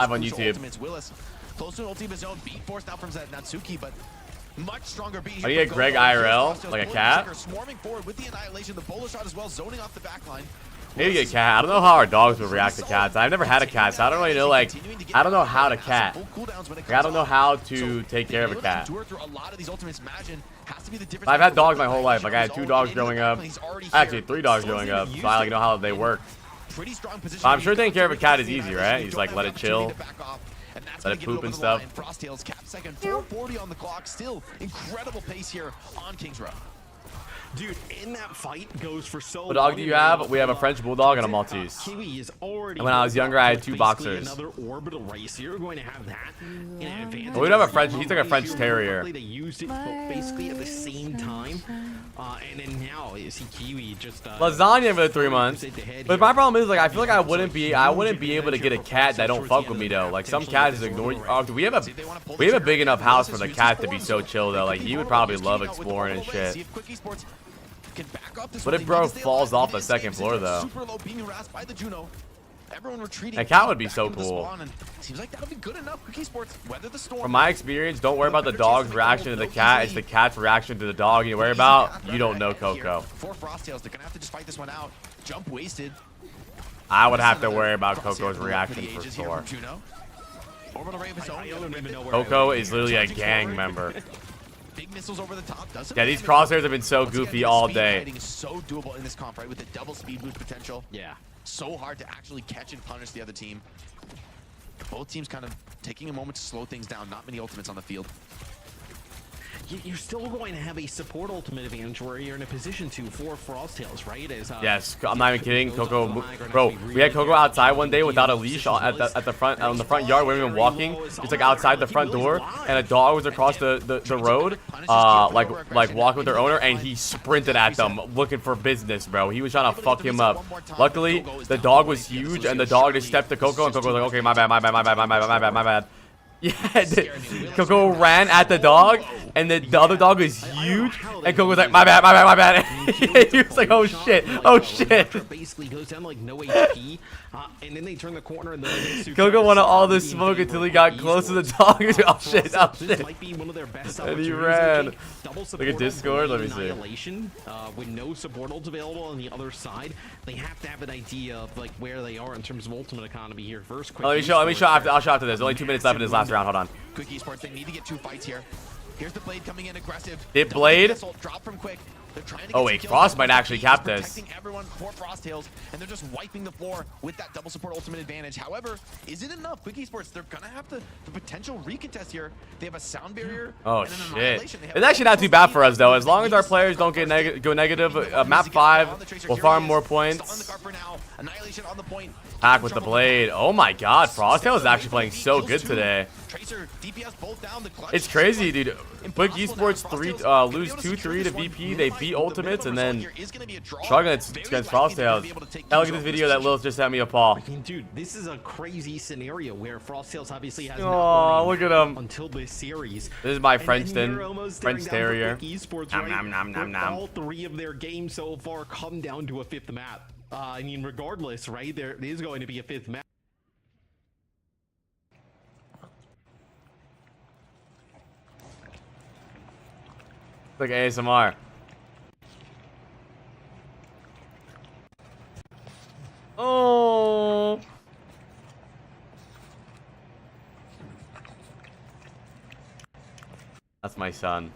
Live on YouTube. Close to an ultimate zone. Beat forced out from Natsuki, but much stronger beat. How do you get Greg IRL? Like a cat? Swarming forward with the annihilation, the bowler shot as well, zoning off the back line. Maybe a cat. I don't know how our dogs would react to cats. I've never had a cat, so I don't really know, like, I don't know how to cat. Like, I don't know how to take care of a cat. I've had dogs my whole life. Like, I had 2 dogs growing up. Actually, 3 dogs growing up, so I like know how they work. I'm sure taking care of a cat is easy, right? You just, like, let it chill. Let it poop and stuff. Frosttails cap second, 440 on the clock. Still incredible pace here on Kings Row. Dude, in that fight goes for so What dog do you have? We have a French Bulldog and a Maltese. And when I was younger, I had 2 boxers. Another orbital race. You're going to have that in advance. Well, we don't have a French. He's like a French Terrier. They used it basically at the same time. And then now you see Kiwi just lasagna for the 3 months. But my problem is, like, I feel like I wouldn't be able to get a cat that don't fuck with me though. Like, some cats just ignore you. Oh, we have a big enough house for the cat to be so chill though. Like, he would probably love exploring and shit. What if bro falls off the 2nd floor though? A cat would be so cool. From my experience, don't worry about the dog's reaction to the cat. It's the cat's reaction to the dog you worry about. You don't know Coco. I would have to worry about Coco's reaction for sure. Coco is literally a gang member. Big missiles over the top. Yeah, these crosshairs have been so goofy all day. So doable in this comp, right? With the double speed boost potential. Yeah. So hard to actually catch and punish the other team. Both teams kind of taking a moment to slow things down. Not many ultimates on the field. You're still going to have a support ultimate advantage where you're in a position to for Frosttails, right? As, yes, I'm not even kidding. Coco, bro, we had Coco outside one day without a leash at the front on the front yard. We were even walking, just like outside the front door, and a dog was across the road, like walking with their owner, and he sprinted at them looking for business, bro. He was trying to fuck him up. Luckily, the dog was huge, and the dog just stepped to Coco, and Coco was like, okay, my bad. Yeah, Coco ran at the dog, and the other dog was huge, and Coco was like, my bad. He was like, oh shit. Basically goes down like no HP, and then they turn the corner and Coco wanted all the smoke until he got close to the dog. Oh shit. And he ran. Look at Discord, let me see. With no support ults available on the other side, they have to have an idea of like where they are in terms of ultimate economy here. First, let me show I'll show after this. Only 2 minutes left in this last round. Hold on. Quick esports, they need to get 2 fights here. Here's the Blade coming in aggressive. Hit Blade. Drop from Quick. Oh wait, Frost might actually cap this. Everyone for Frosttails, and they're just wiping the floor with that double support ultimate advantage. However, is it enough? Quick esports, they're gonna have the potential recontest here. They have a sound barrier. Oh shit! It's actually not too bad for us though. As long as our players don't get go negative, map 5 will farm more points. Pack with the Blade. Oh my God, Frosttail is actually playing so good today. It's crazy, dude. Quick esports lose 2-3 to VP. They beat ultimates and then struggling against Frosttails. Hey, look at this video that Lilith just sent me of Paul. I mean, dude, this is a crazy scenario where Frosttails obviously has look at him until this series. This is my French Terrier. All 3 of their games so far come down to a 5th map. I mean, regardless, right? There is going to be a 5th map. Like ASMR. Oh. That's my son.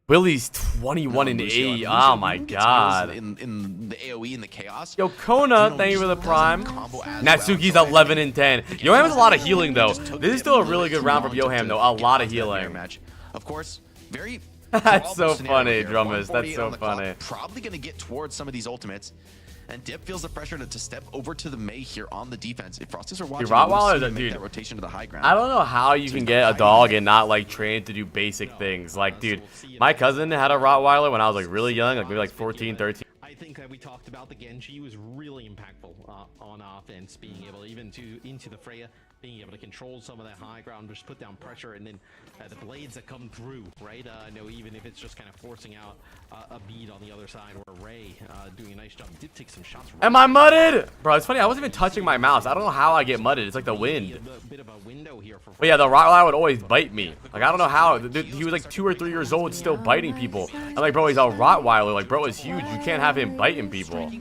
Willie's 21 and 8. Oh my God. In the AoE and the chaos. Yo, Kona, thank you for the prime. Natsuki's 11 and 10. Yoham has a lot of healing though. This is still a really good round from Yoham though. A lot of healing. Of course, very. That's so funny, Drummus. That's so funny. Probably going to get towards some of these ultimates. And Dip feels the pressure to step over to the Mei here on the defense. If Frosties are watching, Rottweiler, dude, that rotation to the high ground. I don't know how you can get a dog and not like train to do basic things. Like, dude, my cousin had a Rottweiler when I was like really young, like maybe like 14, 13. everything that we talked about, the Genji was really impactful on offense, being able even to into the Freya, being able to control some of that high ground, just put down pressure, and then the blades that come through, right? No, even if it's just kind of forcing out a beat on the other side, or Ray doing a nice job. Did take some shots. Am I mudded? Bro, it's funny. I wasn't even touching my mouse. I don't know how I get mudded. It's like the wind. Bit of a window here for. But yeah, the Rottweiler would always bite me. Like, I don't know how. Dude, he was like 2 or 3 years old, still biting people. I'm like, bro, he's a Rottweiler. Like, bro is huge. You can't have him biting people.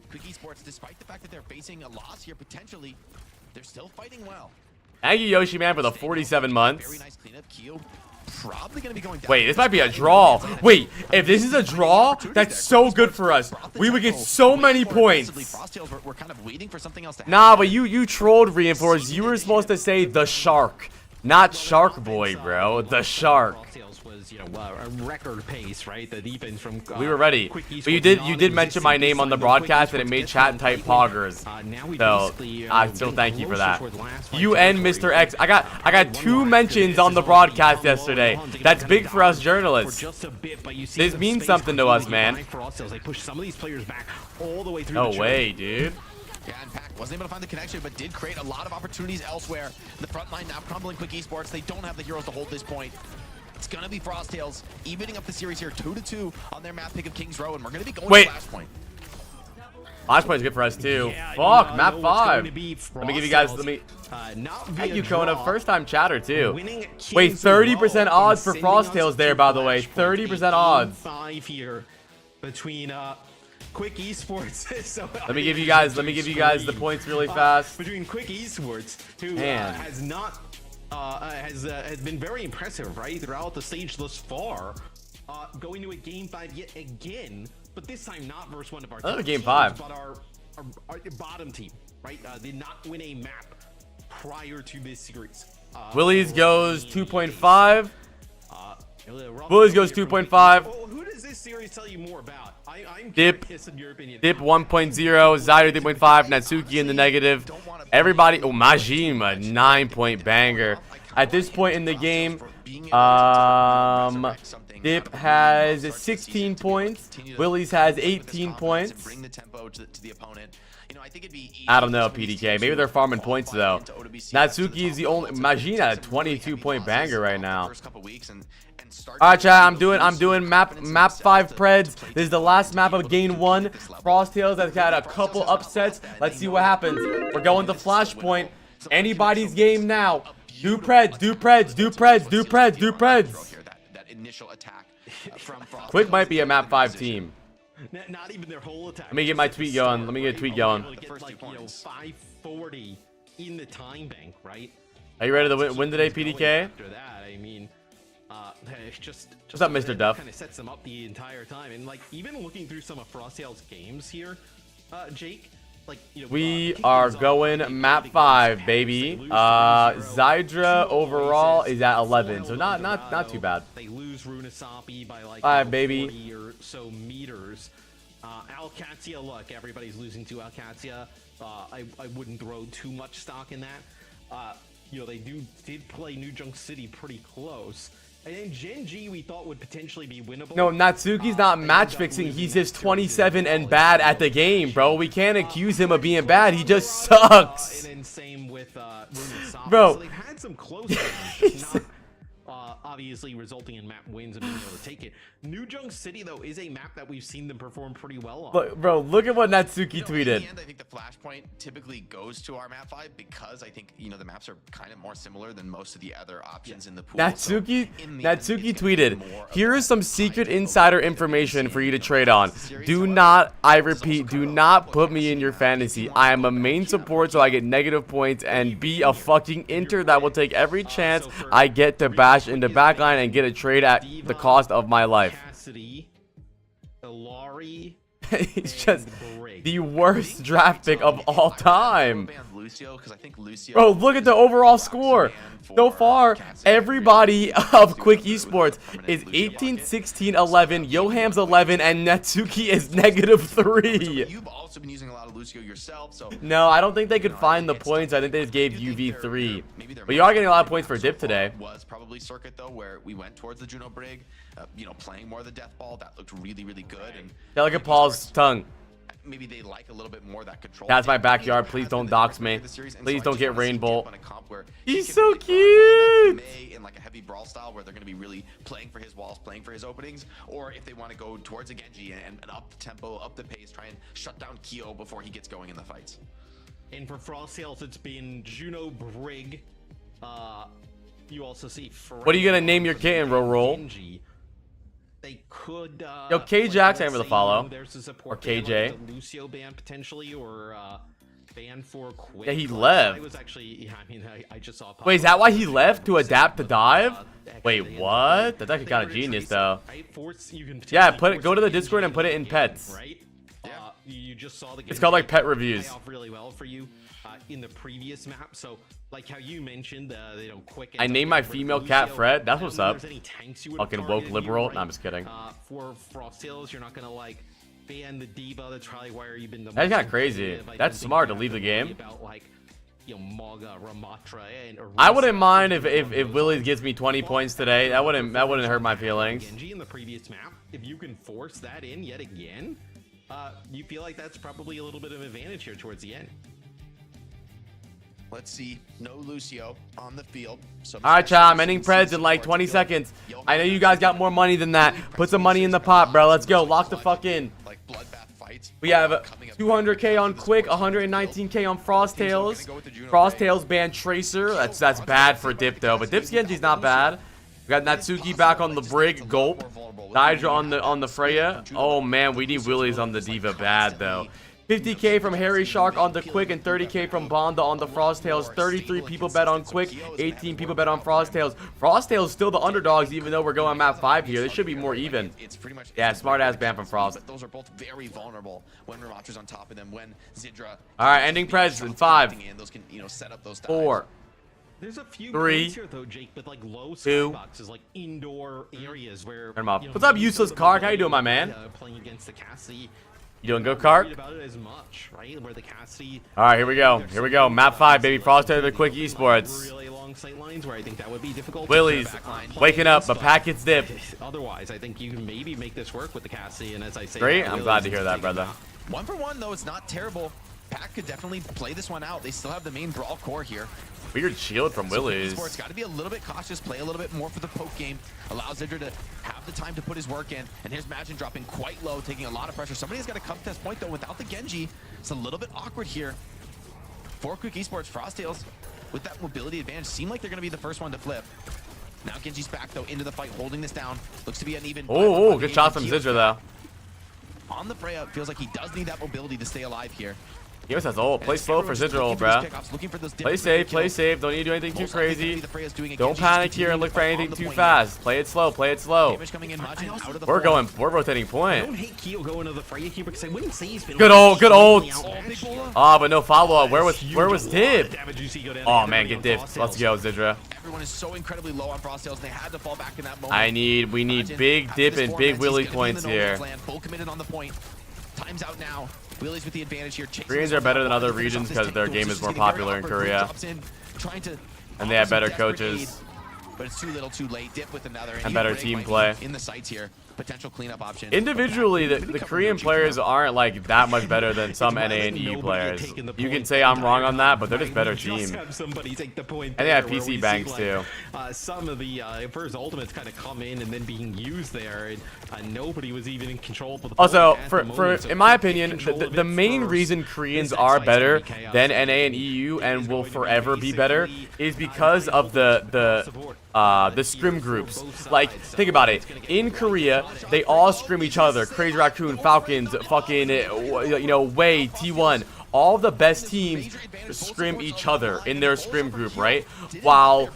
Quick Esports, despite the fact that they're facing a loss here potentially, they're still fighting well. Thank you, Yoshi Man, for the 47 months. Very nice cleanup. Kyo probably gonna be going down. Wait, this might be a draw. Wait, if this is a draw, that's so good for us. We would get so many points. Frosttails were kind of waiting for something else to happen. Nah, but you trolled, Reinforce. You were supposed to say the shark, not Shark Boy, bro. The shark. Was, you know, a record pace, right? The defense from We were ready, but you did mention my name on the broadcast, and it made chat type poggers. So I still thank you for that. You and Mr. X. I got 2 mentions on the broadcast yesterday. That's big for us journalists. This means something to us, man. No way, dude. Yeah, and Pack wasn't able to find the connection, but did create a lot of opportunities elsewhere. The front line now crumbling. Quick Esports, they don't have the heroes to hold this point. It's gonna be Frosttails evening up the series here, 2-2 on their map pick of Kings Row, and we're gonna be going to last point. Last point is good for us too. Yeah, Fuck, map 5. Let me give you guys. Not Thank you, Kona. First time chatter too. Wait, Kings 30% Row odds for and sending us Frosttails to there, by the way. Flash Point. 30% odds. 5 here between Quick Esports. So Let me give you guys the points really fast. Between Quick Esports, who Man. has not has been very impressive, right, throughout the stage thus far, going to a game 5 yet again, but this time not versus one of our Another top game teams, 5. but our bottom team, right? Did not win a map prior to this series. Willies goes 2.5. Willies goes 2.5. Well, who does this series tell you more about? I'm Dip. curious in your opinion. Dip 1.0, Zyder 3.5, Natsuki in the negative. Everybody, oh, Majim, a 9-point banger. At this point in the game, Dip has 16 points. Willies has 18 points. I don't know, PDK. Maybe they're farming points though. Natsuki is the only. Majin at a 22-point banger right now. Alright, chat, I'm doing map 5 Preds. This is the last map of game 1. Frosttails has had a couple upsets. Let's see what happens. We're going to Flashpoint. Anybody's game now. Do Preds, do Preds, do Preds, do Preds, do Preds. Quick might be a map 5 team. Not even their whole attack. Let me get my tweet going. Let me get a tweet going. Like, 540 in the time bank, right? Are you ready to win today, PDK? After that, I mean, just What's up, Mr. Duff? Kind of sets them up the entire time, and like even looking through some of Frosttails' games here, Jake. Like, you know, We are going map 5, baby. Zydra overall is at 11, so not too bad. They lose Runasapi by like 5, baby. 40 or so meters. Alcatia, look, everybody's losing to Alcatia. I wouldn't throw too much stock in that. You know, they did play New Junk City pretty close. And then Genji we thought would potentially be winnable. No, Natsuki's not match fixing. He's just 27 and bad at the game, bro. We can't accuse him of being bad. He just sucks. And then same with Runasapi. Bro. So they've had some close games, just not obviously resulting in map wins and being able to take it. New Junk City, though, is a map that we've seen them perform pretty well on. But, bro, look at what Natsuki tweeted. In the end, I think the Flashpoint typically goes to our map 5 because I think, you know, the maps are kind of more similar than most of the other options in the pool. Natsuki tweeted, here is some secret insider information for you to trade on. Do not, I repeat, do not put me in your fantasy. I am a main support so I get negative points and be a fucking inter that will take every chance I get to bash into backline and get a trade at the cost of my life. Cassidy, Ilari, He's just the worst draft pick of all time. Lucio, because I think Lucio. Bro, look at the overall score. So far, everybody of Quick Esports is 18, 16, 11. Yoham's 11, and Natsuki is -3. You've also been using a lot of Lucio yourself, so. No, I don't think they could find the points. I think they just gave UV3. But you are getting a lot of points for Dip today. Was probably Circuit though, where we went towards the Juno Brig, you know, playing more of the Death Ball. That looked really, really good. And Yeah, look at Paul's tongue. maybe they like a little bit more that control. That's my backyard. Please don't dox me. Please don't get Rainbow. He's He's so cute. In like a heavy brawl style where they're going to be really playing for his walls, playing for his openings, or if they want to go towards a Genji and up the tempo, up the pace, try and shut down Kyo before he gets going in the fights. And for Frost Tales, it's been Juno Brig. You also see. What are you gonna name your kitten, Roll? Genji. They could. Yo, K-Jax, I'm gonna follow. There's a Or support KJ. ban, like the Lucio ban potentially, or ban for Quick. Yeah, he But left. I was actually. Yeah, I mean, I just saw. Wait, is that why he left to adapt to dive? Actually, Wait, what? That's actually kind of genius, though. Right? You can Yeah, potentially go to the force Discord and put it in Genji, pets. Right? You just saw the. It's called, like, Genji pet reviews. pay off really well for you in the previous map. So, like how you mentioned, you know, Quick. I named my female cat Fred. That's I don't what's know if up. there's any tanks you would Fucking have woke targeted liberal. here, Nah, I'm just kidding. For Frost Tales, you're not gonna like ban the diva. That's probably why you've been the. That's most kinda crazy. competitive. I That's don't think smart you to have leave the worry game. About, like, you know, Maga, Ramatra, and I wouldn't mind if Arisa. Willie gives me 20 points today. That wouldn't hurt my feelings. Genji in the previous map, if you can force that in yet again, you feel like that's probably a little bit of advantage here towards the end. Let's see. No Lucio on the field. So All right, child. I'm ending Preds in like 20 seconds. I know you guys got more money than that. Put some money in the pot, bro. Let's go. Lock the fuck in. Like bloodbath fights. We have 200k on Quick, 119k on Frost Tales. Frost Tales ban Tracer. That's bad for Dip though, but Dip's Genji's not bad. We got Natsuki back on the Brig, Gulp. Nigel on the Freya. Oh man, we need Willies on the Diva bad though. 50k from Harry Shark on the Quick and 30k from Bonda on the Frost Tales. 33 people bet on Quick, 18 people bet on Frost Tales. Frost Tales still the underdogs even though we're going map 5 here. This should be more even. Yeah, smart ass ban from Frost. But those are both very vulnerable when Ramatra's on top of them, when Zidra. All right, ending Preds in 5, Those can, you know, set up those 4, There's a few 3, points here though, Jake, with like low 2. skyboxes, like indoor areas where. Turn 'em off. You know, What's up, maybe useless some of Kark? the How you doing, my man? Playing against the Cassie. You doing good, Not Kark? worried about it as much, right? Where the Cassie. All right, here we go. Here we go. Map 5, baby. Frost Tales, the Quick Esports. Really long sight lines where I think that would be difficult. Willie's waking up, but packets dip. Otherwise, I think you can maybe make this work with the Cassie, and as I say, Great. that, I'm glad to Willie's hear that, taking brother. it out. 1 for 1 though, it's not terrible. Pack could definitely play this one out. They still have the main brawl core here. Weird shield from Willie's. Sports got to be a little bit cautious, play a little bit more for the poke game, allow Zidra to have the time to put his work in. And here's Magin dropping quite low, taking a lot of pressure. Somebody's got to come to this point though. Without the Genji, it's a little bit awkward here. For Quick Esports, Frost Tales with that mobility advantage seem like they're going to be the first one to flip. Now Genji's back though into the fight, holding this down. Looks to be an even. Oh, good shot from Zidra though. On the Freya, feels like he does need that mobility to stay alive here. He always has ult. Play slow for Zidra ult, bruh. Play safe, play safe. Don't need to do anything too crazy. Don't panic here and look for anything too fast. Play it slow, play it slow. We're rotating I don't point. hate Keo going to the Freya here because I wouldn't say he's been Good like ult, good ult. outmatched. Ah, but no follow-up. Where was Dib? Damage you see go down Oh there, man, everybody get on Dib. Frost Let's Tales. go, Zidra. Everyone is so incredibly low on Frost Tales, they had to fall back in that moment. We need big Dip and big Willie points here. Full committed on the point. Time's out now. Willie's with the advantage here. Koreans are better than other regions because their game is more popular in Korea. And they have better coaches. But it's too little, too late. Dip with another. And better team play. In the sights here. Potential cleanup option. Individually, the Korean players aren't like that much better than some NA and EU players. You can say I'm wrong on that, but they're just better team. Have somebody take the point And they have there, where PC we see, banks like, too. Some of the first ultimates kind of come in and then being used there, and nobody was even in control of the point Also, at for the moment, so in my take opinion, control of the it main first. reason Koreans This are excites better me, chaos. than NA and EU and will forever be better is because of the scrim groups. Like, think about it. In Korea, they all scrim each other. Crazy Raccoon, Falcons, fucking, Wei, T1. All the best teams scrim each other in their scrim group, right? While,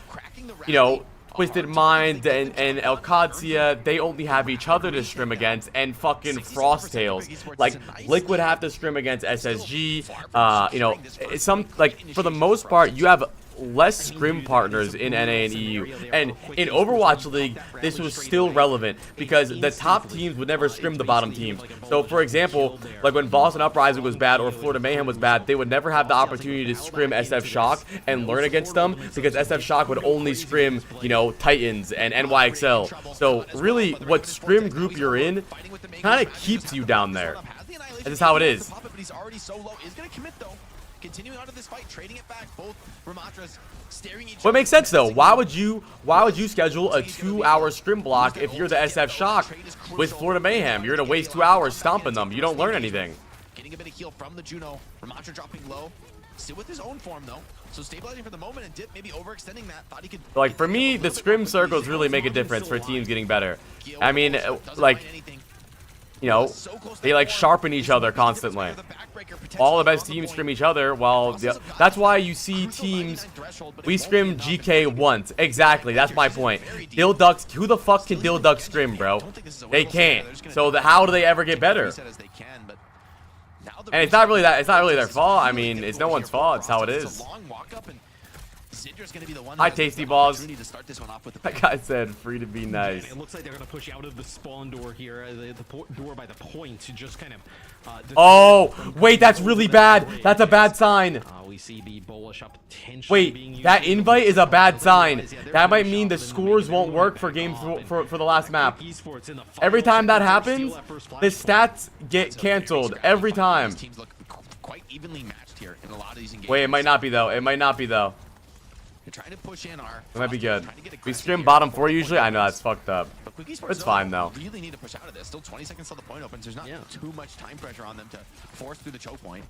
Twisted Mind and Elcadia, they only have each other to scrim against, and fucking Frosttails. Like, Liquid have to scrim against SSG. You know, some, like, for the most part, you have less scrim partners in NA and EU, and in Overwatch League this was still relevant because the top teams would never scrim the bottom teams. So for example, like when Boston Uprising was bad or Florida Mayhem was bad, they would never have the opportunity to scrim SF Shock and learn against them because SF Shock would only scrim, you know, Titans and NYXL. So really what scrim group you're in kind of keeps you down there. That's just how it is. Continuing on to this fight, trading it back, both Ramatras staring each other. But it makes sense though. Why would you schedule a 2-hour scrim block if you're the SF Shock with Florida Mayhem? You're gonna waste 2 hours stomping them. You don't learn anything. Getting a bit of heal from the Juno. Ramatra dropping low. Still with his own form though. So stabilizing for the moment, and Dip maybe overextending that. Thought he could. Like for me, the scrim circles really make a difference for teams getting better. I mean, like, you know, they like sharpen each other constantly. All the best teams scrim each other, while that's why you see teams. We scrim GK once. Exactly, that's my point. Dill Ducks, who the fuck can Dill Duck scrim, bro? They can't. So how do they ever get better? And it's not really their fault. I mean, it's no one's fault. It's how it is. Hi, Tasty Balls. That guy said free to be nice. It looks like they're going to push out of the spawn door here, the door by the point to just kind of... oh, wait, that's really bad. That's a bad sign. We see the bullish up potentially being Wait, used. that invite is a bad sign. That might mean the scores won't work for game for the last map. Every time that happens, the stats get canceled. Every time. Wait, it might not be though. It might not be though. Trying to push in our It might be good. We scrim bottom 4 usually. I know that's fucked up. It's fine though. Really need to push out of this. Still 20 seconds till the point opens. There's not too much time pressure on them to force through the choke point.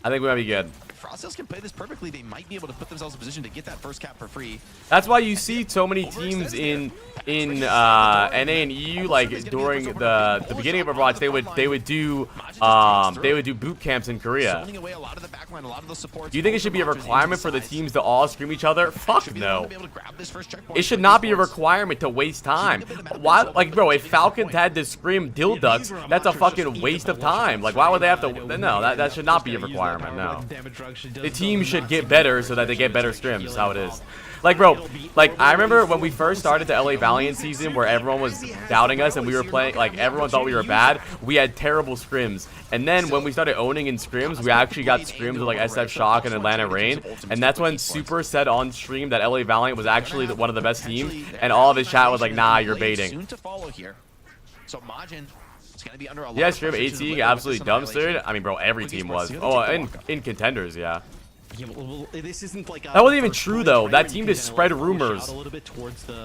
I think we might be good. If Frosttails can play this perfectly, they might be able to put themselves in a position to get that first cap for free. That's why you see so many teams in NA and EU, like during the beginning of Overwatch, they would do boot camps in Korea. Do you think it should be a requirement for the teams to all scrim each other? Fuck no. It should not be a requirement to waste time. Why, like, bro, if Falcons had to scrim Dill Ducks, that's a fucking waste of time. Like, why would they have to? No, that should not be a requirement. No. The team should get better so that they get better scrims. How it is. Like, bro, like, I remember when we first started the LA Valiant season where everyone was doubting us and we were playing, like, everyone thought we were bad. We had terrible scrims. And then when we started owning in scrims, we actually got scrims with, like, SF Shock and Atlanta Reign. And that's when Super said on stream that LA Valiant was actually one of the best teams. And all of his chat was like, nah, you're baiting. Yeah, stream 18 absolutely dumpstered. I mean, bro, every team was. Oh, in contenders, yeah. Yeah, well, this isn't like that wasn't even true though. That team just spread rumors.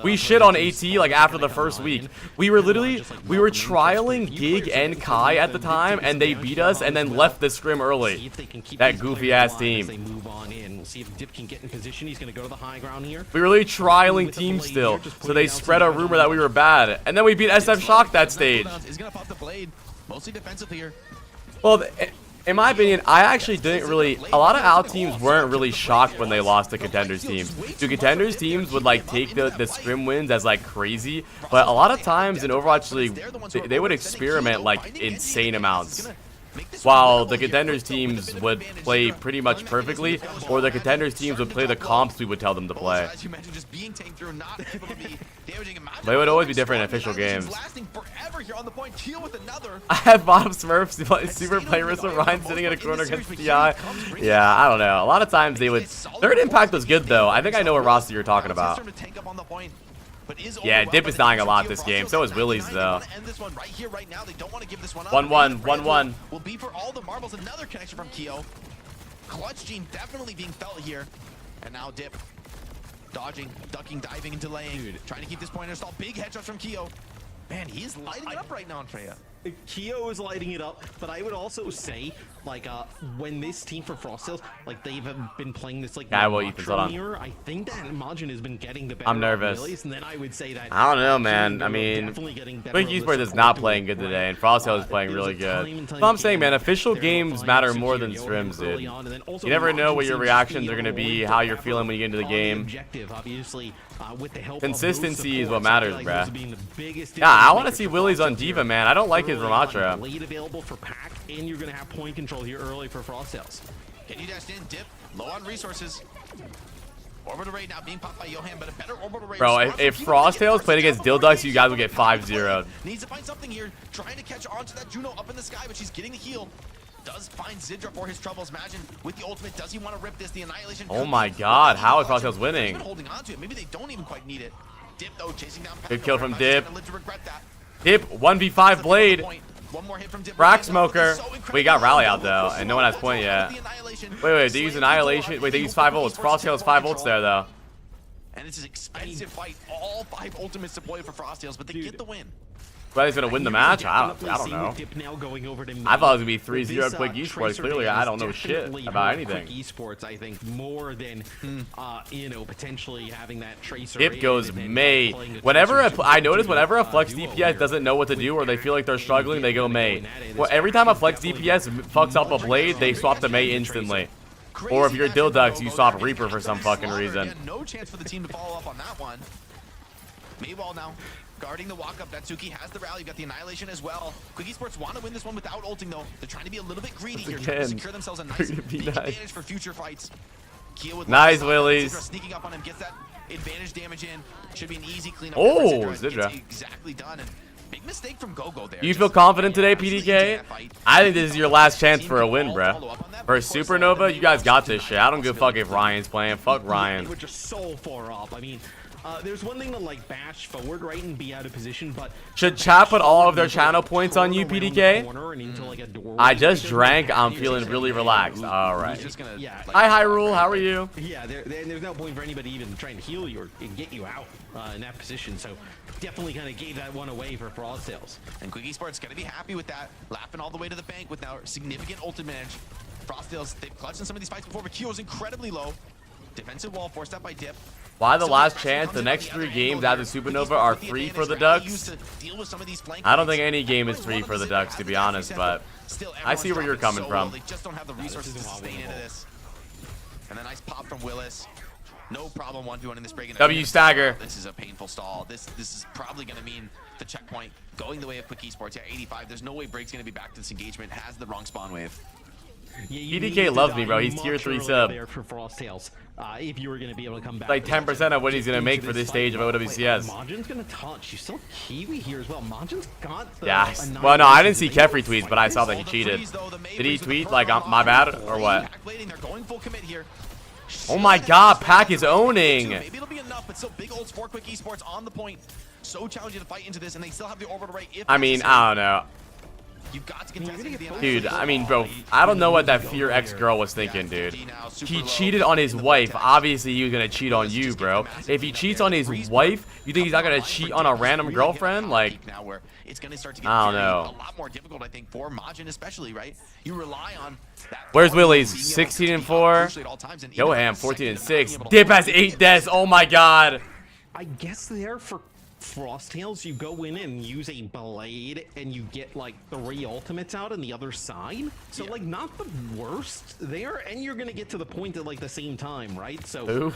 We shit on AT like after the first week. We were trialing Gig and Kai at the time, and they beat us and then left the scrim early. That goofy ass team. We were really trialing teams still, so they spread a rumor that we were bad, and then we beat SF Shock that stage. Well, in my opinion, I actually didn't really. A lot of Owl teams weren't really shocked when they lost to contenders teams. To contenders teams would like take the scrim wins as like crazy, but a lot of times in Overwatch League, they would experiment like insane amounts. While the contenders teams would play pretty much perfectly, or the contenders teams would play the comps we would tell them to play. But it would always be different in official games. I have bottom Smurfs, super players with Ryan sitting in a corner against TI. Yeah, I don't know. A lot of times they would. Third Impact was good though. I think I know what roster you're talking about. Yeah, Dip is dying a lot this game. So is Willie's though. 1-1. Will be for all the marbles. Another connection from Keo. Clutch Gene definitely being felt here. And now Dip dodging, ducking, diving, and delaying. Trying to keep this point installed. Big headshots from Keo. Man, he's lighting it up right now on Freya. Keo is lighting it up, but I would also say like when this team for Frosttails, like they've been playing this like Yeah, well, Ethan's hold on. mirror, I think that Majin has been getting the better. I'm nervous. Willies, and then I would say that I don't know, man. I Junior mean, definitely getting better Quick of the Esports is support not to playing it, good right? today, and Frosttails is playing There's really a good. time and time But I'm saying, again, man, official they're games behind matter Suki more and than Johan scrims, early dude. on, and then also You never know Majin what your seems to reactions be are going to able be, win how you're forever feeling when you get into the on game. objective, obviously, with the help of Consistency those is what supports. I matters, feel like bruh. those are being the biggest Yeah, I difference want to makers see for Willies on Frosttails Diva, here. man. I don't like his Early on, Ramatra. Blade available for Pack, and you're going to have point control here early for Frosttails. Can you dash in? Dip. Low on resources. Orbital Ray now being popped by Johan, but a better Orbital Ray. Bro, if Frosttails played against Dilducks, you guys would get 5-0'd. Needs to find something here. Trying to catch onto that Juno up in the sky, but she's getting the heal. Does find Zidra for his troubles. Imagine with the ultimate, does he want to rip this? The Annihilation. Oh my god, how is Frosttails winning? Holding on to it. Maybe they don't even quite need it. Dip though, chasing down. Good kill from Dip. Live to regret that. Dip, 1v5 Blade. One more hit from Dip. Frack Smoker. We got Rally out though, and no one has point yet. Wait, they use Annihilation. Wait, they use 5 ults. Frosttails 5 ults there though. And it's an expensive fight. All 5 ultimates deployed for Frosttails, but they get the win. But he's gonna win the match? I don't know. I thought it was gonna be 3-0 Quick Esports. Clearly, I don't know shit about anything. Quick Esports, I think, more than you know, potentially having that tracer. Dip goes May. Whenever I notice, whenever a flex DPS doesn't know what to do or they feel like they're struggling, they go May. Well, every time a flex DPS fucks up a Blade, they swap to May instantly. Or if you're Dilducks, you swap Reaper for some fucking reason. No chance for the team to follow up on that one. Maywall now guarding the walk up. Natsuki has the rally. You've got the Annihilation as well. Quick Esports want to win this one without ulting though. They're trying to be a little bit greedy here, trying to secure themselves a nice big advantage for future fights. Nice, Willies. Sneaking up on him, gets that advantage damage in. Should be an easy cleanup. Oh, Zidra. Exactly done. And big mistake from Gogo there. You feel confident today, PDK? I think this is your last chance for a win, bruh. For Supernova, you guys got this shit. I don't give a fuck if Ryan's playing. Fuck Ryan. We're just so far up. I mean, there's one thing to like bash forward, right, and be out of position, but should chat put all of their channel points on you, PDK? I just drank. I'm feeling really relaxed. All right. Hi, Hyrule. How are you? Yeah, there's no point for anybody even trying to heal you or get you out in that position. So definitely kind of gave that one away for Frosttails. And Quick Esports gonna be happy with that, laughing all the way to the bank with now significant ultimate edge. Frosttails, they've clutched in some of these fights before, but Kyo's incredibly low. Defensive wall forced out by Dip. Why the last chance? The next 3 games after Supernova are free for the Ducks. I don't think any game is free for the Ducks, to be honest, but I see where you're coming from. They just don't have the resources to sustain into this. And a nice pop from Willis. No problem 1v1 in this break. W stagger. This is a painful stall. This is probably going to mean the checkpoint going the way of Quick Esports. Yeah, 85. There's no way Break's going to be back to this engagement. Has the wrong spawn wave. Yeah, PDK loves me, bro. He's tier 3 sub. There for Frosttails, if you were going to be able to come back. Like 10% of what he's gonna make for this stage of OWCS. Majin's going to touch. You saw Kiwi here as well. Majin's got the Yeah. Well, no, I didn't see Kefri tweets, but I saw that he cheated. Did he tweet like my bad or what? Oh my God, Pack is owning. Maybe it'll be enough, but still big olds for Quick Esports on the point. So challenging to fight into this, and they still have the orbital rate. I mean, I don't know. You've got to contest Dude, I mean, bro, I don't know what that Fear X girl was thinking, dude. He cheated on his wife. Obviously, he was gonna cheat on you, bro. If he cheats on his wife, you think he's not gonna cheat on a random girlfriend? Like, I don't know. A lot more difficult, I think, for Majin especially, right? You rely on that. Where's Willies? 16-4. Johan, 14-6. Dip has 8 deaths. Oh my God. I guess there for Frosttails, you go in and use a Blade, and you get like 3 ultimates out on the other side. So like, not the worst there, and you're gonna get to the point at like the same time, right? So Ooh,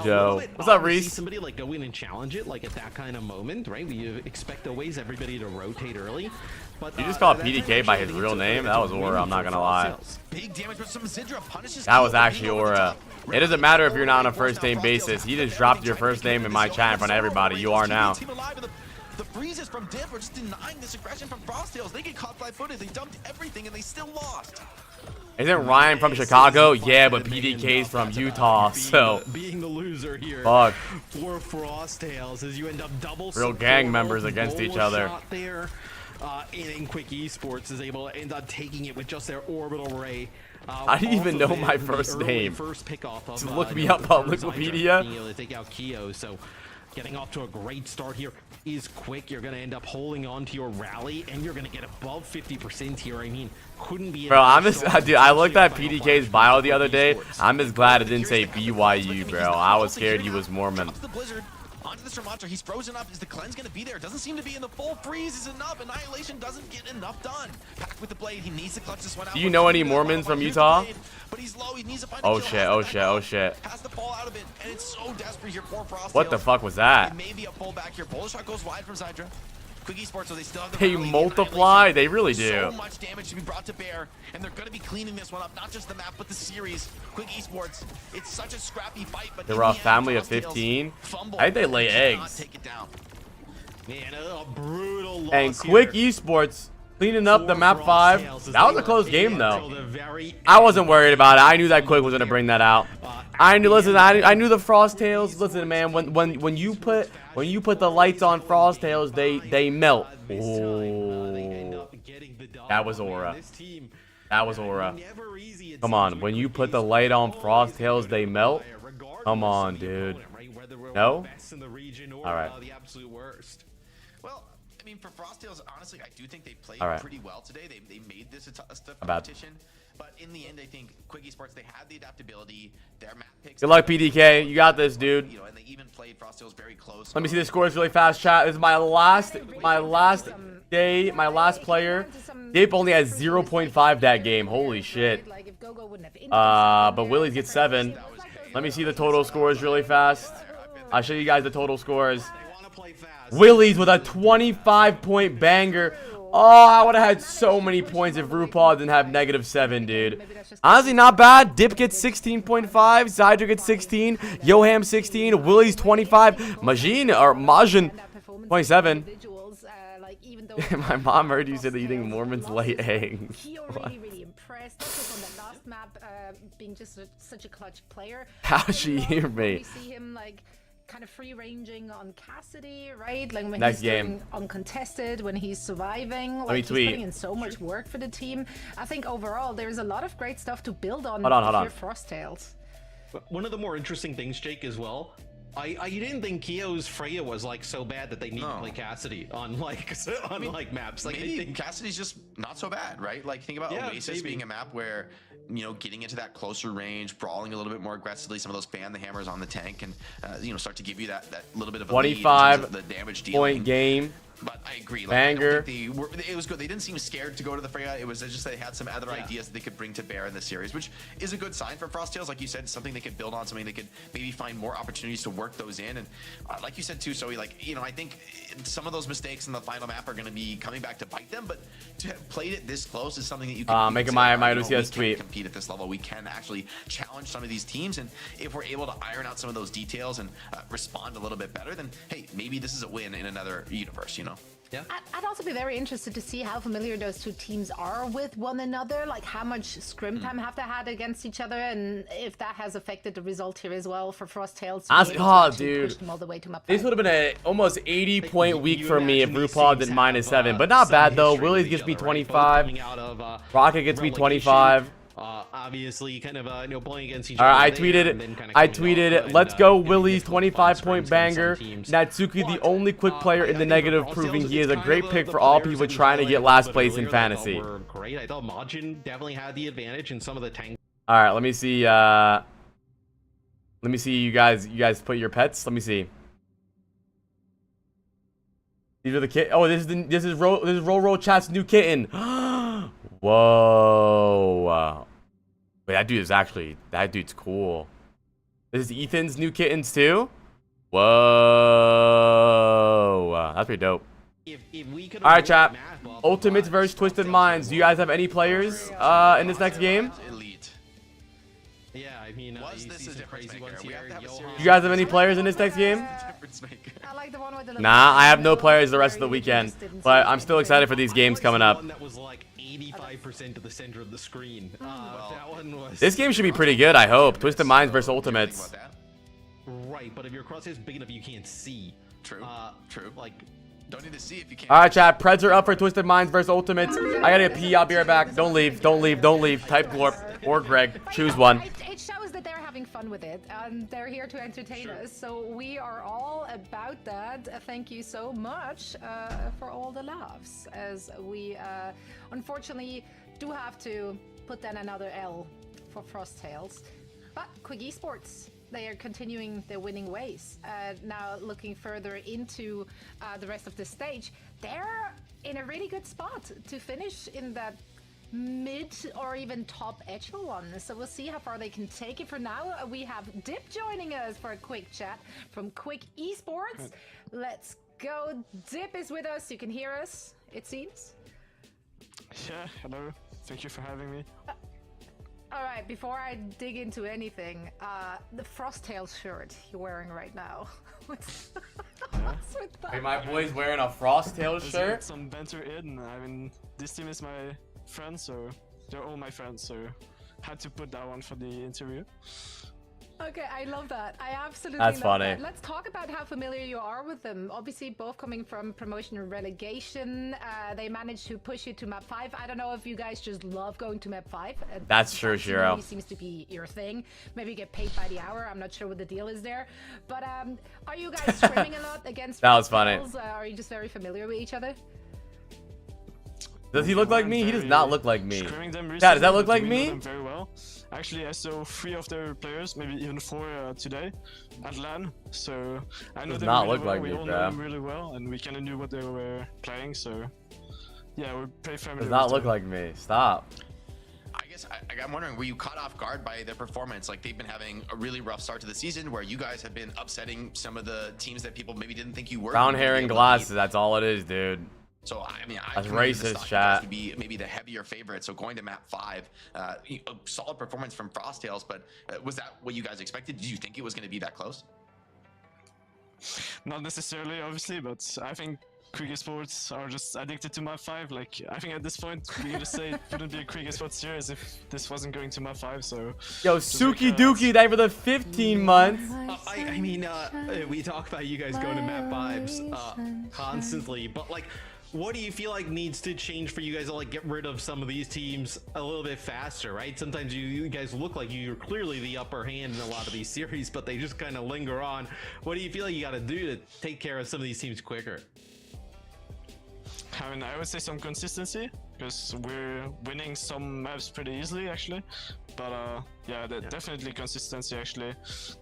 Joe. What's up, Reese? Somebody like go in and challenge it like at that kind of moment, right? We expect always everybody to rotate early. But You just called PDK by his real name? That was Aura, I'm not gonna lie. Big damage, but some Zidra punishes. That was actually Aura. It doesn't matter if you're not on a first name basis. He just dropped your first name in my chat in front of everybody. You are now. The freezes from Dip are just denying this aggression from Frosttails. They get caught flat-footed. They dumped everything and they still lost. Isn't Ryan from Chicago? Yeah, but PDK's from Utah, so being the loser here fuck. For Frosttails as you end up double Real gang members against each other. There, and Quick Esports is able to end up taking it with just their orbital ray. I didn't even know my first name. First pick off of, Look me up on Wikipedia. Being able to take out Kyo, so getting off to a great start here is quick. You're going to end up holding on to your rally, and you're going to get above 50% here. I mean, couldn't be... Bro, I'm just... Dude, I looked at PDK's bio the other day. I'm just glad it didn't say BYU, bro. I was scared he was Mormon. Onto this monster, he's frozen up. Is the cleanse gonna be there? Doesn't seem to be, in the full freeze is enough. Annihilation doesn't get enough done. Packed with the blade, he needs to clutch this one out. Do you know any Mormons from Utah? But he's low, he needs to find Oh shit, oh shit, oh shit. Has to fall out of it, and it's so desperate here. Poor Frost. What the fuck was that? Maybe a pullback here. Bullet shot goes wide from Zydra. Quick Esports, so they still have the They rally. multiply, they really do. So much damage to be brought to bear, and they're going to be cleaning this one up. Not just the map, but the series. Quick Esports, it's such a scrappy fight, but They were a family of 15. I think they lay eggs. Take it down. Man, a brutal loss And Quick here. Esports cleaning up the map 5. That was a close game though. Until the very I wasn't worried about it. I knew that Quick was gonna bring that out. I knew. Listen, I knew the Frosttails. Listen, man. When you put the lights on Frosttails, they melt. Oh, that was aura. That was aura. Come on. When you put the light on Frosttails, they melt. Come on, dude. No. All right. Well, I mean, for Frosttails, honestly, I do think they played All right. pretty well today. They made this a tough About. competition. But in the end, I think Quick Esports, they had the adaptability. Their map picks. Good luck, PDK. You got this, dude. You know, and they even played Frosttails very close. Let me see the scores really fast, chat. This is my last day, my last player. Gabe only has 0.5 that game. Holy shit. But Willies gets 7. Let me see the total scores really fast. I'll show you guys the total scores. Willies with a 25-point banger. Oh, I would have had so many points if RuPaul didn't have -7, dude. Honestly, not bad. Dip gets 16.5. Zydra gets 16. Yoham 16. Willies 25. Majin 27. My mom heard you said that you think Mormons lay eggs. Really impressed. Also from the last map, being just such a clutch player. How'd she hear me? We see him like kind of free ranging on Cassidy, right? Like when Next he's game. doing uncontested, when he's surviving. Like me he's tweet. putting in so much work for the team. I think overall there's a lot of great stuff to build on. Hold on. Here Frosttails. One of the more interesting things, Jake, as well. I didn't think Kyo's Freya was like so bad that they need to play Cassidy on like maps. Like Maybe I think Cassidy's just not so bad, right? Like think about Oasis being a map where, you know, getting into that closer range, brawling a little bit more aggressively. Some of those fan the hammers on the tank and you know, start to give you that little bit of a lead in terms of the damage dealing. Point game. But I agree. Like, Banger. I don't think it was good. They didn't seem scared to go to the Freya. It was just they had some other ideas that they could bring to bear in this series, which is a good sign for Frosttails. Like you said, something they could build on, something they could maybe find more opportunities to work those in. And like you said too, Zoe, like, you know, I think some of those mistakes in the final map are going to be coming back to bite them. But to have played it this close is something that you can making my Lucia's tweet. Compete at this level. We can actually challenge some of these teams, and if we're able to iron out some of those details and respond a little bit better, then hey, maybe this is a win in another universe. You know. yeah. I'd also be very interested to see how familiar those two teams are with one another, like how much scrim time have they had against each other, and if that has affected the result here as well for Frosttails. Dude, push them all the way to map this 5. would have been a almost 80-point week You for me if imagine these RuPaul teams did have, -7, but not some bad though. history Willies with gets each me other, right? Both 25. coming out of, Rocket gets me relegation. 25. Obviously, kind of you know, playing against each All other. right, there, and then kinda I coming off tweeted, and, let's go getting Willies, difficult 25-point scrims against banger. some teams. Natsuki, the only quick player in the I think negative, for proving Frosttails, he is it's a kind great of pick the for all players people that trying to we get highlighted last a place little in bit earlier that I thought fantasy. were great. I thought Majin definitely had the advantage in some of the tank. All right, let me see. Let me see you guys. You guys put your pets. Let me see. These are the kit. Oh, this is Roll Chat's new kitten. Whoa. Wait, that dude's cool. This is Ethan's new kittens too. Whoa. That's pretty dope. All right, chat. Ultimates versus Twisted Minds. Do you guys have any players in this next game? Elite. Yeah, I mean, Was you this see a some difference crazy maker? ones We here. have to have a Johan- series. You guys have any players in this next game? Difference maker. I like the one with the Nah, I have no players the rest of the weekend, but I'm still excited for these games coming up. One that was like 85% to the center of the screen. That one was This game should be pretty good, I hope. Twisted Minds versus Think Ultimates. about that. right, but if your crosshair is big enough, you can't see. True. True. Like Don't need to see if you can't. All right, chat. Preds are up for Twisted Minds versus Ultimates. I gotta get pee. I'll be right back. Don't leave. Don't leave. Don't leave. Type Glorp or Greg. Choose one. It shows that they're having fun with it, and they're here to entertain us. So we are all about that. Thank you so much for all the laughs, as we unfortunately do have to put down another L for Frost Tales. But Quick Esports, they are continuing their winning ways. Now looking further into the rest of the stage, they're in a really good spot to finish in that mid or even top echelon. So we'll see how far they can take it. For now, we have Dip joining us for a quick chat from Quick Esports. Let's go. Dip is with us. You can hear us, it seems. Yeah, hello. Thank you for having me. All right, before I dig into anything, the Frosttail shirt you're wearing right now. What's with that? Hey, my boy's wearing a Frosttail shirt. Some banter in. I mean, this team is my friends, so they're all my friends, so had to put that one for the interview. Okay, I love that. I absolutely That's love funny. that. Let's talk about how familiar you are with them. Obviously, both coming from promotion and relegation. They managed to push you to map 5. I don't know if you guys just love going to map 5. That's true, Shiro. Really seems to be your thing. Maybe you get paid by the hour. I'm not sure what the deal is there. But are you guys scrimming a lot against That was funny. Are you just very familiar with each other? Does he look like me? He does not look like me. Scrimming them Yeah, does that recently, look but like we know me? them very well. Actually, I saw 3 of their players, maybe even 4 today at LAN. So I know Does them not really look well. like We me, all bro. know them really well, and we kind of knew what they were playing. So yeah, we're pretty familiar. Does not with look them. like me. Stop. I guess I'm wondering, were you caught off guard by their performance? Like, they've been having a really rough start to the season where you guys have been upsetting some of the teams that people maybe didn't think you were. Brown gonna be hair and able to glasses. beat. That's all it is, dude. So I mean, That's can really racist, thought you chat. guys would be maybe the heavier favorite. So going to map 5, a solid performance from Frosttails, but was that what you guys expected? Did you think it was going to be that close? Not necessarily, obviously, but I think Krieg Sports are just addicted to map 5. Like, I think at this point we can just say it wouldn't be a Krieg Sports series if this wasn't going to map 5. So Yo, Suki Dookie, thank you for the 15 months. I mean, we talk about you guys going to map 5s constantly, but like, what do you feel like needs to change for you guys to like get rid of some of these teams a little bit faster, right? Sometimes you guys look like you're clearly the upper hand in a lot of these series, but they just kind of linger on. What do you feel like you got to do to take care of some of these teams quicker? I mean, I would say some consistency, because we're winning some maps pretty easily, actually. But yeah, definitely consistency, actually.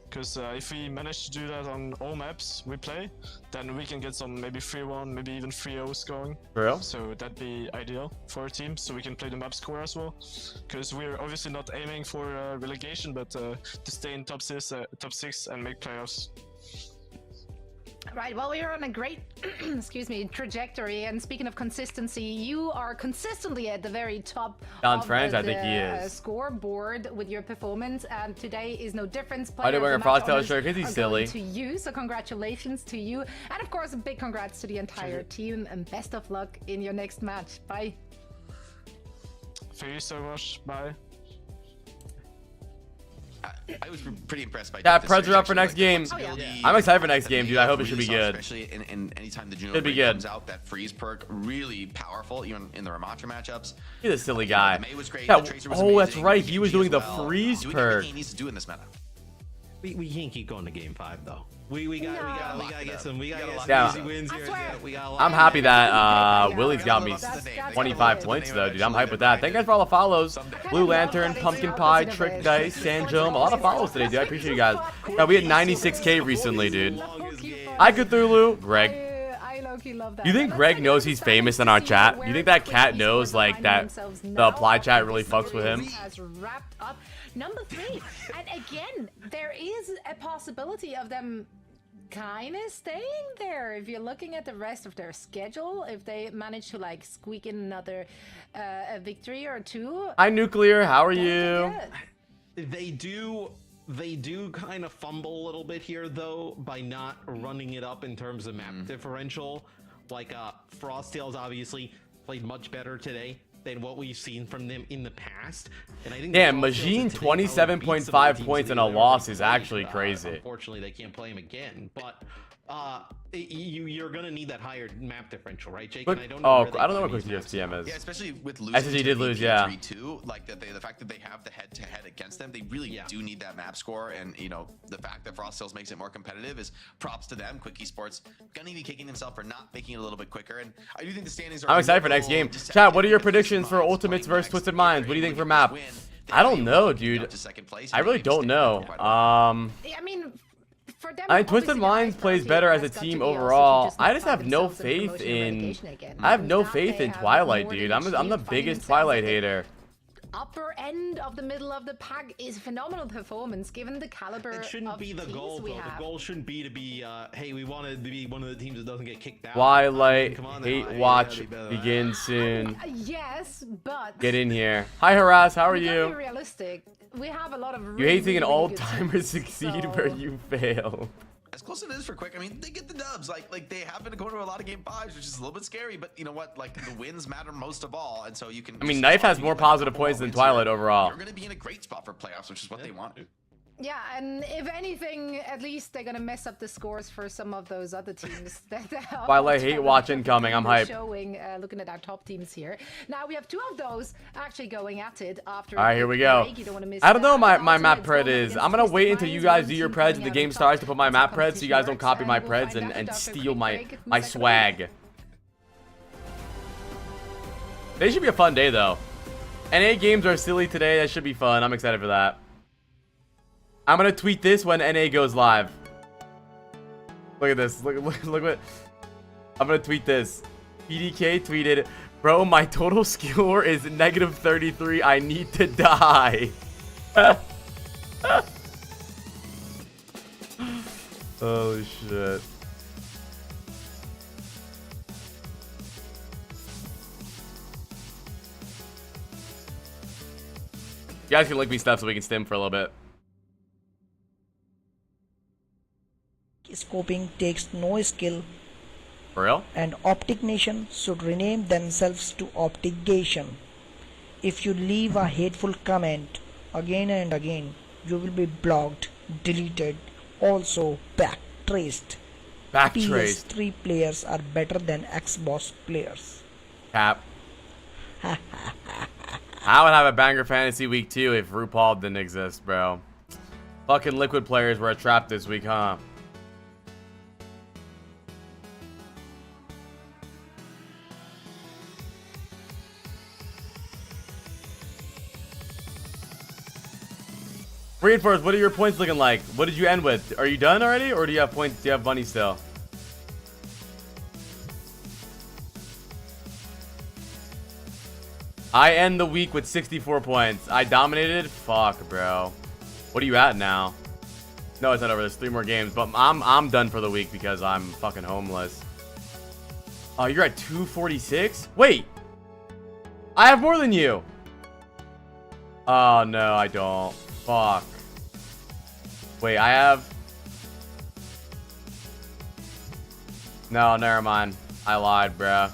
Because if we manage to do that on all maps we play, then we can get some maybe 3-1, maybe even 3-0s going. For real? So that'd be ideal for our team, so we can play the map score as well. Because we're obviously not aiming for relegation, but to stay in top 6 and make playoffs. Right, well, we are on a great, excuse me, trajectory. And speaking of consistency, you are consistently at the very top Don's of friends, the I think he is. Scoreboard with your performance. And today is no difference. Why did he wear a Player of the Frosttail match shirt? 'Cause he's are silly. going to you, so congratulations to you. And of course, a big congrats to the entire team. And best of luck in your next match. Bye. Thank you so much. Bye. I was pretty impressed by Yeah, this Preds series, are up for actually, next like, game. the flexibility I'm excited for that next game, they dude. I hope it really should be saw, good. Especially in anytime the Juno Should be break good. comes out, that freeze perk really powerful, even in the Ramatra matchups. He's a silly guy. The May was great. Yeah, the Tracer was oh, that's amazing, right. the He was PG doing as the well. freeze Doing perk. everything he needs to do in this meta. We can't keep going to game 5 though. We gotta get some Yeah. easy wins I here. swear. We got a lot I'm of- happy that Yeah, Willie's got me that's 25 good. points though, dude. I'm hyped with that. Thank you guys for all the follows. Blue Lantern, Pumpkin Pie, Trick Dice, Sanjum. A lot of follows today, dude. I appreciate you guys. Yeah, we hit 96K recently, dude. Hi, Cthulhu. Greg. I low-key love that. You think And Greg let's knows take a he's second famous to in our see chat? where You think that Quick cat Esports knows, are like, finding that themselves the now apply chat after really this fucks with him? series has wrapped up. Number 3, and again, there is a possibility of them kind of staying there. If you're looking at the rest of their schedule, if they manage to like squeak in another a victory or 2. Hi, Nuclear. How are don't you? forget. They do kind of fumble a little bit here though by not running it up in terms of map differential. Like Frosttails obviously played much better today. than what we've seen from them in the past. And I think Damn, the Frost Majin Tails today probably beat some of the 27.5 teams points that in a they've loss already is played. actually crazy. Unfortunately, they can't play him again, but you're gonna need that higher map differential, right, Jake? But, And I don't know I don't know what where Quick these maps TM are. is. Yeah, especially with losing SSG did to lose, VP yeah. 3-2, like the fact that they have the head-to-head against them, they really do need that map score, and you know the fact that Frost Tails makes it more competitive is props to them. Quick Esports gonna be kicking themselves for not making it a little bit quicker, and I do think the standings are. I'm excited for next game. Chat, what are your predictions for Ultimates versus Twisted Minds? What do you think for map? I don't know, dude. I really don't know. I mean, for them, I mean, Twisted obviously, Minds the plays priority better as a has got team to be also to overall. just I not just find have no themselves in faith promotion and in. relegation again. I have no That faith they in have Twilight, more than dude. I'm the achieved, finding biggest themselves Twilight at the hater. upper end of the middle of the pack is phenomenal performance given the caliber It shouldn't of be the teams goal, we though. have. The goal shouldn't be to be, hey, we want to be one of the teams that doesn't get kicked out. Twilight Come on now, hate hey, watch that'd be better. begins soon. Yes, but Get in here. Hi, Harass. How are we gotta be you? realistic. We have a lot of You hate seeing an really good all-timer teams, succeed so- where you fail. As close as it is for Quick, I mean, they get the dubs. Like they have been going to a lot of game 5s, which is a little bit scary. But you know what? Like the wins matter most of all, and so you can. I mean, Knife has more positive points than Twilight overall. You're going to be in a great spot for playoffs, which is what they want. Yeah, and if anything, at least they're gonna mess up the scores for some of those other teams. Twilight hate watch incoming. I'm hyped. Showing, looking at our top teams here. Now we have two of those actually going at it after. All right, here we go. I don't know what my map pred is. I'm gonna wait until you guys do your preds and the game starts to put my map preds so you guys don't copy my preds and steal my swag. They should be a fun day though. NA games are silly today. That should be fun. I'm excited for that. I'm gonna tweet this when NA goes live. Look at this. Look what. I'm gonna tweet this. PDK tweeted, "Bro, my total score is -33. I need to die." Oh shit. You guys can link me stuff so we can stim for a little bit. Scoping takes no skill, For real? and Optic Nation should rename themselves to Optigation. If you leave a hateful comment again and again, you will be blocked, deleted, also backtraced. Backtraced. PS3 players are better than Xbox players. Cap. I would have a banger fantasy week too if RuPaul didn't exist, bro. Fucking Liquid players were a trap this week, huh? Reinforce, what are your points looking like? What did you end with? Are you done already, or do you have points? Do you have money still? I end the week with 64 points. I dominated? Fuck, bro. What are you at now? No, it's not over. There's 3 more games, but I'm done for the week because I'm fucking homeless. Oh, you're at 246? Wait. I have more than you. Oh, no, I don't. Fuck. Wait, I have... No, never mind. I lied, bruh.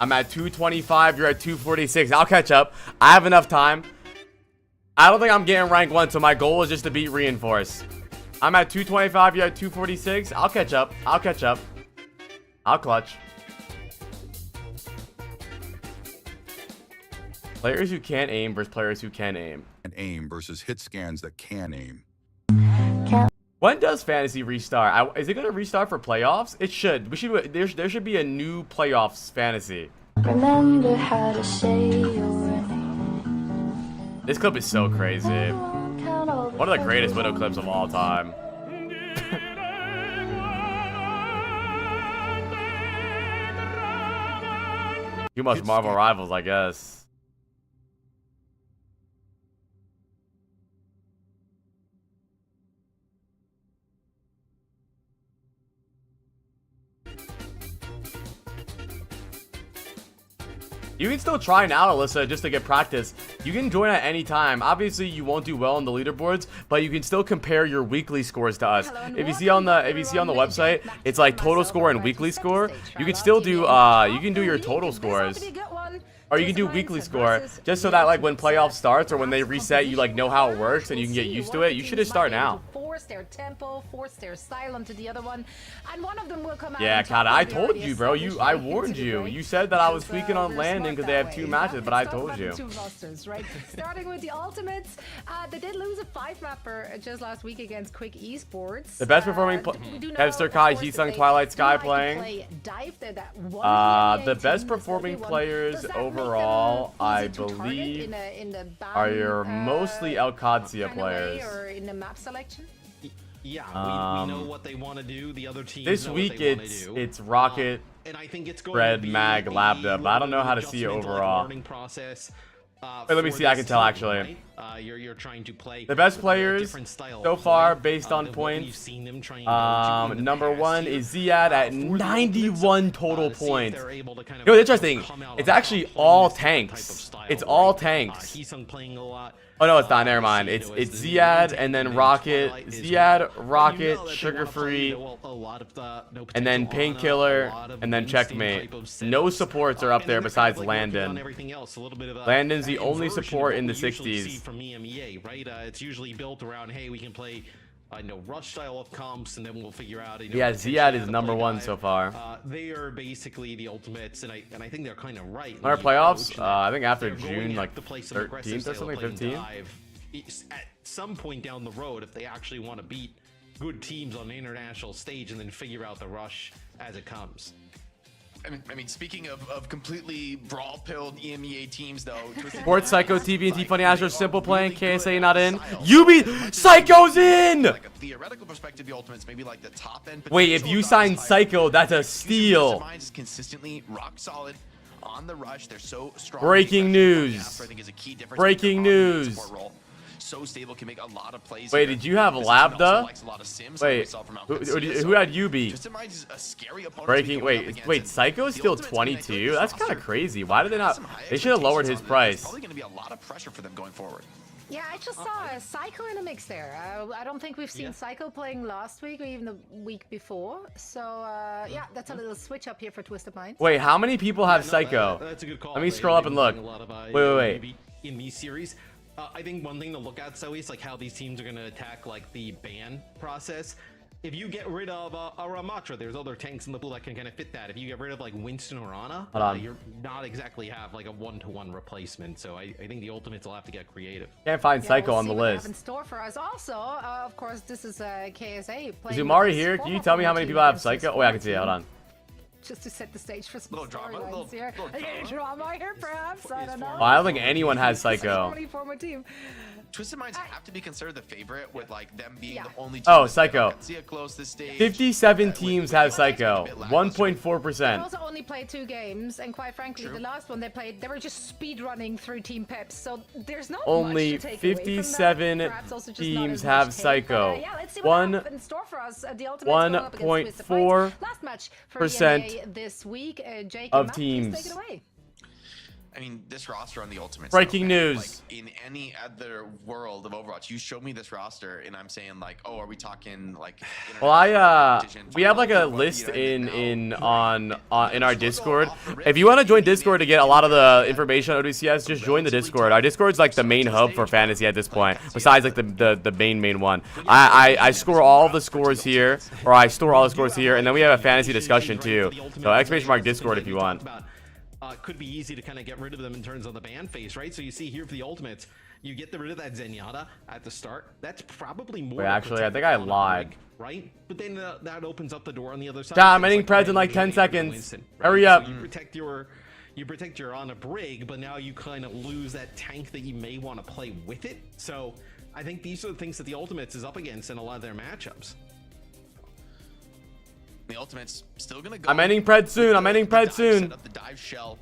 I'm at 225. You're at 246. I'll catch up. I have enough time. I don't think I'm getting rank 1, so my goal is just to beat Reinforce. I'm at 225. You're at 246. I'll catch up. I'll catch up. I'll clutch. Players who can't aim versus players who can aim. And aim versus hit scans that can aim. When does fantasy restart? Is it going to restart for playoffs? It should. There should be a new playoffs fantasy. Remember how to say your name. This clip is so crazy. One of the greatest Widow clips of all time. Too much Marvel Rivals, I guess. You can still try now, Alyssa, just to get practice. You can join at any time. Obviously, you won't do well on the leaderboards, but you can still compare your weekly scores to us. If you see on the website, it's like total score and weekly score. You can still do you can do your total scores. Or you can do weekly score, just so that like when playoff starts or when they reset, you like know how it works and you can get used to it. You should just start now. Force their tempo, force their style onto the other one, and one of them will come out. Yeah, on top. Kata, I They've told already you, bro. established I way into warned the you. break You said that I was because, tweaking on we're landing smart because they that have 2 way. matches, but I Let's talk told about you. the 2 rosters, right? Starting with the Ultimates, they did lose a 5-mapper just last week against Quick Esports. The best performing we do know, Hevster of Kai, course, that Heesung, they Twilight do Sky like to playing. play Dive. They're that one The NBA best team that's performing everyone. players Does that make them overall, I easy to target believe, in the are ban, your mostly Alcadia kind of way, players. or in the map selection. Yeah, we know what they want to do. The other teams This know week what they wanna it's do. it's Rocket, And I think it's going Fred, to be Mag, a Lambda, but I don't know how to see it adjustment to, like, overall. learning process, Wait, let me for see, I this can tell, team, actually. right? You're trying to play The best a players different style so of far play, based on than what we've points. seen them trying to go to in the Number past 1 here. is Ziad at For the 91 Ultimates, total to see if points. they're able to kind of You know what's interesting? come out It's on actually top playing all this different type of tanks. style, It's all right? tanks. Heesung playing a lot. Oh no, it's not. Never You mind. see, It's you know, as it's the Ziad main and then tank, Rocket, Twilight is Ziad, one. But you Rocket, know that they Sugar wanna play, Free, you know, a lot of the, no and then potential Painkiller, Ana, a lot of and then Winston Checkmate. type of No setups. supports are up And there then they're besides kind of, like, working on Landon. everything else, a little bit of a Landon's the only inversion of support what in the we usually 60s. see from EMEA, right? It's usually built around, hey, we can play rush style of comps, and then we'll figure out. Yeah, potentially Ziad how is to number play 1 dive. so far. They are basically the ultimates, and I think they're kind of right. in Our the playoffs, approach, and I think after they're going June, to like have to play some 13th aggressive or style something, playing 15th. dive. At some point down the road, if they actually want to beat good teams on the international stage, and then figure out the rush as it comes. I mean, speaking of completely brawl-pilled EMEA teams, though. Sports Psycho, TVNT, Funny Astro, Simple playing, KSA not in. UB, Psycho's in! Like a theoretical perspective, the Ultimates maybe like the top end. Wait, if you sign Psycho, that's a steal. Is consistently rock solid on the rush. They're so strong. Breaking news. I think is a key difference. Breaking news. So stable, can make a lot of plays. Wait, here. did you have This team Lambda? also likes a lot of sims, like we Wait, saw from who Alcancia, who had UB? Twisted Minds is a scary opponent to be Breaking, going up wait, against, wait, and Psycho's the still Ultimates, I mean, I feel 22? like That's this kind of roster crazy. Why did they not? some high They should have lowered his expectations on them. There's price. probably going to be a lot of pressure for them going forward. Yeah, I just saw a Psycho in the mix there. I don't think we've seen Psycho playing last week or even the week before. So, yeah, that's a little switch up here for Twisted Minds. Wait, how many people have No, Psycho? that's a good call. Let me scroll up and look. Wait. In these series, I think one thing to look at, so is like how these teams are going to attack like the ban process. If you get rid of a Ramatra, there's other tanks in the pool that can kind of fit that. If you get rid of like Winston or Ana, Hold on. you're not exactly have like a one-to-one replacement. So I think the Ultimates will have to get creative. Can't find Yeah, Psycho we'll on the see what they have in list. store for us. Also, of course, this is KSA. Is playing Umari with his here? Can you former tell me how many team people have versus Psycho? his Oh, yeah, I can see it. former Hold on. team. Just to set the stage for some Little drama, storylines here. little Drama here, perhaps. I don't know. Oh, I don't think anyone has Psycho. Former team. Twisted Minds have to be considered the favorite with like them being Yeah. the only team. Oh, that's Psycho. See it close this stage. 57 With- teams with have the Ultimates being a Psycho. bit lackluster. They 1.4%. also only played 2 games, and quite frankly, the last one they played, they were just speed running through Team Peps. So there's not Only much to take away from that. 57 Perhaps also just not teams as have much tape. Psycho. Yeah, let's see what they have in store for us. The Ultimates going up against Twisted Minds. Last match for 1% EMEA this week. Jake of and Matt, please teams. take it away. I mean, this roster on the Ultimates. Breaking though, man, news. Like, in any other world of Overwatch, you show me this roster, and I'm saying like, oh, are we talking like? Well, competition? we have like a What, list you know, in now- our Discord. If you want to join Discord to get a lot of the information on ODCS, just join the Discord. Our Discord's like the main hub for fantasy at this point, besides like the main one. I score all of the scores here, or I store all the scores here, and then we have a fantasy discussion too. So exclamation mark Discord if you want. Could be easy to kind of get rid of them in terms of the ban phase, right? So you see here for the Ultimates, you get rid of that Zenyatta at the start. That's probably more. Wait, to actually, I protect think the I Ana lied. break, right? But then that opens up the door on the other side. Damn, I'm Things ending Preds in like 10 Rain seconds. Winston, Hurry So up. you protect your Ana brig, but now you kind of lose that tank that you may want to play with it. So I think these are the things that the Ultimates is up against in a lot of their matchups. The Ultimates still gonna go. I'm ending Pred soon. I'm ending Pred Dive, soon. Set up the dive shell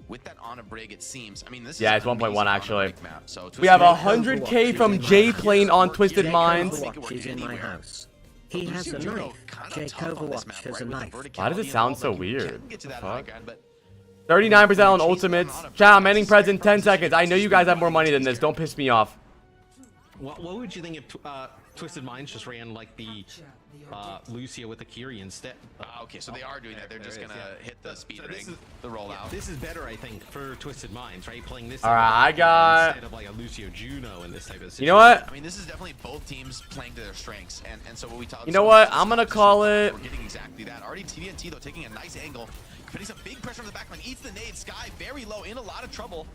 with that on a brig. It seems. I mean, this Yeah, is it's an 1.1 amazing actually. on-a-break map, so We have Twisted- 100k from J Plane on Twisted Jake Minds. Overwatch is in my house. He has a Lucio Judo knife. kinda Jake tough on this Overwatch map, has right, a with the knife. Why does it verticality sound so involved. Like, you weird? can get to that Fuck. high ground, but 39% on Ultimates. Chat, I'm ending Preds in 10 seconds. I know you guys have more money than this. Don't piss me off. What would you think if Twisted Minds just ran like the Lucio with the Kiri instead. Okay, so they are doing that. They're just there gonna it is, hit the speed So ring, the rollout. This is better, I think, for Twisted Minds, right? Playing this. All right, I got. Instead of like a Lucio Juno in this type of situation. You know what? I mean, this is definitely both teams playing to their strengths, and so what we talked. You know what? I'm gonna call it. We're getting exactly that. Already TVNT though taking a nice angle, putting some big pressure on the backline. Eats the nade. Sky very low, in a lot of trouble.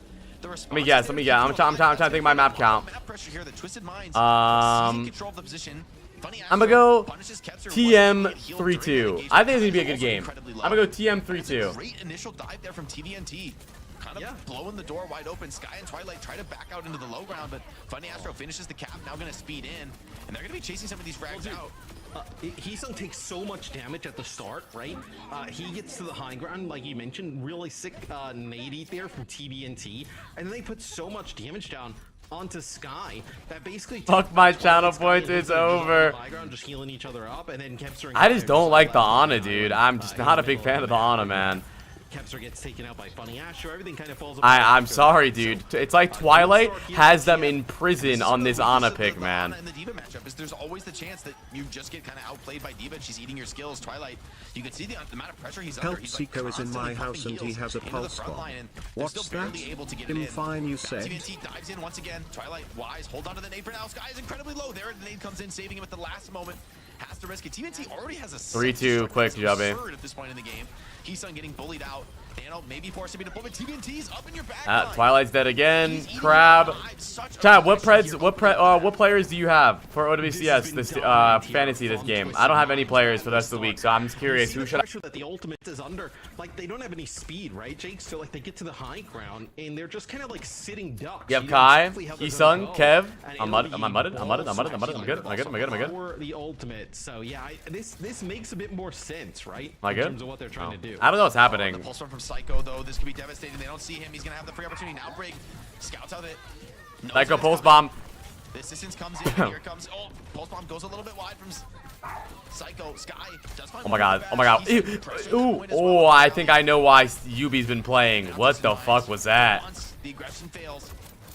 Let me guess. I'm trying to think my map count. Map pressure here. The Twisted Minds control of the position. I'm gonna go TM 3-2. I think it's gonna be a good game. I'm gonna go TM 3-2. Great initial dive there from TVNT. Kind of blowing the door wide open. Sky and Twilight try to back out into the low ground, but Funny Astro finishes the cap. Now gonna speed in, and they're gonna be chasing some of these frags out. Heesung takes so much damage at the start, right? He gets to the high ground, like you mentioned, really sick nade there from TBNT, and then they put so much damage down onto Sky that basically fuck my channel points, it's over. High ground, just healing each other up, and then Kepster. I just don't like the Ana, dude. I'm just not a big fan of the Ana, man. Kepster gets taken out by Funny Astro. Everything kind of falls apart. I'm sorry, dude. It's like Twilight has them in prison on this Ana pick, man. And the D.Va matchup is there's always the chance that you just get kind of outplayed by D.Va. She's eating your skills. Twilight, you can see the amount of pressure he's under. Help Seiko is in my house and he has a pulse bomb. What's that? Him fine, you said. TVNT dives in once again. Twilight wise, hold on to the nade for now. Sky is incredibly low there. The nade comes in, saving him at the last moment. Has to risk it. TVNT already has a 3-2 quick, Jubby. At this point in the game, Heesung getting bullied out. Dano maybe forced him to pull, but TVNT's up in your back. Twilight's dead again. Crab. Chad, what players do you have for OWCS this fantasy this game? I don't have any players for the rest of the week, so I'm just curious. Who should I? That the ultimate is under, like they don't have any speed, right, Jake? So like they get to the high ground and they're just kind of like sitting ducks. You have Kai, Heesung, Kev. Am I mudded? I'm good. Am I good? For the ultimate, so yeah, this makes a bit more sense, right? Am I good? In terms of what they're trying to do. I don't know what's happening. The pulse from Psycho though, this could be devastating. They don't see him. He's gonna have the free opportunity. Now break. Scouts out of it. Psycho pulse bomb. The assistance comes in. Here it comes. Oh, pulse bomb goes a little bit wide from Psycho. Sky does find. Oh my god. Ooh. Oh, I think I know why Yubi's been playing. What the fuck was that? Once the aggression fails,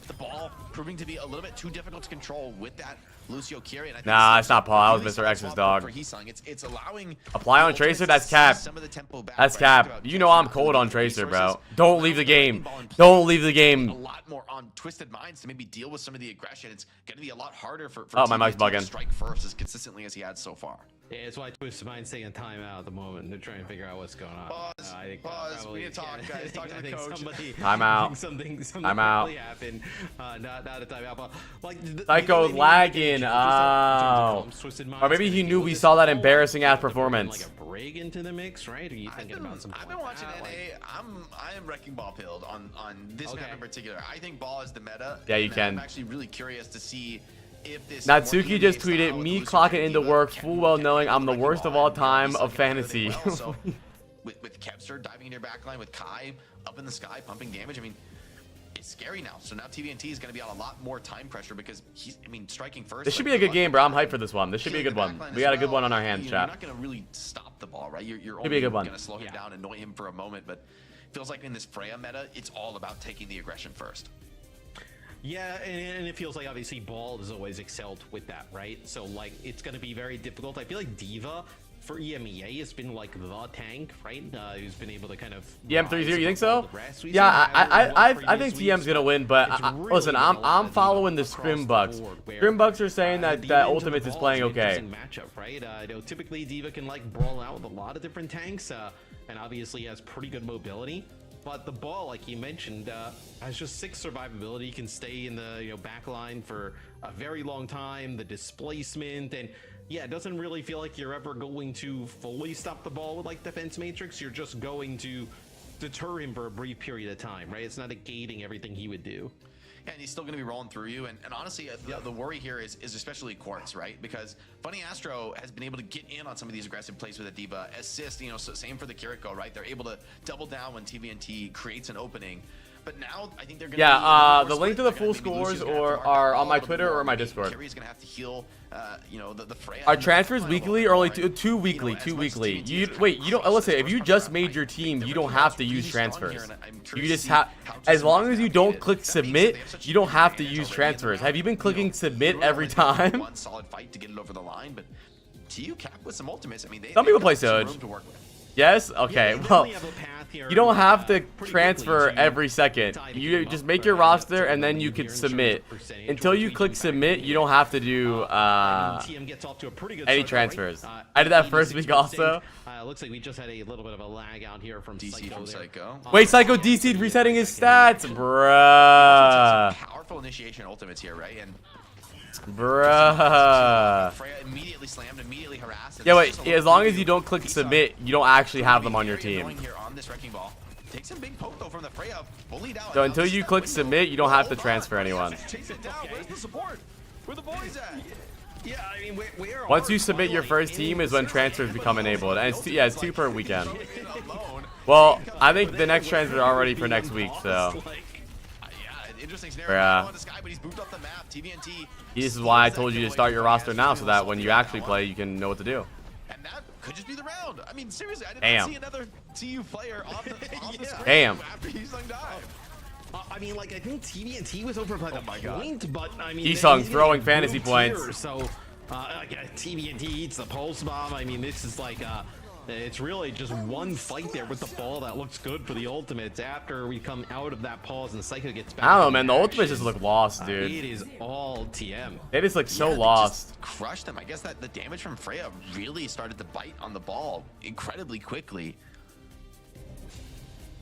the ball proving to be a little bit too difficult to control with that Lucio Kiri. And I think nah, it's not Paul. That was Mr. X's dog. It's allowing apply on Tracer. That's cap. That's cap. You know I'm cold on Tracer, bro. Don't leave the game. Don't leave the game. A lot more on Twisted Minds to maybe deal with some of the aggression. It's going to be a lot harder for oh, my mic's bugging. To strike first as consistently as he had so far. Yeah, that's why Twisted Mind's taking time out at the moment to try and figure out what's going on. Pause. We need to talk, guys. Talk to the coach. I'm out. Something I'm out. Really happened. Not a timeout, but like Psycho's lagging. Oh. Or maybe he knew we saw that embarrassing ass performance. Like a break into the mix, right? Are you thinking about something? I've been watching NA. I am wrecking ball pilled on this map in particular. I think ball is the meta. Yeah, you can. I'm actually really curious to see. Natsuki just tweeted, me clocking into work full well knowing I'm the worst of all time of fantasy. So, with Kepster diving in your backline, with Kai up in the sky pumping damage, I mean, it's scary now. So now TVNT is going to be on a lot more time pressure because he's, striking first. This should be a good game, bro. I'm hyped for this one. This should be a good one. We got a good one on our hands, chat. You're not going to really stop the ball, right? You're only going to slow him down, annoy him for a moment, but it feels like in this Freya meta, it's all about taking the aggression first. Yeah, and it feels like obviously Ball has always excelled with that, right? So like it's going to be very difficult. I feel like D.Va for EMEA has been like the tank, right? Who's been able to kind of EM3-0, you think so? Yeah, I think TM's gonna win, but listen, I'm following the Scrimbucks. Scrimbucks are saying that Ultimates is playing okay. Matchup, right? Typically D.Va can like brawl out with a lot of different tanks, and obviously has pretty good mobility. But the ball, like you mentioned, has just 6 survivability. You can stay in the back line for a very long time. The displacement, and yeah, it doesn't really feel like you're ever going to fully stop the ball with like Defense Matrix. You're just going to deter him for a brief period of time, right? It's not negating everything he would do. And he's still going to be rolling through you. And honestly, the worry here is especially Quartz, right? Because Funny Astro has been able to get in on some of these aggressive plays with a D.Va, assist, so same for the Kiriko, right? They're able to double down when TVNT creates an opening. But now I think they're gonna Yeah, be the link to the full scores are on my Twitter or my Discord. Carrie's gonna have to heal, you know, the Freya. Are transfers weekly or only two weekly? Two weekly. You don't listen. If you just made your team, you don't have to use transfers. You just have, as long as you don't click submit, you don't have to use transfers. Have you been clicking submit every time? One solid fight to get it over the line, but TU cap with some ultimates. I mean, Some people play Soj. Yes? Okay, well, you don't have to transfer every second. You just make your roster and then you can submit. Until you click submit, you don't have to do any transfers. I did that first week also. Looks like we just had a little bit of a lag out here from DC from Psycho. Wait, Psycho DC'd resetting his stats? Bruh. Powerful initiation ultimates here, right? And bruh. Freya immediately slammed, immediately harassed. Yeah, wait, as long as you don't click submit, you don't actually have them on your team. Here on this wrecking ball. Takes some big poke though from the Freya, bullied out. So until you click submit, you don't have to transfer anyone. Chase it down. Where's the support? Where the boys at? Yeah, I mean, where Once you submit your first team is when transfers become enabled. And it's two per weekend. Well, I think the next transfers are already for next week, so. Interesting scenario. Yeah. This guy, but he's moved up the map. TVNT. This is why I told you to start your roster now, so that when you actually play, you can know what to do. And that could just be the round. I mean, seriously, I did Damn. not see another TU player on the screen Damn. after Heesung dive. I mean, like, I think TVNT was over by the point, but I mean, Heesung he's throwing getting fantasy grouped points. here, so, like, TVNT eats the pulse bomb. I mean, this is like, it's really just one fight there with the ball that looks good for the ultimates. After we come out of that pause and Psycho gets back. I don't know, man. The ultimates just look lost, dude. It is all TM. They just look so Yeah, they lost. just crushed them. I guess that the damage from Freya really started to bite on the ball incredibly quickly.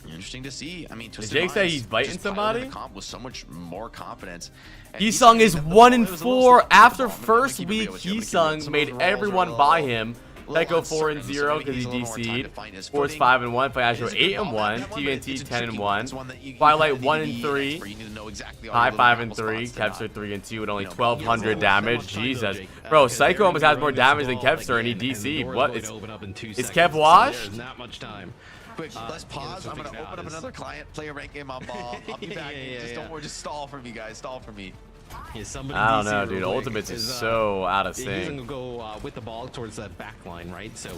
Interesting to see. I mean, Twisted Jake say Minds he's biting just piloted somebody? the comp with so much more confidence. And Heesung is kept the 1 ball. and It was a little 4 slow after on the ball. first I'm gonna keep it week. real with you. I'm gonna keep it real. Heesung Some of made those rolls everyone are a buy little- him. little Psycho 4 and uncertain, 0 so because he maybe he's a little more time to DC'd. find his Force footing. 5 and 1. Flash It is a 8 good and ball, 1. that one, but TNT it's a 10 and tricky 1. It's one that you Twilight kinda 1 need and to be 3. expert. You need to know exactly all High your little 5 and grapple 3. spots to not, Kevster 3 and 2 with only you know, 1200 be damage. Jesus. Bro, Psycho almost has more damage than Kevster and he DC'd. What is Kev washed? Not much time. Quick, let's pause. I'm gonna open up another client, play a ranked game on ball. I'll be back. Just don't worry, just stall for me, guys. Stall for me. Yeah, somebody I don't DC know, real dude. quick, Ultimates is 'cause, so out of He's gonna sync. go with the ball towards that back line, right? So,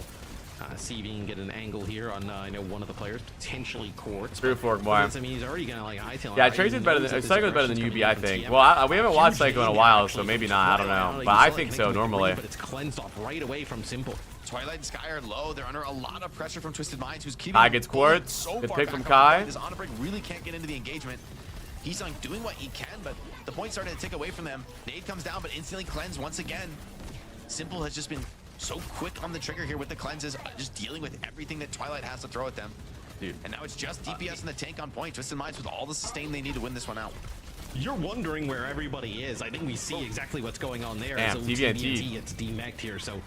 see if he can get an angle here on, I know one of the players, potentially Quartz. True fork, boy. I mean, he's already gonna like hightail. Yeah, Tracer's better than Psycho's better than UB, I think. Well, we haven't watched Psycho in a while, so maybe not. I don't know, but I think so normally. But it's cleansed off right away from Simple. Twilight and Sky are low. They're under a lot of pressure from Twisted Minds, who's keeping Kai gets Quartz. so Good far pick back from on Kai. the point. This Honor Break really can't get into the engagement. He's doing what he can, but the point's starting to take away from them. Nade comes down, but instantly cleansed once again. Simple has just been so quick on the trigger here with the cleanses, just dealing with everything that Twilight has to throw at them. Dude. And now it's just DPS and the tank on point. Twisted Minds with all the sustain they need to win this one out. You're wondering where everybody is. I think we see exactly what's going on there. Damn, So TVNT gets demeched here, so...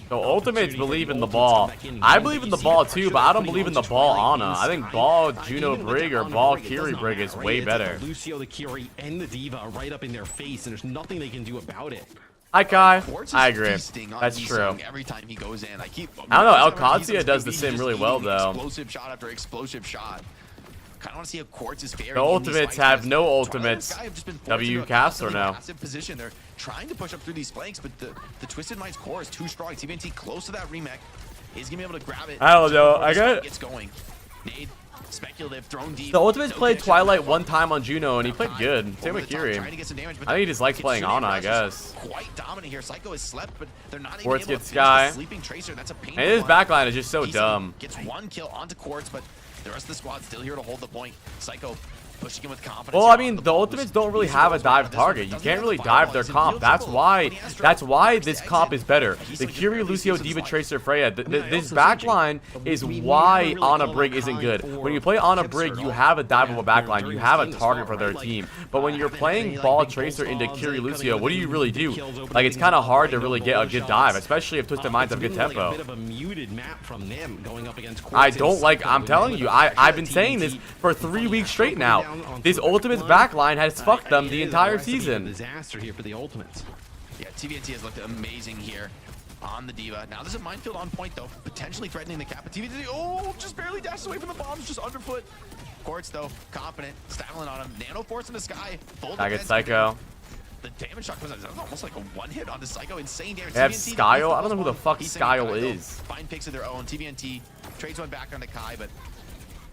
So ultimates believe in the ball. I believe in the ball too, but I don't believe in the ball Ana. I think ball Juno Brig or ball Kiri Brig is way better. Lucio, the Kiri, and the Diva right up in their face, and there's nothing they can do about it. Hi Kai. Quartz is I agree. feasting on That's Heesung true. Every time he goes in, I don't know, El Heesung's Kazia does the he's sim just really well, eating though. Explosive shot after explosive shot. Kind of want to see how Quartz is faring. The in these ultimates fights, have because no Twilight and ultimates. Sky have just been forced W into a cast or constantly no? passive position. They're trying to push up through these flanks, but the Twisted Minds core is too strong. TVNT close to that remake is gonna be able to grab it. I don't know, before I this got fight it. gets going. Nade, speculative, thrown deep. The ultimates No played connection. Twilight one time on Juno and he played good. Same Over with the top, Kiri. trying to get some damage, but I think he just likes playing Kitsune Ana, I Rush is guess. Quite dominant here. Psycho has slept, but they're not even Quartz able to gets finish Sky. the sleeping Tracer. That's a painful And his one. backline is just so Heesung dumb. Gets one kill onto Quartz, but the rest of the squad still here to hold the point. Psycho pushing him with confidence. Well, here I on mean, the the ball. ultimates don't really Easy have a goals around dive this one. target. You Doesn't can't have really the dive fireball. their He's in comp. field That's goal. why. When he has to That's why reverse this exit, comp is better. Heesung The just Kiri, barely Lucio, saves his Diva, life. Tracer, Freya. I This also backline think is we why never really Ana call Brig that isn't high good. for When you play Ana Kipster Brig, at you all. have a diveable Yeah, backline. during You this have a game as target well, for their right? team. Like, But when you're having playing any, like, ball big Tracer goals into bombs, Kiri, cutting Lucio, what do you within really the do? kills, opening Like, it's things kind of up, hard to right, really no get a bullet good shots. dive, especially if Twisted Minds have It's good been like a tempo. bit of a muted map from them going up against I Quartz don't and like, Psycho. I'm telling you, I've been saying this for 3 weeks straight now. This Ultimates backline has fucked them the entire season. Disaster here for the Ultimates. Yeah, TVNT has looked amazing here on the Diva. Now there's a minefield on point though, potentially threatening the cap. But TVNT, oh, just barely dashes away from the bombs, just underfoot. Quartz, though, confident, styling on him. Nano Force in the sky. Full Target defense. Psycho. The damage shot was almost like a one-hit on the Psycho. Insane damage. They have TVNT, Skyle? the I don't know who the fuck He's Skyle saying Kai, is. Find picks of their own. TVNT trades one back onto Kai, but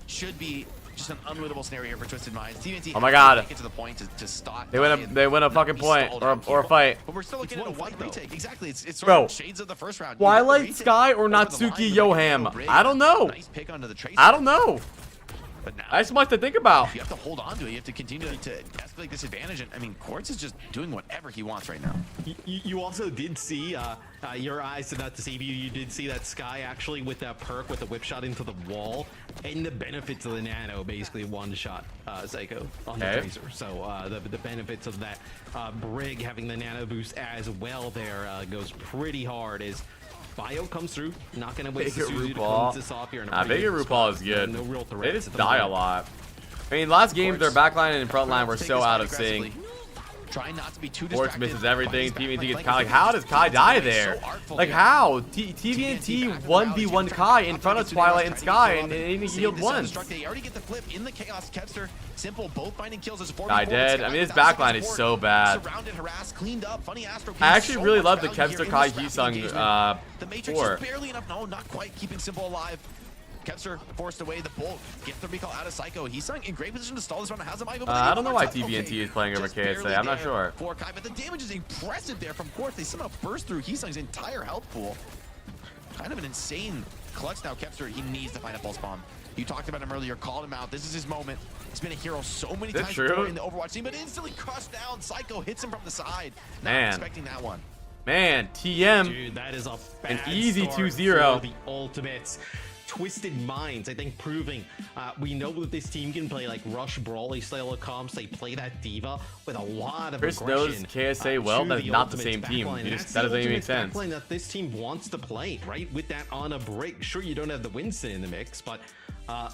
should be just an unwinnable scenario here for Twisted Minds. TVNT Oh my God. make it to the point to stop. They win a fucking point or a fight. But we're still looking at a one retake. Exactly. It's sort Bro, of shades of the first round. Twilight Sky or Natsuki Yoham? I don't know. Nice pick onto the Tracer. I don't know. But now That's much to think about. you have to hold on to it. You have to continue to escalate this advantage. And I mean, Quartz is just doing whatever he wants right now. You also did see, your eyes did not deceive you. You did see that Sky actually with that perk with the whip shot into the wall, and the benefits of the Nano basically one shot Psycho on the Tracer. So the benefits of that Brig having the Nano boost as well there goes pretty hard as Bio comes through, not gonna waste the Suzu to close this off here. Bigger RuPaul is good. No real They just die a lot. I mean, last game their backline and front line were so out of sync. Try not to be too Quartz distracted. misses everything. Bunny's TVNT back gets Kai. Like, flank how is does Kai die there? so artful Like, here. how? TVNT 1v1 Kai in front of Twilight and Sky, and he healed once. They already get the flip in the chaos. Kevster, simple, both finding kills as a Kai dead. I mean, his backline is so bad. Surrounded, harassed, cleaned up. Funny Astro. I actually really love the Kevster Kai Heesung The Matrix four. is barely enough. No, not quite keeping Simple alive. Kevster forced away the bolt. Get the recall out of Psycho. Heesung in great position to stall this round. Has him. I don't know why TVNT is playing over KSA. I'm not sure. For Kai, but the damage is impressive there from Quartz. They somehow burst through Heesung's entire health pool. Kind of an insane clutch now. Kevster, he needs to find a pulse bomb. You talked about him earlier, called him out. This is his moment. He's been a hero so many times before in the Overwatch team, but instantly crushed down. Psycho hits him from the side. Not expecting that one. Man, TM. Dude, that is an easy 2-0. The ultimates. Twisted Minds, I think, proving we know that this team can play like Rush Brawly style of comps. They play that diva with a lot of Chris aggression. knows KSA well. That is not the same team. That doesn't even make sense. That this team wants to play, right? With that on a break. Sure, you don't have the Winston in the mix, but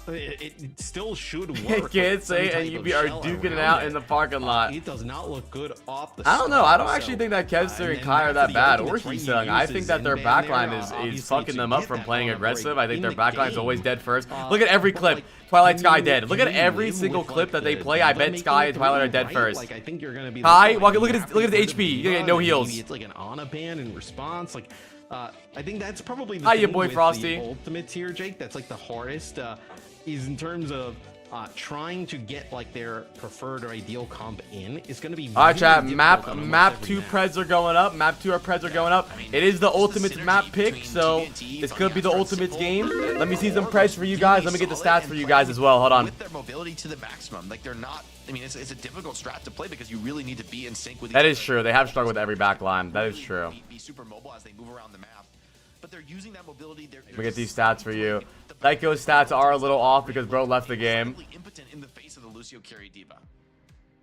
it still should work. KSA and UB are duking it out in the parking lot. It does not look good off the I don't know. I don't actually think that Kevster and Kai are that bad, or Heesung. I think that their backline is fucking them up from playing aggressive. I think their backline is always dead first. Look at every clip. Twilight Sky dead. Look at every single clip that they play. I bet Sky and Twilight are dead first. Like, I think you're gonna be Kai, look at his HP. You get no heals. It's like an Ana ban in response. Like, I think that's probably the Hi, your thing boy with Frosty. the ultimates here, Jake. That's like the hardest. Is in terms of trying to get like their preferred or ideal comp in is going to be. All right, chat. really Map difficult on almost every 2 map. preds are going up. Map 2 preds are going up. It is the ultimate map pick, so this could be the ultimate game. Let me see some preds for you guys. Let me get the stats for you guys as well. Hold on. With their mobility to the maximum, like they're not. I mean, it's a difficult strat to play because you really need to be in sync with. That is true. They have struggled with every back line. That is true. Be super mobile as they move around the map, but they're using that mobility. Let me get these stats for you. Psycho's stats are a little off because bro left the game. Impotent in the face of the Lucio carry diva.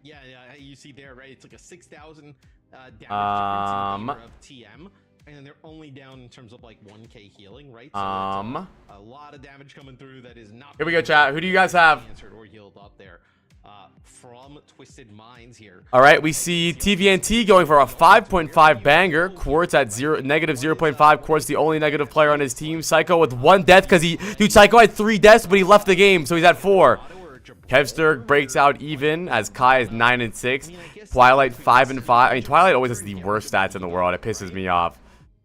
Yeah, you see there, right? It's like a 6,000 damage difference Um, in favor of TM, and they're only down in terms of like 1k healing, right? So a lot of damage coming through that is not. Here we go, chat. Who do you guys have? Answered or healed up there. From Twisted Minds here. All right, we see TVNT going for a 5.5 banger. Quartz at negative 0.5. Quartz the only negative player on his team. Psycho with 1 death because dude, Psycho had 3 deaths, but he left the game, so he's at 4. Kevster breaks out even as Kai is 9 and 6. Twilight 5 and 5. I mean, Twilight always has the worst stats in the world. It pisses me off.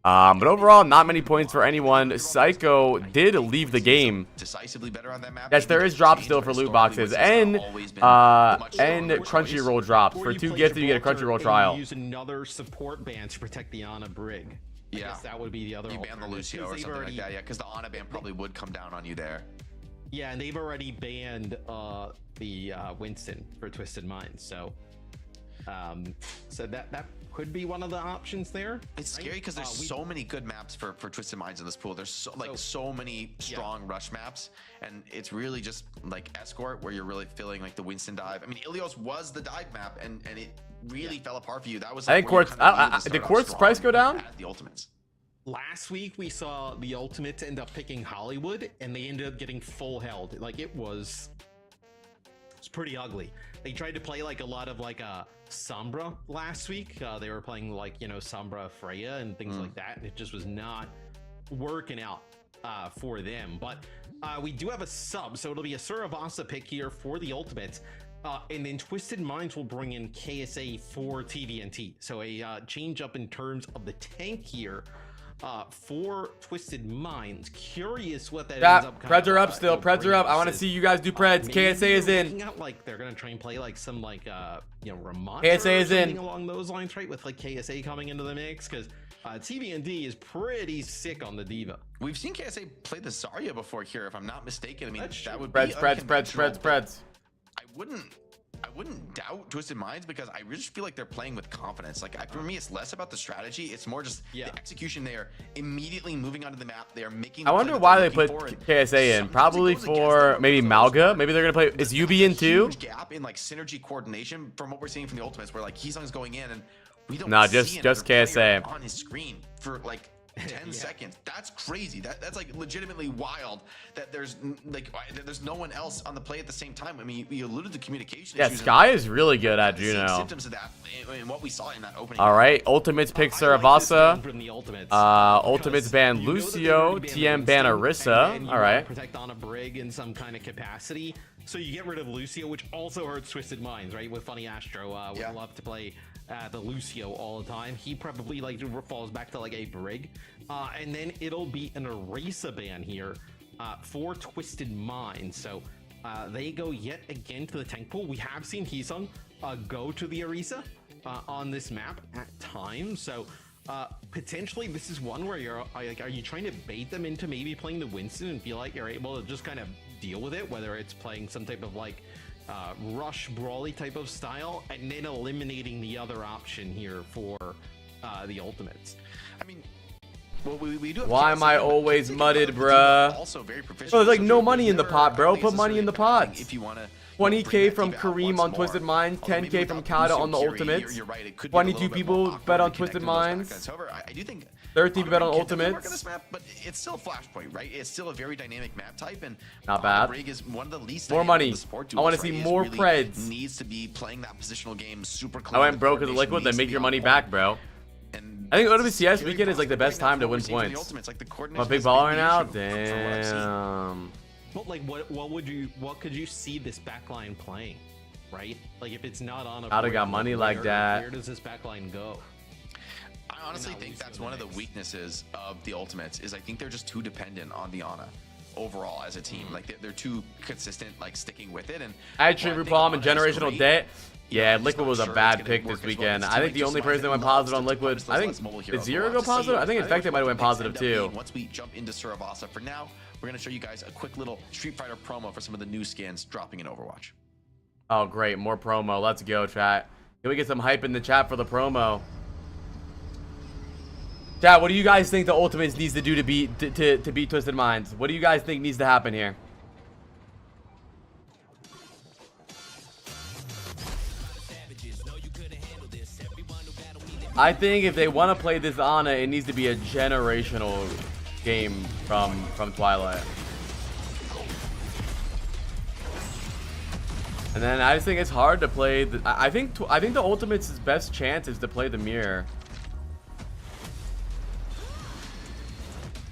But overall, not many points for anyone. Psycho did leave the game. Decisively better on that map. Yes, there is drops still for loot boxes and Crunchyroll drops. For 2 gifted, you get a Crunchyroll trial. Use another support ban to protect the Ana Brig. I guess that would be the other. You ban the Lucio or something like that, yeah, because the Ana ban probably would come down on you there. Yeah, and they've already banned the Winston for Twisted Minds, so that could be one of the options there. It's scary because there's so many good maps for Twisted Minds in this pool. There's so many strong rush maps, and it's really just like Escort where you're really feeling like the Winston dive. I mean, Ilios was the dive map, and it really fell apart for you. That was like, I think Quartz. Did Quartz price go down? At the ultimates. Last week we saw the Ultimates end up picking Hollywood, and they ended up getting full held. Like it's pretty ugly. They tried to play like a lot of like Sombra last week. They were playing like, you know, Sombra Freya and things like that, and it just was not working out for them. But we do have a sub, so it'll be a Suravasa pick here for the ultimates. And then Twisted Minds will bring in KSA for TVNT. So a change up in terms of the tank here for Twisted Minds. Curious what that ends up. Preds are up still. Preds are up. I want to see you guys do Preds. KSA is in. Out like they're gonna try and play like some like Ramon. KSA is in along those lines, right? With like KSA coming into the mix because TVNT is pretty sick on the Diva. We've seen KSA play the Zarya before here, if I'm not mistaken. I mean, that would Preds, be Preds. I wouldn't doubt Twisted Minds because I just feel like they're playing with confidence. Like for me, it's less about the strategy; it's more just the execution. There, immediately moving onto the map. They are making. I wonder why they put KSA in. Probably for maybe Malga. Maybe they're gonna play. Is UB in too? Huge gap in like synergy coordination from what we're seeing from the ultimates, where like Heesung's going in and we don't. No, just KSA on his screen for like 10 seconds. That's crazy. That's like legitimately wild that there's no one else on the play at the same time. I mean, you alluded to communication. Yeah, Sky is really good at Juno. Symptoms of that and what we saw in that opening. All right, Ultimates pick Saravasa. Like Ultimates ban Lucio. TM ban Orisa. All right. Protect on a Brig in some kind of capacity. So you get rid of Lucio, which also hurts Twisted Minds, right? With Funny Astro, would love to play the Lucio all the time. He probably like falls back to like a Brig. And then it'll be an Orisa ban here for Twisted Minds. So they go yet again to the tank pool. We have seen Heesung go to the Orisa on this map at times. So potentially this is one where you're like, are you trying to bait them into maybe playing the Winston and feel like you're able to just kind of deal with it, whether it's playing some type of like rush brawly type of style and then eliminating the other option here for the ultimates. I mean, well, we do have why am I always mudded, bruh? Also very proficient. There's like no money in the pot, bro. Put money in the pot. If you want to 20k from Kareem on Twisted Minds, 10k from Kada on the Ultimates. 22 people bet on Twisted Minds. However, I do think 13 people bet on Ultimates. But it's still Flashpoint, right? It's still a very dynamic map type, and not bad. Brig is one of the least more money. I want to see right? more really Preds. Needs to be playing that positional game super clean. I went broke because of Liquid. Then make your money back, bro. I think OWCS weekend is like the best time to win points. I'm a big baller now. Damn. But like, what could you see this backline playing, right? Like if it's not on a. I'd have got money like that. Where does this backline go? I honestly think that's one of the weaknesses of the Ultimates is I think they're just too dependent on the Ana overall as a team. Like they're too consistent, like sticking with it. And I had Tribute Palm and Generational Debt. Yeah, Liquid was a bad pick this weekend. I think the only person that went positive on Liquid, I think, did Zero go positive? I think Infected might have went positive too. Once we jump into Suravasa, for now, we're going to show you guys a quick little Street Fighter promo for some of the new skins dropping in Overwatch. Oh, great. More promo. Let's go, chat. Can we get some hype in the chat for the promo? Chat, what do you guys think the Ultimates needs to do to beat Twisted Minds? What do you guys think needs to happen here? I think if they want to play this Ana, it needs to be a generational game from Twilight. And then I just think it's hard to play. I think the Ultimate's best chance is to play the Mirror.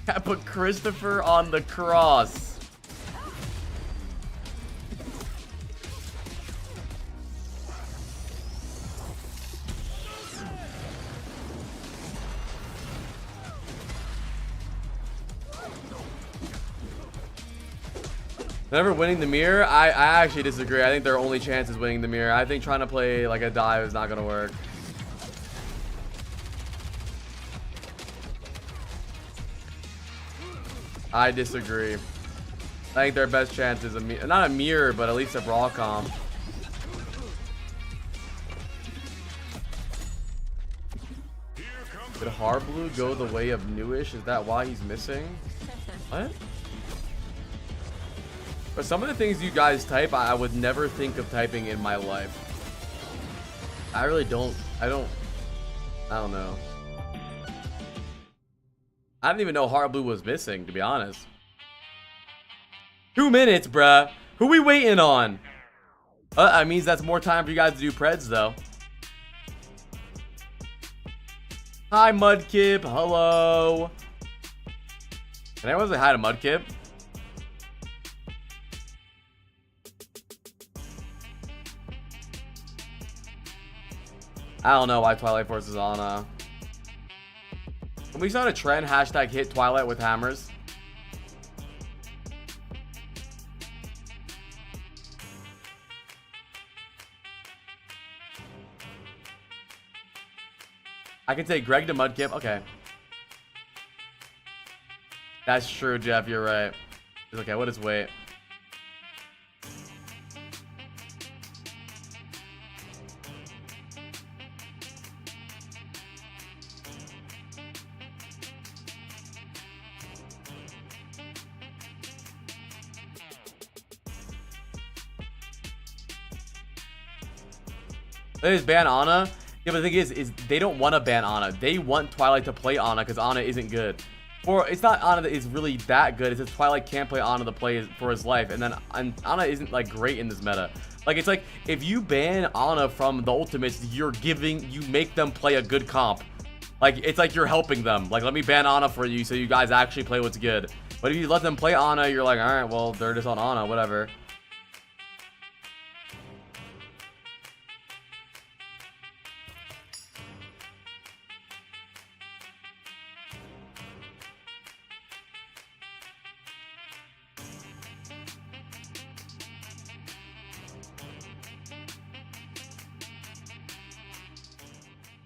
I put Christopher on the cross. Never winning the Mirror? I actually disagree. I think their only chance is winning the Mirror. I think trying to play like a dive is not going to work. I disagree. I think their best chance is not a Mirror, but at least a Brawl comp. Did Harblue go the way of Newish? Is that why he's missing? What? But some of the things you guys type, I would never think of typing in my life. I really don't. I don't know. I didn't even know Harblue was missing, to be honest. 2 minutes, bruh. Who we waiting on? That means that's more time for you guys to do Preds, though. Hi, Mudkip. Hello. Can anyone say hi to Mudkip? I don't know why Twilight Force is on. Can we start a trend? Hashtag hit Twilight with hammers. I can take Greg to Mudkip. Okay. That's true, Jeff. You're right. Okay, what is weight? They just ban Ana. Yeah, but the thing is they don't want to ban Ana. They want Twilight to play Ana because Ana isn't good. Or it's not Ana that is really that good. It's just Twilight can't play Ana to play for his life. And then Ana isn't like great in this meta. Like it's like if you ban Ana from the ultimates, you make them play a good comp. Like it's like you're helping them. Like let me ban Ana for you so you guys actually play what's good. But if you let them play Ana, you're like, all right, well they're just on Ana, whatever.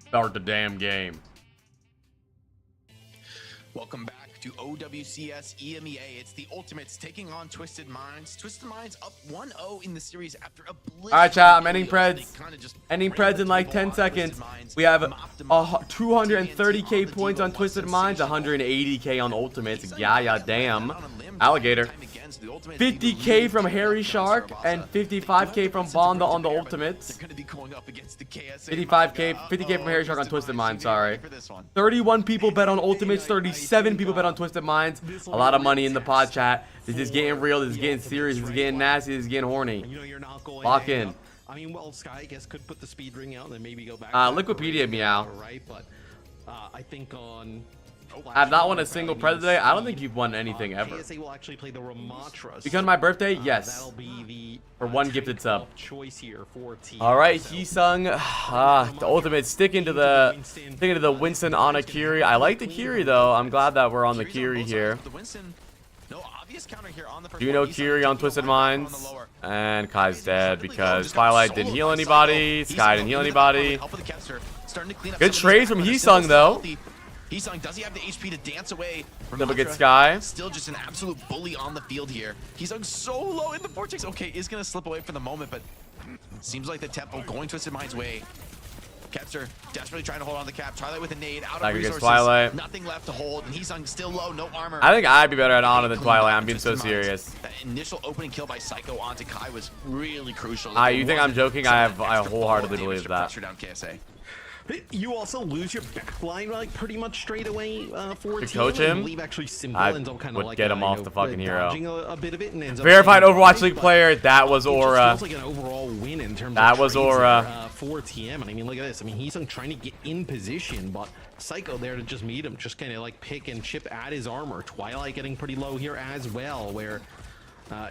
Start the damn game. Welcome back to OWCS EMEA. It's the Ultimates taking on Twisted Minds. Twisted Minds up 1-0 in the series after a blitz. All right, chat. I'm ending Preds. Ending Preds in like 10 seconds. We have 230k points on Twisted Minds, 180k on Ultimates. Yeah, damn. Alligator. 50k from Harry Shark and 55k from Bonda on the Ultimates. 50k from Harry Shark on Twisted Minds, sorry. 31 people bet on Ultimates, 37 people bet on Twisted Minds. A lot of money in the pod chat. This is getting real, this is getting serious, this is getting nasty, this is getting horny. Lock in. I mean, well, Sky, I guess, could put the speed ring out and then maybe go back. Liquipedia meow. Right, but I think on... I've not won a single Prez today. I don't think you've won anything ever. KSA will actually play the Ramatras. Because my birthday, yes. That'll be the for one gifted sub. Choice here for team. All right, Heesung. The ultimate sticking to the Winston on a Kiri. I like the Kiri though. I'm glad that we're on the Kiri here. Do you know Kiri on Twisted Minds? And Kai's dead because Twilight didn't heal anybody. Sky didn't heal anybody. Good trades from Heesung though. Heesung, does he have the HP to dance away from Double get Sky? Still just an absolute bully on the field here. Heesung so low in the vortex. Okay, is gonna slip away for the moment, but seems like the tempo going Twisted Mind's way. Kepster desperately trying to hold on the cap. Twilight with a nade, out of resources. Twilight. Nothing left to hold, and Heesung still low, no armor. I think I'd be better at Ana than Twilight. I'm being so serious. That initial opening kill by Psycho onto Kai was really crucial. You think I'm joking? I wholeheartedly believe that. Pressure down KSA. You also lose your backline like pretty much straight away for to coach him. I would get him off the fucking hero. A bit of it and Verified Overwatch League player. That was Aura. Like an overall win in terms that was Aura for TM. And I mean, look at this. I mean, he's trying to get in position, but Psycho there to just meet him, just kind of like pick and chip at his armor. Twilight getting pretty low here as well, where.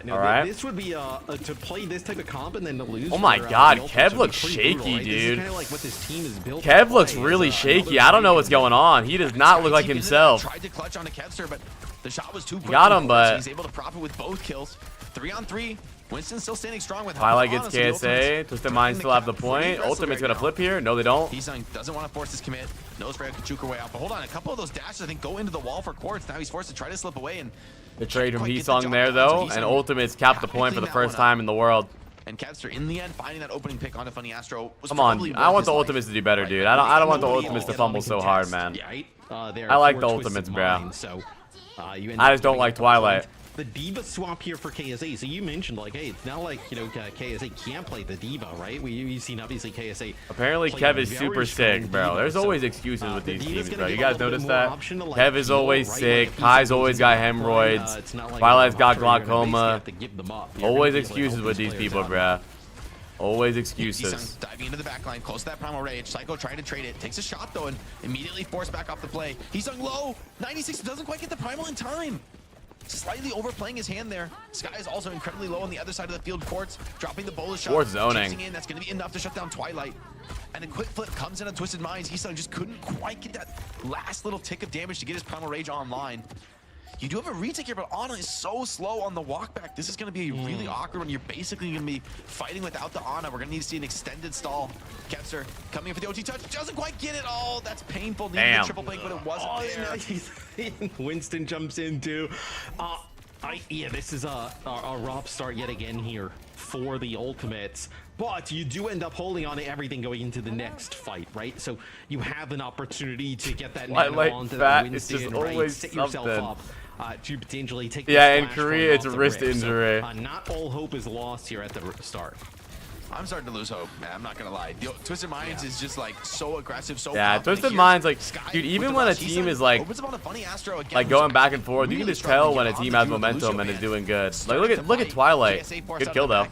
No, right. This would be to play this type of comp and then to lose. Oh my God, Kev looks shaky, brutal, right? dude. Like what this team is built Kev looks really shaky. I don't know what's going on. He does not look like himself. Tried to clutch on Kevster, but the shot was too quick. Got him, but he's able to profit with both kills. 3-on-3. Winston still standing strong with Twilight gets KSA. Twisted Minds still have the point. Ultimate's gonna flip here. No, they don't. Heesung doesn't want to force his commit. Knows Freya can juke her way out. But hold on, a couple of those dashes I think go into the wall for Quartz. Now he's forced to try to slip away and the trade from Heesung there though, and Ultimate's capped the point for the first time in the world. And Kevster in the end finding that opening pick onto Funny Astro was come on, I want the Ultimates to do better, dude. I don't want the Ultimates to fumble so hard, man. I like the Ultimates, bro. I just don't like Twilight. The D.Va swap here for KSA. So you mentioned like, hey, it's not like, you know, KSA can't play the D.Va, right? We've seen obviously KSA. Apparently Kev is super sick, bro. There's always excuses with these teams, bro. You guys notice that? Kev is always sick. Kai's always got hemorrhoids. Twilight's got glaucoma. Always excuses with these people, bro. Always Heesung excuses. diving into the backline, close to that Primal Rage. Psycho trying to trade it, takes a shot though, and immediately forced back off the play. Heesung low, 96, doesn't quite get the Primal in time. Slightly overplaying his hand there. Sky is also incredibly low on the other side of the field. Quartz dropping the bolus shot. Quartz zoning. Chasing in, that's going to be enough to shut down Twilight. And a quick flip comes in on Twisted Minds. Heesung just couldn't quite get that last little tick of damage to get his Primal Rage online. You do have a retake here, but Ana is so slow on the walk back. This is going to be really awkward when you're basically going to be fighting without the Ana. We're going to need to see an extended stall. Kepser coming in for the OT touch. Doesn't quite get it. Oh, that's painful. Needed the triple blink, but it wasn't there. Winston jumps in too. Yeah, this is a rough start yet again here for the ultimates. But you do end up holding on to everything going into the next fight, right? So you have an opportunity to get that nano onto that Winston, right? Set yourself up to potentially take. Yeah, in Korea it's a wrist injury. So, not all hope is lost here at the start. I'm starting to lose hope, man. I'm not gonna lie. Twisted Minds is just like so aggressive, so Twisted Minds, like, dude, even when a team is like going back and forth, you can just tell when a team has momentum and is doing good. Like, look at Twilight. Good kill though.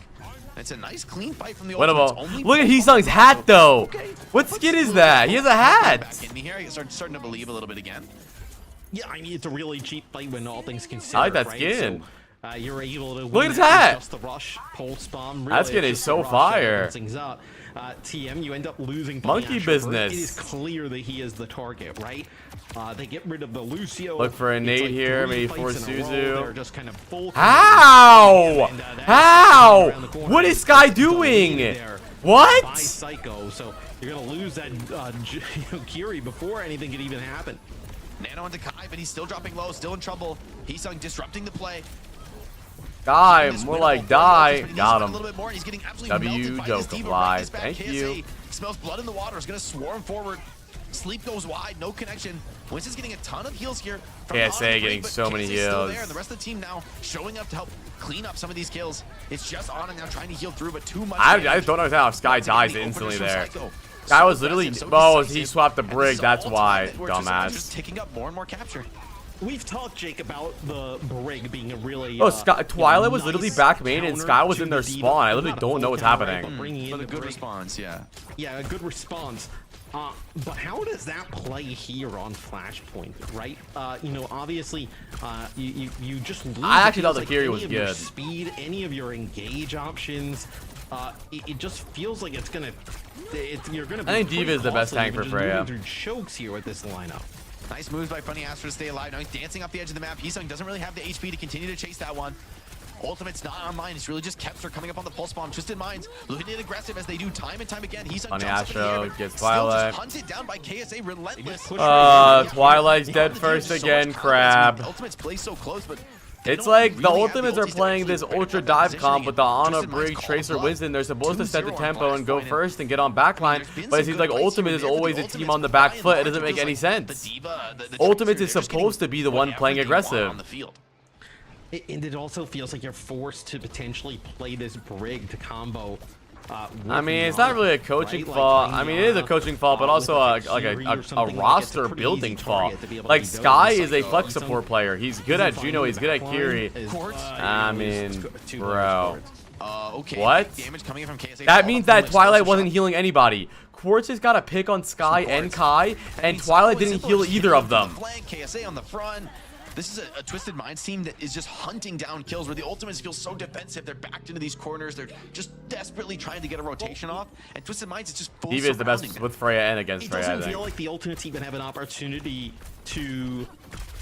It's a nice clean fight from the Winnable. Look at Heesung's hat though. What skin is that? He has a hat. Back in me here. I'm starting to believe a little bit again. Yeah, I mean, it's a really cheap fight when all things considered. I like that right? skin. So, you're able to look at his hat. Just the rush, pulse bomb. That skin is so fire. Things up. TM, you end up losing. Monkey business. It is clear that he is the target, right? They get rid of the Lucio. Look for a nade here, maybe for Suzu. They're just kind of full. How? How? What is Sky doing? What? By Psycho, so you're gonna lose that Kiri before anything could even happen. Nano into Kai, but he's still dropping low, still in trouble. Heesung disrupting the play. Die, more like die. Got him. W Joke of life. Thank you. Smells blood in the water. Is going to swarm forward. Sleep goes wide. No connection. Winston's getting a ton of heals here. KSA getting so many heals. And the rest of the team now showing up to help clean up some of these kills. It's just Ana now trying to heal through, but too much. I don't understand how Sky dies instantly there. Guy was literally. Oh, he swapped the brig. That's why, dumbass. Just taking up more and more capture. We've talked, Jake, about the brig being a really. Twilight was literally back main and Sky was in their spawn. I literally don't know what's happening. But a good response, yeah. Yeah, a good response. But how does that play here on Flashpoint, right? You know, obviously, you just lose. I actually thought the Kiri was good. Speed, any of your engage options, it just feels like it's gonna. You're gonna. I think D.Va is the best tank for Freya. Through chokes here with this lineup. Nice moves by Funny Astro to stay alive. Now he's dancing off the edge of the map. Heesung doesn't really have the HP to continue to chase that one. Ultimate's not online. It's really just Kepser coming up on the pulse bomb. Twisted Minds looking at aggressive as they do time and time again. Heesung Funny jumps Astro up in the air, gets Twilight. hunted down by KSA, relentless. Twilight's dead first again, Crab. Ultimate's plays so close, but it's like the Ultimates are playing this ultra dive comp with the Ana, Brig, Tracer, Winston. They're supposed to set the tempo and go first and get on backline, but it seems like Ultimate is always a team on the back foot. It doesn't make any sense. Ultimate is supposed to be the one playing aggressive. And it also feels like you're forced to potentially play this Brig to combo. I mean, it's not really a coaching fault. I mean, it is a coaching fault, but also a roster building fault. Like, Sky is a flex support player. He's good at Juno. He's good at Kiri. I mean, bro. What? That means that Twilight wasn't healing anybody. Quartz has got a pick on Sky and Kai, and Twilight didn't heal either of them. KSA on the front. This is a Twisted Minds team that is just hunting down kills, where the Ultimates feel so defensive. They're backed into these corners. They're just desperately trying to get a rotation off. And Twisted Minds is just full. D.Va is the best with Freya and against Freya, I think. It doesn't feel like the Ultimates even have an opportunity to,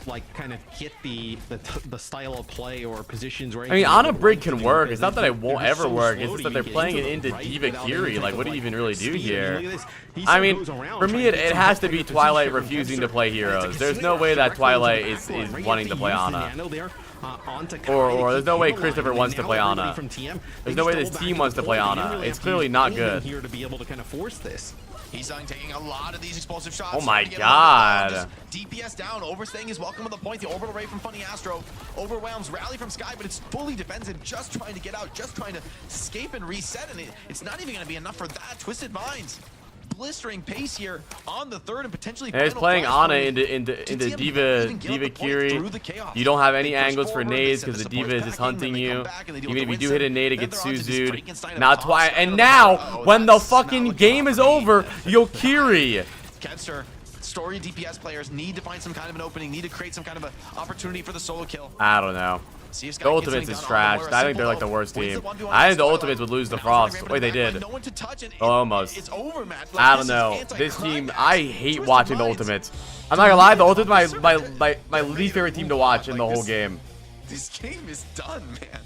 like, kind of get the style of play or positions or anything. I mean, Ana Brig can work. It's not that it won't ever work. It's just that they're playing it into D.Va Kiri. Like, what do you even really do here? I mean, for me, it has to be Twilight refusing to play heroes. There's no way that Twilight is wanting to play Ana. Or there's no way Christopher wants to play Ana. There's no way this team wants to play Ana. It's clearly not good. Here to be able to kind of force this. Heesung taking a lot of these explosive shots. Oh my god. DPS down, overstaying is welcome to the point. The orbital ray from Funny Astro overwhelms rally from Sky, but it's fully defensive, just trying to get out, just trying to escape and reset, and it's not even going to be enough for that. Twisted Minds blistering pace here on the third and potentially. And it's playing Ana into Diva Kiri. You don't have any angles for nades because the Diva is just hunting you. Even if you do hit a nade, it gets Suzu'd. Now twice, and now when the fucking game is over, Yokiri. Kevster, Story DPS players need to find some kind of an opening, need to create some kind of an opportunity for the solo kill. I don't know. The Ultimates is trash. I think they're like the worst team. I think the Ultimates would lose the Frost. Wait, they did. Oh, almost. I don't know. This team, I hate watching the Ultimates. I'm not gonna lie, the Ultimates my least favorite team to watch in the whole game. This game is done, man.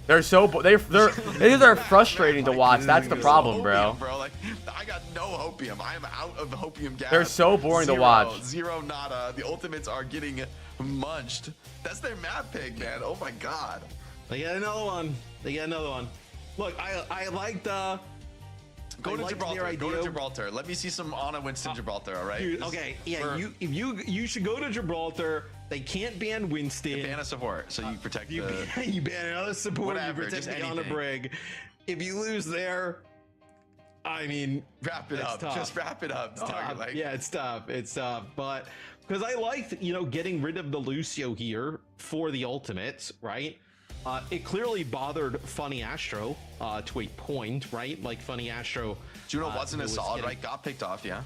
They're so they're frustrating to watch. That's the problem, bro. Like, I got no hopium. I am out of the hopium gas. They're so boring to watch. Zero nada. The Ultimates are getting munched. That's their map pick, man. Oh my god. They get another one. They get another one. Look, I like the. Go to Gibraltar. Go to Gibraltar. Let me see some Ana Winston Gibraltar. All right. Dude, okay. Yeah. You should go to Gibraltar. They can't ban Winston. Ban a support, so you protect you ban another support. Whatever, you protect the Ana Brig. If you lose there, I mean, wrap it up. Tough. Just wrap it up. Like, yeah, it's tough. It's tough. But because I liked, getting rid of the Lucio here for the ultimates, right? It clearly bothered Funny Astro to a point, right? Like Funny Astro. Juno wasn't as solid, right? Got picked off, yeah.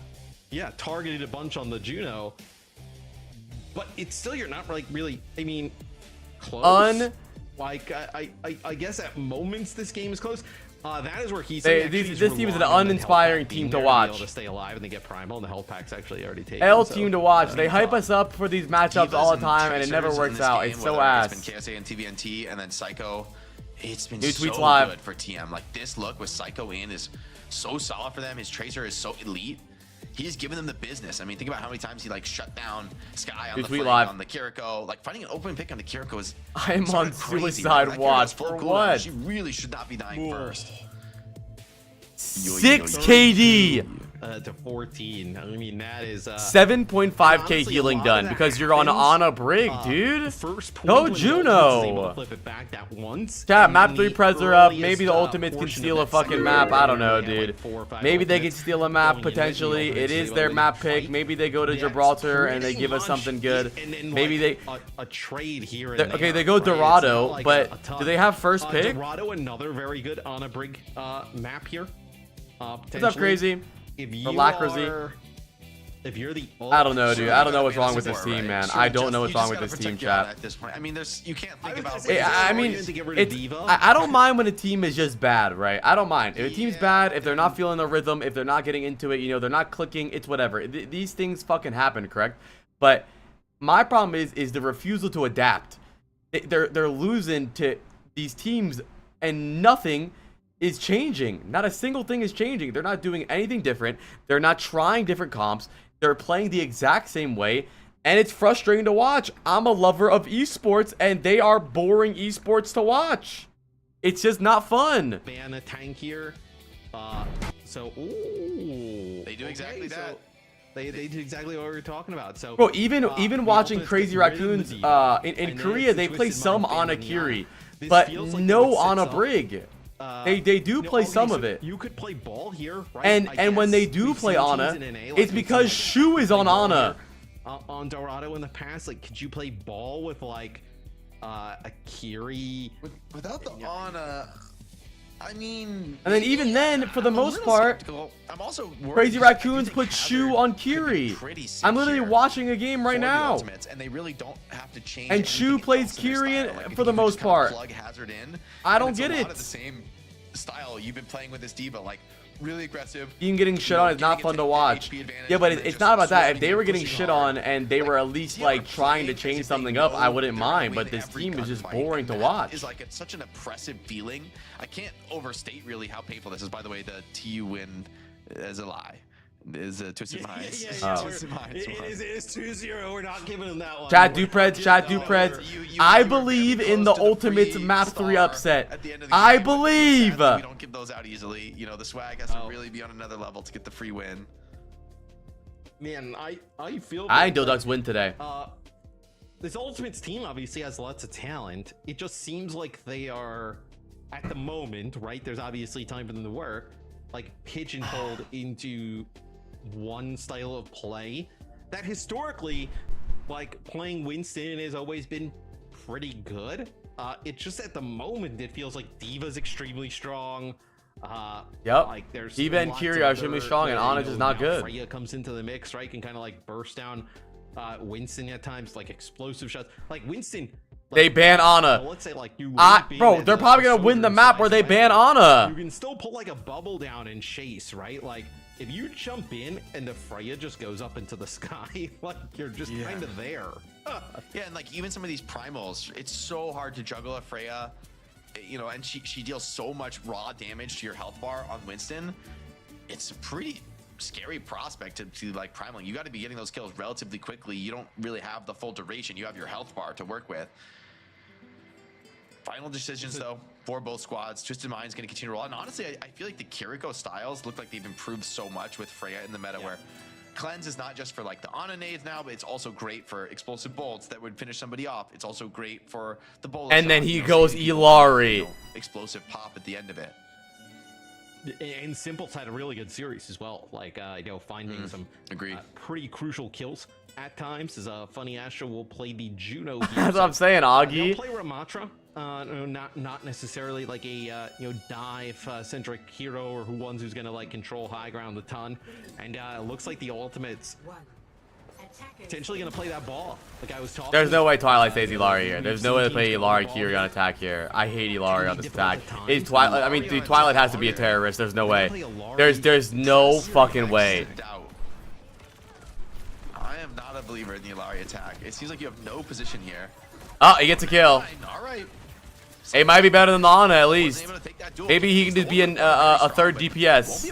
Yeah, targeted a bunch on the Juno. But it's still, you're not like really, I mean, close. Like, I guess at moments this game is close. That is where he's. This team is an uninspiring team to watch. To stay alive and they get primal, and the health pack's actually already taken. Team to watch. They hype us up for these matchups all the time, and it never works out. It's so ass. It's been KSA and TVNT, and then Psycho. It's been New so tweets live. Good for TM. Like this look with Psycho in is so solid for them. His Tracer is so elite. He's given them the business. I mean, think about how many times he like shut down Sky on the flank, on the Kiriko. Like finding an open pick on the Kiriko is. I'm on suicide watch for what? She really should not be dying first. 6 KD to 14. I mean, that is 7.5k healing done because you're on Ana Brig, dude. Go Juno. Flip it back that once. Chat, map 3 prez are up. Maybe the Ultimates can steal a fucking map. I don't know, dude. Maybe they can steal a map potentially. It is their map pick. Maybe they go to Gibraltar and they give us something good. Maybe they a trade here. Okay, they go Dorado, but do they have first pick? Dorado, another very good Ana Brig map here. What's up, Crazy? If you if you're the I don't know, dude. I don't know what's wrong with this team, man. I don't know what's wrong with this team, chat. At this point, I mean, you can't think about. I mean, I don't mind when a team is just bad, right? I don't mind if a team's bad, if they're not feeling the rhythm, if they're not getting into it, they're not clicking. It's whatever. These things fucking happen, correct? But my problem is the refusal to adapt. They're losing to these teams, and nothing is changing. Not a single thing is changing. They're not doing anything different. They're not trying different comps. They're playing the exact same way, and it's frustrating to watch. I'm a lover of esports, and they are boring esports to watch. It's just not fun. Ban a tank here. They do exactly that. So they do exactly what we were talking about. So, bro, even watching Crazy Raccoons in Korea, they play some Ana Kiri, but no Ana Brig. They do play some of it. You could play ball here, right? And when they do play Ana, it's because Shu is on Ana. On Dorado in the past, like, could you play ball with like a Kiri without the Ana? I mean, and then even then, for the most part, I'm also Crazy Raccoons put Shu on Kiri. I'm literally watching a game right now, and they really don't have to change. And Shu plays Kiri for the most part. I don't get it. The same style you've been playing with this diva, like really aggressive. Even getting shit on is not fun to watch. Yeah, but it's not about that. If they were getting shit on and they were at least like trying to change something up, I wouldn't mind. But this team is just boring to watch. It's like it's such an oppressive feeling. I can't overstate really how painful this is. By the way, the TU win is a lie. Is Twisted Minds. Twisted Minds. It is 2-0. We're not giving them that one. Chat Dupreds. I believe in the Ultimates map 3 upset. I believe. We don't give those out easily. The swag has to really be on another level to get the free win. Man, I feel. I think Dilducks win today. This Ultimates team obviously has lots of talent. It just seems like they are, at the moment, right? There's obviously time for them to work. like pigeonholed into one style of play that historically, like, playing Winston has always been pretty good. It's just at the moment it feels like D.Va's extremely strong. Yep. Like there's D.Va and lots Kiri of are extremely strong, and Ana just not now good. Freya comes into the mix, right? Can kind of like burst down Winston at times, like explosive shots. Like Winston. They ban Ana. Let's say like you. Bro, they're probably gonna win the map where they ban Ana. You can still put like a bubble down and chase, right? Like if you jump in and the Freya just goes up into the sky, like you're just kind of there. Yeah, and like even some of these primals, it's so hard to juggle a Freya, you know, and she deals so much raw damage to your health bar on Winston. It's a pretty scary prospect to like primal. You got to be getting those kills relatively quickly. You don't really have the full duration. You have your health bar to work with. Final decisions though for both squads. Twisted Mind's going to continue to roll. And honestly, I feel like the Kiriko styles look like they've improved so much with Freya in the meta where Cleanse is not just for like the Ana nades now, but it's also great for explosive bolts that would finish somebody off. It's also great for the bullet And then shots, he you know, goes saving people, Ilari. you know, explosive pop at the end of it. And Simple's had a really good series as well. Like, you know, finding some pretty crucial kills at times. As Funny Astro will play the Juno here. That's what I'm saying, Augie. He'll play Ramatra. No, not necessarily like a you know, dive centric hero or who's gonna like control high ground a ton. And it looks like the ultimate's potentially gonna play that ball. Like I was talking. There's no way Twilight stays Ilari here. There's no way to play Ilari Kiri on attack here. I hate Ilari on this attack. Is Twilight? I mean, dude, Twilight has to be a terrorist. There's no way. There's no fucking way. I am not a believer in the Ilari attack. It seems like you have no position here. Oh, he gets a kill. All right. It might be better than the Ana at least. Maybe he can just be a third DPS.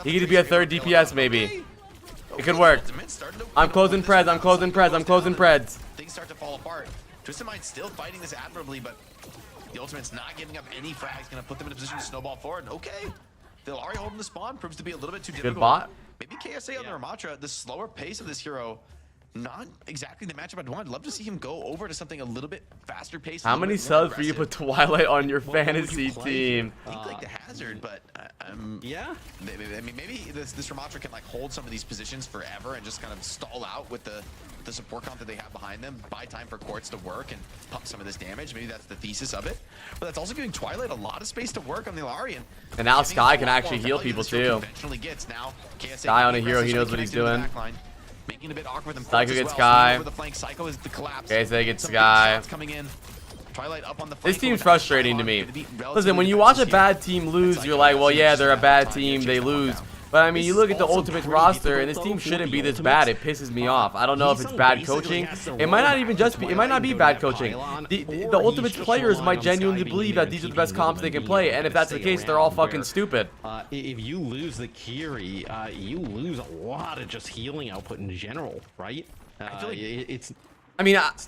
He can just be a third DPS maybe. It could work. I'm closing Preds. I'm closing Preds. I'm closing Preds. Things start to fall apart. Twisted Mind still fighting this admirably, but the ultimate's not giving up any frags. Going to put them in a position to snowball forward. Okay. The Ilari holding the spawn proves to be a little bit too difficult. Good bot. Maybe KSA on the Ramatra, the slower pace of this hero, not exactly the matchup I'd want. I'd love to see him go over to something a little bit faster paced. How many subs for you to put Twilight on your fantasy team? I think like the Hazard, but yeah. I mean, maybe this Ramatra can like hold some of these positions forever and just kind of stall out with the support comp that they have behind them, buy time for Quartz to work and pump some of this damage. Maybe that's the thesis of it. But that's also giving Twilight a lot of space to work on the Ilarian. And now Sky can actually heal people too. Sky on a hero, he knows what he's doing. Making it a bit awkward with Psycho gets Sky. Psycho is the collapse. KSA gets Sky. Coming in. Twilight up on the this team's frustrating to me. Listen, when you watch a bad team lose, you're like, well, yeah, they're a bad team, they lose. But I mean, you look at the Ultimate roster, and this team shouldn't be this bad. It pisses me off. I don't know if it's bad coaching. It might not even just be. It might not be bad coaching. The Ultimate players might genuinely believe that these are the best comps they can play, and if that's the case, they're all fucking stupid. If you lose the Kiri, you lose a lot of just healing output in general, right? I feel like it's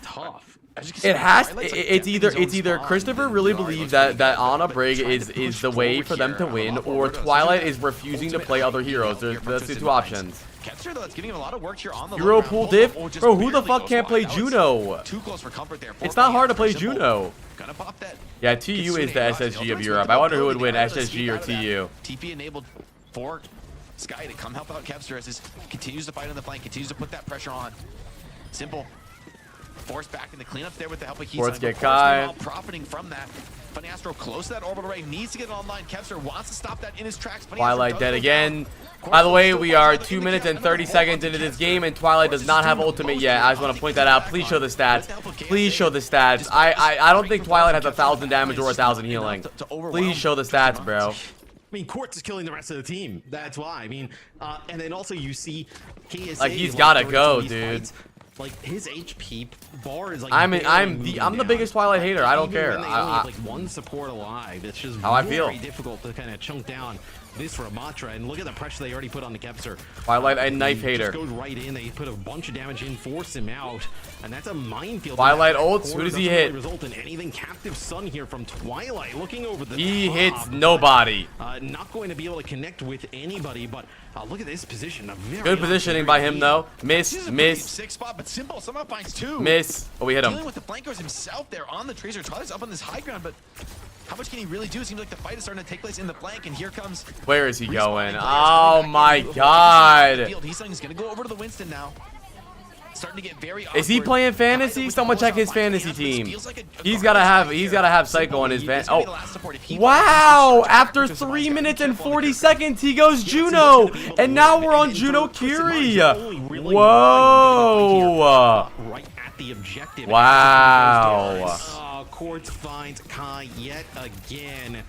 tough. It's either Christopher really believes that Ana Brig is the way for them to win, or Twilight is refusing to play other heroes. There's the two options. Hero pool diff? Bro, who the fuck can't play Juno? It's not hard to play Juno. Yeah, TU is the SSG of Europe. I wonder who would win, SSG or TU. TP enabled for Sky to come help out Kevster as he continues to fight on the flank, continues to put that pressure on. Simple. Forced back in the cleanup there with the help of Force get Kai. Profiting from that. Funny Astro close to that orbital ray, needs to get it online. Kevster wants to stop that in his tracks. Twilight dead again. By the way, we are 2 minutes and 30 seconds into this game, and Twilight does not have ultimate yet. I just want to point that out. Please show the stats. Please show the stats. I don't think Twilight has 1,000 damage or 1,000 healing. Please show the stats, bro. I mean, Quartz is killing the rest of the team. That's why. I mean, and then also you see KSA. Like, he's gotta go, dude. Fights, like his HP bar is like. I'm the biggest Twilight hater. I don't care. Like one support alive. It's just how I feel. Very difficult to kind of chunk down this Ramatra, and look at the pressure they already put on the Kevster. Twilight a knife hater. Just goes right in. They put a bunch of damage in, force him out, and that's a minefield. Twilight ults. Who does he hit? Result in anything. Captive Sun here from Twilight, looking over the. He top. hits nobody. Not going to be able to connect with anybody, but look at this position. A very good positioning by him though. Miss. Six spot, but Simple somehow finds two. Miss. Oh, we hit him. Dealing with the flankers himself there on the Tracer. Twilight's up on this high ground, but How much can he really do? It seems like the fight is starting to take place in the flank, and here comes... Where is he going? Oh my god. He's going to go over to the Winston now. Starting to get very Is he playing fantasy? Someone check his fantasy team. He's gotta have Psycho on his van. Oh, wow! After 3 minutes and 40 seconds, he goes Juno, and now we're on Juno Kiri. Whoa! Right at the objective. Wow. Quartz finds Kai yet again.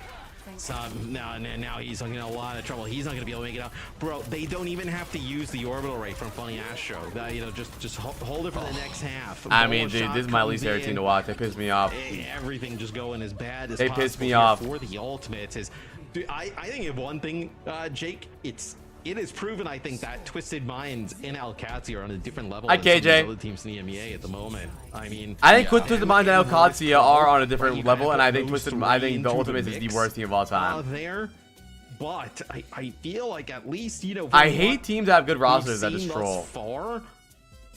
So now he's in a lot of trouble. He's not gonna be able to make it out, bro. They don't even have to use the orbital ray from Funny Astro. You know, just hold it for the next half. I mean, dude, this is my least favorite team to watch. They piss me off. Everything just going as bad as they possible. piss me off. For the ultimates is, dude, I think of one thing, Jake. It is proven, I think, that Twisted Minds and Owcs are on a different level Hi, than some of KJ. the other teams in the MEA at the moment. I mean, I think Twisted Minds and Owcs are on a different level, and I think the Ultimates is the worst team of all time. There, but I feel like at least, you know, I hate teams that have good rosters that just troll. Far,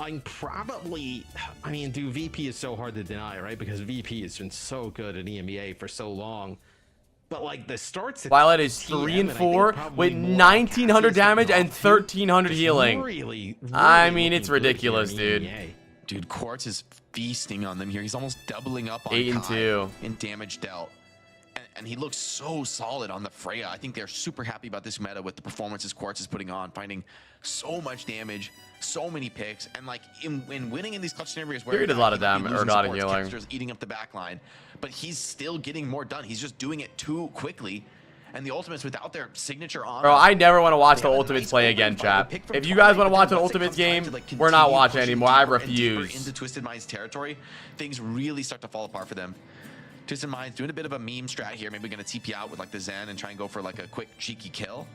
I'm probably, I mean, dude, VP is so hard to deny, right? Because VP has been so good at EMEA for so long. But like the starts at Twilight is 3 and 4 with 1900 damage and 1300 healing. Really, I mean, it's ridiculous, dude. Dude, Quartz is feasting on them here. He's almost doubling up on 8 and 2 in damage dealt. And he looks so solid on the Freya. I think they're super happy about this meta with the performances Quartz is putting on, finding so much damage, so many picks, and like in winning in these clutch scenarios where he did a lot of damage or not healing, eating up the back line, but he's still getting more done. He's just doing it too quickly. And the Ultimates without their signature on. Bro, I never want to watch the Ultimates play again, chat. If you guys want to watch an Ultimates game, we're not watching anymore. I refuse. Into Twisted Minds territory, things really start to fall apart for them. Twisted Minds doing a bit of a meme strat here. Maybe going to TP out with like the Zen and try and go for like a quick cheeky kill.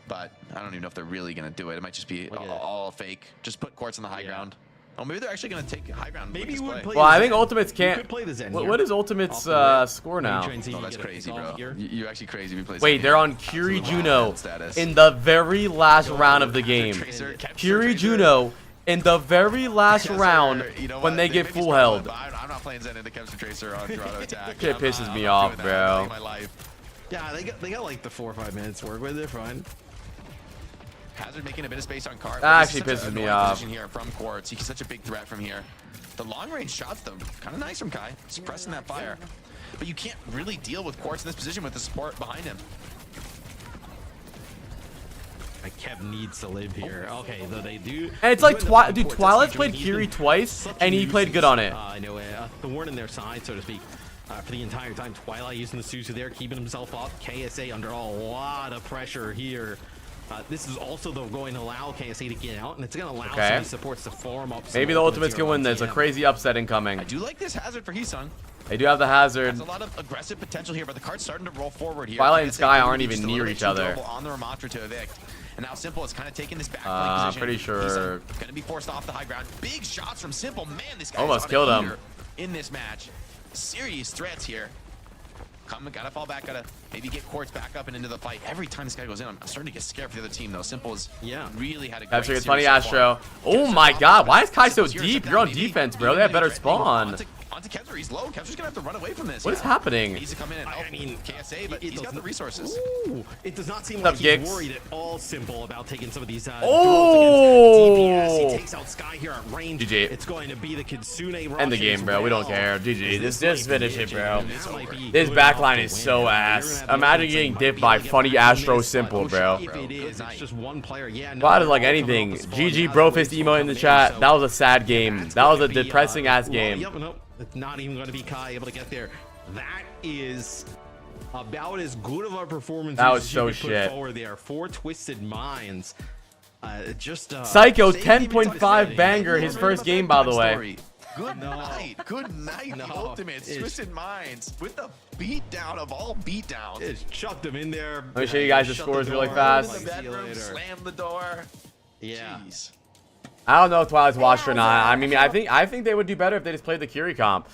But I don't even know if they're really going to do it. It might just be all fake. Just put Quartz on the high ground. Oh, maybe they're actually going to take high ground. Maybe you would play. Well, I think Ultimates can't. Play the Zen what is Ultimates score now? Oh, that's crazy, bro. You're actually crazy if you play Zen. Wait, they're on Kiri Juno in the very last round of the game. Kiri Juno in the very last round when they get full held. I'm not playing Zen into Capture Tracer on Toronto Attack. It pisses me off, bro. Yeah, they got like the 4 or 5 minutes to work with. They're fine. Hazard making a bit of space on Cart. That actually pisses me off. Here from Quartz. He's such a big threat from here. The long range shots, though, kind of nice from Kai, suppressing that fire. But you can't really deal with Quartz in this position with the support behind him. Kev needs to live here. Okay, though they do. And it's like, dude, Twilight's played Kiri twice, and he played good on it. I know, the warn in their side, so to speak, for the entire time. Twilight using the Suzu there, keeping himself up. KSA under a lot of pressure here. This is also going to allow KSA to get out, and it's going to allow some of the supports to form up. Maybe the Ultimates can win this. A crazy upset incoming. I do like this Hazard for Heesung. They do have the Hazard. There's a lot of aggressive potential here, but the card's starting to roll forward here. Twilight and Sky aren't even near each other. On the Ramatra to evict. And now Simple is kind of taking this back position. Pretty sure. Going to be forced off the high ground. Big shots from Simple. Man, this guy almost killed him in this match. Serious threats here. Gotta fall back, gotta maybe get Quartz back up and into the fight. Every time this guy goes in, I'm starting to get scared for the other team, though. Simple is really had a great series. Funny Astro. Oh my god, why is Kai so deep? You're on defense, bro. They have better spawn. Onto Kevzer, he's low. Kevzer's gonna have to run away from this. What is happening? He needs to come in and help. I mean, KSA, but he's got the resources. Ooh, it does not seem like he's worried at all. Simple about taking some of these DPS. He takes out Sky here at range. GG. It's going to be the Kitsune rush. End the game, bro. We don't care. GG. Just finish it, bro. This backline is so ass. Imagine getting dipped by Funny Astro Simple, bro. It's just one player. Yeah. Not like anything. GG Brofist emo in the chat. That was a sad game. That was a depressing ass game. It's not even going to be Kai able to get there. That is about as good of a performance that was as so you could put shit forward there for Twisted Minds. Psycho 10.5 banger his first game, by the way. Good night. Good night. The Ultimates. Twisted Minds with the beatdown of all beatdowns. It's chucked them in there. Let me show you guys the scores really fast. In the bedroom, slam the door. Yeah. Jeez. I don't know if Twilight's watched or not. I mean, I think they would do better if they just played the Kiri comp.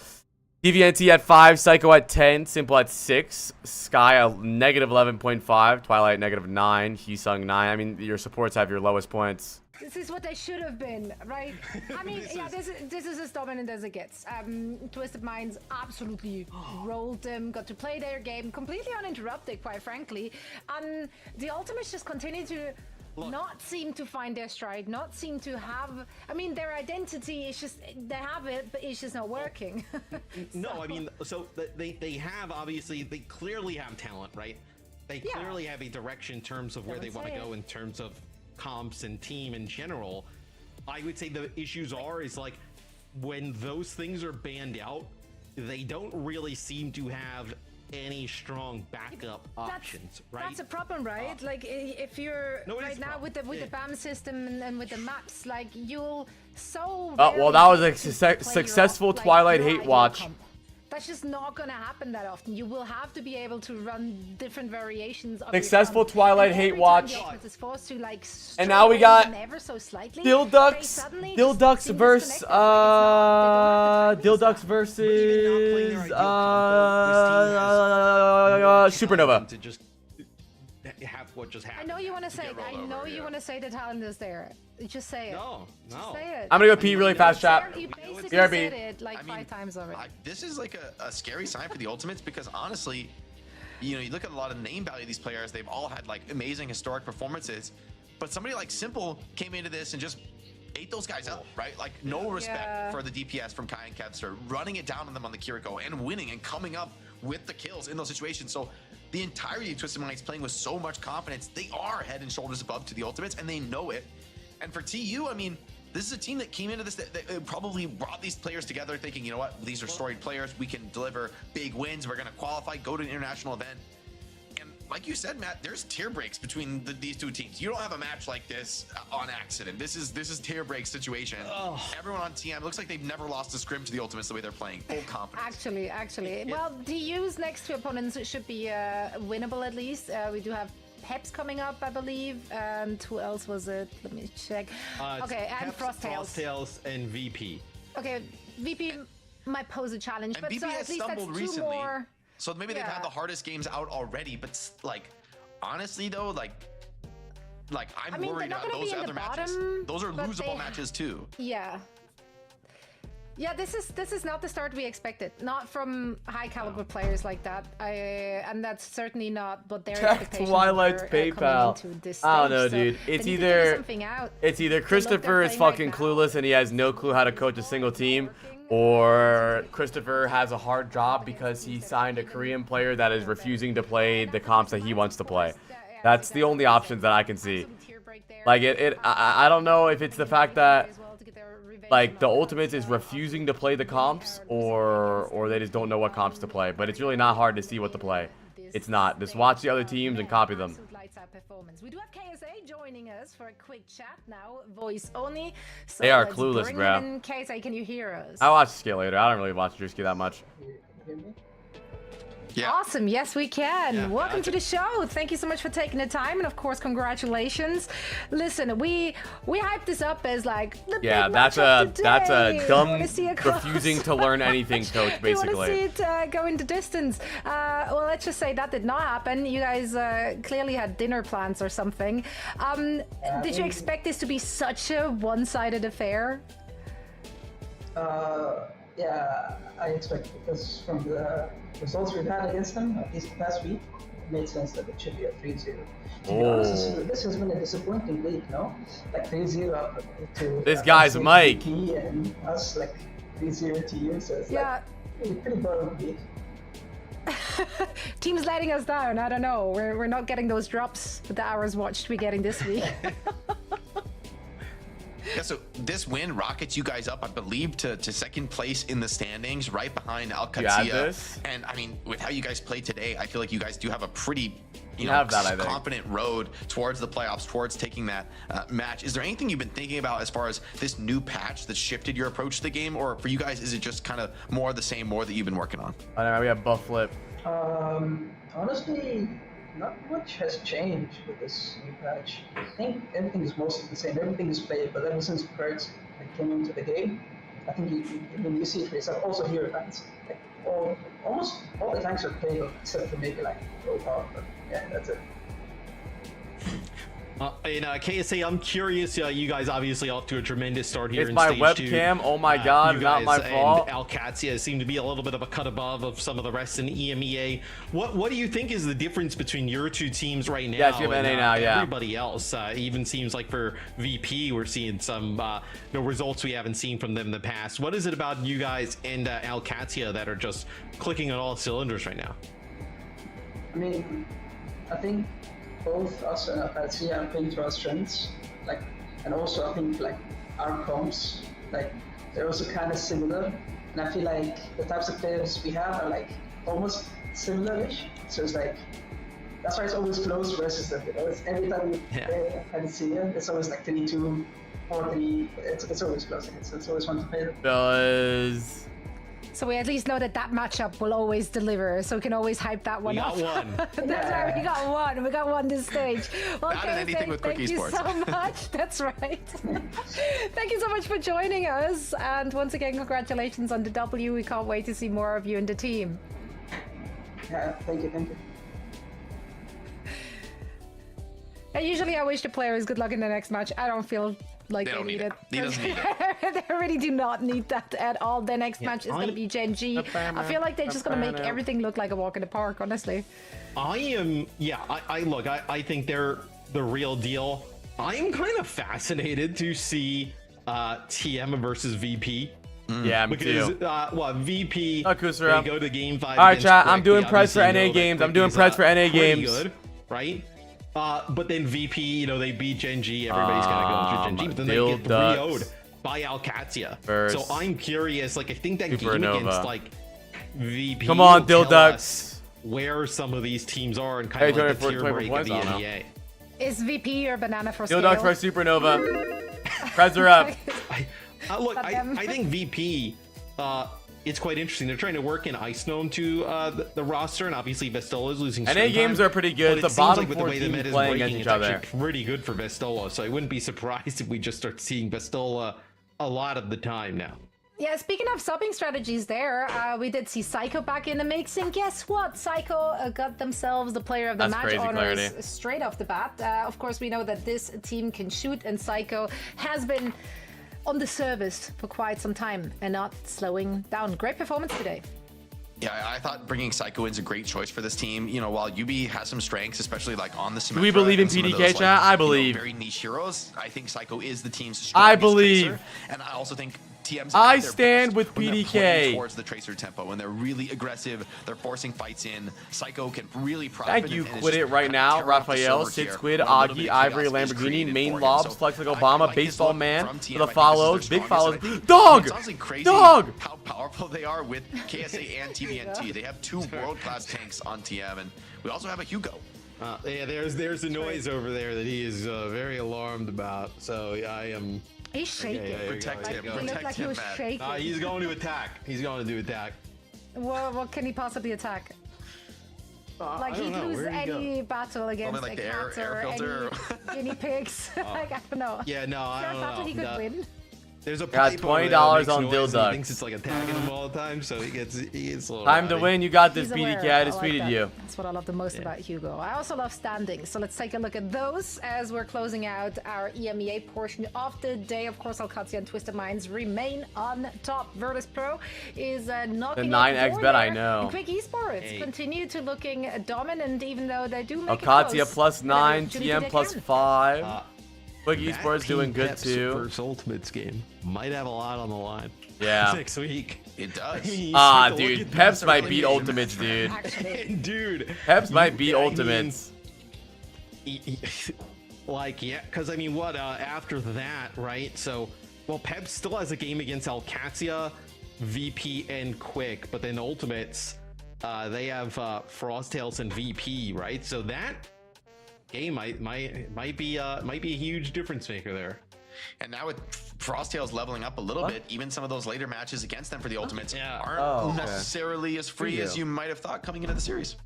DVNT at 5, Psycho at 10, Simple at 6, Sky a negative 11.5, Twilight negative 9, Heesung 9. I mean, your supports have your lowest points. This is what they should have been, right? I mean, this is as dominant as it gets. Twisted Minds absolutely rolled them, got to play their game completely uninterrupted, quite frankly. The Ultimates just continue to not seem to find their stride, not seem to have. I mean, their identity is just they have it, but it's just not working. No, I mean, so they have obviously they clearly have talent, right? They clearly have a direction in terms of where they want to go in terms of comps and team in general. I would say the issues is like when those things are banned out, they don't really seem to have any strong backup options, right? That's a problem, right? Like if you're right now with the BAM system and with the maps, like you'll well, that was a successful Twilight hate watch. That's just not going to happen that often. You will have to be able to run different variations of Successful Twilight hate watch. Like, and now we got so slightly, Dildux versus Supernova. To just have what just happened. I know you want to say. I know you want to say the talent is there. Just say it. No. Just say it. I'm gonna go pee really fast, chat. You basically BRB. said it like 5 times already. This is like a scary sign for the Ultimates because honestly, you look at a lot of name value of these players. They've all had like amazing historic performances, but somebody like Simple came into this and just ate those guys up, right? Like no respect for the DPS from Kai and Kevster, running it down on them on the Kiriko and winning and coming up with the kills in those situations. So the entirety of Twisted Minds playing with so much confidence, they are head and shoulders above to the Ultimates and they know it. And for TU, I mean, this is a team that came into this that probably brought these players together thinking, you know what, these are storied players, we can deliver big wins, we're going to qualify, go to an international event. And like you said, Matt, there's tier breaks between these two teams. You don't have a match like this on accident. This is tier break situation. Everyone on TM looks like they've never lost a scrim to the Ultimates the way they're playing. Full confidence. Actually. Well, TU's next two opponents should be winnable at least. We do have Peps coming up, I believe, and who else was it? Let me check. Okay, and Frosttails and VP. Okay, VP might pose a challenge, and but VP so has at least stumbled that's 2 recently, more. so maybe they've had the hardest games out already. But like, honestly though, like I'm worried about those other matches. Those are losable matches too. Yeah, this is not the start we expected. Not from high caliber players like that. And that's certainly not what their expectations Twilight's were, PayPal. coming into this I don't know, stage. dude. So It's either Christopher is fucking clueless and he has no clue how to coach a single team, or Christopher has a hard job because he signed a Korean player that is refusing to play the comps that he wants to play. That's the only options that I can see. Like I don't know if it's the fact that like the Ultimates is refusing to play the comps, or they just don't know what comps to play. But it's really not hard to see what to play. It's not. Just watch the other teams and copy them. We do have KSA joining us for a quick chat now, voice only. So they are clueless, bro. KSA, can you hear us? I watch Skill later. I don't really watch Drewski that much. Yeah. Awesome. Yes, we can. Welcome to the show. Thank you so much for taking the time, and of course, congratulations. Listen, we hyped this up as like the big that's a dumb refusing to learn anything coach, basically. You want to see it go into distance. Well, let's just say that did not happen. You guys clearly had dinner plans or something. Did you expect this to be such a one-sided affair? Yeah, I expect, because from the results we've had against them, at least the past week, it made sense that it should be a 3-0. To be honest, this has been a disappointing week, no? Like 3-0 up to this guy's Mike. And us like 3-0 to you, so it's like pretty boring week. Team's letting us down. I don't know. We're not getting those drops with the hours watched we're getting this week. Yeah, so this win rockets you guys up, I believe, to second place in the standings, right behind Alcatia. And I mean, with how you guys played today, I feel like you guys do have a pretty, confident road towards the playoffs, towards taking that match. Is there anything you've been thinking about as far as this new patch that shifted your approach to the game, or for you guys, is it just kind of more of the same, more that you've been working on? I don't know. We have buff flip. Honestly, not much has changed with this new patch. I think everything is mostly the same. Everything is played, but ever since Kurtz came into the game, I think you see it for yourself. Also hero tanks. Like, almost all the tanks are playable except for maybe like Rotar, but yeah, that's it. In KSA, I'm curious. You guys obviously off to a tremendous start here. It's in my stage webcam. two. Oh my god, You not my guys fault. And Alcatia seem to be a little bit of a cut above of some of the rest in EMEA. What do you think is the difference between your two teams right now? Yes, you have NA now, yeah. Everybody else, even seems like for VP, we're seeing some results we haven't seen from them in the past. What is it about you guys and Alcatia that are just clicking on all cylinders right now? I mean, I think both us and Apache are playing to our strengths, like, and also I think like our comps, like they're also kind of similar, and I feel like the types of players we have are like almost similar-ish. So it's like that's why it's always close versus the, it's every time we play Apache, it's always like 3-2, 4-3. It's always close. It's always fun to play. Does So we at least know that matchup will always deliver, so we can always hype that one up. We got one. That's right, we got one. We got one this stage. Not in anything with quick thank you esports. so much. That's right. Thank you so much for joining us. And once again, congratulations on the W. We can't wait to see more of you in the team. Yeah, thank you. And usually I wish the players good luck in the next match. I don't feel like They they don't need need it. it. He doesn't need it. They really do not need that at all. The next match is going to be Gen G. I feel like they're just going to make everything look like a walk in the park, honestly. I think they're the real deal. I am kind of fascinated to see TM versus VP. yeah, me Because too. VP Kusura. they go to game 5. All right, against chat. Quick. I'm doing They press for obviously NA know that games. I'm Quick doing is, press for NA pretty games. good, right? But then VP, they beat Gen G. Everybody's gonna go through Gen G, but then they get Dilducks. 3-0'd by Alcatia. First. So I'm curious. Like, I think that game Supernova. against like VP. Come on, will tell Dilducks. us where some of these teams are and kind Hey, of like the 24 tier break of points? the I don't know. NEA. Is VP your banana for scale? Dilducks for Supernova. Press her up. Look, Not them. I think VP, it's quite interesting. They're trying to work in Ice Gnome to the roster, and obviously Vestola is losing. NA screen games time, are pretty good. but The it seems bottom like with the four way the teams meta is playing breaking, against each it's other. actually pretty good for Vestola. So I wouldn't be surprised if we just start seeing Vestola a lot of the time now. Yeah, speaking of subbing strategies there, we did see Psycho back in the mix, and guess what? Psycho got themselves the player of the That's match crazy honors clarity. straight off the bat. Of course, we know that this team can shoot, and Psycho has been on the service for quite some time and not slowing down. Great performance today. Yeah, I thought bringing Psycho in is a great choice for this team. While UB has some strengths, especially like on the Symmetra. we believe in and some of PDK, those, chat? I like, believe. very niche heroes. I think Psycho is the team's strongest I believe. tracer, and I also think TM's I at their stand best with when they're PDK. playing towards the tracer tempo, when they're really aggressive, they're forcing fights in. Psycho can really profit. Thank you, and it's Quit just It right kinda now. tearing up the Raphael, server Sid here Squid, when a little bit Augie, of chaos Ivory, is Lamborghini, created Main for him. Lobs, So Flex like I Obama, like this Baseball look Man, from for TM. the I think this is follows, their big strongest, follows. and I think Dog! It's honestly crazy Dog! how powerful they are with KSA and TVNT. They have two world-class tanks on TM, and we also have a Hugo. Yeah, there's a noise over there that he is very alarmed about. So I am. He's shaking. Protect him. He looked Protect like he him, was Matt. shaking. He's going to attack. He's going to do attack. What can he possibly attack? Like I don't he'd know. lose Where'd he go? any battle against like a the air cat or filter any guinea pigs. Like, I don't know. Yeah, no, I Sure, don't battle know. he could No. win. There's a Got pipe over there that $20 makes on noise, and Dilducks. He thinks it's like attacking him all the time, so he gets a little Time to rowdy. win. You got this, He's aware. PDK. I just like tweeted that. you. That's what I love the most about Hugo. I also love standings, so let's take a look at those as we're closing out our EMEA portion of the day. Of course, Alcatia and Twisted Minds remain on top. Virtus Pro is knocking The on 9x door bet, I there. know. And Quick Esports Hey. continue to looking dominant, even though they do make it Alcatia close. plus Whatever 9, opportunity TM they plus can. 5. Quick That Esports doing Team good Peps too. Versus Ultimates game might have a lot on the line. Yeah. Next week. It does. You Ah, start to look dude. at Peps that might early beat game. Ultimates, dude. Actually, Dude. Peps might beat I mean, Ultimates. Like, yeah, because I mean, what after that, right? So, well, Pep still has a game against Alcatia, VP, and Quick, but then Ultimates, they have Frosttails and VP, right? So that game might be a huge difference maker there. And now with Frosttails leveling up a little bit, even some of those later matches against them for the Ultimates yeah. aren't Oh, okay. necessarily as free as you might have thought coming into the series.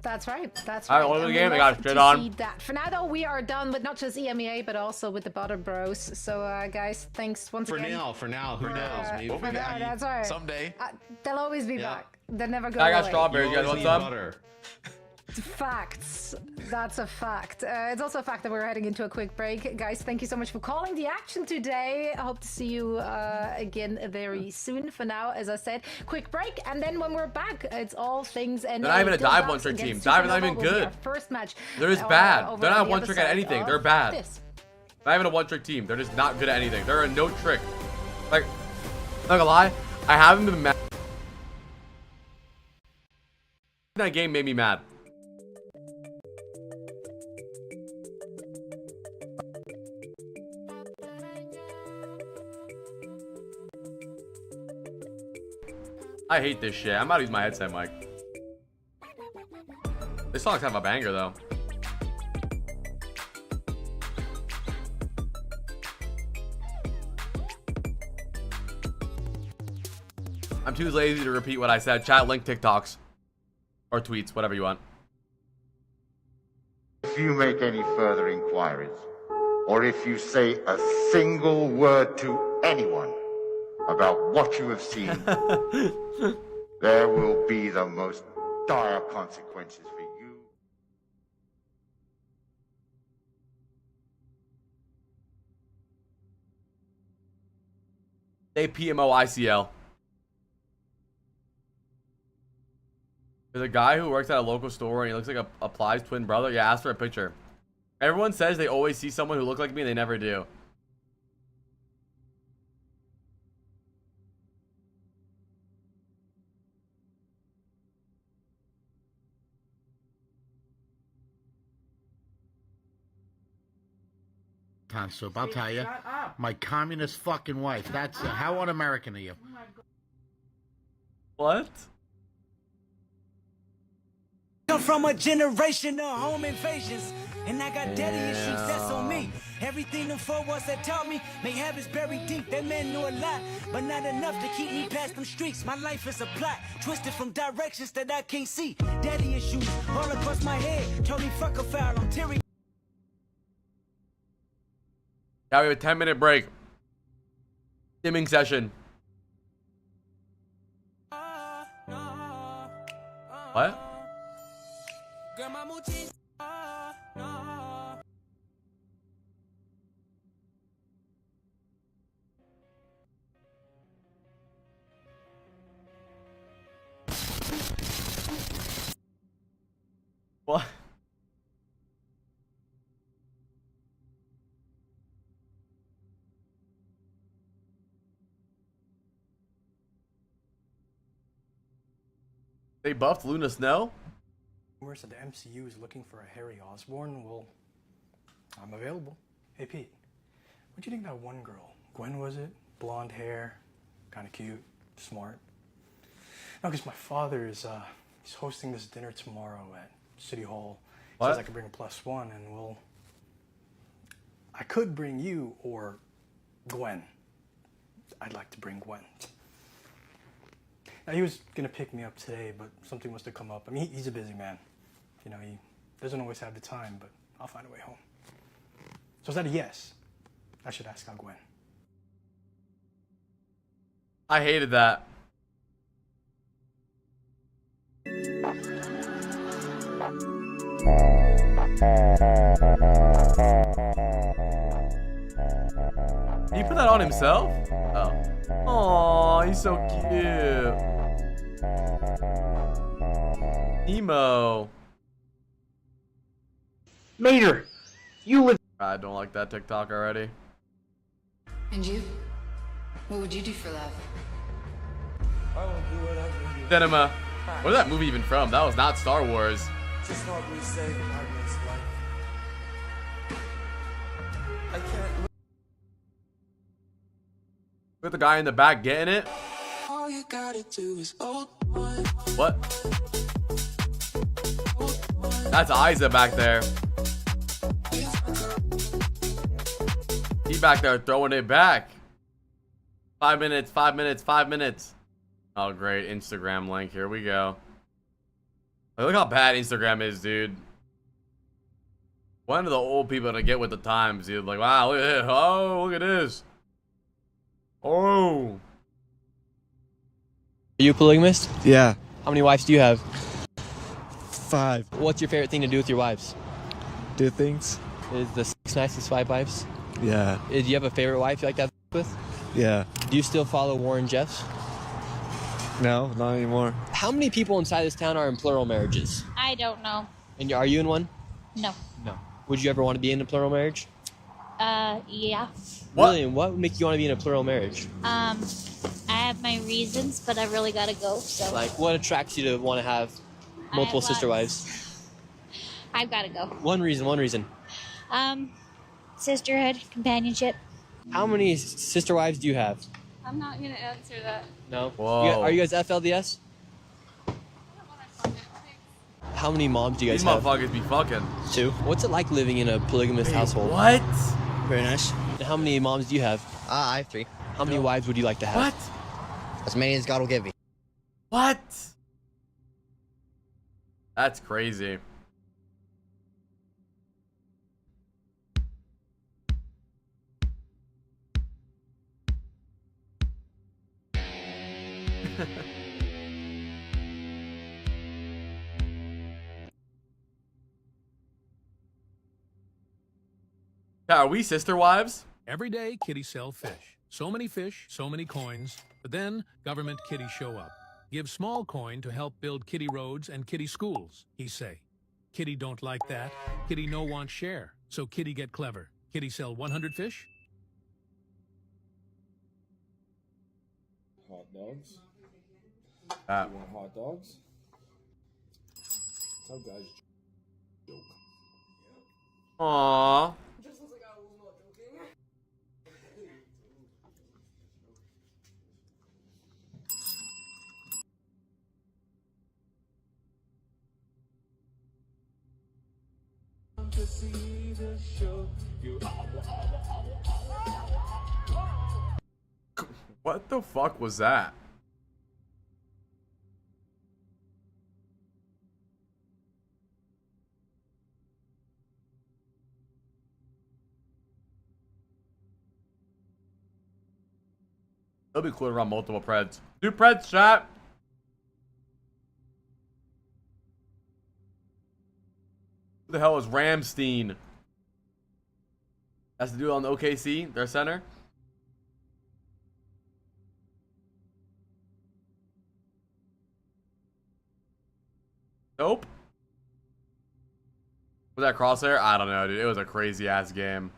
that's right. That's All right, right. on with the And game. we I got love straight to on. see that. For now, though, we are done with not just EMEA, but also with the Butter Bros. So, guys, thanks once For again. now, who knows? Maybe We'll be For now, back that's right. Someday. They'll always be Yeah. back. They'll never go I got away. strawberries. You guys always want need some? butter. Facts. That's a fact. It's also a fact that we're heading into a quick break. Guys, thank you so much for calling the action today. I hope to see you again very soon. For now, as I said, quick break. And then when we're back, it's all things and they're not even a dive one trick team. Dive is not even good. First match. They're just bad. They're not one trick at anything. They're bad. This. Not even a one trick team. They're just not good at anything. They're a no trick. Like, not gonna lie, I haven't been mad. That game made me mad. I hate this shit. I'm about to use my headset mic. This song's kind of a banger though. I'm too lazy to repeat what I said. Chat, link TikToks or tweets, whatever you want. If you make any further inquiries, or if you say a single word to anyone about what you have seen, there will be the most dire consequences for you. They PMO ICL. There's a guy who works at a local store and he looks like a Plies twin brother. Yeah, ask for a picture. Everyone says they always see someone who looks like me and they never do. Soup, I'll tell you. My communist fucking wife. That's how un-American are you? What? Come from a generation of home invasions, and I got daddy issues, that's on me. Everything them four walls that taught me may have is buried deep. That man knew a lot, but not enough to keep me past them streets. My life is a plot, twisted from directions that I can't see. Daddy issues all across my head, told me fuck a foul, I'm teary. Yeah, we have a 10-minute break. Dimming session. What? What? They buffed Luna Snow? Rumors that the MCU is looking for a Harry Osborn. Well, I'm available. Hey Pete, what'd you think of that one girl? Gwen, was it? Blonde hair, kind of cute, smart. No, because my father is he's hosting this dinner tomorrow at City Hall. He says I could bring a +1, and well, I could bring you or Gwen. I'd like to bring Gwen. Now, he was gonna pick me up today, but something must have come up. I mean, he's a busy man. You know, he doesn't always have the time, but I'll find a way home. So is that a yes? I should ask out Gwen. I hated that. Did he put that on himself? Oh. Aw, he's so cute. Emo. Mater, you live. I don't like that TikTok already. And you? What would you do for love? I will do whatever you. Cinema. Where's that movie even from? That was not Star Wars. Just help me save Agnes' life. I can't. Look at the guy in the back getting it. All you gotta do is hold. What? That's Isa back there. He back there throwing it back. 5 minutes, 5 minutes, 5 minutes. Oh, great. Instagram link. Here we go. Look how bad Instagram is, dude. When are the old people gonna get with the times, dude? Like, wow, look at this. Oh, look at this. Oh. Are you a polygamist? Yeah. How many wives do you have? 5. What's your favorite thing to do with your wives? Do things. Is the 6 nicest 5 wives? Yeah. Do you have a favorite wife you like to have with? Yeah. Do you still follow Warren Jeffs? No, not anymore. How many people inside this town are in plural marriages? I don't know. And are you in one? No. No. Would you ever want to be in a plural marriage? Yeah. Really? And what would make you want to be in a plural marriage? I have my reasons, but I really gotta go, so. Like, what attracts you to want to have multiple sister wives? I've gotta go. One reason. Sisterhood, companionship. How many sister wives do you have? I'm not gonna answer that. No? Whoa. Are you guys FLDS? How many moms do you guys These have? motherfuckers be fucking. 2. What's it like living in a polygamous household? What? Very nice. And how many moms do you have? I have 3. How many wives would you like to have? What? As many as God will give me. What? That's crazy. Are we sister wives? Every day, kitties sell fish. So many fish, so many coins. But then, government kitties show up. Give small coin to help build kitty roads and kitty schools, he say. Kitty don't like that. Kitty no want share. So kitty get clever. Kitty sell 100 fish. Hot dogs. You want hot dogs? That's how guys joke. Aww. To see the show. What the fuck was that? It'll be cool to run multiple Preds. Do Preds, chat! Who the hell is Ramstein? Has to do it on the OKC, their center. Nope. Was that crosshair? I don't know, dude. It was a crazy ass game.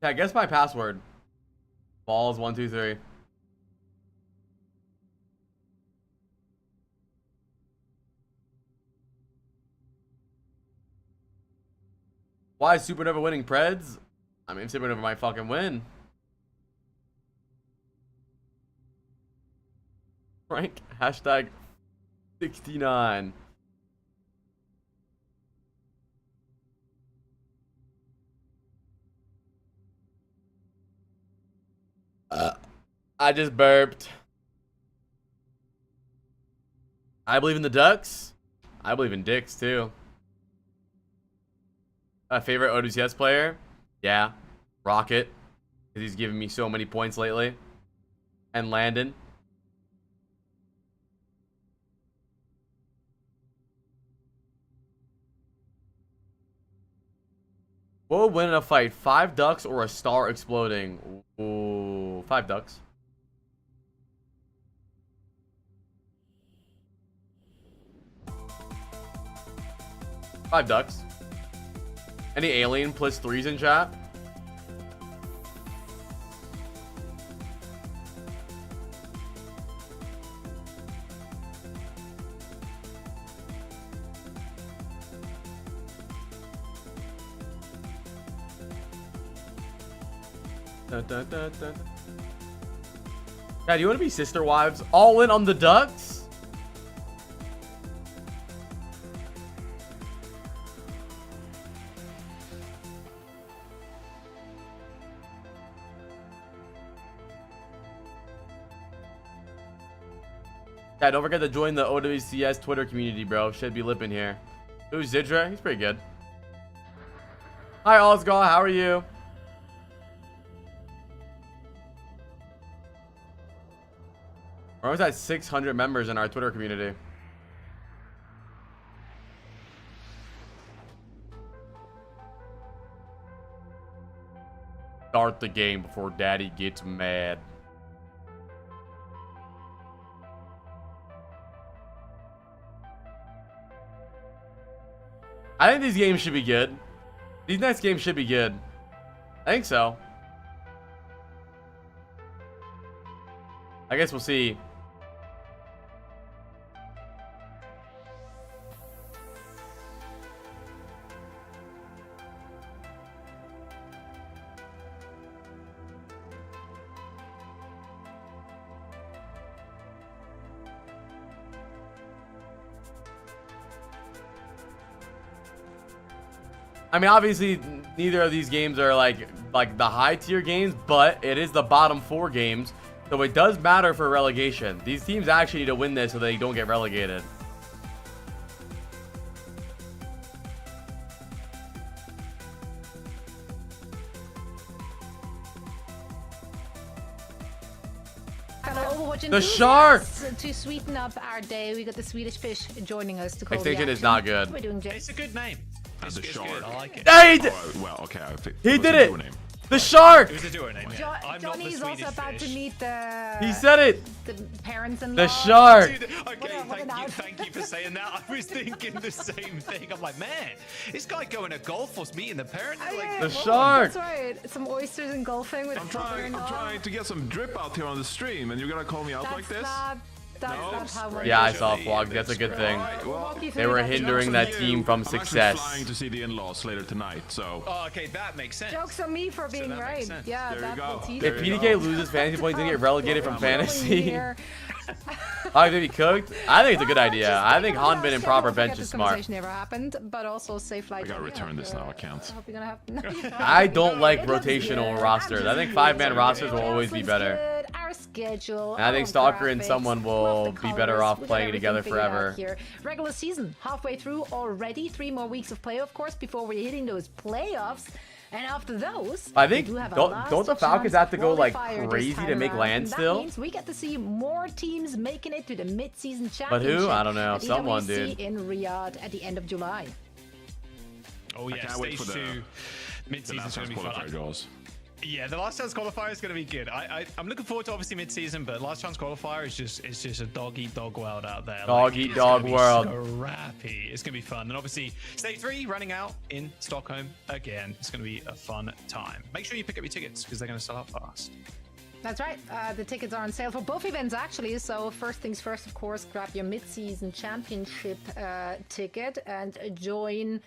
Yeah, guess my password. Balls 1, 2, 3. Why is Supernova winning Preds? I mean, Supernova might fucking win. Frank, hashtag 69. I just burped. I believe in the Ducks. I believe in dicks too. A favorite OWCS player? Yeah, Rocket, because he's giving me so many points lately. And Landon. What would win in a fight? 5 ducks or a star exploding? Ooh, 5 ducks. Five ducks. Any alien plus 3s in chat? Dad, you want to be sister wives? All in on the ducks? Yeah, don't forget to join the OWCS Twitter community, bro. Should be lipping here. Who's Zidra? He's pretty good. Hi, Osgar. How are you? We're almost at 600 members in our Twitter community. Start the game before Daddy gets mad. I think these games should be good. These next games should be good. I think so. I guess we'll see. I mean, obviously, neither of these games are like the high tier games, but it is the bottom 4 games, so it does matter for relegation. These teams actually need to win this so they don't get relegated. The shark! To sweeten up our day, we got the Swedish fish joining us to call Extinction the is not good. How are we doing, Jay? It's a good name. And the shark. I like it. Hey, he did, Well, okay. he did it! The shark! It was a duo name. Yeah. I'm not the Johnny's Swedish also about fish. to meet the... He said it! The parents-in-law. The shark! Dude, okay, thank you for saying that. I was thinking the same thing. I'm like, man, this guy going to golf was meeting the parents. Oh, Like, yeah, The well, shark! That's right. Some oysters and golfing with I'm trying to get some drip out here on the stream, and you're gonna call me out like this? That's not how we're Yeah, I saw vlogs. That's a good thing. They were hindering that team from I'm actually success. flying to see the in-laws later tonight, so. oh, okay, that makes sense. Jokes on me for being that makes right. sense. Yeah, There you that go. will teach If There you PDK go. loses fantasy points, he's gonna get relegated from fantasy. Here. Oh, did he cooked? I think it's a good idea. I think Hanbin and proper bench is This smart. conversation never happened, but also safe flight. I gotta return this now, I can't. I hope you're gonna have. I don't like It looks rotational good. rosters. I think 5-man rosters will always be better. Good. Our schedule. And I think our Stalker and graphics, someone will love the be better colours. off We got playing everything together figured out forever. here. Regular season halfway through already. 3 more weeks of play, of course, before we're hitting those playoffs. And after those, I think we do have a don't the last Falcons chance have to go like qualifier this crazy time to make around. land And still? That means we get to see more teams making it to the mid-season championship. But who? I don't know. at Someone, EWC dude. in Riyadh at the end of July. Oh yeah, can't wait stage for the 2 mid-season is last going to be chance fun. qualifier goals. Yeah, the last chance qualifier is going to be good. I'm looking forward to obviously mid-season, but last chance qualifier is just a dog-eat-dog world out there. Dog-eat-dog world. Scrappy. It's going to be fun. And obviously, stage 3 running out in Stockholm again. It's going to be a fun time. Make sure you pick up your tickets because they're going to sell out fast. That's right. The tickets are on sale for both events, actually. So first things first, of course, grab your mid-season championship ticket and join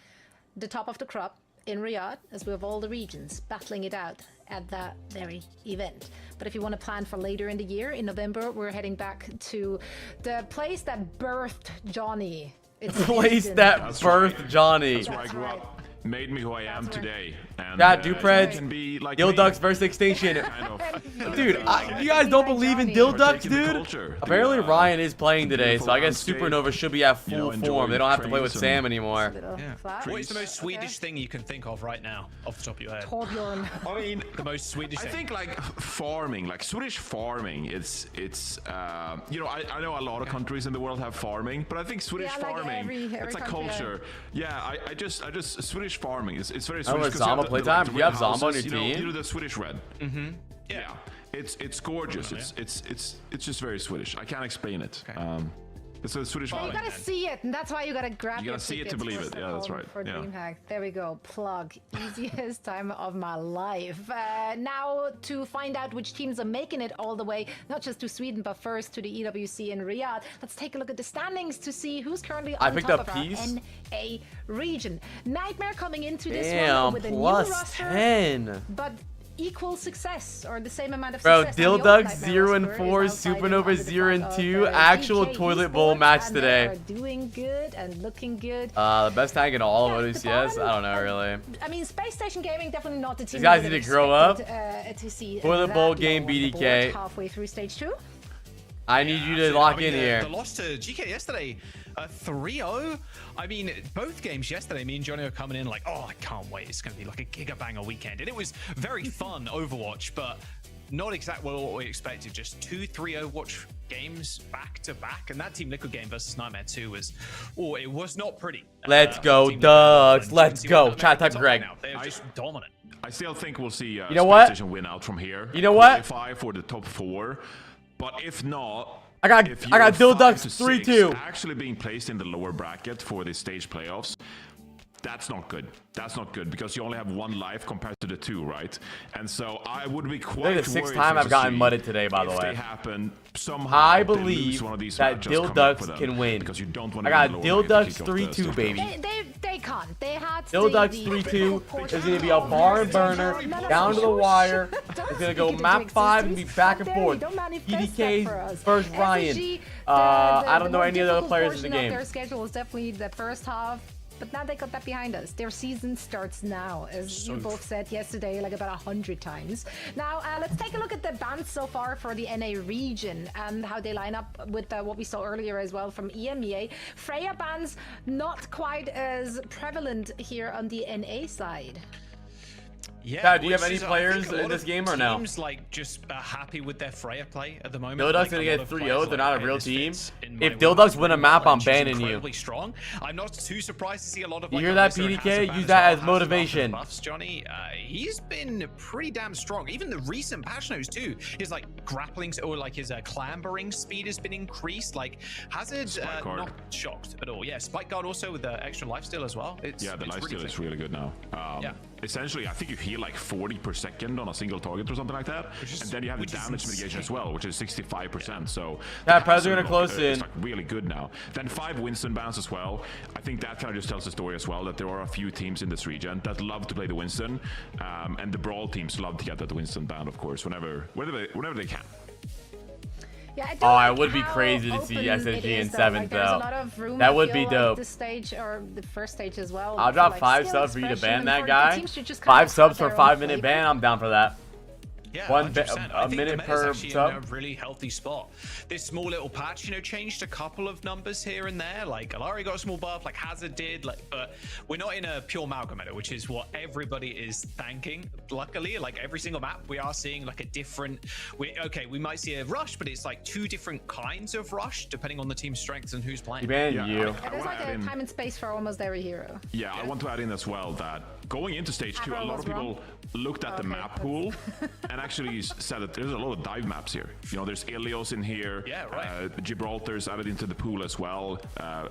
the top of the crop in Riyadh, as we have all the regions battling it out at that very event. But if you want to plan for later in the year, in November, we're heading back to the place that birthed Johnny. It's Place Houston. that That's birthed right. Johnny. That's where I grew up. Made me who I am today. And, Yeah, it Dupreds, can be like Dill me. Ducks versus Extinction. Kind of. Dude, you guys don't believe in Dill Ducks, Partaking in the dude? culture. Apparently The, Ryan is playing today, beautiful so I guess landscape, Supernova should be at you know, full enjoying form. They don't have to play with trains Sam and- anymore. What is the most Swedish thing you can think of right now, off the top of your head? Torbjorn. I mean, The most Swedish I thing. think like farming, like Swedish farming. It's you know, I know a lot of countries in the world have farming, but I think Swedish Yeah, like farming, every it's a country, yeah. culture. Yeah, I just Swedish farming. It's very Oh, Swedish. with 'cause you have Zamba the- playtime? the Do you have red Zamba on your houses, you know, team? You know the Swedish red. Mm-hmm. Yeah, it's gorgeous. It's just very Swedish. I can't explain it. It's a Swedish Well, you farming. gotta see it, and that's why you gotta grab You your gotta see it to tickets believe for it. Yeah, that's Stockholm right. For Yeah. DreamHack. There we go. Plug. Easiest time of my life. Now, to find out which teams are making it all the way, not just to Sweden, but first to the EWC in Riyadh, let's take a look at the standings to see who's currently I on picked top up of our Peas. NA region. Nightmare coming into this one Damn, with a new plus roster, 10. but equal success, or the same amount of Bro, success. Dill on the old Ducks Nightmare 0 and roster 4, is outside Supernova under the 0 and flag of, 2. Actual DK toilet bowl Esports, match and today. They are doing good and looking good. The best tank in all of Yeah, OCS? the I don't know, really. I mean, Space Station Gaming definitely not the team. These guys we need would to grow up. expected, to see Toilet that bowl low game on the board BDK. halfway through stage 2. I need you to lock in The here. loss to GK yesterday, 3-0. I mean, both games yesterday, me and Johnny are coming in like, oh, I can't wait. It's going to be like a gigabanger weekend. And it was very fun Overwatch, but not exactly what we expected. Just 2-3 Overwatch games back to back, and that Team Liquid game versus Nightmare 2 was, it was not pretty. Let's go, Ducks. Let's go. Chat type Greg. They're just dominant. I still think we'll see you know what? PlayStation win out from here. You know what? Qualify for the top 4, but if not, I got Dilducks 3-2. Actually being placed in the lower bracket for the stage playoffs. That's not good. That's not good because you only have 1 life compared to the 2, right? And so I would be quite This is the 6th time I've gotten mudded today, by the way. They happen somehow. I believe that Dilducks can win. Because you don't want I got Dilducks 3-2, baby. They can't. They had Dilducks 3-2 is going to be a barn burner down to the wire. It's going to go map 5 and be back and forth. PDK versus Ryan. I don't know any of the other players in the game. Their schedule was definitely the first half. But now they got that behind us. Their season starts now, as you both said yesterday, like about 100 times. Now, let's take a look at the bans so far for the NA region and how they line up with what we saw earlier as well from EMEA. Freya bans not quite as prevalent here on the NA side. Yeah, do you have any players in this game or no? Teams like just happy with their Freya play at the moment. Dilducks gonna get 3-0. They're not a real team. If Dilducks win a map, I'm banning you. Strong. I'm not too surprised to see a lot of. You hear that, PDK? Use that as motivation. Buffs, Johnny. He's been pretty damn strong. Even the recent patch notes too. His like grappling or like his clambering speed has been increased. Like Hazard, not shocked at all. Yeah, Spike Guard also with the extra lifesteal as well. The lifesteal is really good now. Essentially, I think you heal like 40 per second on a single target or something like that, and then you have the damage mitigation as well, which is 65%. So Prez are gonna close in. It's like really good now. Then 5 Winston bans as well. I think that kind of just tells the story as well that there are a few teams in this region that love to play the Winston, and the Brawl teams love to get that Winston ban, of course, whenever they can. Yeah, I would be crazy to see SSG in 7th though. That would be dope. This stage or the first stage as well. I'll drop 5 subs for you to ban that guy. 5 subs for 5-minute ban. I'm down for that. Yeah, a minute per sub. In a really healthy spot. This small little patch, changed a couple of numbers here and there. Like Alari got a small buff, like Hazard did. But we're not in a pure Malcolm meta, which is what everybody is thanking. Luckily, like every single map, we are seeing like a different. We might see a rush, but it's like 2 different kinds of rush depending on the team's strengths and who's playing. There's like a time and space for almost every hero. Yeah, I want to add in as well that going into stage 2, a lot of people looked at the map pool and actually said that there's a lot of dive maps here. There's Ilios in here. Yeah, right. Gibraltar's added into the pool as well.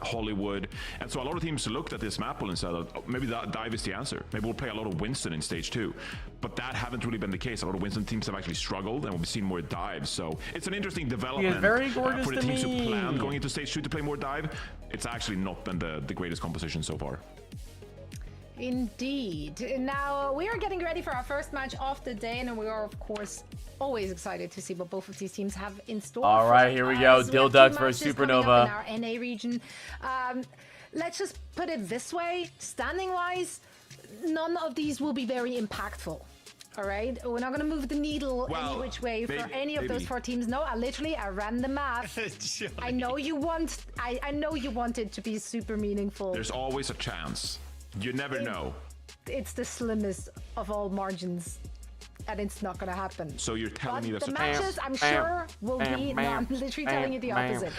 Hollywood. And so a lot of teams looked at this map pool and said, maybe that dive is the answer. Maybe we'll play a lot of Winston in stage 2. But that haven't really been the case. A lot of Winston teams have actually struggled, and we've seen more dives. So it's an interesting development for the teams who plan going into stage 2 to play more dive. It's actually not been the greatest composition so far. Indeed. Now, we are getting ready for our first match of the day, and we are, of course, always excited to see what both of these teams have in store. All right, here we go. Dilducks versus Supernova. In our NA region. Let's just put it this way. Standing-wise, none of these will be very impactful. All right, we're not going to move the needle any which way for any of those 4 teams. No, I ran the math. I know you want. I know you want it to be super meaningful. There's always a chance. You never know. It's the slimmest of all margins, and it's not going to happen. So you're telling me that the matches, I'm sure, will be. No, I'm literally telling you the opposite.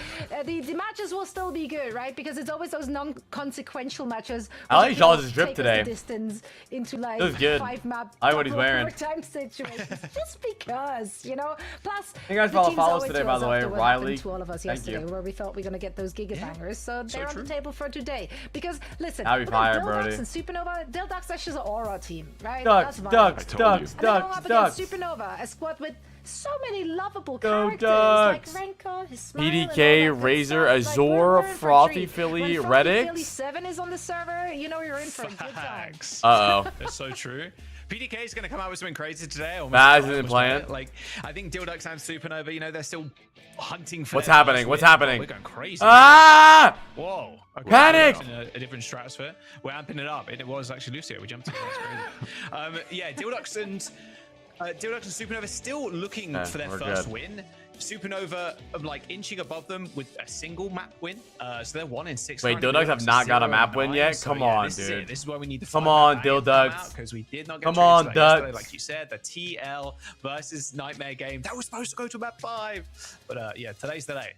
The matches will still be good, right? Because it's always those non-consequential matches. I like Jaws' drip today. Distance into like this is good. 5-map. I like what he's wearing. Time situations, just because, Plus, you guys follow us today, by the way. Riley, to all of us yesterday, where we thought we were going to get those gigabangers. So they're on the table for today. Because listen, Dilducks and Supernova, Dilducks, that's just an aura team, right? Ducks. Against Supernova, a squad with so many lovable characters like Renko, his smile, PDK, Razor, Azor, Frothy Philly, Redix. Philly 7 is on the server, you're in for a good time. That's so true. PDK is going to come out with something crazy today. Baz isn't playing. I think Dilducks and Supernova, they're still hunting for. What's happening? We're going crazy. Ah! Whoa. Okay. Panic! A different stratosphere. We're amping it up. It was actually Lucio. We jumped in. That's crazy. Dilducks and Dildox and Supernova still looking for their first win. Supernova like inching above them with a single map win. So they're 1-6. Wait, Dildox have not got a map win yet? So, Come yeah, on, this dude. Is it. This is why we need the Come on, Dildox. Because we did not get Come on, yesterday, Ducks. like you said, the TL versus Nightmare game that was supposed to go to map 5. But yeah, today's the day.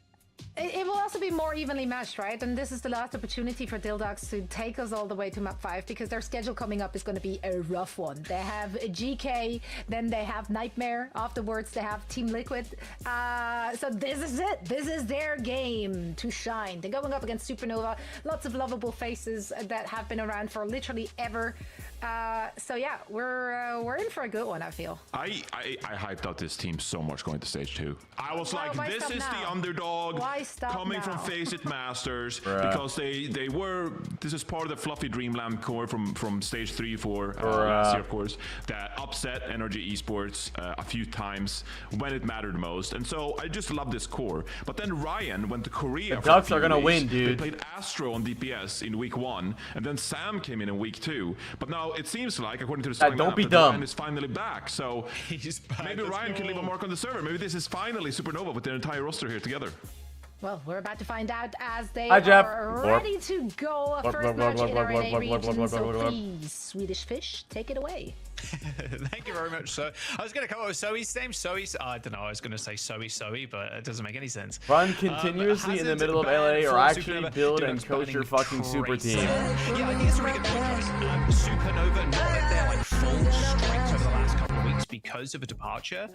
It will also be more evenly matched, right? And this is the last opportunity for Dildox to take us all the way to map 5 because their schedule coming up is going to be a rough one. They have GK, then they have Nightmare. Afterwards, they have Team Liquid. So this is it. This is their game to shine. They're going up against Supernova. Lots of lovable faces that have been around for literally ever. So yeah, we're in for a good one, I feel. I hyped up this team so much going to stage 2. I was like, why this stop is now? the underdog Why stop coming now? from Face It Masters Bruh. because they were, this is part of the fluffy Dreamland core from stage 3 for last year, of course, that upset Energy Esports a few times when it mattered most. And so I just love this core. But then Ryan went to Korea. The Ducks are gonna win, dude. They played Astro on DPS in week 1, and then Sam came in week 2. But now it seems like, according to the starting don't lineup, be that dumb. Ryan is finally back. So maybe Ryan can leave a mark on the server. Maybe this is finally Supernova with their entire roster here together. Well, we're about to find out as they Hi, Jeff. are ready to go. First match in our NA region, so please, Swedish Fish, take it away. Thank you very much. So I was going to come up with Zoe's name. Zoe's, I don't know. I was going to say Zoe, but it doesn't make any sense. Run continuously in the middle of LA or actually build and coach your fucking super team. Yeah, I think it's a really good point. Supernova not at their like full strength over the last couple of weeks because of a departure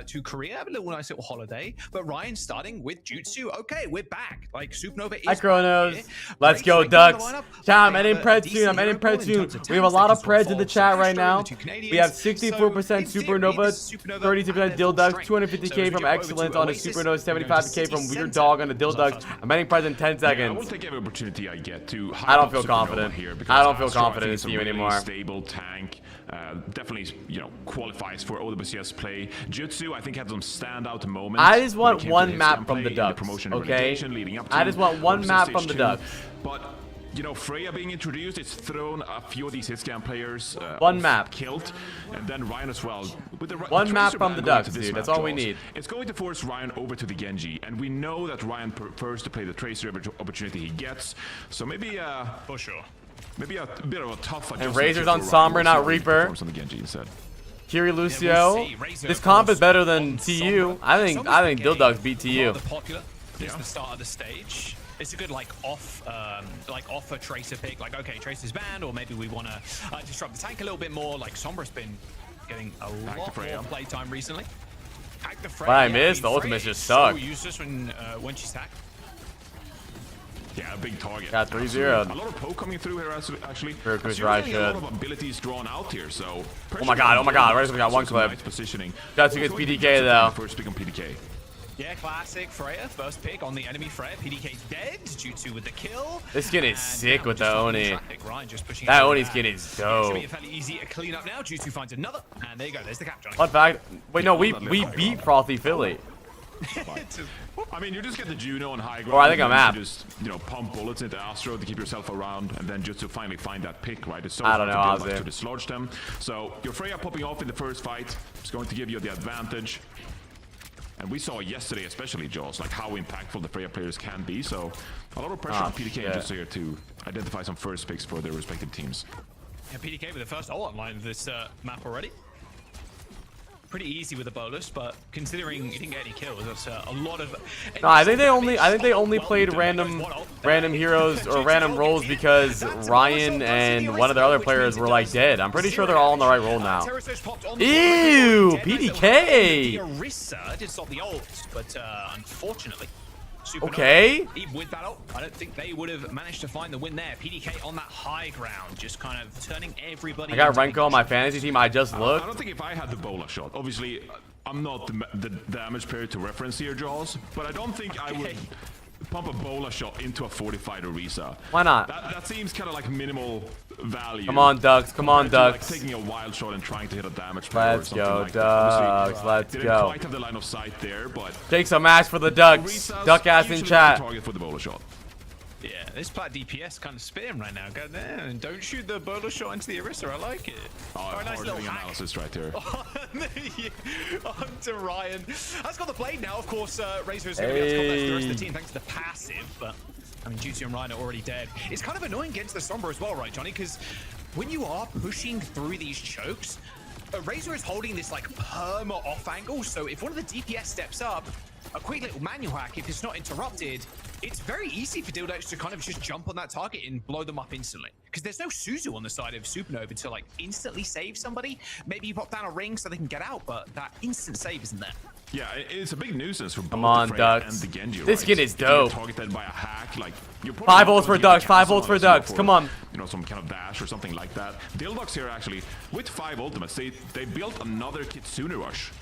to Korea. Have a nice little holiday. But Ryan starting with Jutsu. Okay, we're back. Like Supernova is Hi, Kronos. here. Let's go, Ducks. Yeah, I'm ending pred soon. I'm ending pred soon. We have a lot of preds in the chat right now. We have 64% Supernova, 32% Dilducks, 250k from Excellence on a Supernova, 75k from Weird Dog on a Dilducks. I'm ending preds in 10 Yeah, I seconds. will take every opportunity I get to. I don't hype feel up Supernova confident. here because I don't feel Astro, confident in think, this is a team really anymore. Stable tank, definitely qualifies for OWCS play. Jutsu, I think, had some standout moments. I just when it want came to one his map gameplay from the in Ducks, promotion and okay? relegation leading up I to just want one OWCS map stage from the 2. Ducks. But you know, Freya being introduced, it's thrown a few of these hitscan players One off map. kilt, and then Ryan as well. With the One map Tracer from ban the going Ducks, to this dude. map, That's all we Jaws, need. It's going to force Ryan over to the Genji, and we know that Ryan prefers to play the Tracer every opportunity he gets. So maybe for sure. Maybe a bit of a tough adjustment. And Razor's for on Ryan. Sombra, We'll not see how he Reaper. performs on the Genji instead. Kiri Lucio. This comp is better than TU. I think Dildugs beat TU. Popular. It's the start of the stage. It's a good like off a Tracer pick. Like, okay, Tracer's banned, or maybe we want to disrupt the tank a little bit more. Like Sombra's been getting a lot more playtime recently. Hack the Freya. What I missed, the ultimates just suck. So useless when she's hacked. Yeah, a big target. Got 3-0. A lot of poke coming through here, actually. Kurku's There's right usually a lot should. of abilities drawn out here, so... Oh my god, Razor's got one clip. Nice positioning. Got to get PDK though. First pick on PDK. Yeah, classic Freya. First pick on the enemy Freya. PDK's dead. Jutsu with the kill. This skin is sick with the Oni. Ryan just pushing That it Oni back. skin is Yeah, it's gonna dope. be fairly easy to clean up now. Jutsu finds another, and there you go. There's the cap, Johnny. Fun fact. Wait, no, we beat Frothy Philly. I mean, you just get the Juno on high ground. Or I think I'm and app. you just, pump bullets into Astro to keep yourself around, and then just to finally find that pick, right? It's so I don't know, hard to Ozzy. dislodge them. So your Freya popping off in the first fight is going to give you the advantage. And we saw yesterday, especially Jaws, like how impactful the Freya players can be. So a lot of pressure on PDK and just here to identify some first picks for their respective teams. Yeah, PDK with the first ult online of this map already. Pretty easy with a bolus, but considering you didn't get any kills, that's a lot of. No, I think they only played random heroes or random roles because Ryan and one of their other players were like dead. I'm pretty sure they're all on the right role now. Ew, PDK. Orisa did stop the ult, but unfortunately. Supernova, Okay. even with that ult, I don't think they would have managed to find the win there. PDK on that high ground, just kind of turning everybody. I got into Renko on my fantasy team. I just I looked. don't think if I had the Bola shot, obviously, I'm not the damage player to reference here, Jaws, but I don't think I would pump a Bola shot into a fortified Orisa. Why not? That seems kind of like minimal value. Come on, Ducks. Come on, compared to, Ducks. Like taking a wild shot and trying to hit a damage player or Let's something go, like that. Obviously, Ducks. Let's didn't go. quite have the line of sight there, but Take some ash for the Ducks. Orisa's Duck ass in usually chat. the target for the Bola shot. Yeah, this plat DPS kind of spitting right now. God damn, don't shoot the bowler shot into the Orisa. I like it. Oh, nice little hack. analysis right there. Onto Ryan. That's got the blade now. Of course, Razor is going to be able to come back to the rest of the team thanks to the passive. But, I mean, Jutsu and Ryan are already dead. It's kind of annoying against the Sombra as well, right, Johnny? Because when you are pushing through these chokes, Razor is holding this, like, perma off angle. So if one of the DPS steps up, a quick little manual hack, if it's not interrupted, it's very easy for Dildox to kind of just jump on that target and blow them up instantly. Because there's no Suzu on the side of Supernova to like instantly save somebody. Maybe you pop down a ring so they can get out, but that instant save isn't there. Yeah, it's a big nuisance for both Come on, the Freya Ducks. and the Genji. This skin is dope. Targeted by a hack, like you're 5 volts for Ducks. 5 volts for Ducks. Come on. You know, some kind of dash or something like that. Dildox here actually with 5 ultimates, they built another Kitsune rush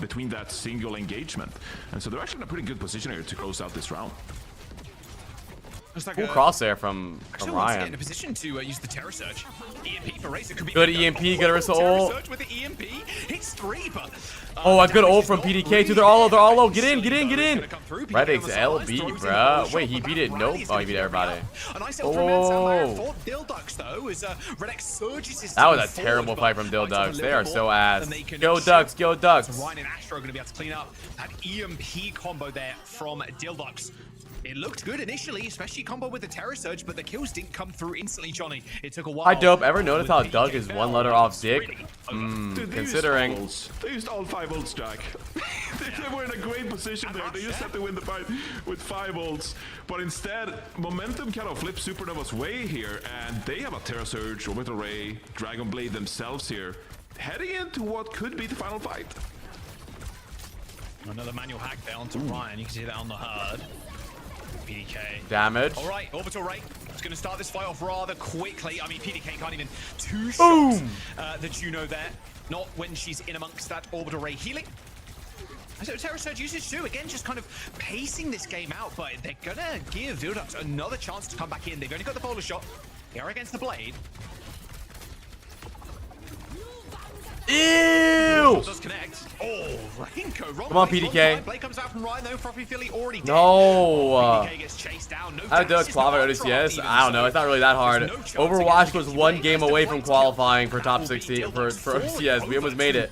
between that single engagement, and so they're actually in a pretty good position here to close out this round. Like cool crosshair from Ryan. Ryan. In a position to use the Terror Surge. EMP for Razor could be good EMP, good Orisa ult. Surge with the EMP hits 3, but oh, a good ult from PDK too. They're all low. Get in. Redix LB, bro. Wait, he beat it? Nope. Oh, he beat everybody. Whoa. Dildox though is Redix surges his. That was a terrible fight from Dildox. They are so ass. Go Ducks, go Ducks. Ryan and Astro are going to be able to clean up that EMP combo there from Dildox. It looked good initially, especially combo with the Terror Surge, but the kills didn't come through instantly, Johnny. It took a while. Hi, Dope. Ever notice how Doug is one letter off Dick? Considering. They used all 5 ults, Jack. They were in a great position there. They just had to win the fight with 5 ults. But instead, momentum kind of flipped Supernova's way here, and they have a Terror Surge, Orbital Ray, Dragon Blade themselves here, heading into what could be the final fight. Another manual hack there onto Ryan. You can see that on the HUD. PDK. Damage. All right, Orbital Ray. It's going to start this fight off rather quickly. I mean, PDK can't even 2 shots the Juno there. Not when she's in amongst that Orbital Ray healing. So Terror Surge usage too. Again, just kind of pacing this game out, but they're going to give Dildox another chance to come back in. They've only got the bowler shot. They are against the Blade. Ew! Does connect. Oh, Rainco, wrong come on, place, PDK. Blade comes out from Ryan though. Froppy Philly already dead. No. PDK gets chased down. No how to do a qualify ODCS? I don't know. It's not really that hard. Overwatch was 1 game away from qualifying for top 16 for ODCS. We almost made it.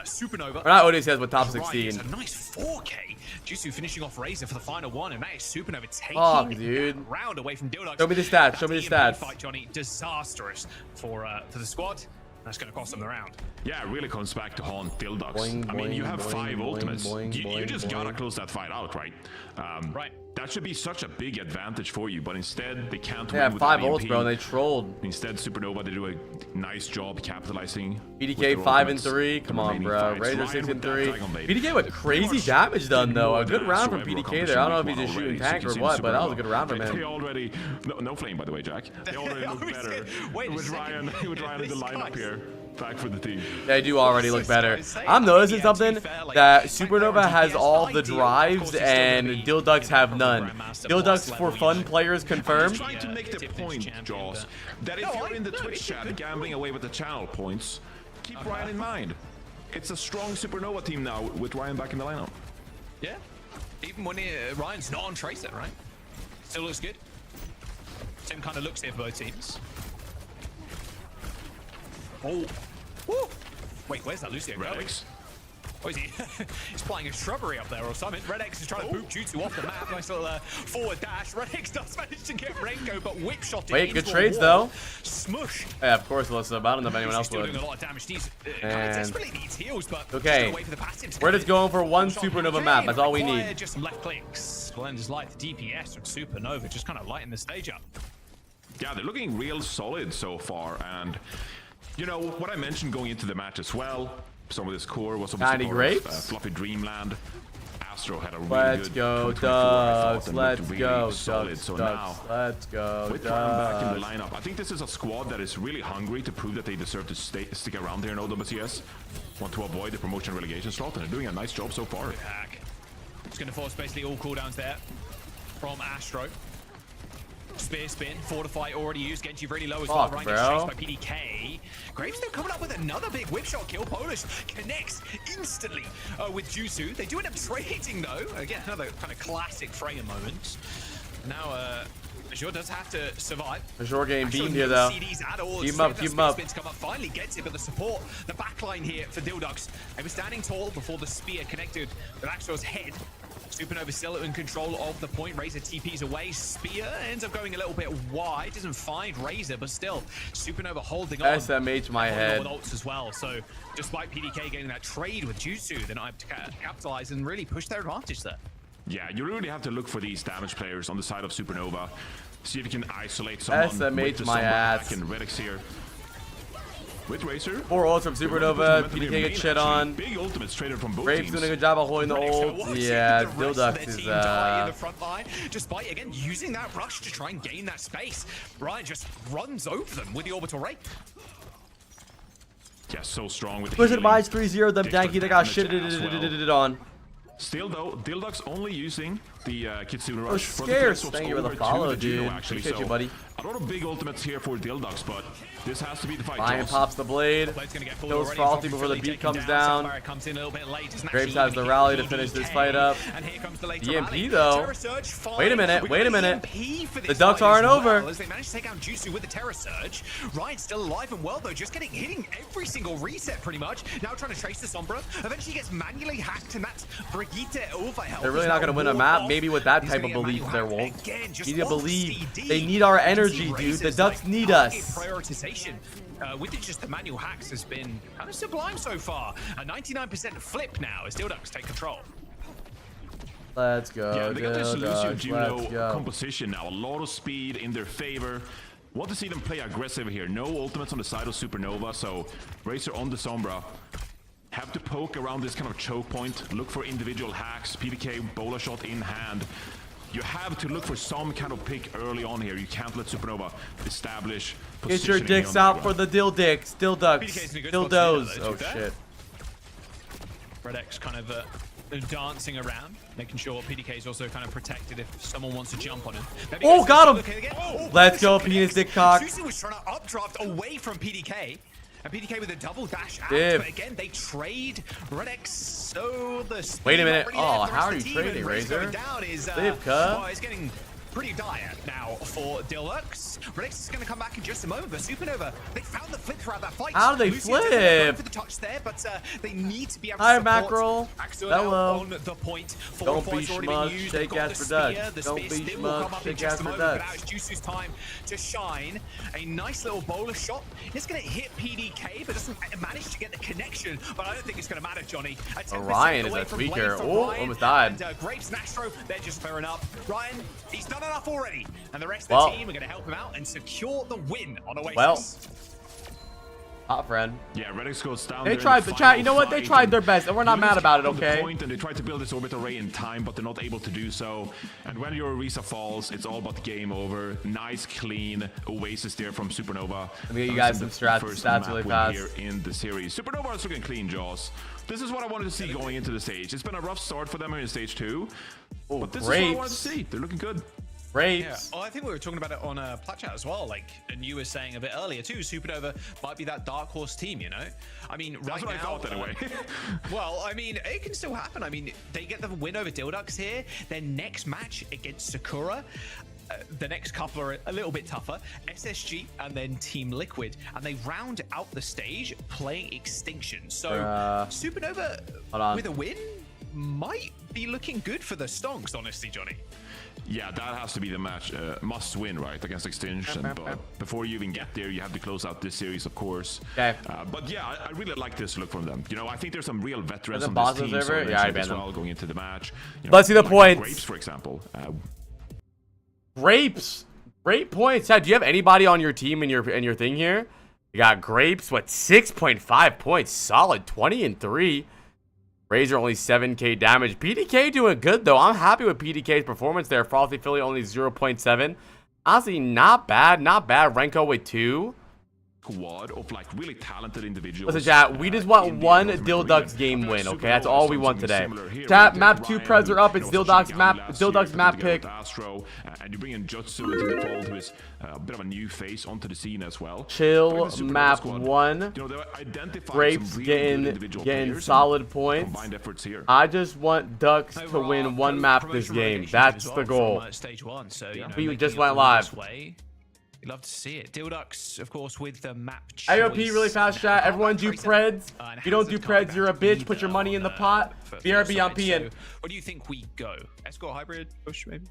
Supernova. Or not ODCS, but top 16. A nice 4K. Jutsu finishing off Razor for the final one, and that is Supernova taking a round away from Dildox. Show me the stats. Show me the stats. Fight, Johnny. Disastrous for the squad. That's going to cost them the round. Yeah, it really comes back to haunt Dildox. Boing, I mean, you have boing, 5 boing, ultimates. boing, You just boing. gotta close that fight out, right? Right. That should be such a big advantage for you, but instead they can't They have win with 5 that ults, EMP. bro, and they trolled. Instead, Supernova, they do a nice job capitalizing. PDK 5 and 3. Come on, bro. Razor 6 and 3. PDK with crazy damage done, though. A good round from PDK there. I don't know if he's just shooting tank or what, but that was a good round from They him. already... No flame, by the way, Jack. They already look better with Ryan in the lineup here. Back for the team. They do already look better. I'm noticing something that Supernova has all the drives and Dildox have none. Dildox for fun players confirmed. I'm trying to make the point, Jaws, that if you're in the Twitch chat gambling away with the channel points, keep Ryan in mind. It's a strong Supernova team now with Ryan back in the lineup. Yeah. Even when Ryan's not on Tracer, right? Still looks good. Same kind of looks here for both teams. Oh. Woo. Wait, where's that Lucio going? Oh, is he? He's flying a shrubbery up there or something. Red X is trying to boot Jutsu off the map. Nice little forward dash. Red X does manage to get Renko, but whip shot it. Wait, good trades though. Smush. Yeah, of course, Alyssa. I don't know if anyone else would. Doing a lot of damage. These And desperately needs heals, but okay, we're just going for 1 Supernova map. That's all we need. Just some left clicks. Blend is light. The DPS from Supernova just kind of lighting the stage up. Yeah, they're looking real solid so far, and you know what I mentioned going into the match as well. Some of this core was obviously part of, Fluffy Dreamland. Astro had a really good go, 2024, Ducks. Let's really go, solid. Ducks. So Ducks. now, Let's go, with Ryan back in the lineup, I think this is a squad that is really hungry to prove that they deserve to stick around here in OWCS. Want to avoid the promotion relegation slot, and they're doing a nice job so far. It's going to force basically all cooldowns there from Astro. Spear spin, Fortify already used. Genji really low as well. Ryan gets chased by PDK. Graves though coming up with another big whip shot kill. Polish connects instantly with Jutsu. They do end up trading though. Again, another kind of classic Freya moment. Now Azure does have to survive. Azure getting beaten here though. Keep him up, keep him up. Finally gets it, but the support, the backline here for Dildux. They were standing tall before the spear connected with Axor's head. Supernova still in control of the point. Razor TPs away. Spear ends up going a little bit wide. Doesn't find Razor, but still Supernova holding on. SMH my head. With ults as well. So despite PDK getting that trade with Jutsu, they're not able to capitalize and really push their advantage there. Yeah, you really have to look for these damage players on the side of Supernova. See if you can isolate someone. SMH my ass. And Redix here. With Razor. 4 ults from Supernova. PDK gets shit on. Big ultimates traded from both Graves teams. doing a good job of holding the ult. Yeah, Dildux is in the front line, despite again using that rush to try and gain that space. Ryan just runs over them with the orbital ray. Yeah, so strong with the Push it by healing. 3-0. Them Danky, they got shit on. Still though, Dildux only using the Kitsune Oh, Rush. scarce. Thank you for the follow, dude. Actually, Appreciate you, buddy. A lot of big ultimates here for Dildux, but this has to be the fight. Ryan pops the blade. Kills Frothy before the beat comes down. Graves has the rally to finish this fight up. EMP though. Wait a minute. Wait a minute. The Ducks aren't over. As they manage to take out Jutsu with the Terror Surge. Ryan's still alive and well though, just hitting every single reset pretty much. Now trying to trace the Sombra. Eventually gets manually hacked, and that's Brigitte over. They're really not going to win a map. Maybe with that type of belief there won't. You need to believe. They need our energy, dude. The Ducks need us. Prioritization with just the manual hacks has been kind of sublime so far. A 99% flip now as Dildux take control. Let's go. Yeah, they got this Lucio Let's Juno go. composition now. A lot of speed in their favor. Want to see them play aggressive here. No ultimates on the side of Supernova, so Razor on the Sombra. Have to poke around this kind of choke point. Look for individual hacks. PDK bola shot in hand. You have to look for some kind of pick early on here. You can't let Supernova establish. Get your dicks out for the Dildix. Dilducks. Dildos. Oh shit. Redx kind of dancing around, making sure PDK is also kind of protected if someone wants to jump on him. Maybe Oh, got him! Let's go, penis dick cock. Juicy was trying to updraft away from PDK. And PDK with a double dash out, Div. but again, they trade Redx, so the Wait a minute. speed Oh, already there. how are The you team trading, and Raze Razor? going down is, Div, well, it's getting pretty dire now for Dildux. Redx is going to come back in just a moment, but Supernova, they found the flip throughout that fight. How do they Lucio flip? going for the touch there, but they need to be able to Hi, support Mackerel. Axel Hello. on the point. Don't be schmuck, shake ass for Dutch. The Don't spear be still will come schmuck, up in shake just ass a for moment, but Dutch. now it's Juicy's time to shine. A nice little bowler shot. It's going to hit PDK, but doesn't manage to get the connection. But I don't think it's going to matter, Johnny. Ryan is a tweaker. Oh, almost died. And Grapes and Astro, they're just clearing up. Ryan, he's done enough already. And the rest of Well. the team are going to help him out and secure the win on Oasis. Well. Hot friend. Yeah, Redix goes down. They there in tried the the chat. You know final what? They fight, tried and their best, and we're not mad about it, on the okay? point, and they tried to build this orbital array in time, but they're not able to do so. And when your Orisa falls, it's all about game over. Nice, clean Oasis there from Supernova. Let me get you guys some First stats map really win fast. Here in the series. Supernova is looking clean, Jaws. This is what I wanted to see going into the stage. It's been a rough start for them here in stage 2. But this is what I wanted to see. They're looking good. Yeah. Oh, I think we were talking about it on Plat Chat as well. Like, and you were saying a bit earlier too. Supernova might be that dark horse team. You know, I mean, That's right what now. I thought anyway. Well, I mean, it can still happen. I mean, they get the win over Dildux here. Their next match against Sakura. The next couple are a little bit tougher. SSG and then Team Liquid, and they round out the stage playing Extinction. So Supernova with a win might be looking good for the Stonks, honestly, Johnny. Yeah, that has to be the match. Must win, right, against Extinction. But before you even get there, you have to close out this series, of course. Okay. But yeah, I really like this look from them. You know, I think there's some real veterans Are on the this bosses team. over? So Yeah, I as banned them. well going into the match. You Let's see the points. Grapes, for example. Grapes. Great points. Chad, do you have anybody on your team in your thing here? You got Grapes, what, 6.5 points. Solid, 20 and 3. Razor only 7k damage. PDK doing good, though. I'm happy with PDK's performance there. Frothy Philly only 0.7. Honestly, not bad. Not bad. Renko with 2. squad of like really talented individuals. Listen, chat, we just want one Dilducks game win, okay? That's all we want today. Chat, map 2 preds are up. It's Dilducks map pick. Astro, and you bring in Jutsu into the fold, who is a bit of a new face onto the scene as well. Chill, map 1. Grapes getting solid points. I just want Ducks to win one map this game. That's the goal. Stage 1, so We just went live. We'd love to see it. Dilducks, of course, with the map choice. AOP really fast, chat. Everyone do preds. If you don't do preds, you're a bitch. Put your money in the pot. BRB on PN. Where do you think we go? Escort hybrid push, maybe?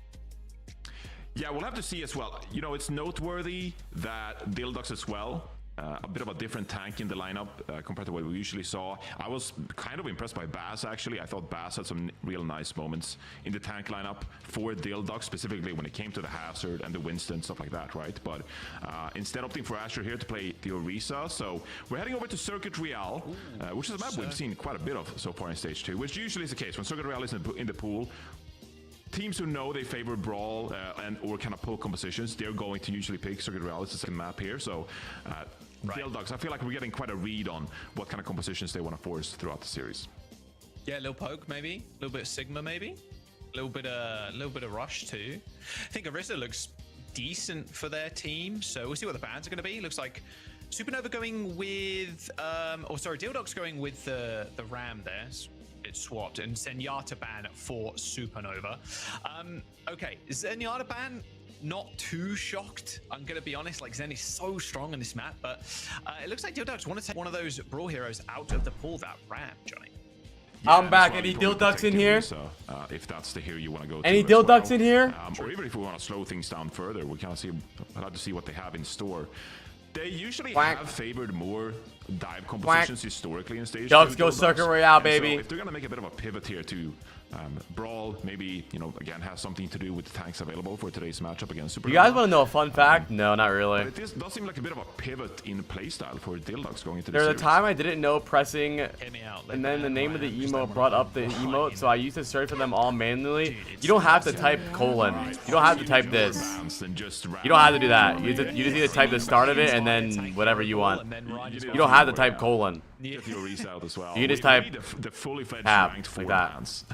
Yeah, we'll have to see as well. You know, it's noteworthy that Dilducks as well. A bit of a different tank in the lineup compared to what we usually saw. I was kind of impressed by Bass, actually. I thought Bass had some real nice moments in the tank lineup for Dilduck, specifically when it came to the Hazard and the Winston, stuff like that, right? But instead opting for Asher here to play the Orisa. So we're heading over to Circuit Real, which is a map we've seen quite a bit of so far in Stage 2, which usually is the case. When Circuit Real is in the pool, teams who know they favor brawl and or kind of pull compositions, they're going to usually pick Circuit Real. It's the second map here, so Dilducks, I feel like we're getting quite a read on what kind of compositions they want to force throughout the series. Yeah, a little poke maybe, a little bit of Sigma maybe, a little bit of Rush too. I think Orisa looks decent for their team, so we'll see what the bans are going to be. Looks like Supernova going with, Dilduck's going with the Ram there. It's swapped, and Zenyatta ban for Supernova. Okay, Zenyatta ban, not too shocked. I'm gonna be honest, like Zen is so strong on this map, but it looks like Dilducks want to take one of those brawl heroes out of the pool, that Ram, Johnny. Yeah, I'm back. Any Dilducks in here? If that's the hero you want to go to. Any Dilducks in here? Or even if we want to slow things down further, we kind of have to see what they have in store. They usually have favored more dive compositions historically in Stage 2. Ducks go Circuit Royale, baby. So if they're going to make a bit of a pivot here to brawl, maybe, you know, again, has something to do with the tanks available for today's matchup against Super. You guys want to know a fun fact? No, not really. But it does seem like a bit of a pivot in playstyle for Dilducks going into the There's series. a time I didn't know pressing, and then the name of the emote brought up the emote, so I used to search for them all manually. You don't have to type colon. You don't have to type this. You don't have to do that. You just need to type the start of it and then whatever you want. You don't have to type colon. Get your reset as well. You just type the fully fledged tab ranked like 4 that. bans.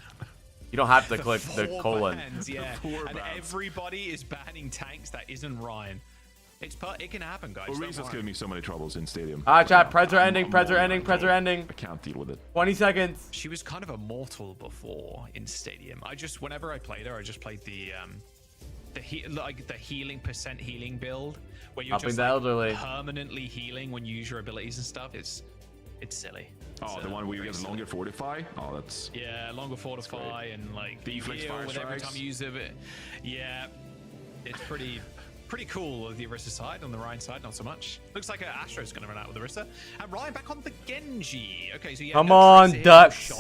You don't have to click the colon. Yeah, and everybody is banning tanks that isn't Ryan. It can happen, guys. Orisa's giving me so many troubles in Stadium. Alright, chat. Preds are ending. Preds are ending. Preds are ending. I can't deal with it. 20 seconds. She was kind of immortal before in Stadium. Whenever I played her, I just played the healing percent healing build, where you're just permanently healing when you use your abilities and stuff. It's silly. Oh, the one where you get a longer fortify? Oh, that's... Yeah, longer fortify and like deflex heal fire with every strikes. time you use it. Yeah, it's pretty cool with the Orisa side. On the Ryan side, not so much. Looks like Astro's going to run out with Orisa. And Ryan back on the Genji. Okay, so yeah. Come on, Ducks.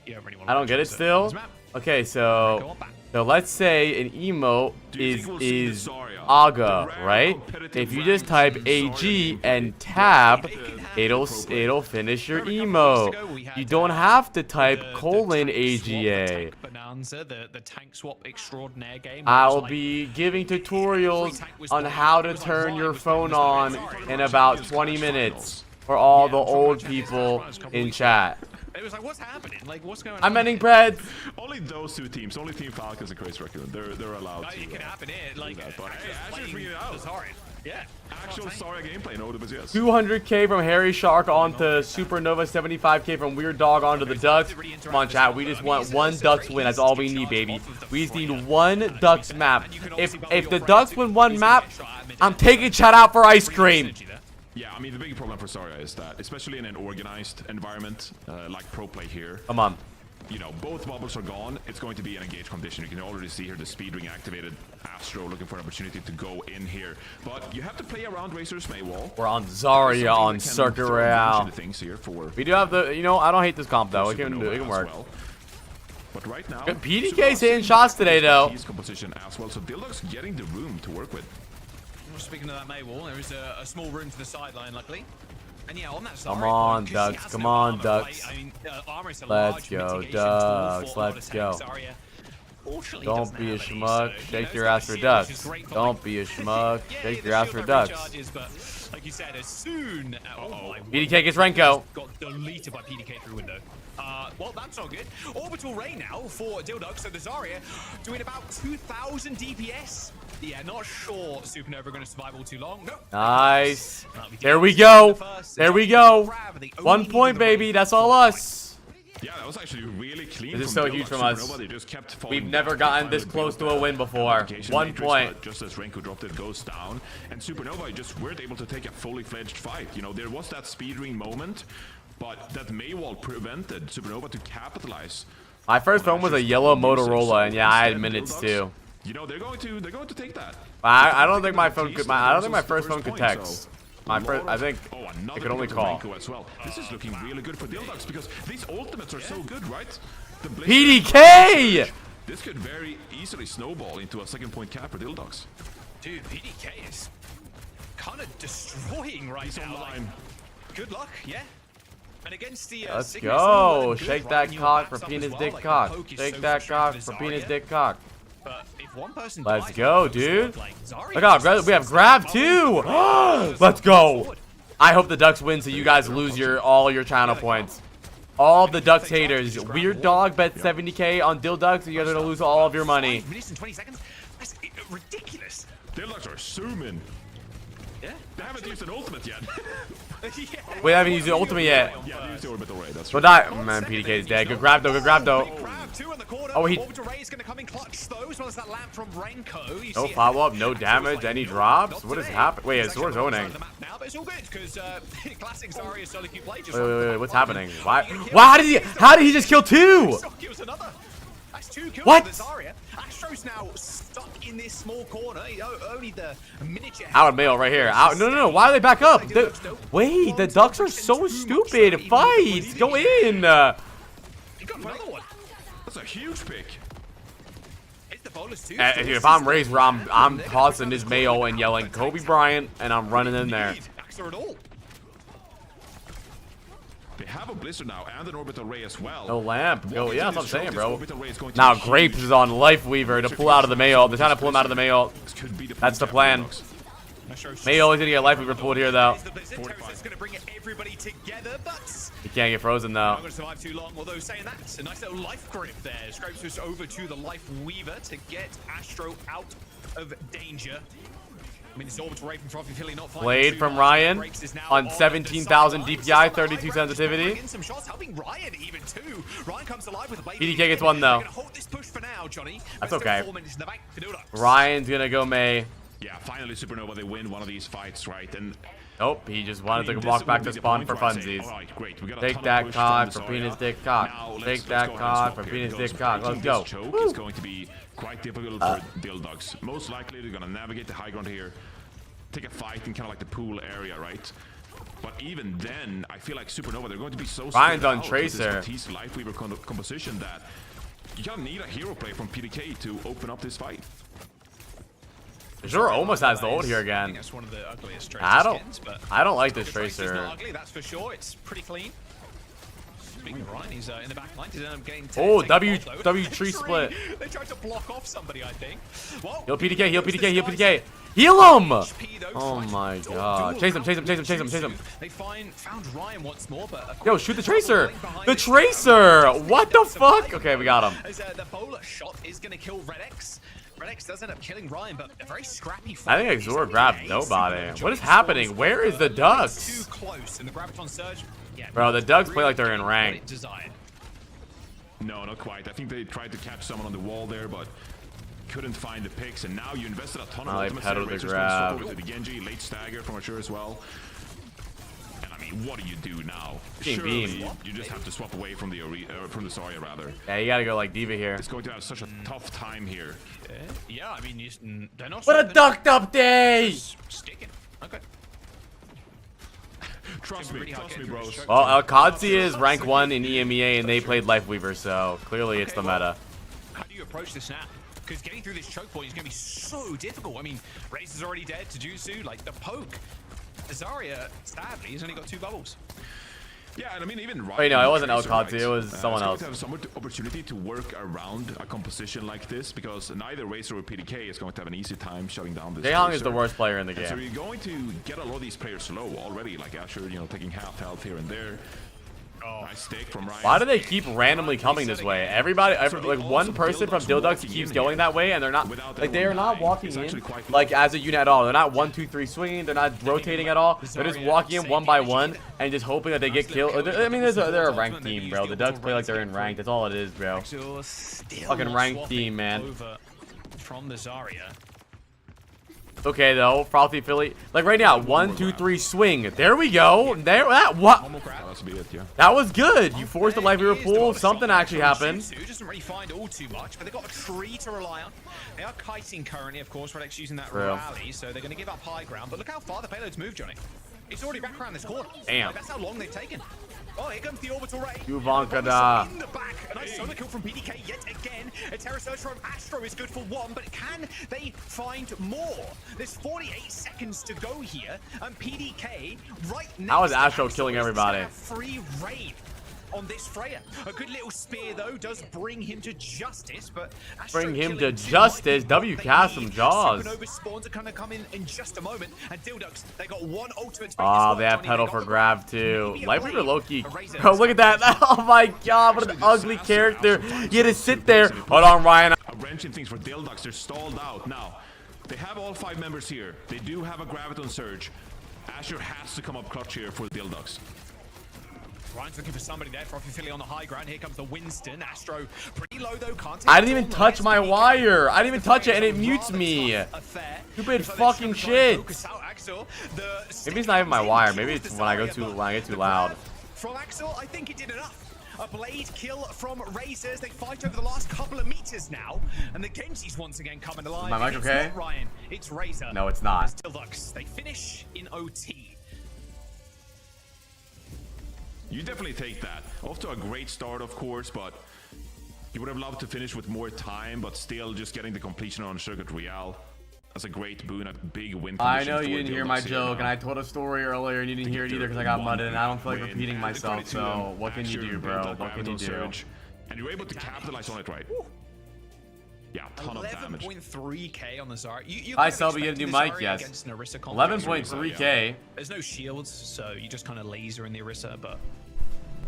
You don't really want I don't get it still. Okay, so let's say an emote is Aga, right? If you just type AG and tab, it'll finish your emote. You don't have to type colon AGA. The tank swap extraordinaire game. I'll be giving tutorials on how to turn your phone on in about 20 minutes for all the old people in chat. It was like, what's happening? Like, what's going on? I'm ending Preds. Only those two teams, only Team Falcons and Crazy Raccoon, they're allowed to. It can happen here. Like, Asher's figured it out. Yeah. Actual Zarya gameplay, no, but yes. 200k from Harry Shark onto Supernova, 75k from Weird Dog onto the Ducks. Come on, chat. We just want one Ducks win. That's all we need, baby. We just need one Ducks map. If the Ducks win one map, I'm taking chat out for ice cream. Yeah, I mean, the big problem for Zarya is that, especially in an organized environment like pro play here. Come on. You know, both bubbles are gone. It's going to be an engaged condition. You can already see here the speed ring activated. Astro looking for an opportunity to go in here. But you have to play around Razor's Maywall. We're on Zarya on Circuit Royale. We do have the, you know, I don't hate this comp though. It can work. But right now, PDK's hitting shots today though. His composition as well. So Dilduck's getting the room to work with. Speaking of that Maywall, there is a small room to the sideline, luckily. And yeah, on that side, come on, Ducks. Come on, Ducks. Let's go, Ducks. Let's go. Don't be a schmuck. Shake your ass for Ducks. Don't be a schmuck. Shake your ass for Ducks. like you said, as soon. PDK gets Renko. Got deleted by PDK through window. Well, that's not good. Orbital Ray now for Dildug. So the Zarya doing about 2,000 DPS. Yeah, not sure Supernova going to survive all too long. No. Nice. There we go. There we go. 1 point, baby. That's all us. Yeah, that was actually really clean. This is so huge from us. We've never gotten this close to a win before. 1 point. Just as Renko dropped it, goes down, and Supernova just weren't able to take a fully fledged fight. You know, there was that speedring moment, but that Maywall prevented Supernova to capitalize. My first phone was a yellow Motorola, and yeah, I had minutes too. You know, they're going to take that. I don't think my phone could. I don't think my first phone could text. My first, I think it could only call. As well. This is looking really good for Dildogs because these ultimates are so good, right? The PDK! This could very easily snowball into a 2nd-point cap for Dildogs. Dude, PDK is kind of destroying right now. Like, good luck, yeah. And against the let's go. Shake that cock for penis dick cock. Shake that cock for penis dick cock. But if one person let's go, dude. Look out, we have grab too. Let's go. I hope the Ducks win so you guys lose all your channel points. All the Ducks haters. Weird Dog bet 70K on Dilducks, and you guys are gonna lose all of your money. 5 minutes and 20 seconds? That's ridiculous. Dilducks are zooming. Yeah. They haven't used an ultimate yet. We haven't used the ultimate yet. Yeah, they used the orbital ray. That's right. But man, PDK is dead. Good grab though. Good grab though. Oh, he. Orbital Ray is going to come in clutch though, as well as that lamp from Renko. No follow up, no damage, any drops. What is happening? Wait, his sword's owning. Now, but it's all good because classic Zarya solo queue play. Wait, what's happening? Why? How did he just kill 2? That's 2 kills what? For the Zarya. Astro's now stuck in this small corner. Only the miniature. Out of mail right here. Out. No. Why are they back up? Wait, the Ducks are so stupid. Fight. Go in. You got another one. That's a huge pick. Dude, if I'm raised, I'm tossing this mayo and yelling Kobe Bryant, and I'm running in there. They have a blizzard now and an orbital ray as well. No lamp. Yeah, that's what I'm saying, bro. Now Grapes is on Life Weaver to pull out of the mayo. They're trying to pull him out of the mayo. That's the plan. Mayo is gonna get Life Weaver pulled here though. He can't get frozen though. Not going to survive too long, although saying that, a nice little life grip there. Scrapes just over to the Life Weaver to get Astro out of danger. I mean, this orbital ray from Frothy Philly not finding Blade from Ryan on 17,000 DPI, 32 sensitivity. Some shots helping Ryan even too. Ryan comes alive with a blade. PDK gets 1 though. Hold this push for now, Johnny. That's okay. Ryan's gonna go May. Yeah, finally Supernova, they win one of these fights, right? And nope, he just wanted to walk back to spawn for funsies. Right, great. Take that cock for penis dick cock. Take that cock for penis dick cock. Let's go. Choke is going to be quite difficult for Dildogs. Most likely they're going to navigate the high ground here, take a fight in kind of like the pool area, right? But even then, I feel like Supernova, they're going to be so Ryan's on Tracer. This Life Weaver composition that you kind of need a hero play from PDK to open up this fight. Sure, almost has the ult here again. That's one of the ugliest I don't like this Tracer. It's not ugly, that's for sure. It's pretty clean. Speaking of Ryan, he's in the back line. He's getting W tree split. They tried to block off somebody, I think. Well, heal PDK, heal PDK, heal PDK. Heal him! Oh my god. Chase him. They found Ryan once more, but yo, shoot the Tracer! The Tracer! What the fuck? Okay, we got him. The bowler shot is going to kill Redex. Redex does end up killing Ryan, but a very scrappy fight. I think Exor grabbed nobody. What is happening? Where is the Ducks? Too close in the Graviton Surge. Yeah, bro, the Ducks play like they're in rank. No, not quite. I think they tried to catch someone on the wall there, but couldn't find the picks. And now you invested a ton of ultimates. They pedaled the grab. The Genji, late stagger from Ashur as well. And I mean, what do you do now? Surely, you just have to swap away from the Zarya rather. Yeah, you gotta go like D.Va here. It's going to have such a tough time here. Yeah, I mean, they're not. What a ducked up day! Sticking. Okay. Trust me, bros. Well, Kodzi is rank 1 in EMEA, and they played Life Weaver, so clearly it's the meta. How do you approach this now? Because getting through this choke point is going to be so difficult. I mean, Raze is already dead. Tajutsu, like the poke. Zarya, sadly, he's only got 2 bubbles. Yeah, and I mean even Wait, no, it wasn't Tracer, Elcotzi, it was someone going else. to have some opportunity to work around a composition like this because neither Razor or PDK is going to have an easy time shutting down this. Jaehong is Tracer. the worst player in the And game. so you're going to get a lot of these players low already, like Asher, you know, taking half health here and there. Nice stake from Ryan. Why do they keep randomly coming this way? Everybody, like one person from Dildux keeps going that way, and they're not like they are not walking in like as a unit at all. They're not 1, 2, 3 swinging. They're not rotating at all. They're just walking in one by one and just hoping that they get killed. I mean, they're a ranked team, bro. The Ducks play like they're in ranked. That's all it is, bro. Fucking ranked team, man. From the Zarya. Okay though, Frothy Philly. Like right now, 1, 2, 3 swing. There we go. There that what? That was good. You forced the life hero pool. Something actually happened. Doesn't really find all too much, but they've got a tree to rely on. They are kiting currently, of course. Redex using that rally, so they're going to give up high ground. But look how far the payload's moved, Johnny. It's already back around this corner. Damn. Like, that's how long they've taken. Oh, here comes the orbital ray. Yuvankada. In the back. A nice solo kill from PDK yet again. A Terra Surge from Astro is good for one, but can they find more? There's 48 seconds to go here, and PDK right now. How is Astro killing everybody? Free reign on this Freya. A good little spear though does bring him to justice, but Astro Bring him to killing justice. W cast some jaws. Supernova spawns are gonna come in just a moment, and Dildux, they got one ultimate. Oh, they have pedal for grab too. Life Weaver Loki. Bro, look at that. Oh my god, what an ugly character. You had to sit there. Hold on, Ryan. Wrenching things for Dildux. They're stalled out now. They have all 5 members here. They do have a Graviton Surge. Asher has to come up clutch here for Dildux. Ryan's looking for somebody there. Frothy Philly on the high ground. Here comes the Winston. Astro pretty low though. Can't I didn't even touch my wire. I didn't even touch it and it mutes me. Stupid fucking shit. Maybe it's not even my wire. Maybe it's when I get too loud. From Axel, I think it did enough. A blade kill from Razors. They fight over the last couple of meters now, and the Genji's once again coming alive. Is my mic okay? It's not Ryan. It's Razor. No, it's not. Still Dildux. They finish in OT. You definitely take that. Off to a great start, of course, but you would have loved to finish with more time, but still just getting the completion on Circuit Royale. That's a great boon, a big win. I know you didn't hear my joke, and I told a story earlier, and you didn't hear it either because I got mudded, and I don't feel like repeating myself, so what can you do, bro? What can you do? And you were able to capitalize on it, right? Yeah, a ton of damage. 11.3k on the Zarya. I sell, we get a new mic, yes. 11.3k. There's no shields, so you just kind of laser in the Orisa, but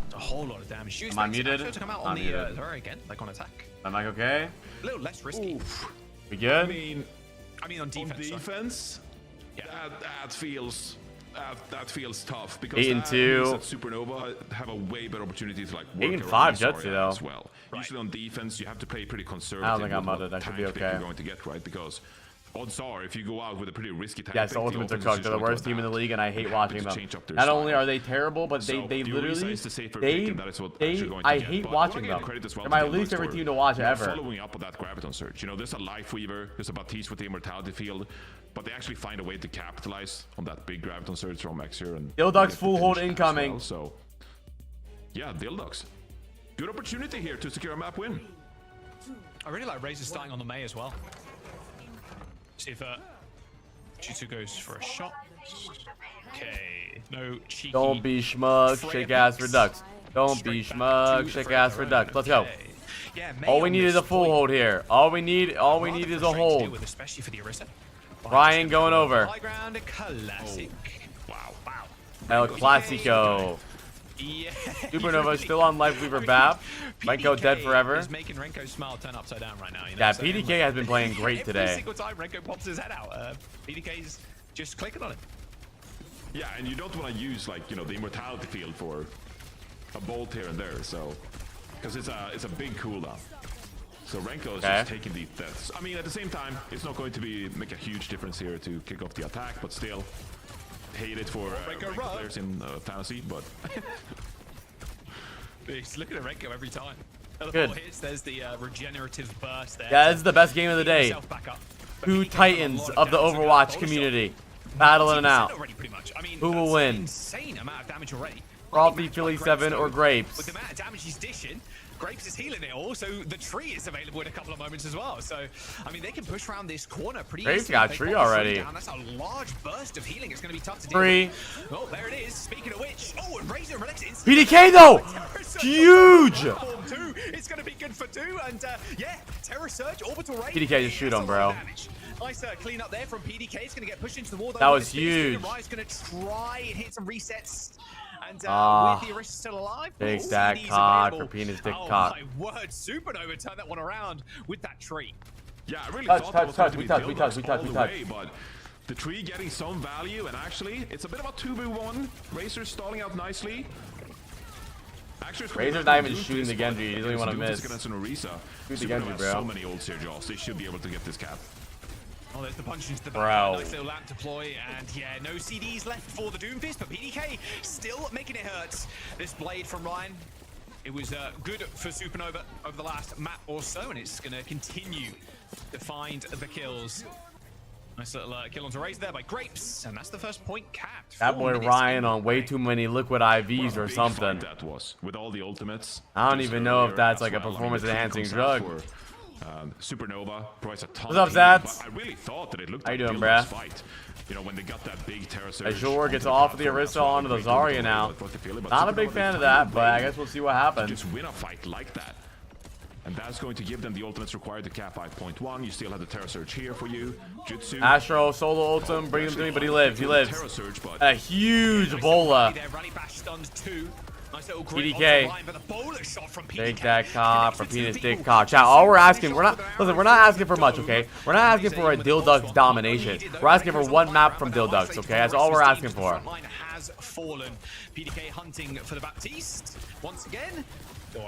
it's a whole lot of damage. Am I muted? To come out on the Zarya again, like on attack. Am I okay? A little less risky. We good? I mean on defense. Yeah, that feels tough because 8 and 2. Supernova have a way better opportunity to like work 8 and 5 Jutsu though. As well. Usually on defense, you have to play pretty conservative. I don't think I'm mudded. I should be okay. You're going to get right because odds are if you go out with a pretty risky tank. Yes, the Ultimates are cooked. They're the worst team in the league, and I hate watching them. Not only are they terrible, but they literally I hate watching them. They're my least favorite team to watch ever. Following up on that Graviton Surge, you know, there's a Life Weaver, there's a Baptiste with the Immortality Field, but they actually find a way to capitalize on that big Graviton Surge from Exer and Dildux full hold incoming. Well, so yeah, Dildux. Good opportunity here to secure a map win. I really like Razor starting on the May as well. See if Jutsu goes for a shot. Okay, no cheeky. Don't be schmug, shake ass redux. Don't be schmug, shake ass redux. Let's go. Yeah, all we need is a full hold here. All we need is a hold. Especially for the Orisa. Ryan going over. High ground, classic. Wow. El Clasico. Yeah. Supernova still on Life Weaver BAP. Renko dead forever. Is making Renko smile turn upside down right now. You know, yeah, PDK has been playing great today. Every single time Renko pops his head out, PDK's just clicking on it. Yeah, and you don't want to use like the Immortality Field for a bolt here and there, so because it's a big cooldown. So Renko is just taking the deaths. I mean, at the same time, it's not going to make a huge difference here to kick off the attack, but still. Hate it for Renko players in fantasy, but he's looking at Renko every time. Good. Hits, there's the regenerative burst there. Yeah, this is the best game of the day. 2 titans of the Overwatch community battling it out. Who will win? Insane amount of damage already. Frothy Philly 7 or Grapes? With the amount of damage he's dishing, Grapes is healing it all, so the tree is available in a couple of moments as well. So, I mean, they can push around this corner pretty Grapes easily. got They tree pop the already. down. That's a large burst of healing. It's going to be tough to deal Free. with. Oh, there it is. Speaking of which, oh, and Razor Relics is PDK though, huge. It's going to be good for 2, and yeah, Terror Surge, Orbital Ray. PDK just shoot him, bro. Nice clean up there from PDK. It's going to get pushed into the wall. That was huge. Rye's going to try and hit some resets. And with the Arista still alive, Big all stack CDs cock available. for penis dick Oh cock. my word, Supernova turned that one around with that tree. Yeah, I really Touch, thought touch, that was we going touch, to be we touch, Dildox we touch, all we the touch. way, but the tree getting some value, and actually, it's a bit of a 2v1. Razor stalling out nicely. Razor's not even shooting the Genji. He doesn't even want to miss. Shoot the Genji, bro. So many ult here, Jaws. They should be able to get this cap. Oh, there's the punch into the Bro. back. Nice little lamp deploy, and yeah, no CDs left for the Doomfist, but PDK still making it hurt. This blade from Ryan, it was good for Supernova over the last map or so, and it's going to continue to find the kills. Nice little kill onto Razor there by Grapes, and that's the first point capped. That boy Ryan on way too many liquid IVs or something. That was with all the ultimates. I don't even know if that's like a well. I mean, performance the tree enhancing comes out drug. for, Supernova provides a ton. What's up, Zats? I really thought that it looked How like you doing, Dildo's bruh? fight. You know, when they got that big Terror Surge. Azure gets off of the Arista onto the Zarya now. Not a big fan of that, but I guess we'll see what happens. Just win a fight like that. And that's going to give them the ultimates required to cap 5.1. You still have the Terror Surge here for you. Jutsu. Astro solo ultim, bring him to me, but he lives. He lives. Terror Surge, but A huge bola. Rally Bash stuns 2. Nice little PDK. Line, but the bowler shot from PDK. Take that cock for penis dick cock. Chat, all we're asking, we're not asking for much, okay? We're not asking for a Dilduck's domination. We're asking for one map from Dilduck's, okay? That's all we're asking for. Has fallen. PDK hunting for the Baptiste once again.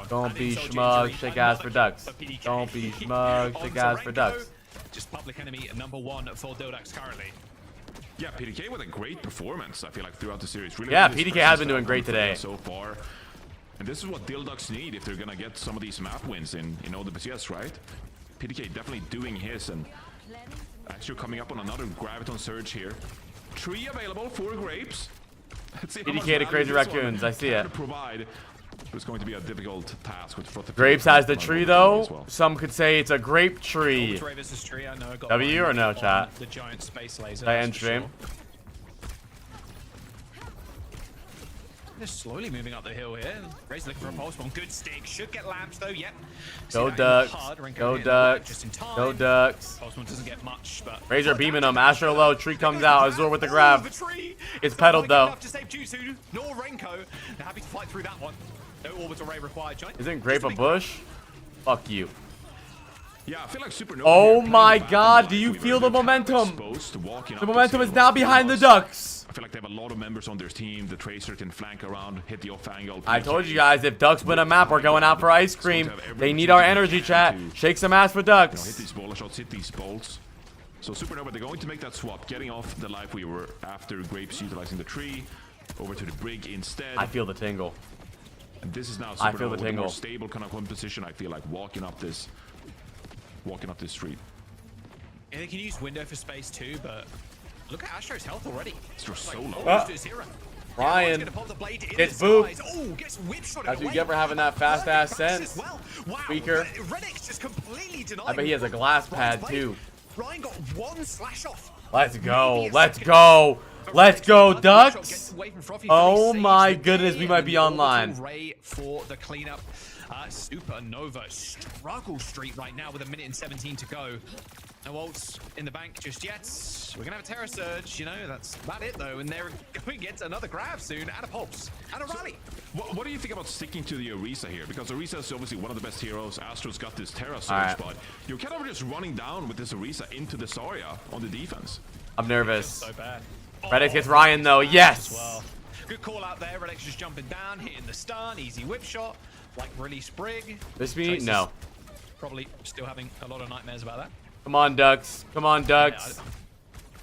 Don't be schmug, shake ass for ducks. Don't be schmug, shake ass for ducks. Just public enemy #1 for Dildax currently. Yeah, PDK with a great performance, I feel like, throughout the series. Really, Yeah, really PDK has been doing great today. So far. And this is what Dildox need if they're going to get some of these map wins in OWCS, right? PDK definitely doing his, and actually coming up on another Graviton Surge here. Tree available for Grapes. PDK to Crazy Raccoons, I see it. It's going to be a difficult task with Grapes has the tree though. Some could say it's a grape tree. W or no, chat? The giant space laser. Did I end stream? They're slowly moving up the hill here. Razor looking for a pulse bomb. Good stick. Should get lamps though. Yep. Go Ducks. Go Ducks. Go Ducks. Pulse bomb doesn't get much, but Razor beaming him. Astro low. Tree comes out. Azure with the grab. It's pedaled though. to save Jutsu, nor Renko. They're happy to fight through that one. No orbital ray required. Giant. Isn't Grape a bush? Fuck you. Yeah, I feel like Supernova. Oh my god, do you feel the momentum? The momentum is now behind the Ducks. I feel like they have a lot of members on their team. The Tracer can flank around, hit the off angle. I told you guys, if Ducks win a map, we're going out for ice cream. They need our energy, chat. Shake some ass for Ducks. Hit these bola shots, hit these bolts. So Supernova, they're going to make that swap, getting off the life we were after Grapes utilizing the tree, over to the Brig instead. I feel the tingle. And this is now I feel the Supernova with a tingle. more stable kind of composition. I feel like walking up this street. Yeah, they can use window for space too, but look at Astro's health already. Astro's so low. Almost to zero. Ryan gets booped. That's what you get for having that fast ass sense. Weaker. I bet he has a glass pad too. Ryan got one slash off. Let's go. Let's go. Let's go, Ducks. Oh my goodness, we might be online. Ray for the cleanup. Supernova struggle streak right now with 1:17 to go. No ults in the bank just yet. We're gonna have a Terror Surge, you know, that's about it though, and they're going to get another grab soon, and a pulse, and a rally. What do you think about sticking to the Orisa here? Because Orisa is obviously one of the best heroes. Astro's got this Terror Surge, but you're kind of just running down with this Orisa into the Zarya on the defense. I'm nervous. So bad. Redix gets Ryan though, yes! Well. Good call out there, Redix just jumping down, hitting the stun, easy whip shot, like release Brig. This me? No. Probably still having a lot of nightmares about that. Come on, Ducks. Come on, Ducks.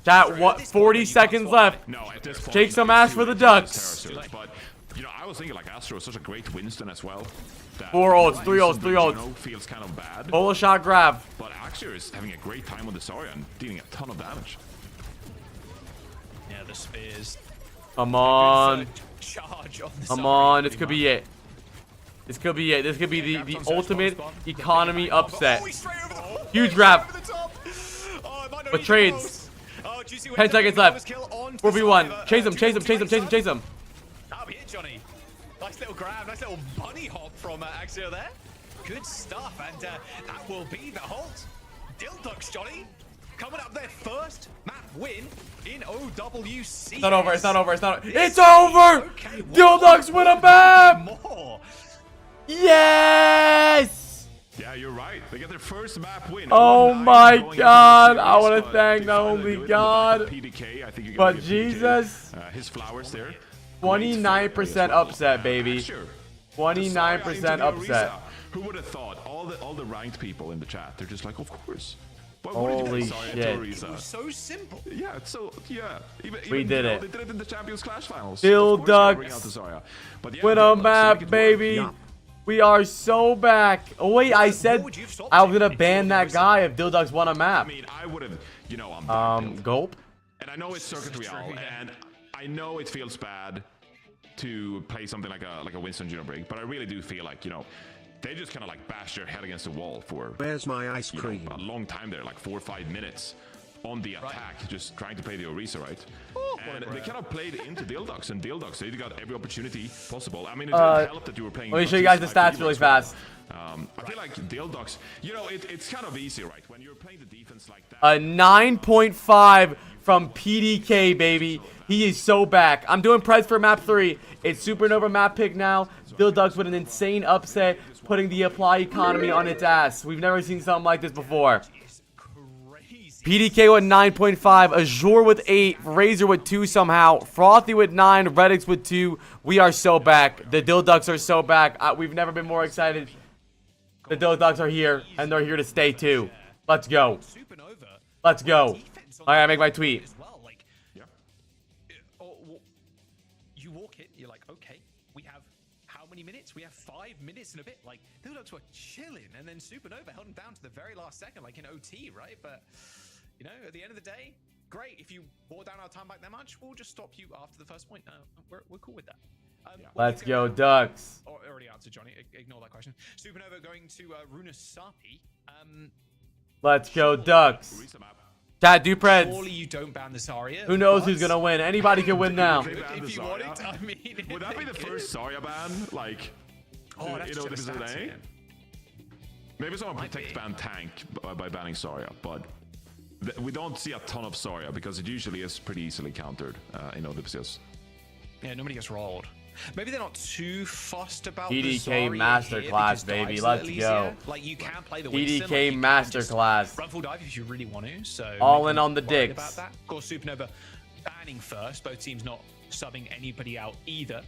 Chat, what? 40 seconds left. No, at this point, Shake some ass for the Ducks. But, you know, I was thinking like Astro is such a great Winston as well. 4 ults, 3 ults, 3 ults. Feels kind of bad. Bola shot grab. But Axir is having a great time with the Zarya and dealing a ton of damage. Yeah, the spears. Come on. Charge on the Come on, this could be it. This could be it. This could be the ultimate economy upset. Huge grab. With trades. 10 seconds left. 4v1. Chase him, chase him, chase him, chase him, chase him. That'll be it, Johnny. Nice little grab, nice little bunny hop from Axio there. Good stuff, and that will be the halt. Dilducks, Johnny, coming up their first map win in OWC. It's not over, it's not over, it's not over. It's over! Okay, Dilducks win a map! More. Yes! Yeah, you're right. They get their first map win. Oh my god! I want to thank not only God, PDK, I think but Jesus. His flowers there. 29% upset, baby. 29% upset. Who would have thought? All the ranked people in the chat, they're just like, of course. Holy shit. It was so simple. Yeah, it's so, yeah. We did it. They did it in the Champions Clash finals. Dilducks win a map, baby. We are so back. Oh, wait, I said I was going to ban that guy if Dilducks won a map. I mean, I would have, you know, I'm Gulp. And I know it's Circuit Real, and I know it feels bad to play something like a Winston Junior break, but I really do feel like, you know, they just kind of like bashed their head against the wall for where's my ice cream? A long time there, like 4 or 5 minutes on the attack, just trying to play the Orisa, right? And they kind of played into Dilducks, and Dilducks, they got every opportunity possible. I mean, it didn't help that you were playing. Let me show you guys the stats really fast. I feel like Dilducks, you know, it's kind of easy, right? When you're playing the defense like that. A 9.5 from PDK, baby. He is so back. I'm doing preds for map 3. It's Supernova map pick now. Dilducks with an insane upset, putting the apply economy on its ass. We've never seen something like this before. PDK with 9.5, Azure with 8, Razor with 2 somehow, Frothy with 9, Redix with 2. We are so back. The Dilducks are so back. We've never been more excited. The Dilducks are here, and they're here to stay too. Let's go. Let's go. I gotta make my tweet. You walk it, you're like, okay, we have how many minutes? We have 5 minutes and a bit. Like, Dilducks were chilling, and then Supernova held them down to the very last second, like in OT, right? But, you know, at the end of the day, great. If you bore down our time back that much, we'll just stop you after the first point. We're cool with that. Let's go, Ducks. Oh, already answered, Johnny. Ignore that question. Supernova going to Runasapi. Let's go, Ducks. Chat, do preds. Surely you don't ban the Zarya. Who knows who's gonna win? Anybody can win now. If you want it, I mean, would that be the first Zarya ban? Like, you know, this day? Maybe someone protects ban tank by banning Zarya, but we don't see a ton of Zarya because it usually is pretty easily countered in OWCS. Yeah, nobody gets rolled. Maybe they're not too fussed about PDK Masterclass, baby. Let's go. Like, you can play the PDK Masterclass. Run full dive if you really want to. So all in on the dicks. About that. Of course, Supernova banning first. Both teams not subbing anybody out either.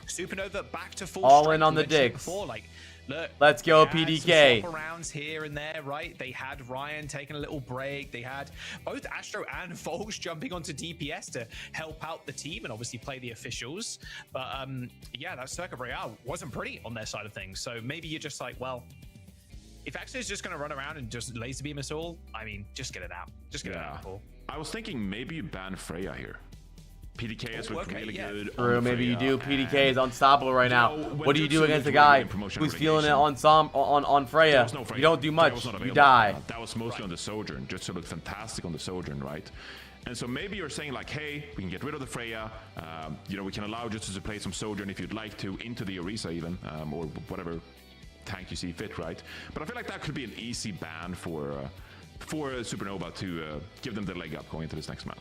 Supernova back to full. All in on the dicks. Before, like, look, let's go, PDK. Some swap arounds here and there, right? They had Ryan taking a little break. They had both Astro and Volks jumping onto DPS to help out the team and obviously play the officials. But yeah, that Circuit Royale wasn't pretty on their side of things. So maybe you're just like, well, if Axo is just going to run around and just laser beam us all, I mean, just get it out. Just get it out, Paul. I was thinking maybe you ban Freya here. PDK is really good. True, maybe you do. PDK is unstoppable right now. What do you do against a guy who's feeling it on Freya? You don't do much. You die. That was mostly on the Sojourn, just to look fantastic on the Sojourn, right? And so maybe you're saying like, hey, we can get rid of the Freya. You know, we can allow just to play some Sojourn if you'd like to, into the Orisa even, or whatever tank you see fit, right? But I feel like that could be an easy ban for Supernova to give them the leg up going into this next map.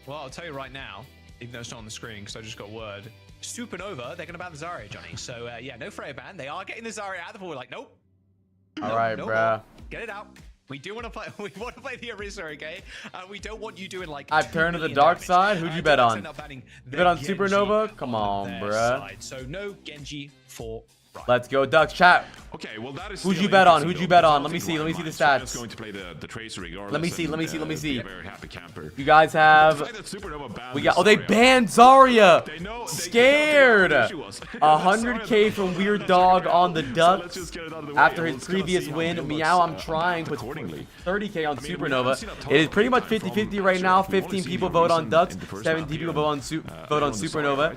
Well, I'll tell you right now, even though it's not on the screen because I just got word. Supernova, they're going to ban the Zarya, Johnny. So, yeah, no Freya ban. They are getting the Zarya out of the pool. Like, nope. All right, bruh. Get it out. We do want to play. We want to play the Orisa, okay? We don't want you doing like. I've turned to the dark side. Who'd you bet on? You bet on Supernova? Come on, bruh. So no Genji for. Let's go, Ducks. Chat. Okay, well that is. Who'd you bet on? Who'd you bet on? Let me see. Let me see the stats. Just going to play the Tracer regardless. Let me see. Let me see. Let me see. Very happy camper. You guys have. We got. Oh, they banned Zarya. Scared. 100K from Weird Dog on the Ducks after his previous win. Meow, I'm trying. Puts 30K on Supernova. It is pretty much 50-50 right now. 15 people vote on Ducks. 17 people vote on Supernova.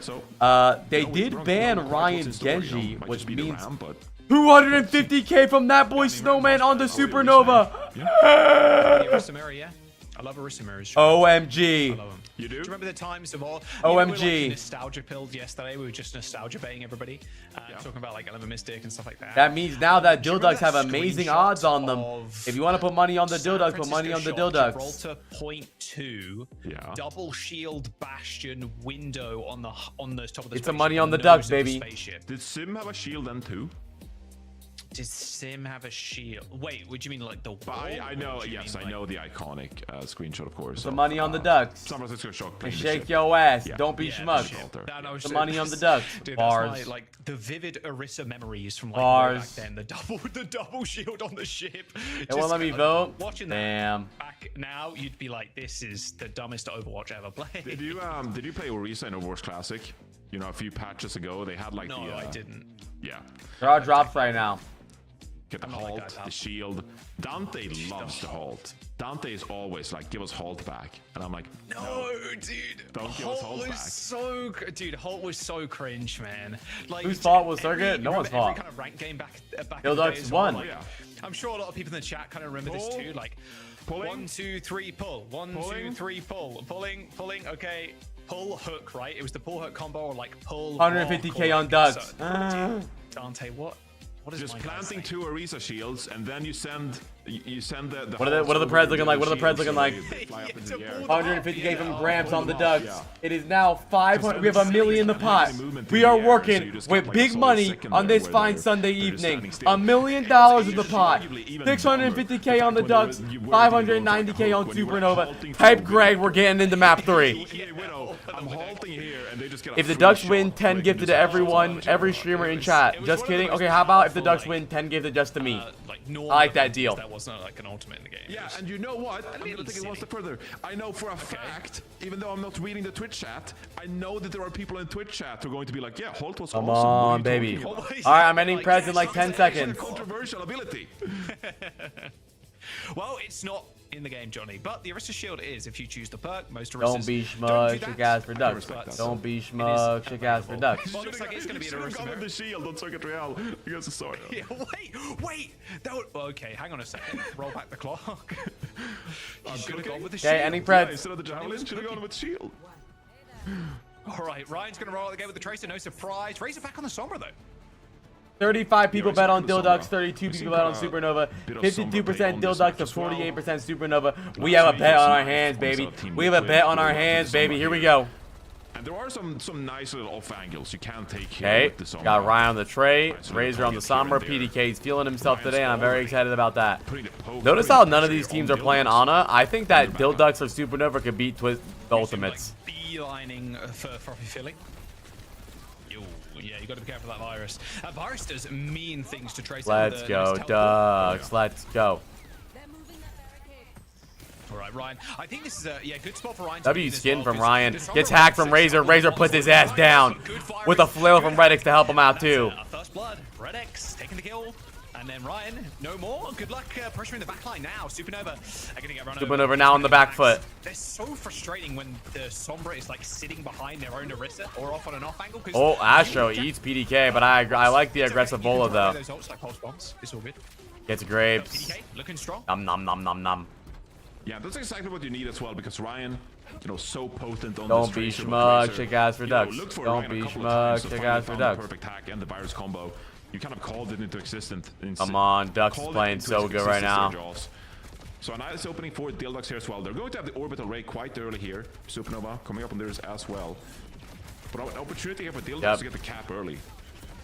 They did ban Ryan Genji, which just be the ram, but 250k from that boy Snowman on the Supernova. Yeah. I love Orisa mirrors. OMG. I love them. You do? Do you remember the times of all? OMG. We were like nostalgia pilled yesterday. We were just nostalgia baiting everybody, talking about like Eleven Mystic and stuff like that. That means now that Do you Dilducks remember have that amazing screenshot odds on them. of If you want to put money on the San Dilducks, put money on the Francisco shot, Dilducks. Gibraltar .2, double shield bastion window on the top of the. Get some money on the Ducks, baby. Did Sim have a shield then too? Did Sim have a shield? Wait, what do you mean, like the wall? I know. Yes, I know the iconic screenshot, of course. Some money on the Ducks. San Francisco Shock. And shake your ass. Don't be schmucks. Some money on the Ducks. Dude, Bars. that's like the vivid Orisa memories from like Bars. way back then. The double shield on the ship. It won't let me vote. Watching Damn. that back now, you'd be like, "This is the dumbest Overwatch I ever played." Did you play Orisa in Overwatch Classic? You know, a few patches ago, they had like no, the. I didn't. Yeah. There are drops right now. Get the halt, the shield. Dante loves the halt. Dante is always like, give us halt back. And I'm like, no, dude. Don't give us halt back. Dude, Halt was so cringe, man. Like, whose fault was Circuit? No one's fault. Every kind of rank game back Dilducks won. Like, I'm sure a lot of people in the chat kind of remember this too. Like, pulling. 1, 2, 3, pull. 1, 2, 3, pull. Pulling. Okay. Pull hook, right? It was the pull hook combo, or like pull. 150k on Ducks. Dante, what? What is just planting 2 Orisa shields, and then you send the what are the Preds looking like? What are the Preds looking like? 150k from Yeah. Gramps on the Ducks. Yeah. It is now 500. We have $1 million in the pot. We are working with big money on this fine Sunday evening. $1 million in the pot. 650k on the Ducks. 590k on Supernova. Type Greg, we're getting into map 3. I'm halting here, and they just get If the Ducks win, 10 gifted to everyone, every streamer in chat. Just kidding. Okay, how about if the Ducks win, 10 gifted just to me? I like that deal. That wasn't like an ultimate in the game. Yeah, and you know what? I'm gonna take it one step further. I know for a fact, even though I'm not reading the Twitch chat, I know that there are people in Twitch chat who are going to be like, yeah, Halt was Come awesome. on, baby. All right, I'm ending Preds in like 10 seconds. Controversial ability. Well, it's not in the game, Johnny, but the Orisa shield is if you choose the perk. Most Orisas Don't be schmuck, shake ass for Ducks. Don't be schmuck, shake ass for Ducks. Well, it looks like it's going to be an Orisa mirror. The shield on Circuit Real. You guys are sorry. Yeah, wait. Okay, hang on a second. Roll back the clock. Should have gone with the shield. Okay, ending Preds. Instead of the javelin, should have gone with shield. All right, Ryan's going to roll out the game with the Tracer. No surprise. Razor back on the Sombra, though. 35 people bet on Dilducks, 32 people bet on Supernova, 52% Dilducks to 48% Supernova. We have a bet on our hands, baby. We have a bet on our hands, baby. Here we go. And there are some nice little off angles you can take here. Okay, with the Sombra. got Ryan on the tray, Razor on the Sombra. PDK's feeling himself today, and I'm very excited about that. Notice how none of these teams are playing Ana. I think that Dilducks or Supernova could beat the Ultimates. Beelining for Frothy Philly. Yeah, you got to be careful of that virus. Virus does mean things to Tracer. Let's go, Ducks. Let's go. All right, Ryan. I think this is a good spot for Ryan. W skin from Ryan. Gets hacked from Razor. Razor puts his ass down with a flail from Redix to help him out too. First blood. Redix taking the kill. And then Ryan, no more. Good luck pressuring the back line now. Supernova are going to get run over. Supernova now on the back foot. They're so frustrating when the Sombra is like sitting behind their own Orisa or off on an off angle. Oh, Astro eats PDK, but I like the aggressive Bola though. Those ults like pulse bombs. It's all good. Gets grapes. PDK looking strong. Nom. Yeah, that's exactly what you need as well, because Ryan, you know, so potent on Don't this be Tracer. schmuck, shake ass for Ducks. Don't Ryan be a couple of schmuck, times to shake finally ass for found the Ducks. perfect hack and the virus combo. You kind of called it into existence. Come on, Ducks is playing so good right now. So a nice opening for Dilducks here as well. They're going to have the orbital ray quite early here. Supernova coming up on theirs as well. But an opportunity here for Dilducks to get the cap early.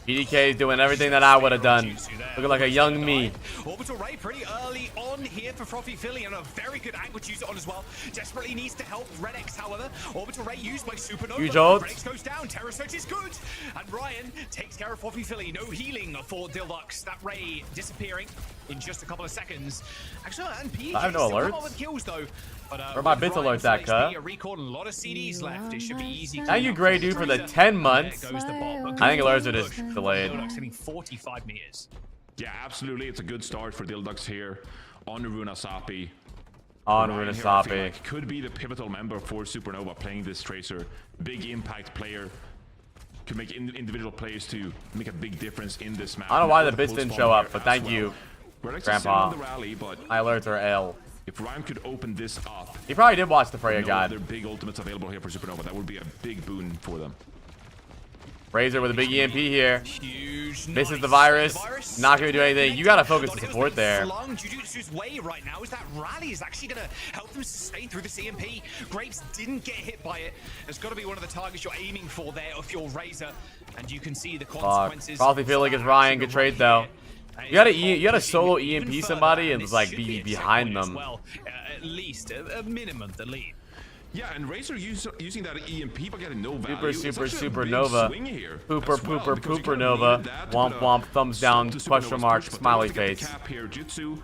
PDK is doing everything that I would have done. Looking like a young me. Orbital Ray pretty early on here for Frothy Philly, and a very good angle to use it on as well. Desperately needs to help Redix, however. Orbital Ray used by Supernova. Huge ult. Redix goes down. Terror Search is good. And Ryan takes care of Frothy Philly. No healing for Dilducks. That Ray disappearing in just a couple of seconds. Actually, and PDK I have no still alerts. come up with kills though. But, Where are my bits alerts at, cut? A record and a lot of CDs left. It should be easy. Thank you, Grey Dude, for the 10 months. There goes the bot. I think alerts are just delayed. Dilducks hitting 45 meters. Yeah, absolutely. It's a good start for Dilducks here on Runa Sapi. On Ryan Runa here, I feel Sapi. like could be the pivotal member for Supernova playing this Tracer. Big impact player. could make individual players to make a big difference in this map. I don't know why the bits didn't show up, but thank you, Grandpa. I learned her L. If Ryan could open this up, he probably did watch the Freya guide. Other big ultimates available here for Supernova. That would be a big boon for them. Razor with a big EMP here. Huge. Misses the virus. Not gonna do anything. You gotta focus the support there. Jujutsu's way right now is that rally is actually gonna help them sustain through this EMP. Grapes didn't get hit by it. It's got to be one of the targets you're aiming for there if you're Razor, and you can see the consequences. Probably feel like it's Ryan. Good trade though. You gotta solo EMP somebody and just like be behind them. Well, at least a minimum the lead. Yeah, and Razor using that EMP but getting no value. Supernova. Pooper Nova. Womp womp, thumbs down, question mark, smiley face. Cap here. Jutsu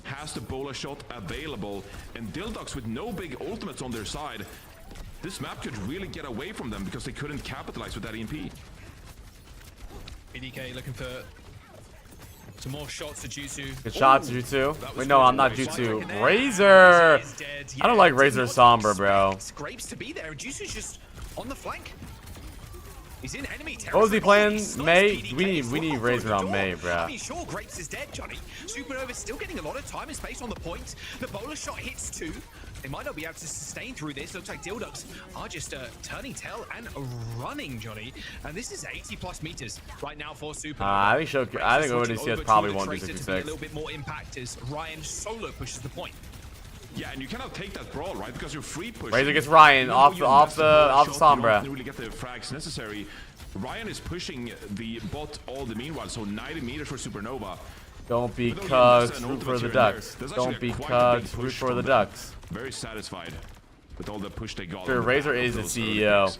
has the bola shot available, and Dildox with no big ultimates on their side. This map could really get away from them because they couldn't capitalize with that EMP. BDK looking for some more shots to Jutsu. Good shots, Jutsu. Wait, no, I'm not Jutsu. Razor! I don't like Razor Somber, bro. Grapes to be there. Jutsu's just on the flank. He's in enemy territory. What was he playing? May? We need Razor on May, bro. I'm sure Grapes is dead, Johnny. Supernova's still getting a lot of time and space on the point. The bowler shot hits too. They might not be able to sustain through this. Looks like Dildox are just turning tail and running, Johnny. And this is 80+ meters right now for Supernova. I think ODCS probably won't do 66. A little bit more impact as Ryan solo pushes the point. Yeah, and you cannot take that brawl, right? Because you're free pushing. Razor gets Ryan off the Sombra. You don't really get the frags necessary. Ryan is pushing the bot all the meanwhile, so 90 meters for Supernova. Don't be cugs, root for the Ducks. Don't be cugs, root for the Ducks. Very satisfied with all the push they got. Sure, Razor is the CEO.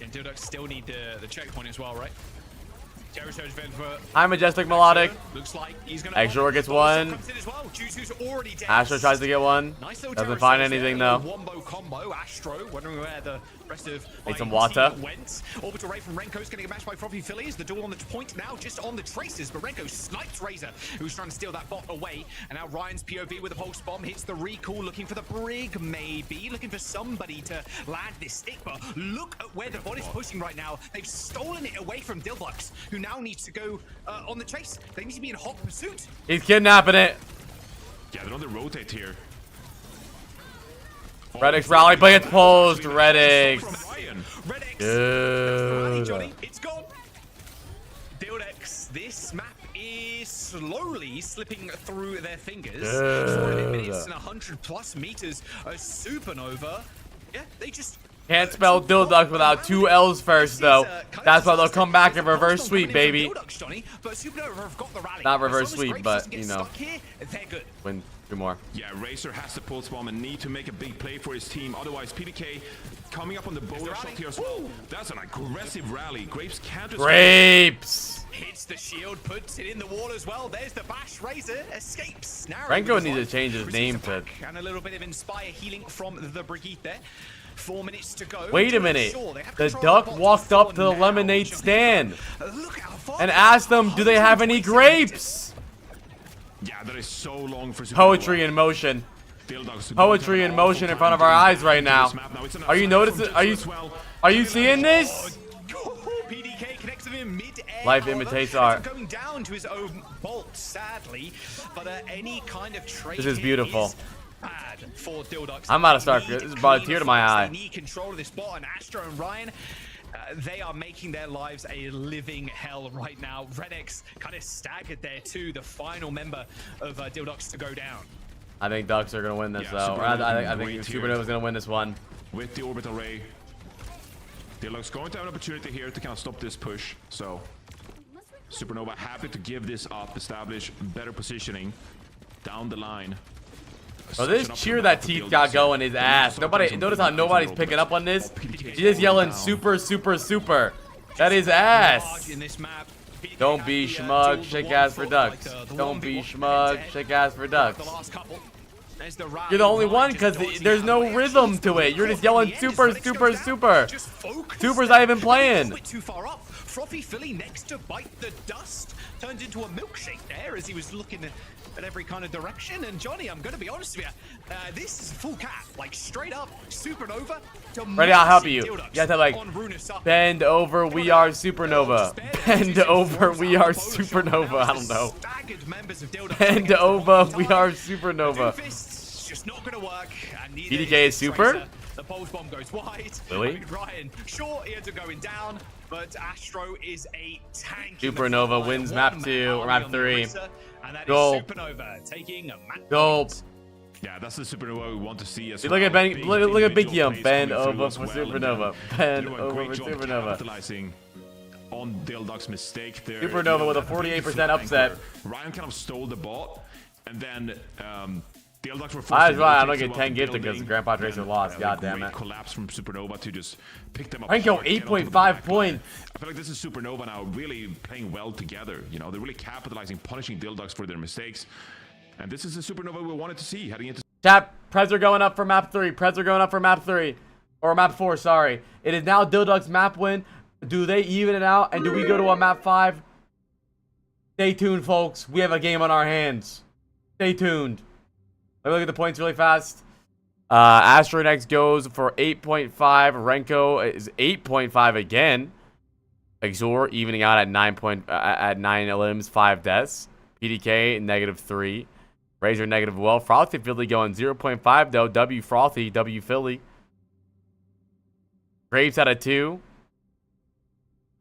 And Dildox still need the checkpoint as well, right? Hi, Majestic Melodic. Looks like he's gonna Exor gets one. Astro tries to get one. Doesn't find anything though. Wombo combo. Astro wondering where the rest of Need some water. went. Orbital Ray from Renko's getting a match by Frothy Phillies. The duel on the point now just on the traces, but Renko snipes Razor, who's trying to steal that bot away. And now Ryan's POV with a pulse bomb hits the recall, looking for the brig, maybe looking for somebody to land this stick. But look at where the bot is pushing right now. They've stolen it away from Dildox, who now needs to go on the chase. They need to be in hot pursuit. He's kidnapping it. Yeah, they're on the rotate here. Redix rally, but it's posed. Redix. Good. Johnny, it's gone. Dildex, this map is slowly slipping through their fingers. 4 minutes and 100+ meters. A Supernova. Yeah, they just can't spell Dildox without 2 L's first, though. That's why they'll come back and reverse sweep, baby. Not reverse sweep, but, you know, win 2 more. Yeah, Razor has the pulse bomb and need to make a big play for his team. Otherwise, PDK coming up on the bowler shot here as well. That's an aggressive rally. Grapes can't just... Grapes! Hits the shield, puts it in the wall as well. There's the bash. Razor escapes. Renko needs to change his name to... And a little bit of Inspire healing from the Brigitte there. 4 minutes to go. Wait a minute. The duck walked up to the lemonade stand and asked them, do they have any grapes? Yeah, that is so long for poetry in motion. Poetry in motion in front of our eyes right now. Are you noticing? Are you seeing this? Life imitates art. Going down to his own bolt, sadly, but any kind of trade. This is beautiful. For Dildox. I'm about to start. This is brought a tear to my eye. They need control of this spot, and Astro and Ryan, they are making their lives a living hell right now. Redx kind of staggered there too, the final member of Dildox to go down. I think Ducks are gonna win this though. I think Supernova's gonna win this one. With the orbital ray, Dildox going to have an opportunity here to kind of stop this push. So Supernova happy to give this up, establish better positioning down the line. So this cheer that Teeth got going is ass. Notice how nobody's picking up on this. She's just yelling super, super, super. That is ass. Don't be schmug, shake ass for Ducks. Don't be schmug, shake ass for Ducks. You're the only one because there's no rhythm to it. You're just yelling super, super, super. Super's not even playing. Frothy Philly next to bite the dust. Turned into a milkshake there as he was looking at every kind of direction. And Johnny, I'm going to be honest with you, this is full cap, like straight up supernova. Ready, I'll help you. You have to like bend over, we are supernova. Bend over, we are supernova. I don't know. Bend over, we are supernova. Just not going to work. PDK is super? The pulse bomb goes wide. Really? Ryan, sure, he ends up going down, but Astro is a tank. Supernova wins map 2 or map 3. Goal. Goal. Yeah, that's the supernova we want to see as Look at Ben, look at Big Yum. Bend over for supernova. Bend over for supernova. Capitalizing on Dildog's mistake there. Supernova with a 48% upset. Ryan kind of stole the ball, and then Dildog's were That's right, I'm gonna get 10 gifted because Grandpa Tracer lost. God damn it. Collapse from Supernova to just pick them up. Ranko 8.5 points. I feel like this is Supernova now really playing well together. You know, they're really capitalizing, punishing Dildogs for their mistakes. And this is the Supernova we wanted to see heading into. Chat, Preds are going up for map 3. Preds are going up for map 3. Or map 4, sorry. It is now Dildog's map win. Do they even it out? And do we go to a map 5? Stay tuned, folks. We have a game on our hands. Stay tuned. Let me look at the points really fast. Astro next goes for 8.5. Renko is 8.5 again. Exor evening out at 9 limbs, 5 deaths. PDK -3. Razor -12. Frothy Philly going 0.5 though. W Frothy, W Philly. Graves at a 2.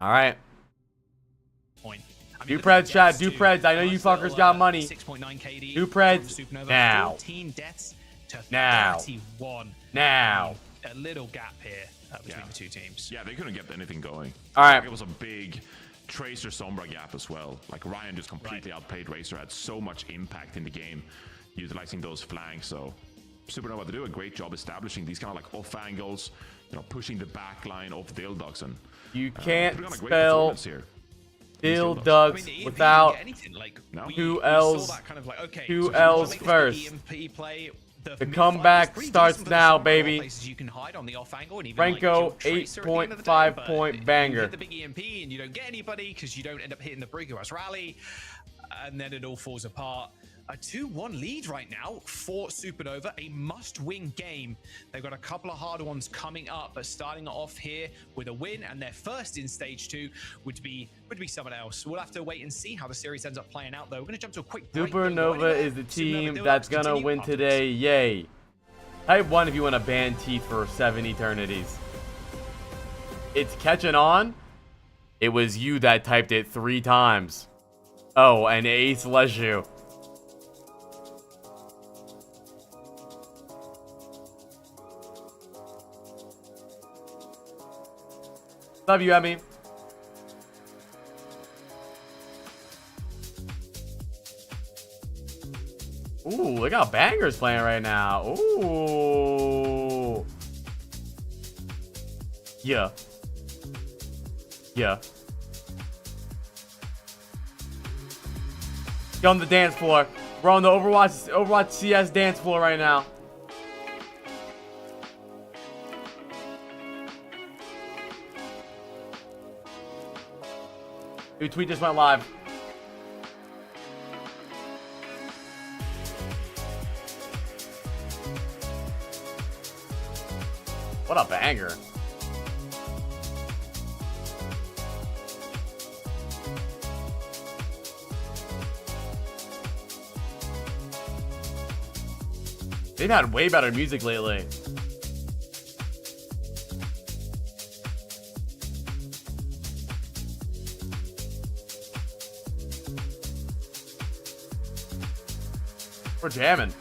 All right. Do Preds, chat. Do Preds. I know you fuckers got money. Do Preds now. Now. A little gap here between the two teams. Yeah, they couldn't get anything going. All right. It was a big Tracer Sombra gap as well. Like Ryan just completely outplayed Racer, had so much impact in the game, utilizing those flanks. So Supernova, they do a great job establishing these kind of like off angles, you know, pushing the back line of Dildogs. And you can't spell Dildogs without two L's. Two L's first. The comeback starts now, baby. Renko 8.5 point banger. The big EMP and you don't get anybody because you don't end up hitting the Briguas rally, and then it all falls apart. A 2-1 lead right now for Supernova, a must-win game. They've got a couple of hard ones coming up, but starting off here with a win, and their first in stage 2 would be someone else. We'll have to wait and see how the series ends up playing out, though. We're going to jump to a quick break. Supernova is the team that's going to win today. Yay. Type 1 if you want to ban teeth for 7 eternities. It's catching on. It was you that typed it 3 times. Oh, and Ace Leshu. Love you, Emmy. Ooh, look how Banger's playing right now. Ooh. Yeah. Yeah. Get on the dance floor. We're on the Overwatch CS dance floor right now. New tweet just went live. What a banger. They've had way better music lately. We're jamming.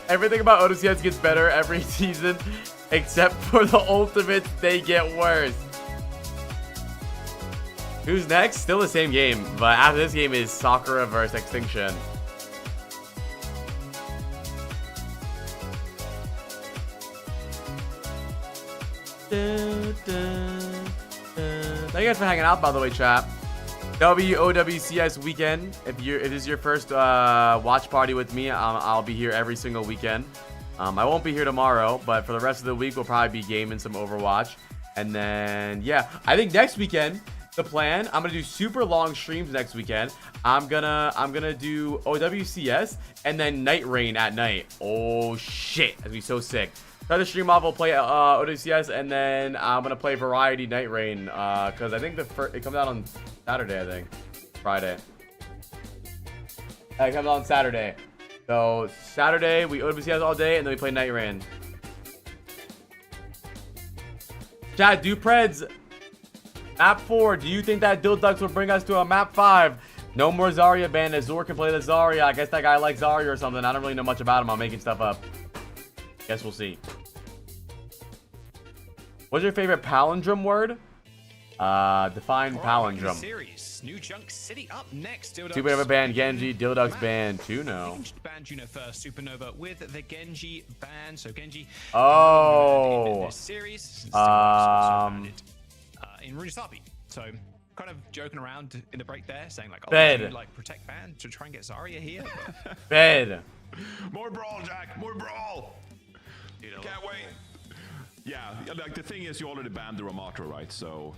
Everything about OCS gets better every season, except for the ultimates, they get worse. Who's next? Still the same game, but after this game is Sakura versus Extinction. Thank you guys for hanging out, by the way, chat. WOWCS weekend. If this is your first watch party with me, I'll be here every single weekend. I won't be here tomorrow, but for the rest of the week, we'll probably be gaming some Overwatch. And then, yeah, I think next weekend, the plan, I'm gonna do super long streams next weekend. I'm gonna do OWCS and then Night Rain at night. Oh shit, that'd be so sick. Try to stream off, we'll play OWCS, and then I'm gonna play Variety Night Rain, because I think it comes out on Saturday, I think. Friday. It comes out on Saturday. So Saturday we OWCS all day, and then we play Night Rain. Chat, do Preds. Map 4, do you think that Dilducks will bring us to a map 5? No more Zarya ban. Azor can play the Zarya. I guess that guy likes Zarya or something. I don't really know much about him. I'm making stuff up. Guess we'll see. What's your favorite palindrome word? Define palindrome. Series. New Junk City up next. Supernova ban Genji. Dilducks ban Tuno. Ban Juno first. Supernova with the Genji ban. So Genji. Oh. In this series. In Runesapi. So kind of joking around in the break there, saying like, oh, like protect ban to try and get Zarya here. Bed. More brawl, Jack. More brawl. Can't wait. Yeah, like the thing is, you already banned the Ramatra, right? So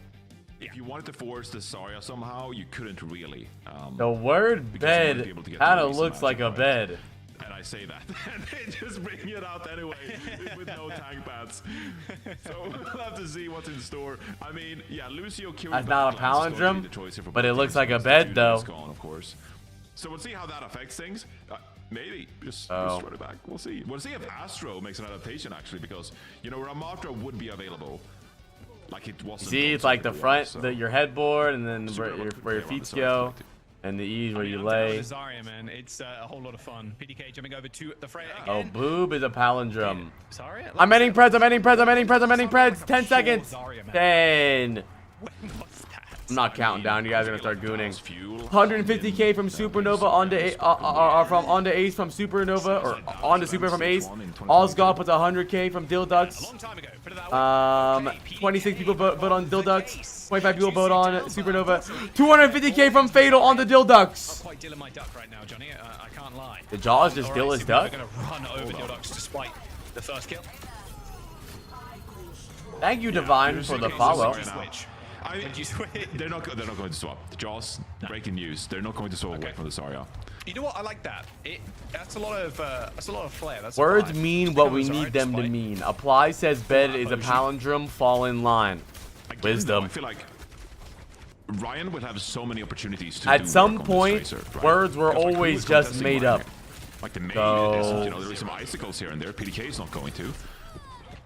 if you wanted to force the Zarya somehow, you couldn't really. The word bed kind of looks like a bed. And I say that, and they just bring it out anyway with no tank pads. So we'll have to see what's in store. I mean, yeah, Lucio. That's not a palindrome, but it looks like a bed, though. Gone, of course. So we'll see how that affects things. Maybe just run it back. We'll see. We'll see if Astro makes an adaptation actually, because you know Ramatra would be available. Like it wasn't. See, it's like the front, your headboard, and then where your feet go. And the ease where you lay. Zarya, man. It's a whole lot of fun. PDK jumping over to the Freya again. Oh, boob is a palindrome. Sorry? I'm ending Preds. I'm ending Preds. I'm ending Preds. I'm ending Preds. 10 seconds. 10. I'm not counting down. You guys are gonna start gooning. 150k from Supernova onto onto Ace from Supernova, or onto Super from Ace. Allsgod puts 100k from Dilducks. 26 people vote on Dilducks. 25 people vote on Supernova. 250k from Fatal on the Dilducks. Quite dealing my duck right now, Johnny. I can't lie. The Jaws just dill his duck. Gonna run over Dilducks despite the first kill. Thank you, Divine, for the follow. They're not going to swap. The Jaws, breaking news. They're not going to swap away from the Zarya. You know what? I like that. That's a lot of flair. That's Words mean what we need them to mean. Apply says bed is a palindrome. Fall in line. Wisdom. I feel like Ryan would have so many opportunities to at some point, words were always just made up. Like the main, you know, there is some icicles here and there. PDK is not going to.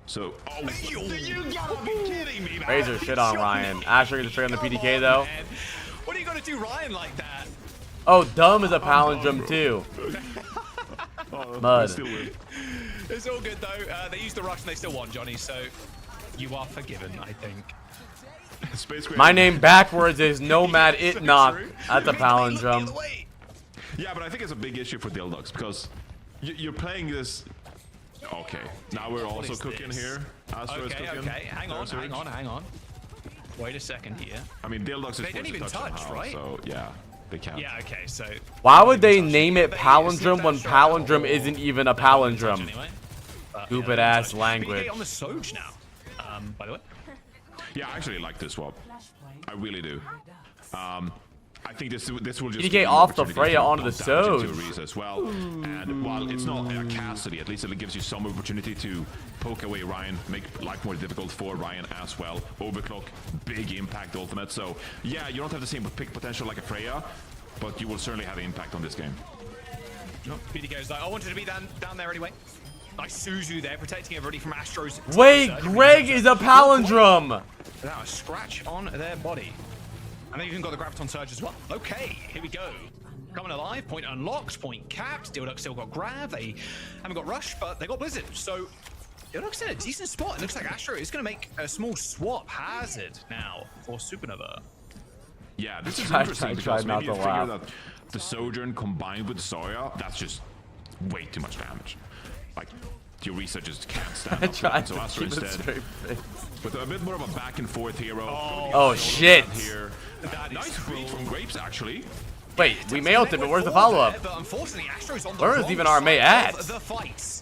So, you gotta be kidding me, man. Razor shit on Ryan. Asher gets straight on the PDK though. Man. What are you gonna do, Ryan, like that? Oh, dumb is a palindrome too. Mud. It's all good though. They used the rush and they still won, Johnny. So you are forgiven, I think. My name backwards is Nomad Itnock. That's a palindrome. Yeah, but I think it's a big issue for Dilducks because you're playing this. Okay, now we're also cooking here. Astro is cooking. Okay, hang on. Wait a second here. I mean, Dilducks is they didn't even touch, somehow, right? So yeah, they count. Yeah, okay, so. Why would they name it palindrome when palindrome isn't even a palindrome? Stupid ass language. On the Soj now, by the way. Yeah, I actually like this swap. I really do. I think this will just PDK off the Freya onto the Soj as well. And while it's not a Cassidy, at least it gives you some opportunity to poke away Ryan, make life more difficult for Ryan as well. Overclock, big impact ultimate. So yeah, you don't have the same pick potential like a Freya, but you will certainly have an impact on this game. PDK's like, I wanted to be down there anyway. Nice Suzu there, protecting everybody from Astro's. Wait, Greg is a palindrome. Now a scratch on their body. And they even got the Graviton Surge as well. Okay, here we go. Coming alive, point unlocked, point capped. Dilduck still got grab. They haven't got rush, but they got Blizzard. So Dilduck's in a decent spot. It looks like Astro is going to make a small swap hazard now for Supernova. Yeah, this is interesting because maybe you figure that the Sojourn combined with Zarya, that's just way too much damage. Like, Orisa just can't stand I up. tried So to Astra keep a instead, straight face. with a bit more of a back and forth hero. Oh shit! Here. Nice read from Grapes, actually. Wait, we mailed him, but where's the follow-up? But unfortunately, Astro's on the Where is wrong even our May side at? of the fights.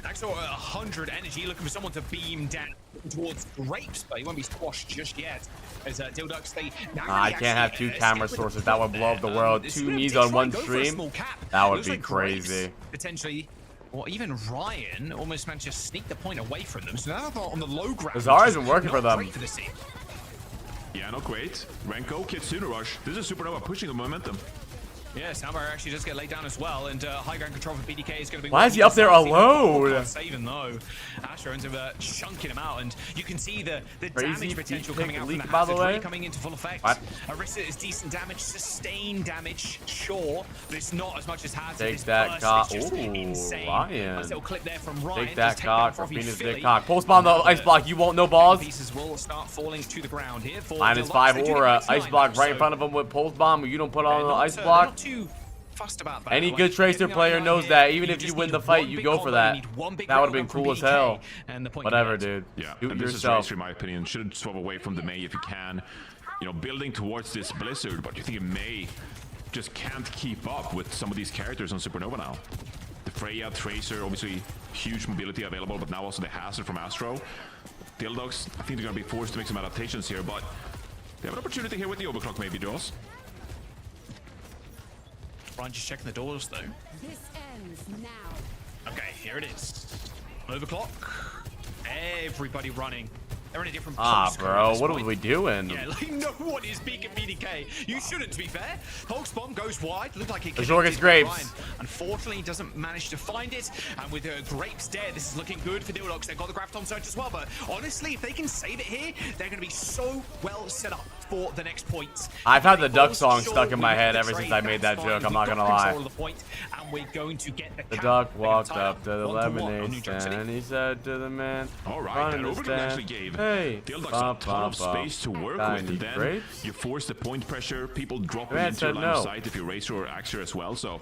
Axel at 100 energy, looking for someone to beam down towards Grapes, but he won't be squashed just yet. As Dildux, they I can't have two camera sources. That would blow up the world. Two knees on one stream. That would be crazy. Potentially. Or even Ryan almost managed to sneak the point away from them. So now they're on the low ground. Zara's been working for them. Great for this team. Yeah, not great. Renko, Kitsune Rush. This is Supernova pushing the momentum. Yeah, Soundbar actually does get laid down as well, and high ground control for BDK is going to be... Why is he up there alone? Even though Astro ends up chunking him out, and you can see the Crazy damage potential peak coming out from the leak, by the hazard way. really coming into full effect. What? Orisa is decent damage, sustained damage, sure, but it's not as much as Hazard. Take His that burst cock. is just Ooh, insane. Ryan. Nice little clip there from Ryan. Take that Just cock. takedown from Venus Philly. big cock. Post bomb the ice block. You won't know balls. Pieces will start falling to the ground here. For -5 Deluxe. They do aura. get Ice -9 block right in so front of him with post bomb. You don't put on the they're ice not block. too fussed about that. Any Like, good Tracer getting player on knows here, that. Even if just you win need the fight, one you big go for combo, that. you need one big That would have been railgun from cool as BDK, hell. and the point Whatever, can dude. Yeah, Shoot and this yourself. is Racer, in my opinion. Should swap away from the May if you can. You know, building towards this Blizzard, but you think May just can't keep up with some of these characters on Supernova now. The Freya, Tracer, obviously huge mobility available, but now also the Hazard from Astro. Dildogs, I think they're going to be forced to make some adaptations here, but they have an opportunity here with the overclock maybe, Jaws. Ryan just checking the doors though. This ends now. Okay, here it is. Overclock. Everybody running. They're in a different Ah, postcode at bro. this What are point. we doing? Yeah, like no one is peeking BDK. You shouldn't, to be fair. Pulse bomb goes wide. Looked like it Azor connected gets with Grapes. Ryan. Unfortunately, he doesn't manage to find it. And with Grapes dead, this is looking good for Dildox. They've got the Graviton Surge as well. But honestly, if they can save it here, they're going to be so well set up for the next point. I've had the Duck Both song sure stuck in we my have head the ever trade, since I made that that's joke. fine. I'm not We've gonna got lie. control of the point, and we're going to get the The cap. duck They're gonna walked tie up to the 1-1 on New lemonade York stand. City. He said to the man, All right, "Run that in the overclock stand. actually gave Hey, Dildogs bum, a ton of bum, bum. space to work I with, and need then grapes? you force the point pressure, people dropping Man into said line of no. sight if you Racer or Axer as well, so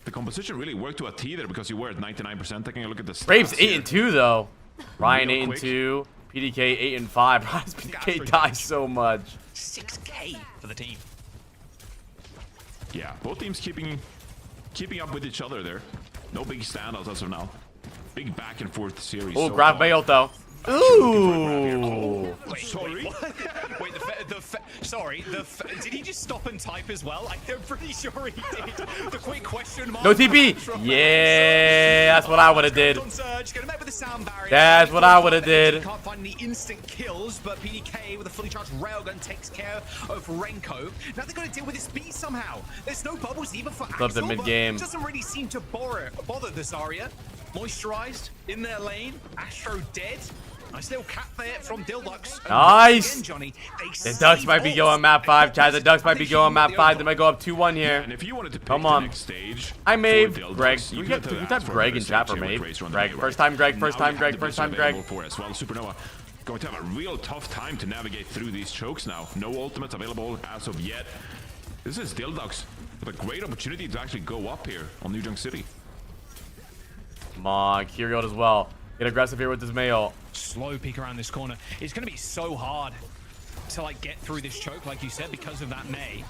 the composition really worked to a T there because you were at 99%. Taking a look at the stats Graves here. 8 and 2 though. Ryan Real 8 and quick. 2. PDK 8 and 5. Why does PDK die so much? 6K for the team. Yeah, both teams keeping up with each other there. No big standouts as of now. Big back and forth series. Oh, so grab far. bailed though. Ooh. Wait, sorry. Wait, sorry. Did he just stop and type as well? I'm pretty sure he did. The quick question mark. No TP. Yeah, that's what I would have did. Surge, gonna met with the sound barrier. That's what I would have did. Can't find any instant kills, but PDK with a fully charged railgun takes care of Renko. Now they're gonna deal with this beat somehow. There's no bubbles even for Flipped it Axel, mid-game. but doesn't really seem to bother the Zarya. Moisturized in their lane. Astro dead. Nice little cap there from Dildox. And Nice. again, Johnny, The Ducks might be going map 5, Chad. The Ducks might be going map 5. They might go up 2-1 here. And if you wanted to pick Come the on. next stage, I made for Dildogs, Greg. you We could got have type asked for Greg another in chat for stage here me. with Racer on the Greg. way, First time Greg. right? First Now time we Greg. have the First time boost Greg. available for as well. Supernova going to have a real tough time to navigate through these chokes now. No ultimates available as of yet. This is Dildogs with a great opportunity to actually go up here on New Junk City. Come on, Kyriot as well. Get aggressive here with this mail. Slow peek around this corner. It's going to be so hard to like get through this choke, like you said, because of that May.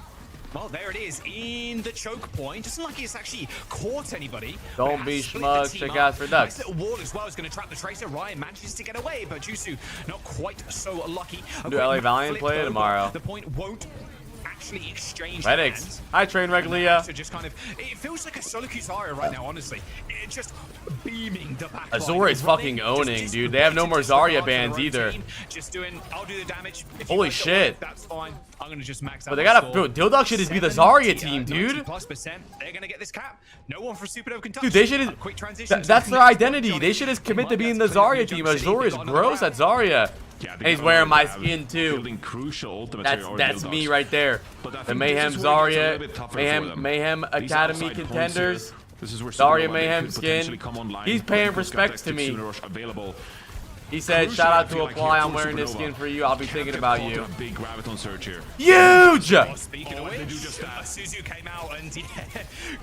Well, there it is in the choke point. Doesn't like it's actually caught anybody. Don't be smug. Check out for Ducks. Nice little wall as well is going to trap the Tracer. Ryan manages to get away, but Jusu not quite so lucky. A Do quick LA Valiant flip play though, tomorrow? but the point won't actually exchange Medics. hands. I train regularly. So just kind of, it feels like a solo Zarya right now, honestly. It just beaming the back line. Azor is Running, fucking owning, just dude. They have no more disregard Zarya for bans their own either. team. Just doing, I'll do the damage. If you Holy guys don't shit. work, that's fine. I'm going to just max out But they my gotta, score. bro, Dildogs should just be the Zarya team, 90+%. dude. They're going to get this cap. No one from Supernova can touch. Dude, they should A have. quick transition to That's the their next identity. one, They should just commit to being the That's playing Zarya up team. New Junk City. Azor They is got another gross at Zarya. Yeah, And he's wearing my skin too. Building crucial ultimates here, or That's Dildogs. me right there. But I The think Mayhem this is where it gets a little Zarya, bit tougher for them. Mayhem These Academy outside points contenders. here, this is where Zarya Supernova Mayhem could potentially skin. come online. He's paying Renko's got respects that to me. Kitsune Rush available. He said, shout out to Apply. I'm wearing this skin for you. I'll be thinking about you. Big graviton surge here. Huge! Well, speaking of which, Suzu came out and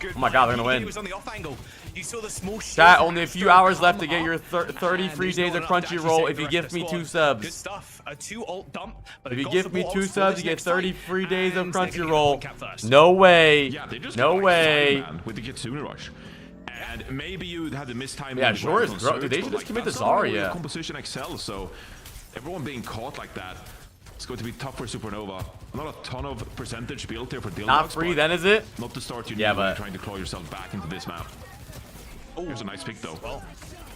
good. Oh my God, they're gonna win. He was on the off angle. You saw the small Chat, only a few hours left to get your 30 free days of Crunchyroll if you give me 2 subs. Good stuff. A 2 ult dump. If you give me 2 subs, you get 30 free days of Crunchyroll. No way. Yeah, they just no way. With the Kitsune rush. And maybe you had the mistiming. Yeah, sure is. Dude, they should just commit to Zarya. Composition excels, so everyone being caught like that, it's going to be tough for Supernova. Not a ton of percentage built there for Dildox. Not free, then is it? Not the start you yeah, need when but you're trying to claw yourself back into this map. Here's a nice pick though. Well,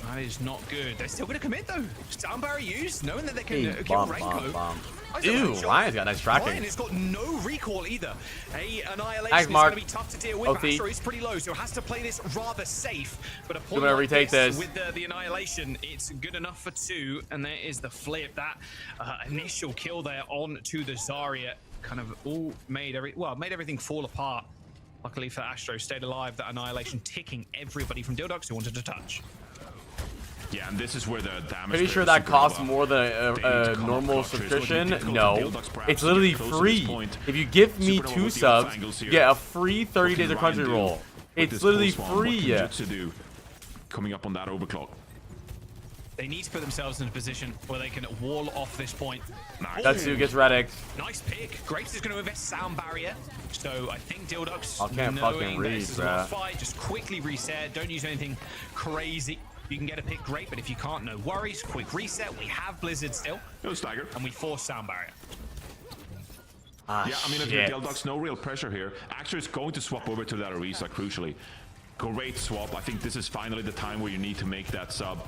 that is not good. They're still going to commit though. Sound barrier used, knowing that they can hey, kill bomb, Rainbow. bomb. Ew, Ryan's got nice tracking. Ryan has got no recall either. Annihilation is going to be tough to deal with. Astro is pretty low, so has to play this rather safe. But a point like this with the Annihilation, it's good enough for 2. And there is the flip. That initial kill there on to the Zarya kind of all made everything fall apart. Luckily for Astro, stayed alive. That Annihilation ticking everybody from Dildox who wanted to touch. Yeah, and this is where the damage. Pretty sure that costs more than a normal subscription. No, it's literally free. If you give me 2 subs, you get a free 30 days of Crunchyroll. It's literally free. Coming up on that overclock. They need to put themselves in a position where they can wall off this point. Nice. That's who gets Reddick. Nice pick. Grapes is going to invest sound barrier. So I think Dildox, I can't fucking read, bruh. Fight, just quickly reset. Don't use anything crazy. You can get a pick, great, but if you can't, no worries. Quick reset. We have Blizzard still. No stagger. And we force sound barrier. Yeah, I mean, if you're Dildox, no real pressure here. Axer is going to swap over to that Orisa, crucially. Great swap. I think this is finally the time where you need to make that sub.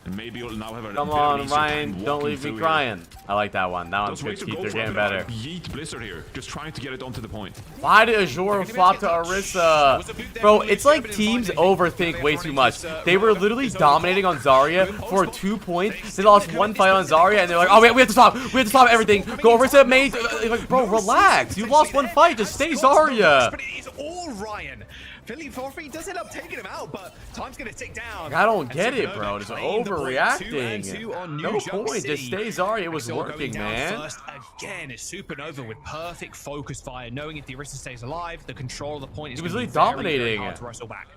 And maybe you'll now have a Come on, Ryan, don't leave me crying. I like that one. That one's good. Keith, they're getting better. Yeet Blizzard here, just trying to get it onto the point. Why did Azure flop to Orisa? Bro, it's like teams overthink way too much. They were literally dominating on Zarya for 2 points. They lost 1 fight on Zarya, and they're like, oh, we have to stop. We have to stop everything. Go Orisa, mate. Like, bro, relax. You lost 1 fight. Just stay Zarya. But it is all Ryan. Philly Forfeit does end up taking him out, but time's going to tick down. I don't get it, bro. Just overreacting. No point. Just stay Zarya. It was working, man. First again, it's Supernova with perfect focus fire, knowing if the Orisa stays alive, the control of the point is he was really dominating. hard to wrestle back.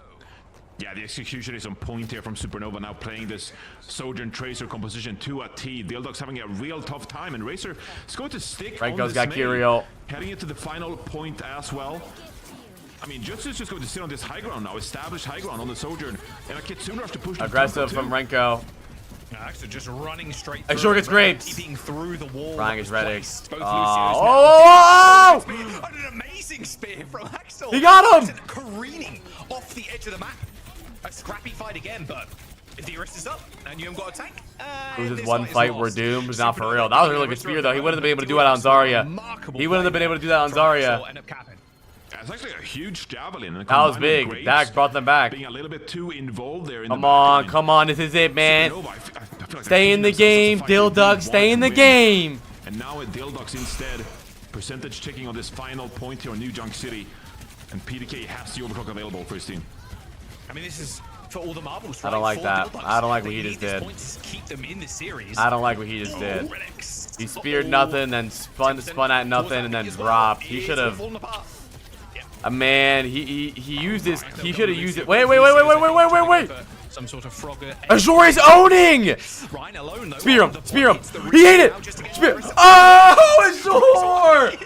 Yeah, the execution is on point here from Supernova, now playing this Sojourn Tracer composition to a T. Dildox having a real tough time, and Racer is going to stick on this got Kirill. Heading into the final point as well. I mean, Jutsu is just going to sit on this high ground now, established high ground on the Sojourn, and a Kitsune rush to push. Aggressive from Renko. Actually, just running straight. Sure gets grapes. Keeping through the wall. Ryan gets Reddick. Oh! An amazing spear from Axel. He got him. Careening off the edge of the map. A scrappy fight again, but if the Orisa's up and you haven't got a tank, loses 1 fight, we're doomed. Not for real. That was a really good spear, though. He wouldn't have been able to do it on Zarya. He wouldn't have been able to do that on Zarya. It's actually a huge javelin. That was big. Dax brought them back. Being a little bit too involved there. Come on, come on. This is it, man. Stay in the game, Dildox. Stay in the game. And now at Dildox instead, percentage ticking on this final point here on New Junk City. And PDK has the overclock available for his team. I mean, this is for all the marbles. I don't like that. I don't like what he just did. Keep them in the series. I don't like what he just did. He speared nothing, then spun at nothing, and then dropped. He should have. Man, he used this. He should have used it. Wait. Some sort of Frogger. Azure is owning! Ryan alone, though. Spear him! He ate it! Spear. Oh, Azure!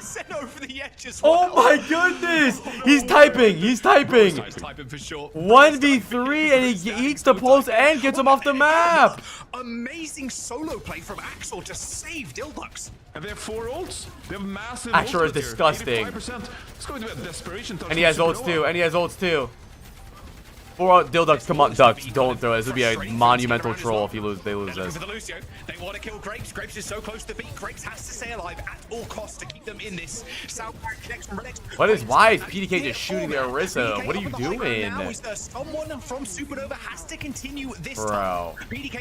Oh my goodness! He's typing! 1v3 and he eats the pulse and gets him off the map! Amazing solo play from Axel to save Dildox. And they have 4 ults. They have massive Axel is disgusting. It's going to be a desperation touch. And he has ults too. 4 Dildox, come on, Ducks, don't throw it. This would be a monumental troll if they lose this. They want to kill Grapes. Grapes is so close to beat. Grapes has to stay alive at all costs to keep them in this. Why is PDK just shooting the Orisa? What are you doing? Now is there someone from Supernova has to continue this bro.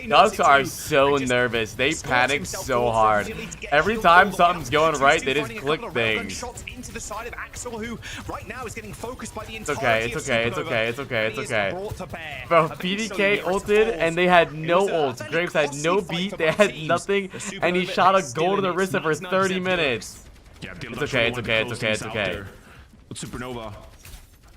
Ducks are so nervous. They panic so hard. Every time something's going right, they just click things. Into the side of Axel, who right now is getting focused by the It's okay. okay. brought to bear. Bro, PDK ulted and they had no ults. Graves had no beat, they had nothing, and he shot a goal to the wrist for 30 minutes. Yeah, It's okay, it's okay, it's okay, it's okay. But Supernova,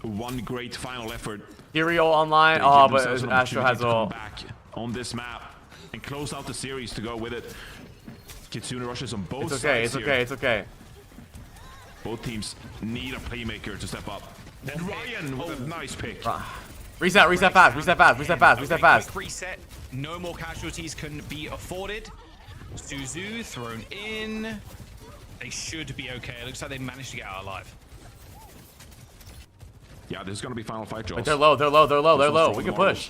one great final effort. Hero online, oh, but Astro has all. Back on this map and close out the series to go with it. Kitsune rushes on both It's okay, sides it's okay, here. it's okay. Both teams need a playmaker to step up. And Ryan with a nice pick. Reset, reset fast, reset fast, reset fast, reset fast. Quick reset. No more casualties can be afforded. Suzu thrown in. They should be okay. It looks like they managed to get out alive. Yeah, this is gonna be final fight, Joel. Wait, they're low, they're low, they're low, they're low. We can push.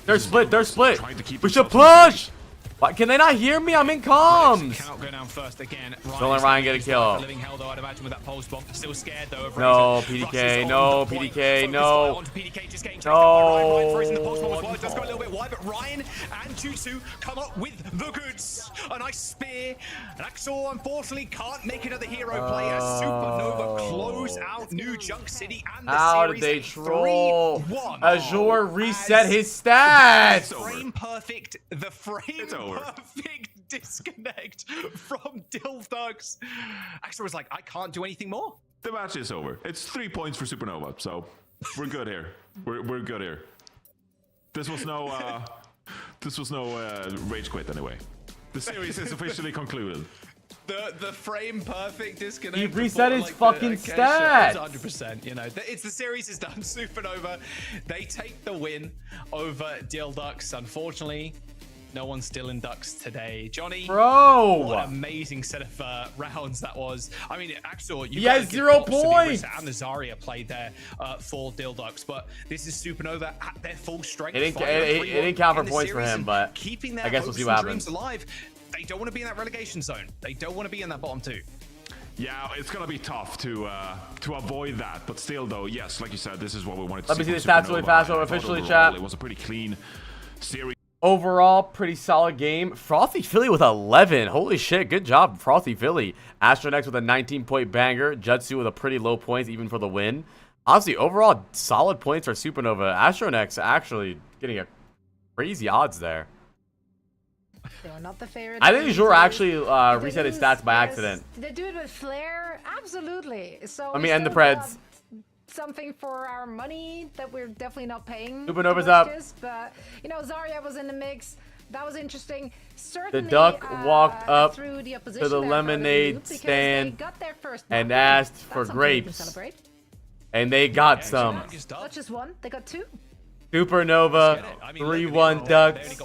They're split, they're split. We should push! Why, can they not hear me? I'm in comms. Count go down first again. Don't let Ryan get a kill. Living hell though, I'd imagine with that pulse bomb. Still scared though. Of No, Razor. PDK, Rushes no, on the point. PDK, Focus no. onto PDK, just getting chased up by Ryan. Ryan freezing the pulse bomb as well. It does go a little bit wide, but Ryan and Jutsu come up with the goods. A nice spear. And Axel unfortunately can't make another hero play as Supernova close out New Junk City and the How series. did they troll? 3-1. Azure reset his stats. Frame perfect. The frame perfect disconnect from Dildugs. Axel was like, I can't do anything more. The match is over. It's 3 points for Supernova, so we're good here. We're good here. This was no rage quit anyway. The series is officially concluded. The frame perfect disconnect. He reset his fucking stats. 100%. You know, it's the series is done. Supernova, they take the win over Dildugs. Unfortunately, no one's still in Ducks today. Johnny, bro, what an amazing set of rounds that was. I mean, Axel, you has 0 points. And the Zarya played there for Dildugs, but this is Supernova at their full strength. It didn't count for points for him, but keeping their I guess we'll see hopes what and dreams happens. alive. They don't want to be in that relegation zone. They don't want to be in that bottom two. Yeah, it's gonna be tough to avoid that, but still, though, yes, like you said, this is what we wanted to Let me see from the stats Supernova. really fast. I Officially, thought overall chat. It was a pretty clean series. Overall, pretty solid game. Frothy Philly with 11. Holy shit, good job, Frothy Philly. Astronex with a 19-point banger. Jutsu with a pretty low points, even for the win. Honestly, overall, solid points for Supernova. Astronex actually getting a crazy odds there. They were not the favorite. I think Azure actually reset his stats by accident. Did they do it with flair? Absolutely. So Let we me end the still Preds. got something for our money that we're definitely not paying. Supernova's towards up. this, but you know, Zarya was in the mix. That was interesting. Certainly, The Duck walked up through the to opposition the there lemonade because they stand got their first and knock. asked That's for something we can grapes. celebrate. And they got some. Not just one, they got two. Supernova, 3-1 Ducks.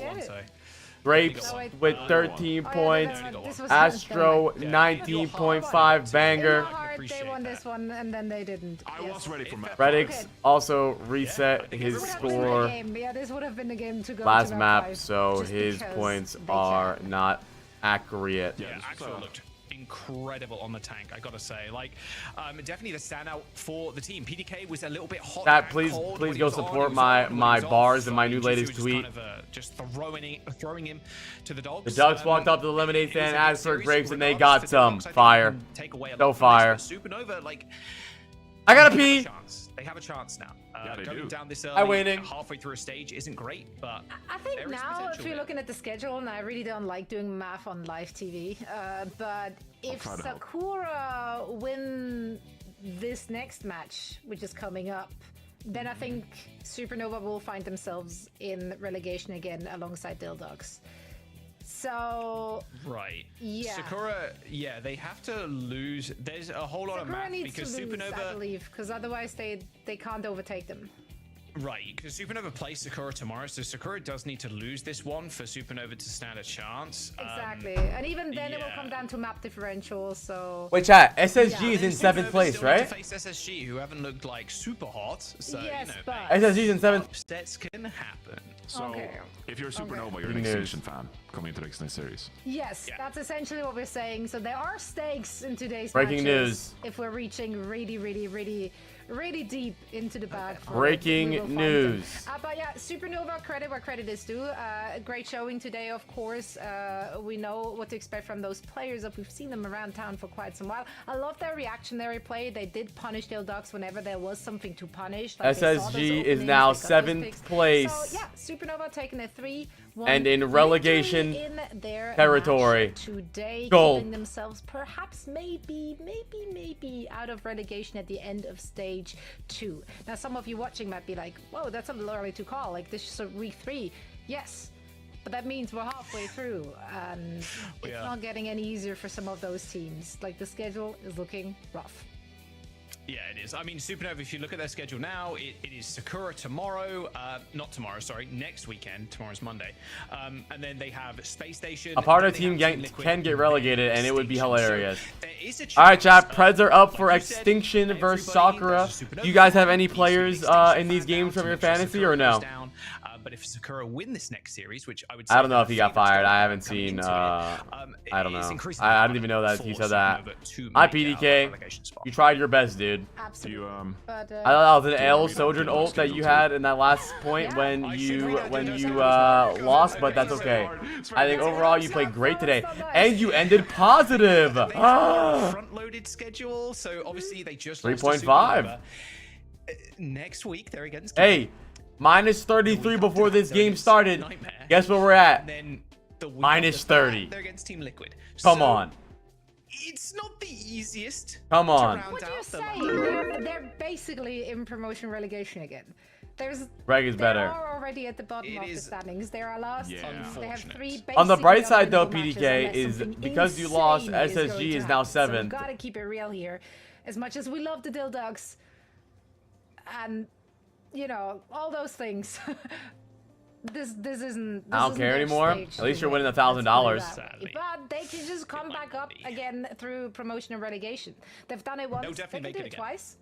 Grapes No, wait. with 13 points. Astro, 19.5 banger. Hard, they won this one, and then they didn't. I was ready for match. Redix also reset his score Yeah, this would have been the game to go last to map, five, so just his because points they are can. not accurate. Yeah, Axel looked incredible on the tank, I gotta say. Like, definitely the standout for the team. PDK was a little bit hot. Chat, and please cold when please he go was on, support he was my on, when he my was bars off. and my new Jutsu latest just tweet. kind of, just throwing him to the dogs. The Ducks walked up to the lemonade it was stand, a good asked for series grapes, and they regardless got to the some Ducks. I think fire. they can take away a Go lot from fire. this, but Supernova, like, I gotta they have a pee. chance. They have a chance now. Yeah, they going do. down this I'm early, waiting. halfway through a stage isn't great, but I think there is now, potential if you're there. looking at the schedule, and I really don't like doing math on live TV, but if try to help. Sakura win this next match, which is coming up, then I think Supernova will find themselves in relegation again alongside Dildogs. So Right. Yeah. Sakura, yeah, they have to lose. There's a whole lot of Sakura math needs to because lose, I Supernova. believe, because otherwise they can't overtake them. Right, because Supernova plays Sakura tomorrow, so Sakura does need to lose this one for Supernova to stand a chance. Exactly, and even then it will yeah. come down to map differential. So Wait, chat. SSG Yeah. is in Supernova 7th place, still need right? to face SSG, who haven't looked like super hot. So Yes, you know, but- SSG's in 7th. upsets can happen. So, Okay. if you're a Supernova, you're Big an news. Extinction fan coming into the next series. yes, Yeah. that's essentially what we're saying. So there are stakes in today's Breaking matches news. if we're reaching really really deep into the bag. Breaking news. But yeah, Supernova, credit where credit is due. Great showing today, of course. We know what to expect from those players. We've seen them around town for quite some while. I love their reactionary play. They did punish Dale Ducks whenever there was something to punish. Like SSG is now 7th place. So yeah, Supernova taking a 3-1 and in relegation in their territory today, goal. Keeping themselves perhaps maybe out of relegation at the end of stage 2. Now some of you watching might be like, whoa, that's a little early to call, like this is a week 3. Yes, but that means we're halfway through, and it's not getting any easier for some of those teams. Like the schedule is looking rough. Yeah, it is. I mean, Supernova, if you look at their schedule now, it is Sakura tomorrow. Not tomorrow, sorry. Next weekend. Tomorrow's Monday. And then they have Space Station. A part of the team can get relegated, and it would be hilarious. So Alright, chat. Preds are up for Extinction versus Sakura. Do you guys have any players in these games from your fantasy, or no? But if Sakura win this next series, which I would I don't know if he got fired. I haven't seen. I don't know. I didn't even know that he said that. Hi, PDK. You tried your best, dude. Absolutely. I thought that was an L Sojourn ult that you had in that last point when you lost, but that's okay. I think overall you played great today, and you ended positive. Front-loaded schedule, so obviously they just 3.5. Next week they're against. Hey. Minus 33 before this game started. Guess where we're at? Minus 30. They're against Team Liquid. Come on. It's not the easiest. Come on. What do you say? They're basically in promotion relegation again. Reg is better. They are already at the bottom of the standings. They are last. They have 3 on the bright side though, matches, PDK, is because you lost, SSG is now 7th. So we've got to keep it real here. As much as we love the Dill Ducks, and you know, all those things. this isn't. I don't care anymore. At least you're winning $1,000. But they can just come back up again through promotion and relegation. They've done it once. They'll definitely they can make do it it twice.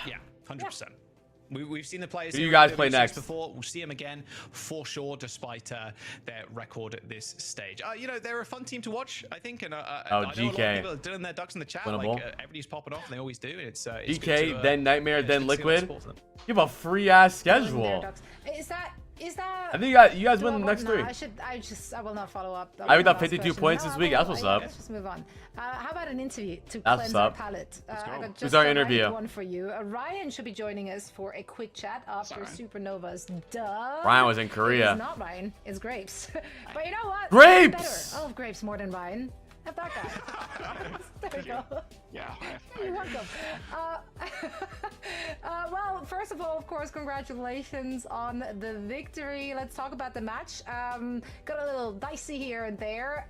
Yeah, 100%. We've seen the players. Who do you guys play next? Before. We'll see them again for sure, despite their record at this stage. You know, they're a fun team to watch, I think. And I know a lot of people are doing their ducks in the chat. Like, everybody's popping off, and they always do. And it's GK, then Nightmare, then Liquid. You have a free ass schedule. Is that? I think you guys win the next 3. I will not follow up. I got 52 points this week. That's what's up. Let's just move on. How about an interview to That's cleanse our palate? Who's our interview? One for you. Ryan should be joining us for a quick chat after Supernova's. Duh. Ryan was in Korea. It's not Ryan. It's Grapes. But you know what? Grapes. I love Grapes more than Ryan. Have that guy. There we go. Yeah. You're welcome. Well, first of all, of course, congratulations on the victory. Let's talk about the match. Got a little dicey here and there.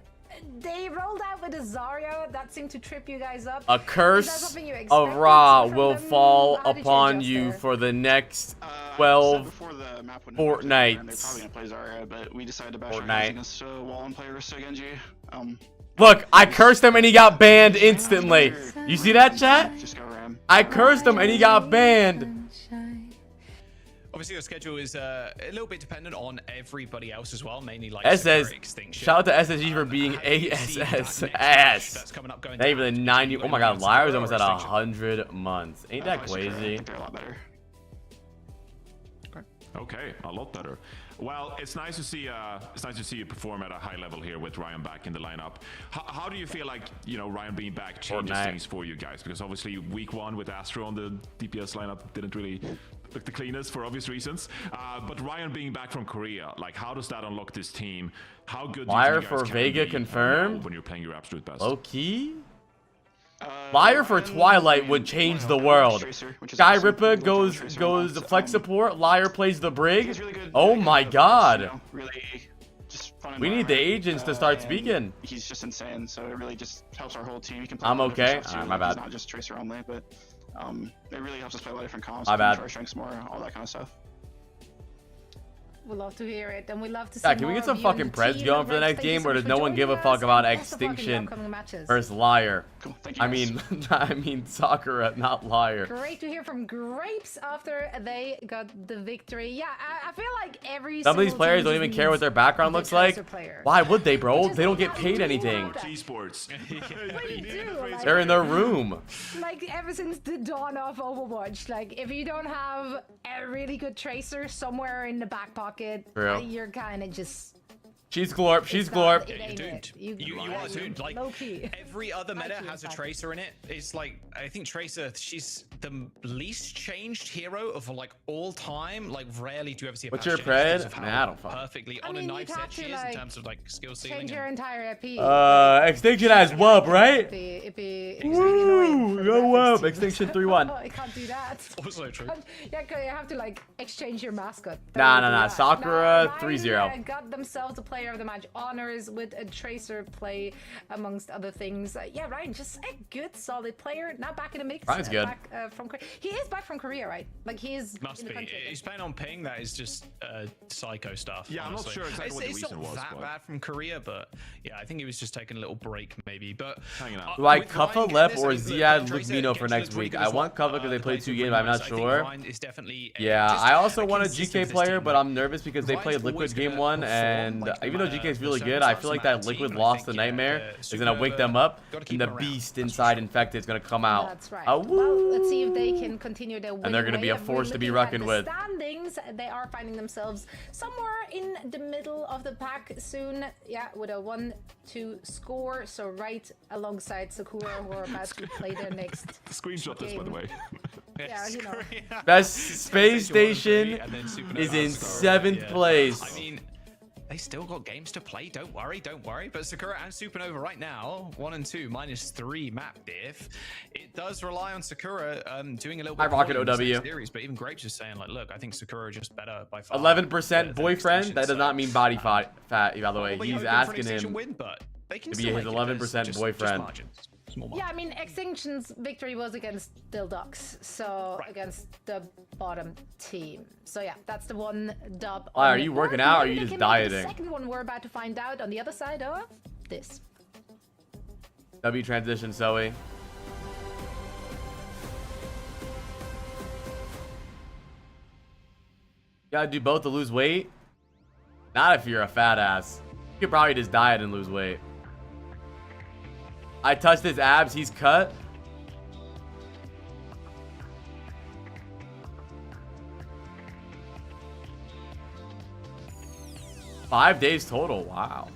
They rolled out with a Zarya. That seemed to trip you guys up. A curse of Ra will fall upon you for the next 12 fortnights. Probably gonna play Zarya, but we decided to bash our hands against Wallen player Risto Genji. Look, I cursed him and he got banned instantly. You see that, chat? I cursed him and he got banned. Obviously, your schedule is a little bit dependent on everybody else as well, mainly like Extinction. Shout out to SSG for being ASS. That's coming up, not even 90. Oh my god, Lyra's almost at 100 months. Ain't that crazy? Okay, a lot better. Well, it's nice to see you perform at a high level here with Ryan back in the lineup. How do you feel like, you know, Ryan being back changes things for you guys? Because obviously week 1 with Astro on the DPS lineup didn't really look the cleanest for obvious reasons. But Ryan being back from Korea, like, how does that unlock this team? How good do you think you guys can Vega be confirmed when you're playing your absolute best? Low key? Liar for Twilight would change the world. Sky Ripper goes flex support. Liar plays the brig. Oh my god. We need the agents to start speaking. He's just insane, so it really just helps our whole team. I'm okay. Alright, my bad. It's not just Tracer only, but it really helps us play a lot of different comps. My bad. Our strengths more, all that kind of stuff. We love to hear it, and we love to see. Yeah, can we more get some of you fucking and preds team going and for the Rex. next Thank you game, so or much does for no one give a joining fuck us, about and best of luck in the Extinction upcoming matches. versus Liar? Cool. Thank you, I guys. mean, I mean Sakura, not Liar. Great to hear from Grapes after they got the victory. Yeah, I feel like every Some of these single players team don't just even care what their needs background a looks like. Tracer player. Why would they, bro? Just They don't get like, paid do anything. have that. Esports. But you do, like, They're in their room. like ever since the dawn of Overwatch, like if you don't have a really good tracer somewhere in the back pocket, True. you're kind of just. She's glorp. She's It's not- glorp. it ain't You're it. doomed. You are doomed. Like low-key. every other meta Low-key, has a in fact. Tracer in it. It's like I think Tracer, she's the least changed hero of like all time. Like rarely do you ever see a What's patch your change because pred? of how Nah, I don't fuck. perfectly I on mean, a you'd knife have set she to, is like, in terms of like skill ceiling. Change your entire EP. Extinction has wub, right? It'd be Woo! Go wub. Extinction 3-1. I can't do that. Also true. Yeah, 'cause you have to like exchange your mascot. Nah, Don't do nah. that. Sakura, Nah, 3-0. Ryan, got themselves a player of the match honors with a Tracer play, amongst other things. Yeah, Ryan, just a good, solid player. Now back in the mix. Ryan's good. Back, from Korea. He is back from Korea, right? Like he is. Must in the be. country. He's playing on ping. That is just psycho stuff. Yeah, I'm not honestly. sure exactly what the It's reason not was, that but- bad from Korea, but yeah, I think he was just taking a little break, maybe. But hanging out. Do I with Kuffa, Ryan Lep, getting or this, Ziad Tracer Lugmino for gets next looked really week? good I as want well. Kuffa because they The played play 2 for games. I'm not I think sure. Ryan is definitely Yeah, just I also a want a consistent GK with this player, team. but I'm nervous because they Ryan's played always Liquid gonna game 1, perform, and like, even though on a GK is really certain good, I types feel of like that team, Liquid I lost think, the Nightmare yeah, is gonna wake them up, gotta keep and the them around. beast inside Infected is gonna come out. That's right. Woo! Well, let's see if they can continue their And they're gonna winning be a way. force to be Looking at reckoned the with. Standings, they are finding themselves somewhere in the middle of the pack soon. Yeah, with a 1-2 score, so right alongside Sakura, who are about to play their next. Screenshot this, by the way. Yeah, you know. Best space station is in 7th place. I mean, they still got games to play. Don't worry, don't worry. But Sakura and Supernova right now, 1 and 2, -3 map diff. It does rely on Sakura doing a little bit. I rocket more in this OW. series, but even Grapes is saying like, look, I think Sakura just better by far. 11% than boyfriend. Extinction, That does so not mean body fat. By the way, probably he's hoping for an asking Extinction him win, but they can to be still his make it. 11% Just boyfriend. margins. Small Yeah, I mean, Extinction's victory was against Dildox, so against the bottom team. So yeah, that's the one dub. Why, on are the you board. working out or are Maybe you they just can make it dieting? The second one we're about to find out on the other side of this. W transition, Zoe. You gotta do both to lose weight? Not if you're a fat ass. You could probably just diet and lose weight. I touched his abs, he's cut. Five days total, wow.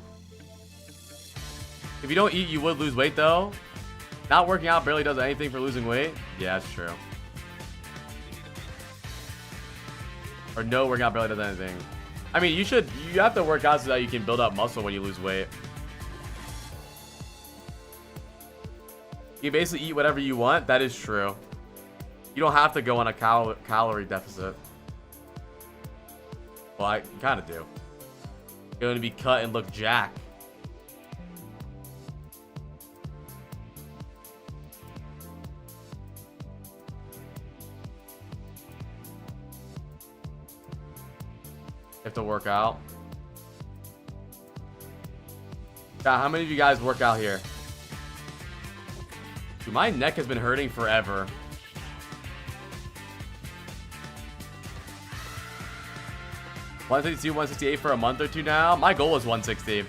If you don't eat, you would lose weight though. Not working out barely does anything for losing weight. Yeah, that's true. Or no working out barely does anything. I mean, you have to work out so that you can build up muscle when you lose weight. You basically eat whatever you want. That is true. You don't have to go on a calorie deficit. Well, I kind of do. You're going to be cut and look jacked. You have to work out. Yeah, how many of you guys work out here? Dude, my neck has been hurting forever. $162, $168 for a month or two now. My goal is 160.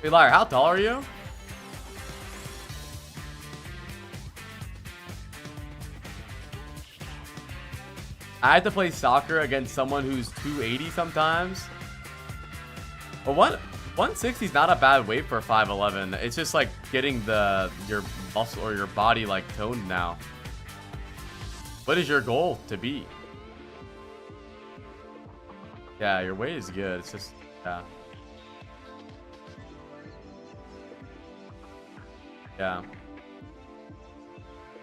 Hey, Liar, how tall are you? I had to play soccer against someone who's 280 sometimes. But 160 is not a bad weight for 5'11". It's just like getting your muscle or your body like toned now. What is your goal to be? Yeah, your weight is good. It's just, yeah. Yeah.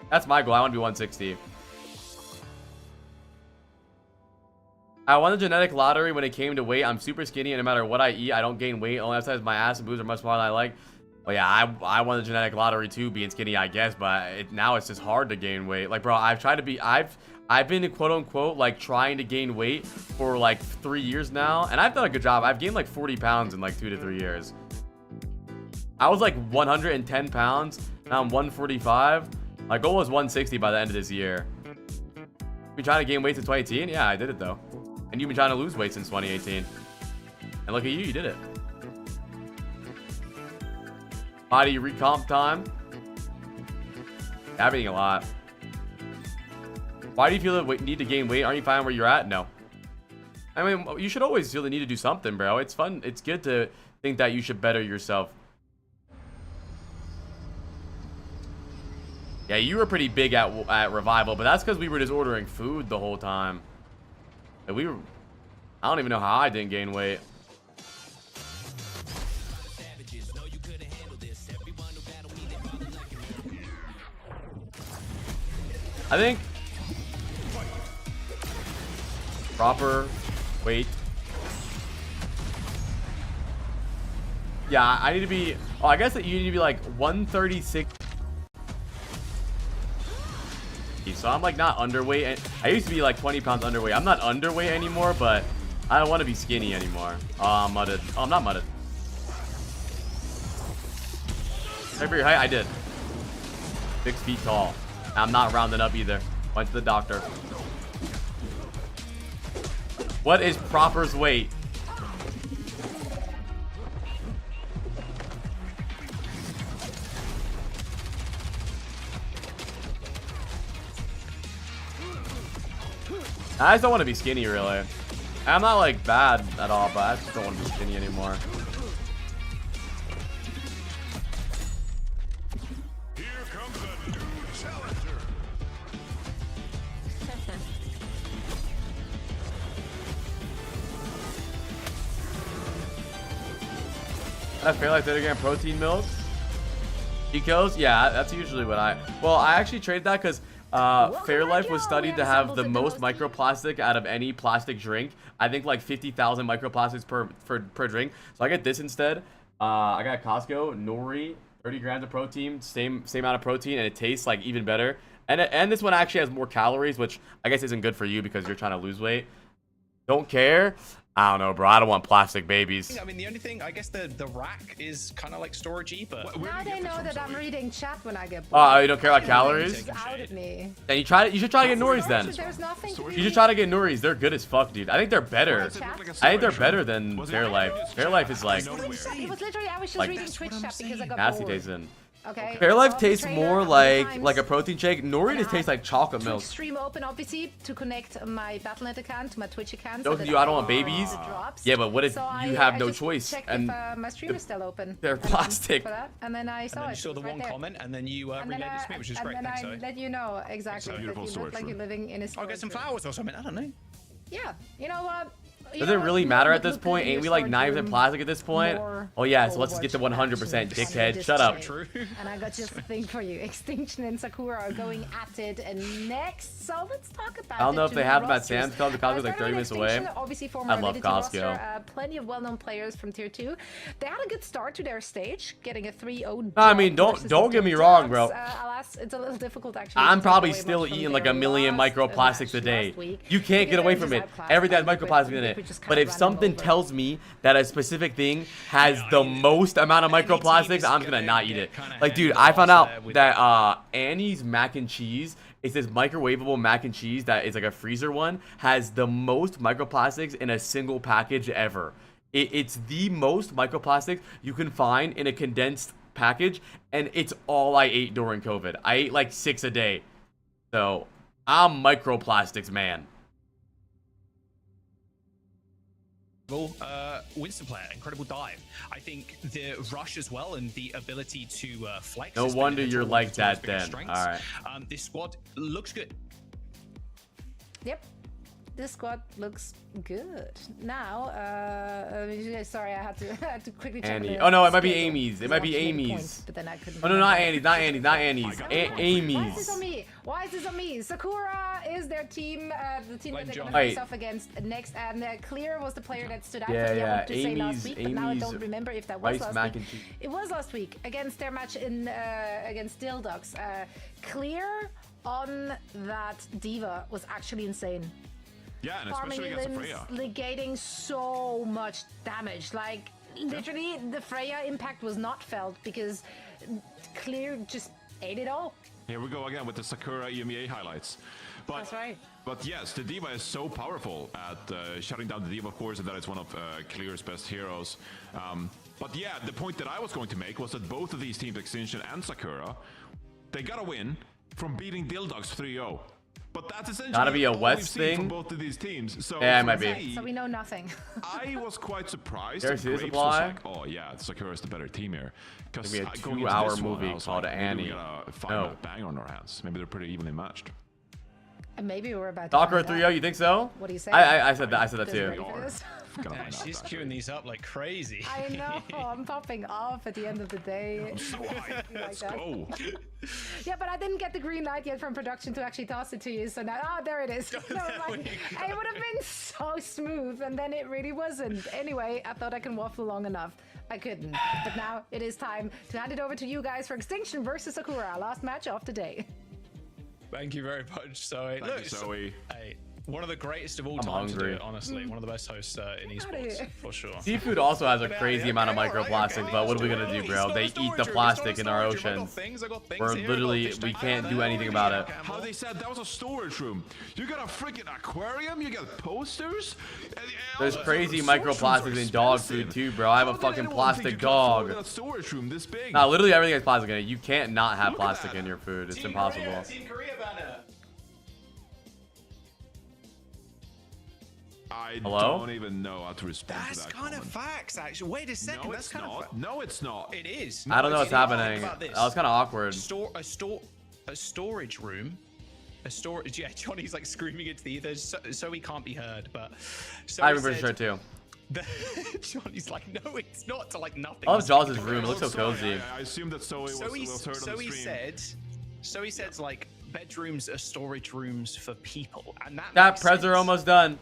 That's my goal. I want to be 160. I won the genetic lottery when it came to weight. I'm super skinny, and no matter what I eat, I don't gain weight. Only upsides my ass and boobs are much smaller than I like. Well, yeah, I won the genetic lottery too, being skinny, I guess. But now it's just hard to gain weight. Like, bro, I've been quote unquote like trying to gain weight for like 3 years now, and I've done a good job. I've gained like 40 pounds in like 2 to 3 years. I was like 110 pounds. Now I'm 145. My goal was 160 by the end of this year. Been trying to gain weight since 2018? Yeah, I did it though. And you've been trying to lose weight since 2018. And look at you did it. Body recomp time. I'm eating a lot. Why do you feel the need to gain weight? Aren't you fine where you're at? No. I mean, you should always feel the need to do something, bro. It's fun. It's good to think that you should better yourself. Yeah, you were pretty big at Revival, but that's because we were just ordering food the whole time. And I don't even know how I didn't gain weight. I think proper weight. Yeah, I need to be. Oh, I guess that you need to be like 136. So I'm like not underweight. I used to be like 20 pounds underweight. I'm not underweight anymore, but I don't want to be skinny anymore. Oh, I'm mudded. Oh, I'm not mudded. Check for your height. I did. 6 feet tall. I'm not rounding up either. Went to the doctor. What is Proper's weight? I just don't want to be skinny, really. I'm not like bad at all, but I just don't want to be skinny anymore. Here comes a new challenger. That's fair, like 30 gram protein milk. Ecos? Yeah, that's usually what well, I actually traded that because Fairlife was studied to have the most microplastic out of any plastic drink. I think like 50,000 microplastics per drink. So I get this instead. I got Costco Nori, 30 grams of protein, same amount of protein, and it tastes like even better. And this one actually has more calories, which I guess isn't good for you because you're trying to lose weight. Don't care. I don't know, bro. I don't want plastic babies. I mean, the only thing, I guess the rack is kind of like storagey, but now they know that I'm reading chat when I get bored. Oh, you don't care about calories? It's out of me. Then you should try to get Noris then. There's nothing to You should try to get Noris. They're good as fuck, dude. I think they're better. I think they're better than Fairlife. Fairlife is like It was literally, I was just reading Twitch chat because I got nasty bored. tasting. Okay. Fairlife tastes more like a protein shake. Nori just tastes like chocolate milk. Stream open, obviously, to connect my Battle.net account to my Twitch account. Don't you? I don't want babies. Yeah, but what if you have no choice and my stream is still open? They're plastic. And then I saw it. You saw the one comment, and then you relayed it to me, which is great. And then Thanks, I let you know exactly that you look like you're living in a. I'll get some flowers or something. I don't know. Yeah, you know what? Does it really matter at this point? Ain't we like knives and plastic at this point? Oh yeah, so let's just get to 100%, dickhead. Shut up. And I got just a thing for you. Extinction and Sakura are going at it and next, so let's talk about I don't know if they have them at Sam's Club. The Costco's like 30 minutes away. Obviously, I love Costco. Plenty of well-known players from Tier 2. They had a good start to their stage, getting a 3-0. I mean, don't get me wrong, bro. Alas, it's a little difficult actually. I'm probably still eating like a million microplastics a day. You can't get away from it. Everything has microplastics in it. But if something tells me that a specific thing has the most amount of microplastics, I'm gonna not eat it. Like, dude, I found out that Annie's mac and cheese is this microwavable mac and cheese that is like a freezer one, has the most microplastics in a single package ever. It's the most microplastics you can find in a condensed package, and it's all I ate during COVID. I ate like 6 a day. So I'm microplastics, man. Winston player, incredible dive. I think the rush as well and the ability to flex. No wonder you're like that then. All right. This squad looks good. Yep. this squad looks good. Now, sorry, I had to quickly check. Annie. Oh no, it might be Amy's. It might be Amy's. But then I couldn't. Oh no, not Annie's. Not Annie's. Not Annie's. Why is this Amy's. on me? Why is this on me? Sakura is their team, the team that they're going to Wait. face off against next. And Clear was the player that stood out Yeah, for me, I yeah. want to say last Amy's- week, but now I Amy's don't remember if that was rice last mac week. and cheese. It was last week against their match in against Dildogs. Clear on that diva was actually insane. Yeah, and Farming especially against the Elan's Freya. negating so much damage. Like, literally, the Freya impact was not felt because Clear just ate it all. Here we go again with the Sakura EMEA highlights. But, That's right. But yes, the diva is so powerful at shutting down the diva, of course, and that is one of Clear's best heroes. But yeah, the point that I was going to make was that both of these teams, Extinction and Sakura, they got a win from beating Dildogs 3-0. But that's essentially Gotta be a all West we've seen thing? from both of these teams. So Yeah, it for might be. me, So we know nothing. I was quite surprised. There's that his Grapes supply. was like, oh yeah, Sakura is the better team here. Because Maybe a 2-hour movie called Annie. We got a final banger on our hands. Maybe they're pretty evenly matched. And maybe we're about to. Stalker find 3-0, out. you think so? What do you say? I said that. I said that Does it too. ready for this? Yeah, she's queuing these up like crazy. I know. I'm popping off at the end of the day. Let's go. Yeah, but I didn't get the green light yet from production to actually toss it to you. So now, there it is. No, like, it would have been so smooth, and then it really wasn't. Anyway, I thought I can waffle long enough. I couldn't. But now it is time to hand it over to you guys for Extinction versus Sakura. Last match of the day. Thank you very much, Zoe. Thank you, Zoe. Hey, one of the greatest of all I'm time to do hungry. it, honestly. One of the best hosts in esports, for sure. Seafood also has a crazy amount of microplastic, but what are we gonna do, bro? They eat the plastic in our oceans. We're literally, we can't do anything about it. How they said that was a storage room. You got a freaking aquarium. You got posters. There's crazy microplastics in dog food too, bro. I have a fucking plastic dog. A storage room this big. Nah, literally everything has plastic in it. You can't not have plastic in your food. It's impossible. Team Korea banner. I Hello? don't even know how to respond to That's that kind of comment. facts, actually. Wait a second. No, that's it's kind not. of No, it's not. It is. I don't know what's Think happening. about this. That was kind of awkward. A storage room. A storage. Yeah, Johnny's like screaming into the ether, so he can't be heard. But so I remember sure too. Johnny's like, no, it's not. To like nothing. I love Jaws' room. It looks so cozy. I assume that Zoe was heard on the stream. So he said like bedrooms are storage rooms for people, and that. That makes preds are sense. almost done.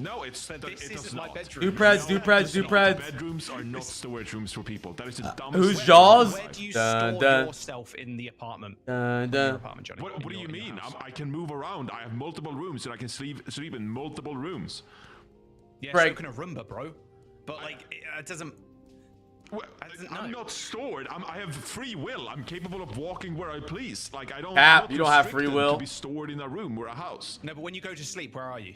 No, it This does isn't my not. bedroom. Do preds, do preds, do preds. Bedrooms are not storage rooms for people. That is the dumbest. Who's thing. Jaws? Where do you Dun, store dun. yourself in the apartment? Dun, In dun. your apartment, Johnny. What do you mean? I can move around. I have multiple rooms, and I can sleep in multiple rooms. Yeah, Break. so can a Roomba, bro. But like, it doesn't. Well, I'm not stored. I have free will. I'm capable of walking where I please. Like I don't. Cap, I'm not you don't have free restricted will. to be stored in a room or a house. No, but when you go to sleep, where are you?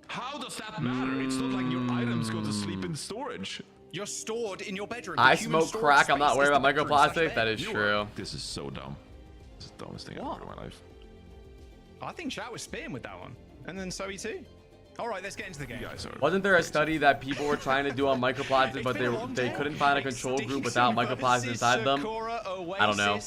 How does that matter? It's not like your items go to sleep in storage. You're stored in your bedroom. I The human smoke storage crack. I'm not space worried is about the bedroom microplastic. slash That bed. is true. This is so dumb. This is the dumbest thing I've heard in my life. I think Chat was spitting with that one, and then Zoe too. All right, let's get into the game. Wasn't there a study that people were trying to do on microplastics, but they couldn't find a control group without microplastics inside them? I don't know.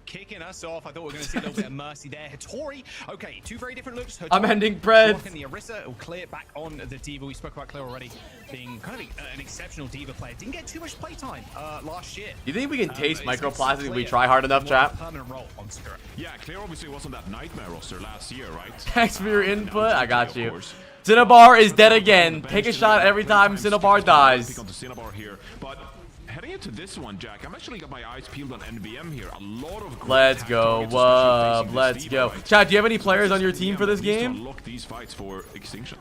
Kicking us off. I thought we were going to see a little bit of mercy there. Hattori. Okay, two very different looks. Hattori, I'm ending Preds. rocking the Orisa. Will clear back on the Diva. We spoke about Claire already being kind of an exceptional Diva player. Didn't get too much playtime last year. You think we can taste It's microplastics if we Claire try hard enough, more of a chap? permanent role on Sakura. Yeah, Claire obviously was on that Nightmare roster last year, right? Thanks for your input. I got you. Cinnabar is dead again. Take a shot every time Cinnabar dies. Pick on the Cinnabar here, but heading into this one, Jack, I'm actually got my eyes peeled on NBM here. A lot of great Let's attack go. targets, especially facing Let's this go. Diva, right? Chad, do you have any players on your team for this Needs to game? unlock these fights for Extinction.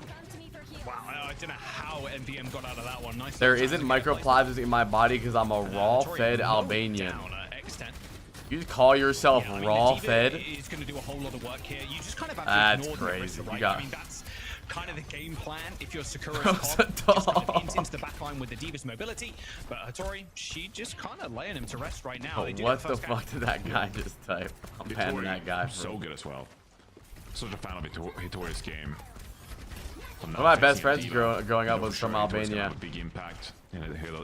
Wow, I don't know how NVM got out of that one. Nice. There isn't microplastics in my body because I'm a raw-fed Albanian. Down, X10. You just call yourself Yeah, I mean, raw-fed? the Diva is going to do a whole lot of work here. You just kind of have to That's ignore the crazy. Orisa, right? You got- I mean, that's kind of the game plan if you're Sakura's Bro's top. a Just kind of dog. into the backline with the Diva's mobility. But Hattori, she just kind of laying him to rest right now. Oh, They do what get the first game. fuck did that guy just type? I'm panning that guy. So good as well. Such a fan of Hitori's game. from One of my best friends growing up was from Albania. Big impact.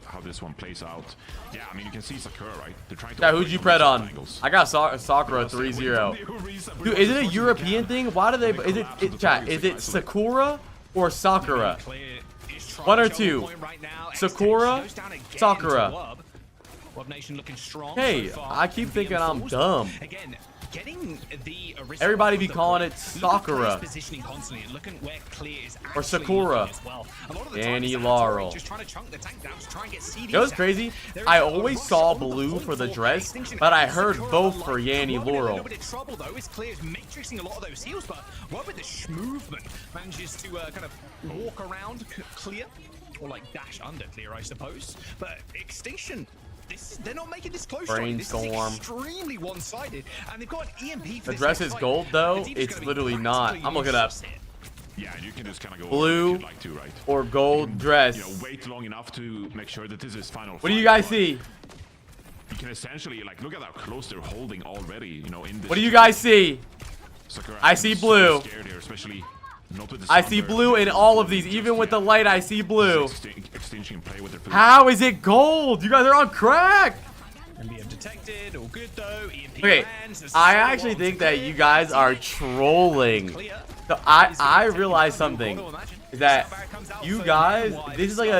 How this one plays out. Yeah, I mean, you can see Sakura, right? They're trying to. Yeah, who'd you pred on? I got Sakura 3-0. Dude, is it a European thing? Why do they? Is it Sakura or Sakura? One or two. Sakura, Sakura. Hey, I keep thinking I'm dumb. Everybody be calling it Sakura or Sakura. Danny Laurel. You know what's crazy? I always saw blue for the dress, but I heard both for Yanni Laurel. Trouble though is Clear is matrixing a lot of those heals, but what with the movement manages to kind of walk around Clear, or like dash under Clear, I suppose. But Extinction. They're not making this close. Brainstorm. This is extremely one-sided, and they've got an EMP for the dress is gold though. It's literally not. I'm looking up. Yeah, you can just kind of go blue like to, right? or gold dress. You know, wait long enough to make sure that this is final. What do you guys see? You can essentially like look at how close they're holding already. You know, in this. What do you guys see? I see blue. Here, especially I see blue in all of these. Even with the light, I see blue. How is it gold? You guys are on crack. Detected, all good though. Okay, I actually think that you guys are trolling. So I realized something. Is that you guys? This is like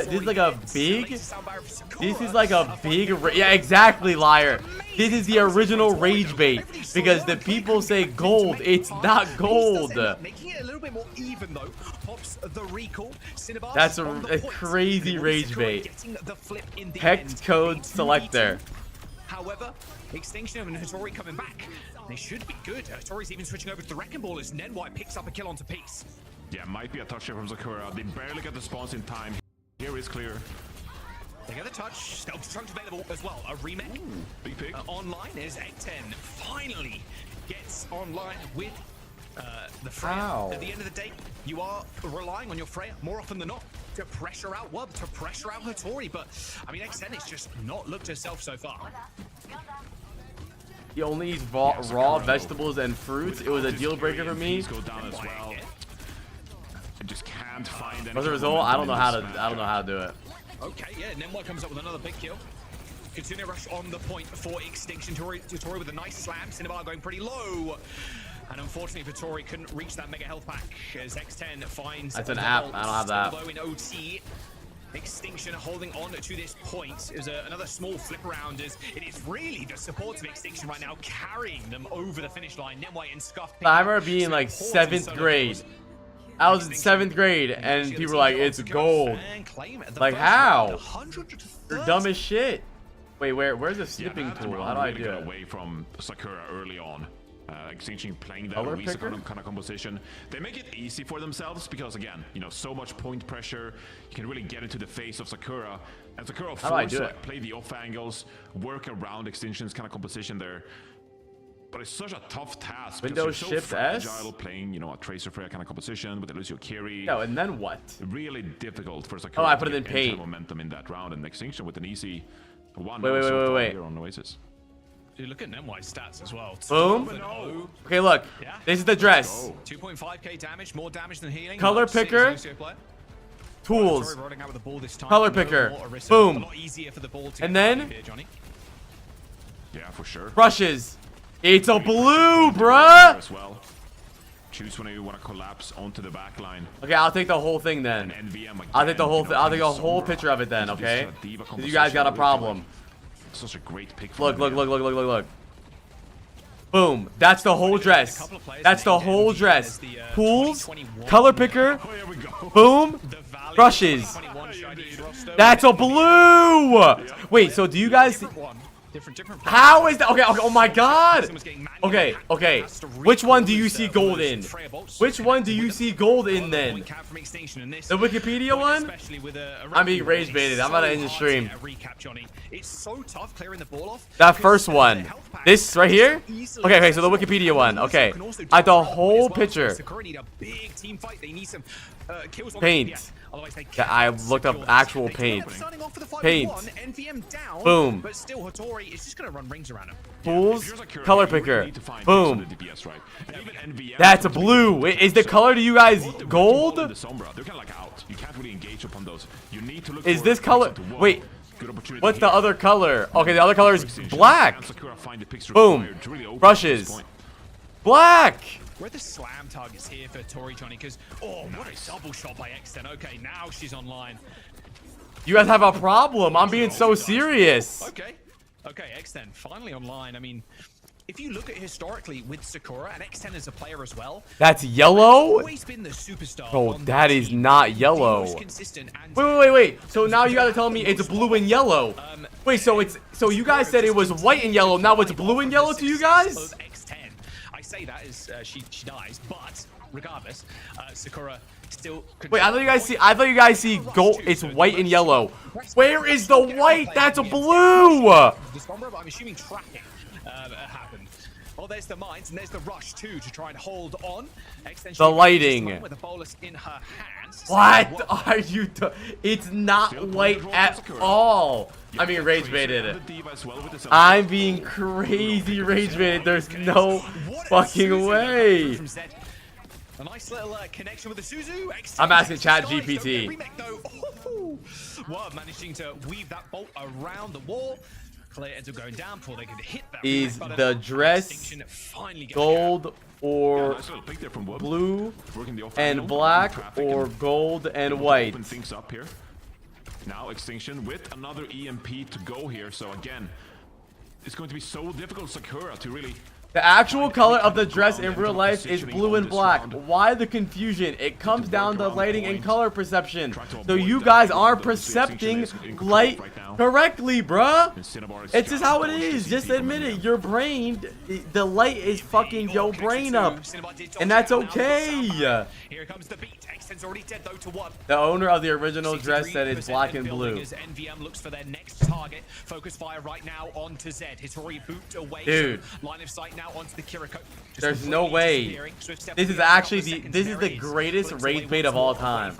a big. Yeah, exactly, liar. This is the original rage bait because the people say gold. It's not gold. Making it a little bit more even though. Pops the recall. That's a crazy rage bait. Hex code selector. However, Extinction and Hattori coming back. They should be good. Hattori's even switching over to the Wrecking Ball as Nenwai picks up a kill onto Peace. Yeah, might be a touch here from Sakura. They barely got the spawns in time. Here is Clear. They get the touch. Stealth trunk available as well. A remake. Big pick. Online is Egg10 finally gets online with the Freya. Ow. At the end of the day, you are relying on your Freya more often than not to pressure out Wub, to pressure out Hattori. But I mean, X10 has just not looked herself so far. He only eats raw vegetables and fruits. It was a deal breaker for me. Go down as well. I just can't find any. As a result, I don't know how to do it. Okay, yeah, Nenwai comes up with another big kill. Continue rush on the point for Extinction. Hattori with a nice slam. Cinnabar going pretty low. And unfortunately, Hattori couldn't reach that mega health pack as X10 finds. That's an app. I don't have that. Although in OT, Extinction holding on to this point is another small flip around as it is really the supports of Extinction right now carrying them over the finish line. Nemwhite and Scuff. I remember being like 7th grade. I was in 7th grade and people were like, it's gold. Like how? You're dumb as shit. Wait, where's the snipping tool? How do I do it? Away from Sakura early on. Extinction playing that Color Orisa picker? kind of composition. They make it easy for themselves because again, you know, so much point pressure. You can really get into the face of Sakura. And Sakura forces to like, play the off angles, work around Extinction's kind of composition there. But it's such a tough task. Windows so Shift S? fragile playing, you know, a Tracer Freya kind of composition with the Lucio Kiri. No, and then what? Really difficult for Sakura. Oh, I put to it in get paint. Momentum in that round, and Extinction with an easy one. Wait. Here on Oasis. Dude, look at Nemwhite's stats as well. Boom. Okay, look. Yeah. This is the dress. 2.5k damage, more damage than healing. Color picker. Tools. Color picker. Boom. And then yeah, for sure. Brushes. It's a blue, bruh. As well. Choose when you want to collapse onto the back line. Okay, I'll take the whole thing then. I'll take the whole thing. I'll take a whole picture of it then, okay? Because you guys got a problem. Such a great pick. Look. Boom. That's the whole dress. That's the whole dress. Pools. Color picker. Boom. Brushes. That's a blue. Wait, so do you guys... How is that? Okay, oh my god. Okay. Which one do you see gold in? Which one do you see gold in then? The Wikipedia one? I'm being rage baited. I'm about to end the stream. That first one. This right here? Okay, so the Wikipedia one. Okay. I the whole picture. Paint. I looked up actual paint. Paint. Boom. Hattori is just going to run rings around him. Pools, color picker. Boom. That's a blue. Is the color to you guys gold? They're kind of like out. You can't really engage upon those. You need to look. Is this color? Wait. What's the other color? Okay, the other color is black. Boom. Brushes. Black. We're the slam targets here for Tori, Johnny, because, oh, what a double shot by Exten. Okay, now she's online. You guys have a problem. I'm being so serious. Okay. Okay, Exten finally online. I mean, if you look at historically with Sakura and Exten as a player as well. That's yellow? Always been the superstar. Oh, that is not yellow. Wait. So now you gotta tell me it's blue and yellow. Wait, so you guys said it was white and yellow. Now it's blue and yellow to you guys? I say that as she dies, but regardless, Sakura still. Wait, I thought you guys see gold. It's white and yellow. Where is the white? That's a blue. I'm assuming tracking happened. Well, there's the mines and there's the rush too to try and hold on. The lighting. With a bolus in her hands. What are you doing? It's not white at all. I'm being rage baited. I'm being crazy rage baited. There's no fucking way. A nice little connection with the Suzu. I'm asking Chat GPT. Well, managing to weave that bolt around the wall. Claire ends up going down before they can hit that. Is the dress gold or blue and black or gold and white? Things up here. Now Extinction with another EMP to go here. So again, it's going to be so difficult, Sakura, to really. The actual color of the dress in real life is blue and black. Why the confusion? It comes down to lighting and color perception. So you guys aren't percepting light correctly, bruh. It's just how it is. Just admit it. Your brain, the light is fucking your brain up. And that's okay. Here comes the beat. Exten's already dead though to one. The owner of the original dress said it's black and blue. NVM looks for their next target. Focus fire right now onto Zed. Hitori boot away. Dude. Line of sight now onto the Kiriko. There's no way. This is actually the greatest rage bait of all time.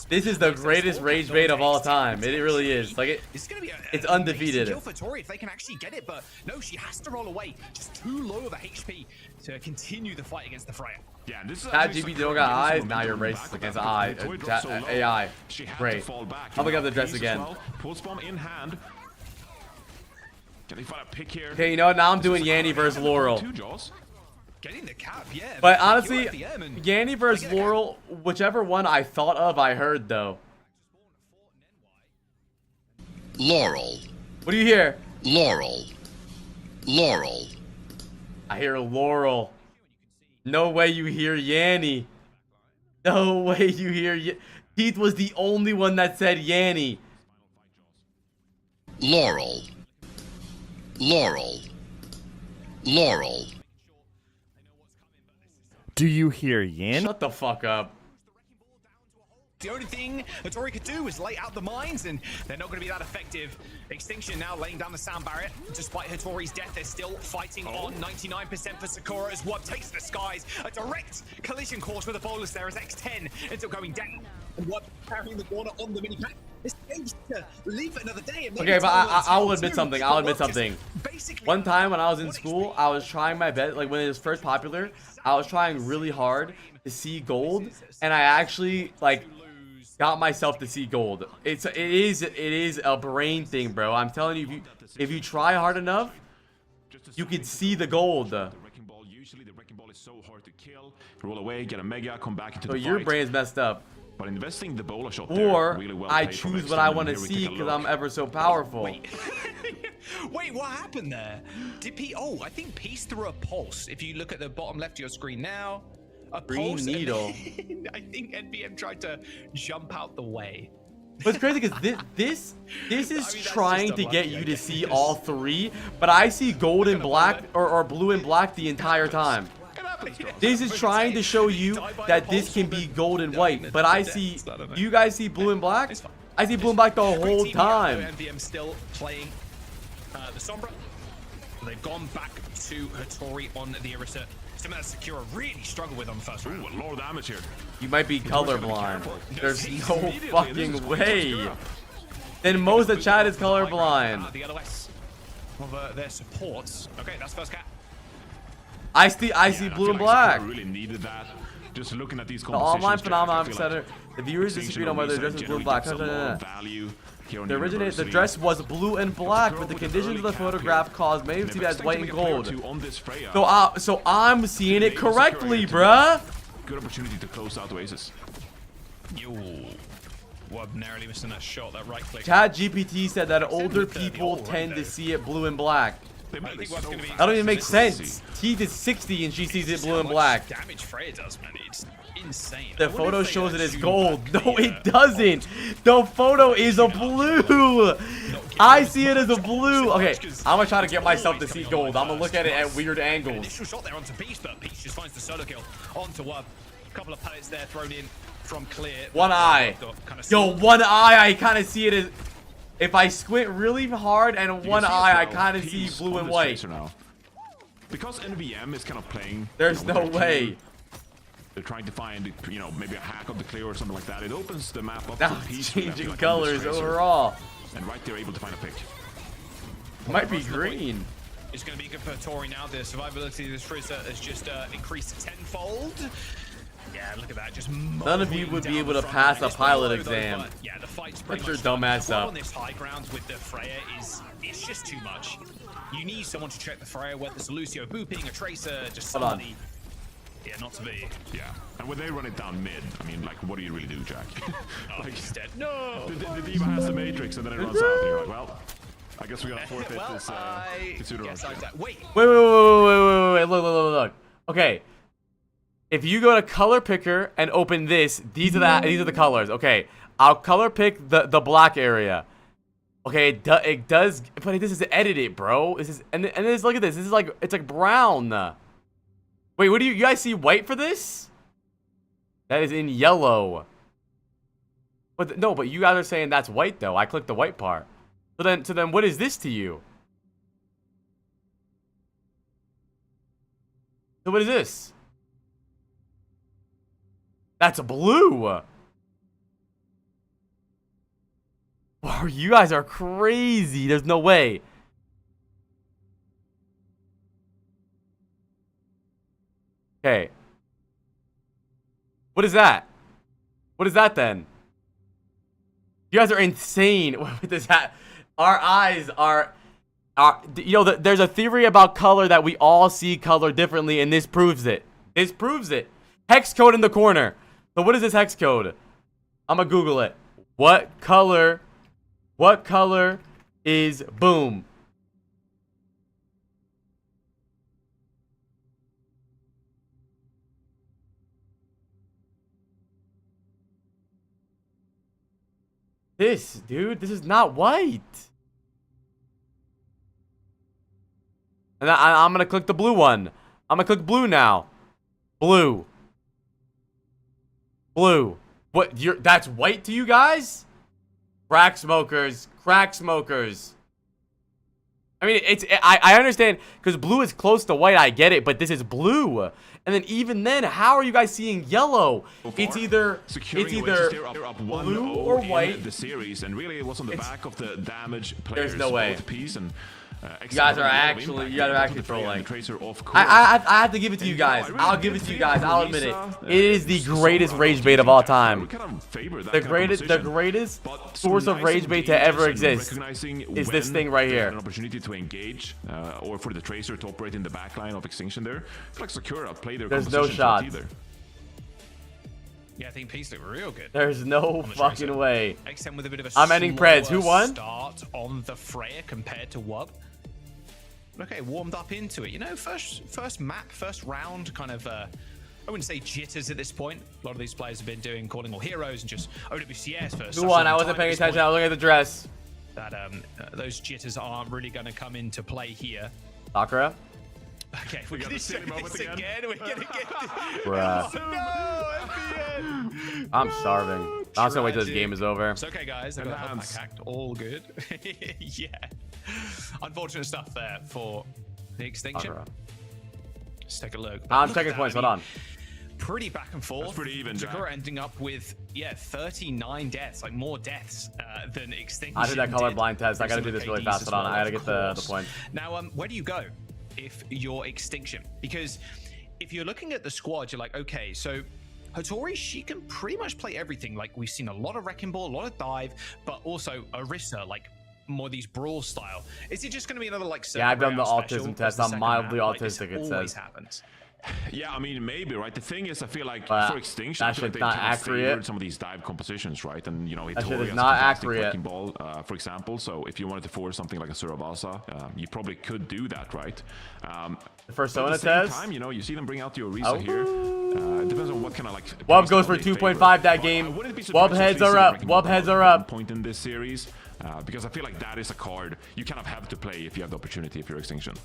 This is the greatest rage bait of all time. It really is. Like it's undefeated. Kill for Tori if they can actually get it, but no, she has to roll away. Just too low of a HP to continue the fight against the Freya. Yeah, this is GPT don't got eyes. Now you're racist against AI. Great. I'll pick up the dress again. Pulse bomb in hand. Can they find a pick here? Okay, you know what? Now I'm doing Yanni versus Laurel. Getting the cap, yeah. But honestly, Yanni versus Laurel, whichever one I thought of, I heard though. Laurel. What do you hear? Laurel. Laurel. I hear Laurel. No way you hear Yanni. No way you hear Keith was the only one that said Yanni. Laurel. Laurel. Laurel. Do you hear Yanni? Shut the fuck up. The only thing Hattori could do was lay out the mines, and they're not going to be that effective. Extinction now laying down the sound barrier. Despite Hattori's death, they're still fighting on. 99% for Sakura as Wub takes the skies. A direct collision course with a bolus there as X10 ends up going down. And Wub carrying the corner on the mini-pack. This game's to live another day. And okay, but I'll admit something. I'll admit something. One time when I was in school, I was trying my best. Like when it was first popular, I was trying really hard to see gold, and I actually like got myself to see gold. It is a brain thing, bro. I'm telling you, if you try hard enough, you can see the gold. Usually the wrecking ball is so hard to kill. Roll away, get a mega, come back into the fight. So your brain's messed up. But investing the bola shot or really well I choose what I want to see because I'm ever so powerful. Wait, what happened there? Did I think Peace threw a pulse. If you look at the bottom left of your screen now, a green pulse needle. I think NBM tried to jump out the way. What's crazy because this is trying to get you to see all three, but I see gold and black or blue and black the entire time. This is trying to show you that this can be gold and white, but I see you guys see blue and black. I see blue and black the whole time. NVM still playing the Sombra. They've gone back to Hattori on the Orisa. Something that Sakura really struggled with on the first round. Ooh, a lot of damage here. You might be colorblind. There's no fucking way. Then most of the chat is colorblind. The LOS of their supports. Okay, that's first cap. I see blue and black. Really needed that. Just looking at these The online compositions, phenomenon Jack, I feel center. The viewers disagree on whether the dress is blue and black. The dress was blue and black, but the conditions of the photograph caused many to be as white and gold. So I'm seeing it correctly, bruh. Good opportunity to close out Oasis. Yo. Wub narrowly missing that shot, that right click. Chat GPT said that older people tend to see it blue and black. That don't even make sense. Teeth is 60 and she sees it blue and black. Damage Freya does, man. It's insane. The photo shows it as gold. No, it doesn't. The photo is a blue. I see it as a blue. Okay, I'm gonna try to get myself to see gold. I'm gonna look at it at weird angles. Initial shot there onto Peach, but Peach just finds the solo kill onto Wub. A couple of pellets there thrown in from Clear. One eye. Yo, one eye. I kind of see it as. If I squint really hard and one eye, I kind of see blue and white. Because NVM is kind of playing. There's no way. They're trying to find, you know, maybe a hack of the Clear or something like that. It opens the map up now to it's changing colors overall. And right there, able to find a pick. Might be green. It's going to be good for Tori now. The survivability of this Frizzer has just increased tenfold. Yeah, look at that. Just none of you would be able to pass a pilot exam. Yeah, the fight's pretty much your dumbass up. On this high ground with the Freya it's just too much. You need someone to check the Freya, whether it's a Lucio booping, a Tracer, just somebody. Yeah, not to be. Yeah, and when they run it down mid, I mean, like, what do you really do, Jack? Like, he's dead. No! The D.Va has the Matrix, and then it runs out, and you're like, well, I guess we gotta forfeit this. Wait, look. Okay. If you go to color picker and open this, these are the colors. Okay, I'll color pick the black area. Okay, it does, but this is edited, bro. This is and this, look at this. This is like it's like brown. Wait, what do you guys see white for this? That is in yellow. But no, but you guys are saying that's white though. I clicked the white part. So then what is this to you? So what is this? That's a blue. Wow, you guys are crazy. There's no way. Okay. What is that? What is that then? You guys are insane with this hat. Our eyes are you know, there's a theory about color that we all see color differently, and this proves it. This proves it. Hex code in the corner. So what is this hex code? I'm gonna Google it. What color is boom? This, dude, this is not white. And I'm gonna click the blue one. I'm gonna click blue now. Blue. Blue. What? That's white to you guys? Crack smokers. Crack smokers. I mean, I understand because blue is close to white. I get it, but this is blue. And then even then, how are you guys seeing yellow? It's either blue or white. The series, and really it was on the back of the damage players. There's no way. Piece and, you guys are actually trolling. I have to give it to you guys. I'll give it to you guys. I'll admit it. It is the greatest rage bait of all time. The greatest source of rage bait to ever exist is this thing right here. An opportunity to engage, or for the Tracer to operate in the backline of Extinction there. I feel like Sakura played their There's no shot. Yeah, I think Peace looked real good. There's no fucking way. XM with a bit of a I'm ending Preds. Who won? Start on the Freya compared to Wub. Okay, warmed up into it. You know, first map, first round, kind of, I wouldn't say jitters at this point. A lot of these players have been doing calling all heroes and just OWCS first. Who won? I wasn't paying attention. I was looking at the dress. That those jitters aren't really going to come into play here. Sakura? Okay, we're going to show this again. We're going to get this. Bruh. Oh, no, FBN. I'm starving. I'm just going to wait till this game is over. It's okay, guys. I got help back hacked. All good. Yeah. Unfortunate stuff there for the Extinction. Let's take a look. I'm checking points. Hold on. pretty back and forth. That's pretty even, Jack. Sakura ending up with 39 deaths, like more deaths than Extinction. I did that colorblind test. I with gotta some do of this really KDs fast. as Hold on, well, I gotta of get the course. point. Now, where do you go if you're Extinction? Because if you're looking at the squad, you're like, okay, so Hattori, she can pretty much play everything. Like, we've seen a lot of Wrecking Ball, a lot of dive, but also Orisa, like more these brawl style. Is it just going to be another like? Yeah, I've done the autism test. I'm mildly autistic. It says. Happens. Yeah, I mean, maybe, right? The thing is, I feel like But for Extinction, that I feel like shit's they not kind of accurate. favored some of these dive compositions, right? And, you know, That shit Hattori is has not a fantastic accurate. Wrecking Ball, for example. So if you wanted to force something like a Suravasa, you probably could do that, right? The first Sona at the same test? time, you know, you see them bring out the Orisa here. It depends on what kind of like. Wub goes for 2.5 that game. Wub heads are up. Wub heads are up. Point in this series, because I feel like that is a card you kind of have to play if you have the opportunity if you're Extinction.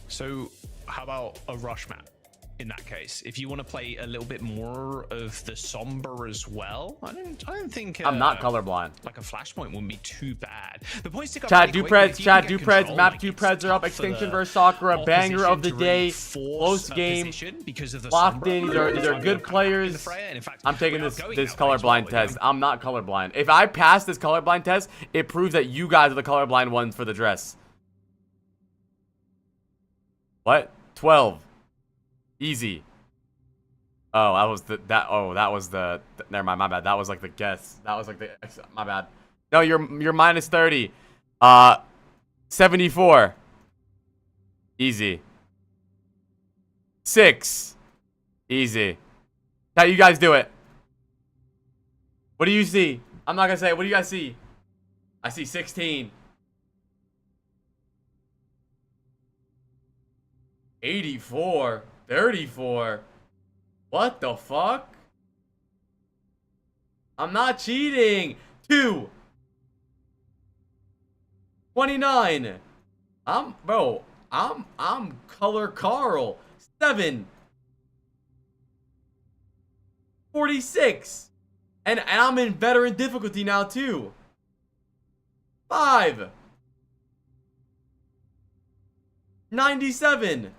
So how about a rush map in that case? If you want to play a little bit more of the somber as well, I don't think I'm not colorblind. Like a flashpoint wouldn't be too bad. The points tick up Chad pretty quick, but if Dupreds, you Chad can get Dupreds, control, map like, Dupreds it's are up. tough for Extinction the versus Sakura, banger of the opposition to really day. force Close a game. position because of the Locked sombra. in. These are good players. I'm taking this colorblind test. I'm not colorblind. If I pass this colorblind test, it proves that you guys are the colorblind ones for the dress. What? 12. Easy. Oh, that was the never mind, my bad. That was like the guess. That was like the my bad. No, you're minus 30. 74. Easy. 6. Easy. How you guys do it? What do you see? I'm not gonna say. What do you guys see? I see 16. 84. 34. What the fuck? I'm not cheating. 2. 29. I'm color Carl. 7. 46. And I'm in veteran difficulty now too. 5. 97.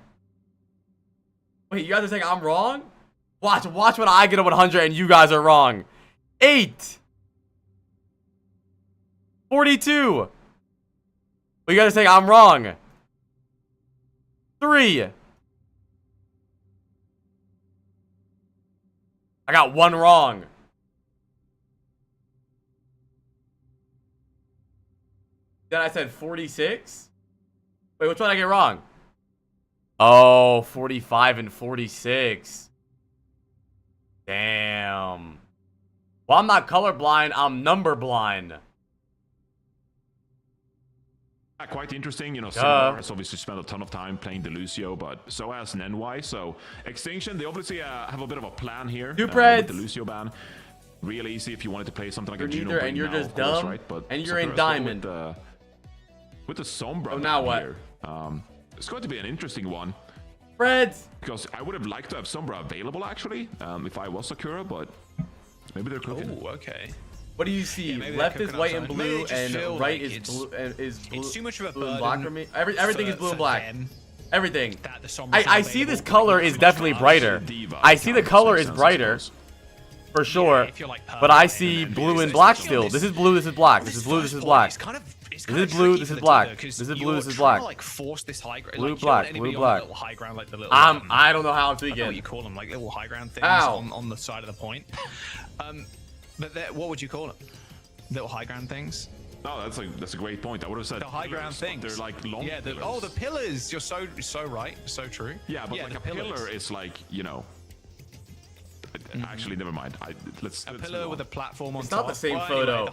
Wait, you guys are saying I'm wrong? Watch when I get a 100 and you guys are wrong. 8. 42. Well, you guys are saying I'm wrong. 3. I got 1 wrong. Then I said 46. Wait, which one did I get wrong? Oh, 45 and 46. Damn. Well, I'm not colorblind. I'm number blind. Quite interesting, you know. Silver has obviously spent a ton of time playing Delucio, but so has Nenwai. So Extinction, they obviously have a bit of a plan here. With the Lucio ban, real easy if you wanted to play something like a Juno. And you're just course, dumb, right? But and you're in diamond. With the Sombra. Oh, now what? Here, it's going to be an interesting one. Freds. Because I would have liked to have Sombra available actually, if I was Sakura, but maybe they're cooking. Oh, okay. What do you see? Yeah, left is white and blue, and right is blue. It's too much of a blue and black for me. Everything is blue and black. them. Everything. The I see this color is definitely brighter. I see the color is brighter. For sure. But I see blue and black still. This is blue, this is black. This is blue, this is black. This is blue, this is black. This is blue, this is black. Blue, black, blue, black. I don't know how I'm tweaking. I don't know what you call them, like little high ground things on the side of the point. But what would you call them? Little high ground things? No, that's a great point. I would have said the high ground things. They're like long. Yeah. The pillars. You're so right. So true. Yeah, but like a pillar is like, you know. Actually, never mind. Let's pillar with a platform on top. It's not the same photo.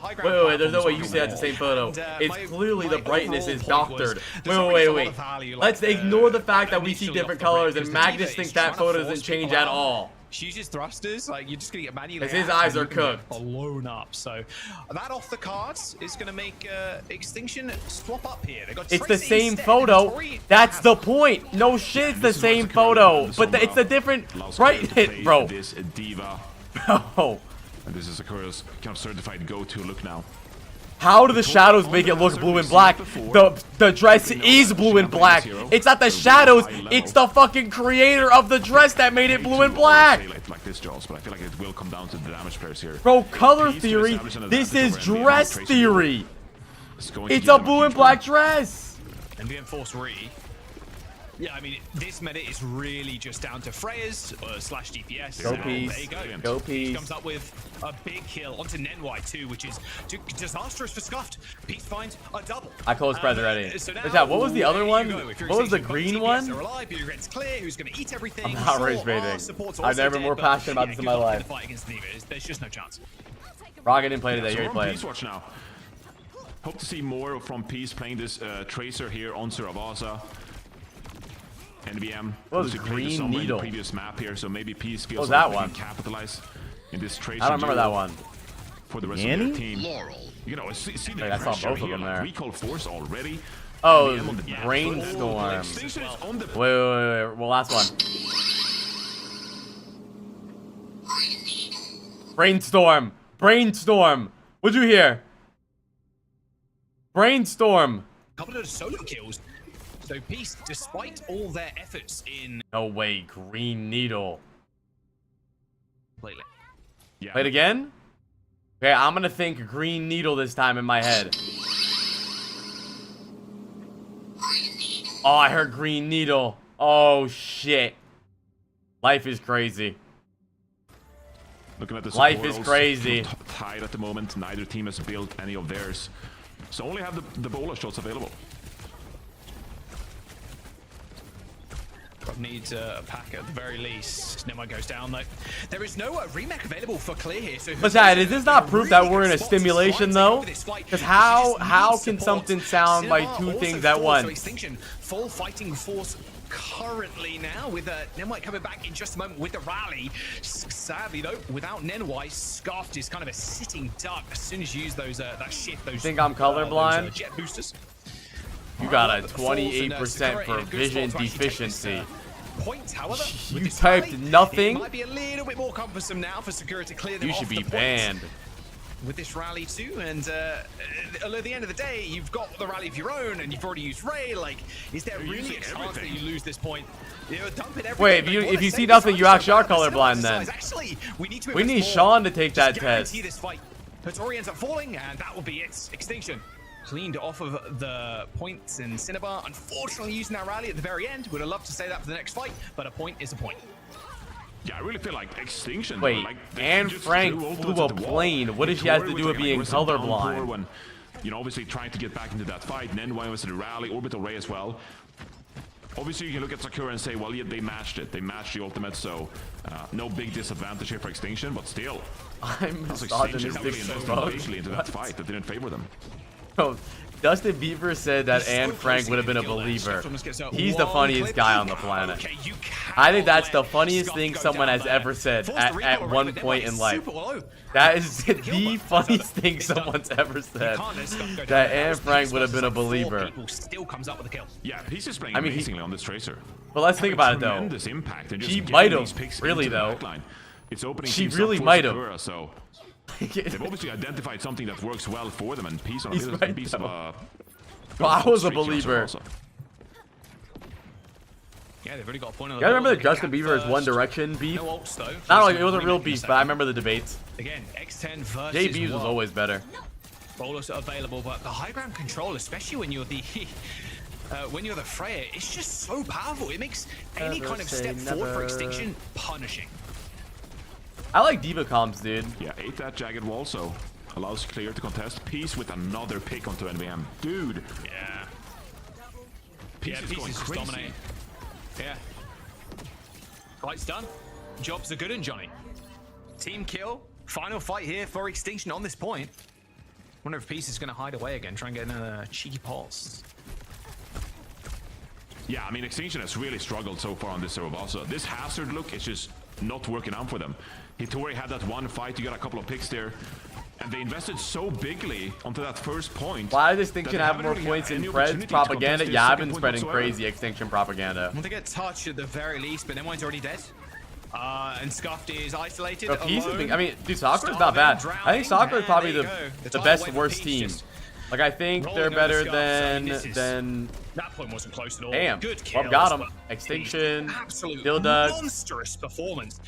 Wait. There's no way you say that's the same photo. It's clearly the brightness is doctored. Wait. Let's ignore the fact that we see different colors and Magnus thinks that photo doesn't change at all. She uses thrusters, like you're just gonna get manually. His eyes are cooked. Blown up. So that off the cards is gonna make Extinction swap up here. They got it's the same photo. That's the point. No shit, it's the same photo, but it's a different brightness, bro. This diva. Bro. And this is Sakura's kind of certified go-to look now. How do the shadows make it look blue and black? The dress is blue and black. It's not the shadows. It's the fucking creator of the dress that made it blue and black. Like this, Jaws, but I feel like it will come down to the damage players here. Bro, color theory. This is dress theory. It's a blue and black dress. And the enforced re. Yeah, I mean, this meta is really just down to Freya's slash DPS. Go Peace. There you go. Go Peace. Comes up with a big kill onto Nenwai too, which is disastrous for Scuffed. Peace finds a double. I closed press already. What was the other one? What was the green one? Clear, who's going to eat everything. I'm not rage baiting. I've never been more passionate about this in my life. There's just no chance. Rocket didn't play today. You're playing. Peace watch now. Hope to see more from Peace playing this Tracer here on Saravasa. NVM was green needle in the previous map here, so maybe Peace feels like they one? can capitalize in this Tracer. I don't remember that one. For the rest of their team. You know, see the I saw both of them there. Recall force already. Oh, brainstorm. Wait. Well, last one. Brainstorm. What'd you hear? Brainstorm. Couple of solo kills. So Peace, despite all their efforts in... No way, green needle. Completely. Yeah. Play it again? Okay, I'm gonna think green needle this time in my head. Oh, I heard green needle. Oh, shit. Life is crazy. Looking at the life is crazy. Tied at the moment. Neither team has built any of theirs. So only have the bola shots available. Needs a pack at the very least. Nenwai goes down though. There is no remake available for clear here. So but Dad, is this not proof that we're in a stimulation though? Because how can something sound like two things at once? Extinction, full fighting force currently now with Nenwai coming back in just a moment with the rally. Sadly though, without Nenwai, Scuffed is kind of a sitting duck as soon as you use those that shift. Those. Think I'm colorblind? Jet boosters. You got a 28% for vision deficiency. Points, however, you typed nothing. It might be a little bit more cumbersome now for Sakura to clear them. You should be banned with this rally too. And at the end of the day, you've got the rally of your own, and you've already used Ray. Like, is there really a chance that you lose this point? Dump it. Wait, if you see nothing, you actually are colorblind then. Actually, we need Sean to take that test. This fight. Hattori ends up falling, and that will be it. Extinction. Cleaned off of the points in Cinnabar. Unfortunately, using that rally at the very end. Would have loved to say that for the next fight, but a point is a point. Yeah, I really feel like Extinction. Wait, like, Anne Frank flew a plane. What does she have to do with being colorblind? When, you know, obviously trying to get back into that fight. Nenwai was in the rally, Orbital Ray as well. Obviously, you can look at Sakura and say, well, yeah, they matched it. They matched the ultimate, so no big disadvantage here for Extinction, but still. I'm Extinction really invested into that fight that didn't favor them. Bro, Dustin Bieber said that Anne Frank would have been a believer. He's the funniest guy on the planet. I think that's the funniest thing someone has ever said at one point in life. That is the funniest thing someone's ever said. That Anne Frank would have been a believer. Yeah, he's just playing amazingly on this Tracer. But let's think about it though. She might have, really though. She really might have. So they've obviously identified something that works well for them, and Peace on a piece of a... Well, I was a believer. Yeah, they've already got a point on the remember the Justin Bieber's One Direction beef? No ults, though. Not like it wasn't real beef, but I remember the debates. Again, X10 versus Jay Beeves was always better. Bolus available, but the high ground control, especially when you're the Freya, it's just so powerful. It makes any kind of step forward for Extinction punishing. I like Diva comps, dude. Yeah, ate that jagged wall, so allows Clear to contest. Peace with another pick onto NVM. Dude. Yeah. Peace is going crazy. Dominating. Yeah. Fight's done. Jobs are good and Johnny. Team kill. Final fight here for Extinction on this point. Wonder if Peace is going to hide away again, try and get another cheeky pulse. Yeah, I mean, Extinction has really struggled so far on this server also. This hazard look is just not working out for them. Hattori had that one fight, you got a couple of picks there, and they invested so bigly onto that first point. Why does Extinction have more points in Fred's propaganda? Yeah, I've been spreading crazy Extinction propaganda. Want to get touched at the very least, but Nenwai's already dead. And Scuffed is isolated. I mean, dude, Sakura's not bad. I think Sakura is probably the best worst team. Like, I think Rolling they're over better scuffs, I mean, than that point wasn't close at all. Damn. Good kill. Well, got as him. well. Extinction. Absolute Still does. monstrous performance.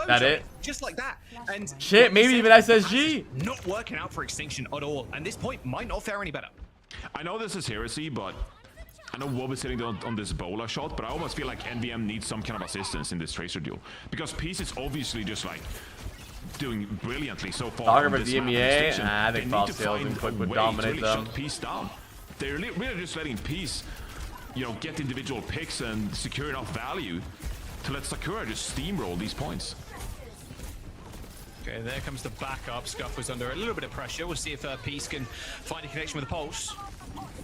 That it? Just like that. And Shit, maybe even SSG. Not working out for Extinction at all. And this point might not fare any better. I know this is heresy, but I know Wob is sitting on this Bola shot, but I almost feel like NVM needs some kind of assistance in this Tracer duel. Because Peace is obviously just like doing brilliantly so far. Talking about DMEA, I think False Sales and Quick would dominate them. Shut Peace down. They're really just letting Peace, you know, get individual picks and secure enough value to let Sakura just steamroll these points. Okay, there comes the backup. Scuff was under a little bit of pressure. We'll see if Peace can find a connection with the Pulse.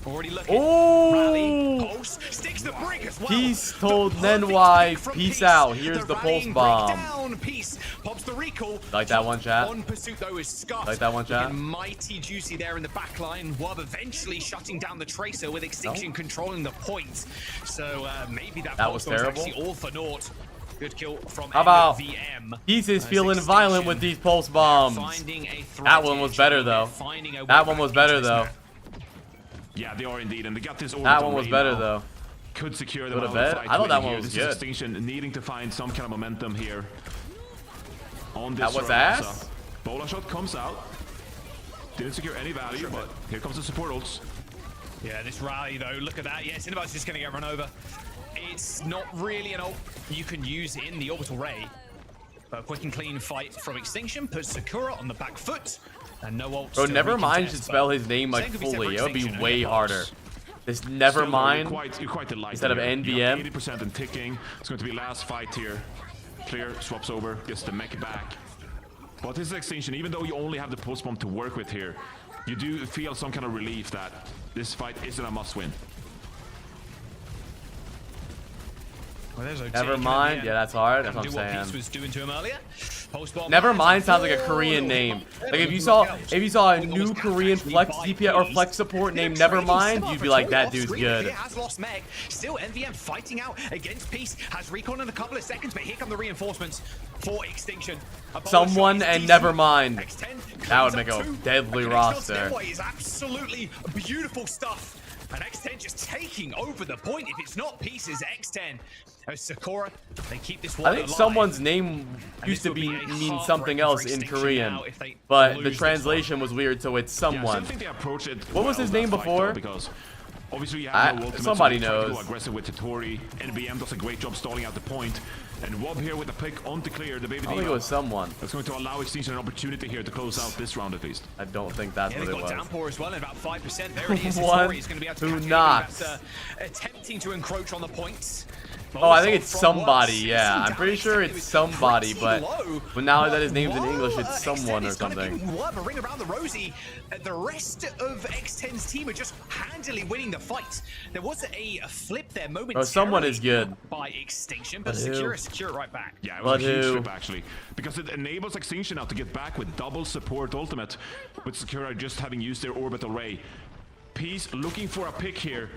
Already looking. Oh! Rally, Pulse, sticks the break as well. Peace told Nenwai, peace out. Here's the Pulse bomb. Down. Peace pops the recall. Like that one, chat? On pursuit, though, is Scuff. Like that one, chat? Looking mighty juicy there in the back line. Wob eventually shutting down the Tracer with Extinction controlling the point. So maybe that was Pulse terrible. actually all for naught. Good kill from How about VM. Peace is feeling violent with these Pulse bombs. That one was better, though. That one was better, though. Yeah, they are indeed, and they got this. That one was better, though. Could secure them. Go to bed? I thought that one was good. Extinction needing to find some kind of momentum here. On this that was run. ass. So, Bola shot comes out. Didn't secure any value, but here comes the support ults. Yeah, this rally though, look at that. Yeah, Cinnabar's just gonna get run over. It's not really an ult you can use in the orbital ray. But a quick and clean fight from Extinction puts Sakura on the back foot. And no ult. Bro, Nevermind should spell his name like fully. It would be way harder. This Nevermind You're quite delighted instead of NVM. 80% and ticking. It's going to be last fight here. Clear, swaps over, gets the mech back. But this is Extinction. Even though you only have the pulse bomb to work with here, you do feel some kind of relief that this fight isn't a must-win. Well, Never mind. Yeah, that's hard. That's what I'm saying. Peace was doing to him earlier. Never mind sounds like a Korean name. Like if you saw a new Korean flex DPS or flex support named Nevermind, you'd be like, that dude's good. Has lost Meg. Still NVM fighting out against Peace. Has recon in a couple of seconds, but here come the reinforcements for Extinction. Someone and Nevermind. That would make a deadly roster. Is absolutely beautiful stuff. And X10 just taking over the point. If it's not Peace's X10. Sakura, they keep this one I think alive. someone's name used to mean something else in Korean, but the translation was weird, so it's someone. Yeah, I think they approach it what was his name before? Because obviously you have no ultimate, somebody so they try to knows. go aggressive with Totori. NBM does a great job stalling out the point. And Wob here with the pick on to clear the baby. I think it was someone. That's going to allow Extinction an opportunity here to close out this round at least. I don't think that's what it was. Downpour as well, at about 5%. There it is. One, Is going to be able two to knocks. attempting to encroach on the points. Oh, I think it's somebody, yeah. I'm pretty sure it's somebody, but now that his name's in English, it's someone or something. A ring around the rosy. The rest of X10's team are just handily winning the fight. There was a flip there momentarily. Oh, someone is good. By Extinction, but secure right back. Yeah, it was a huge flip actually, because it enables Extinction now to get back with double support ultimate, with Sakura just having used their orbital ray. Peace looking for a pick here.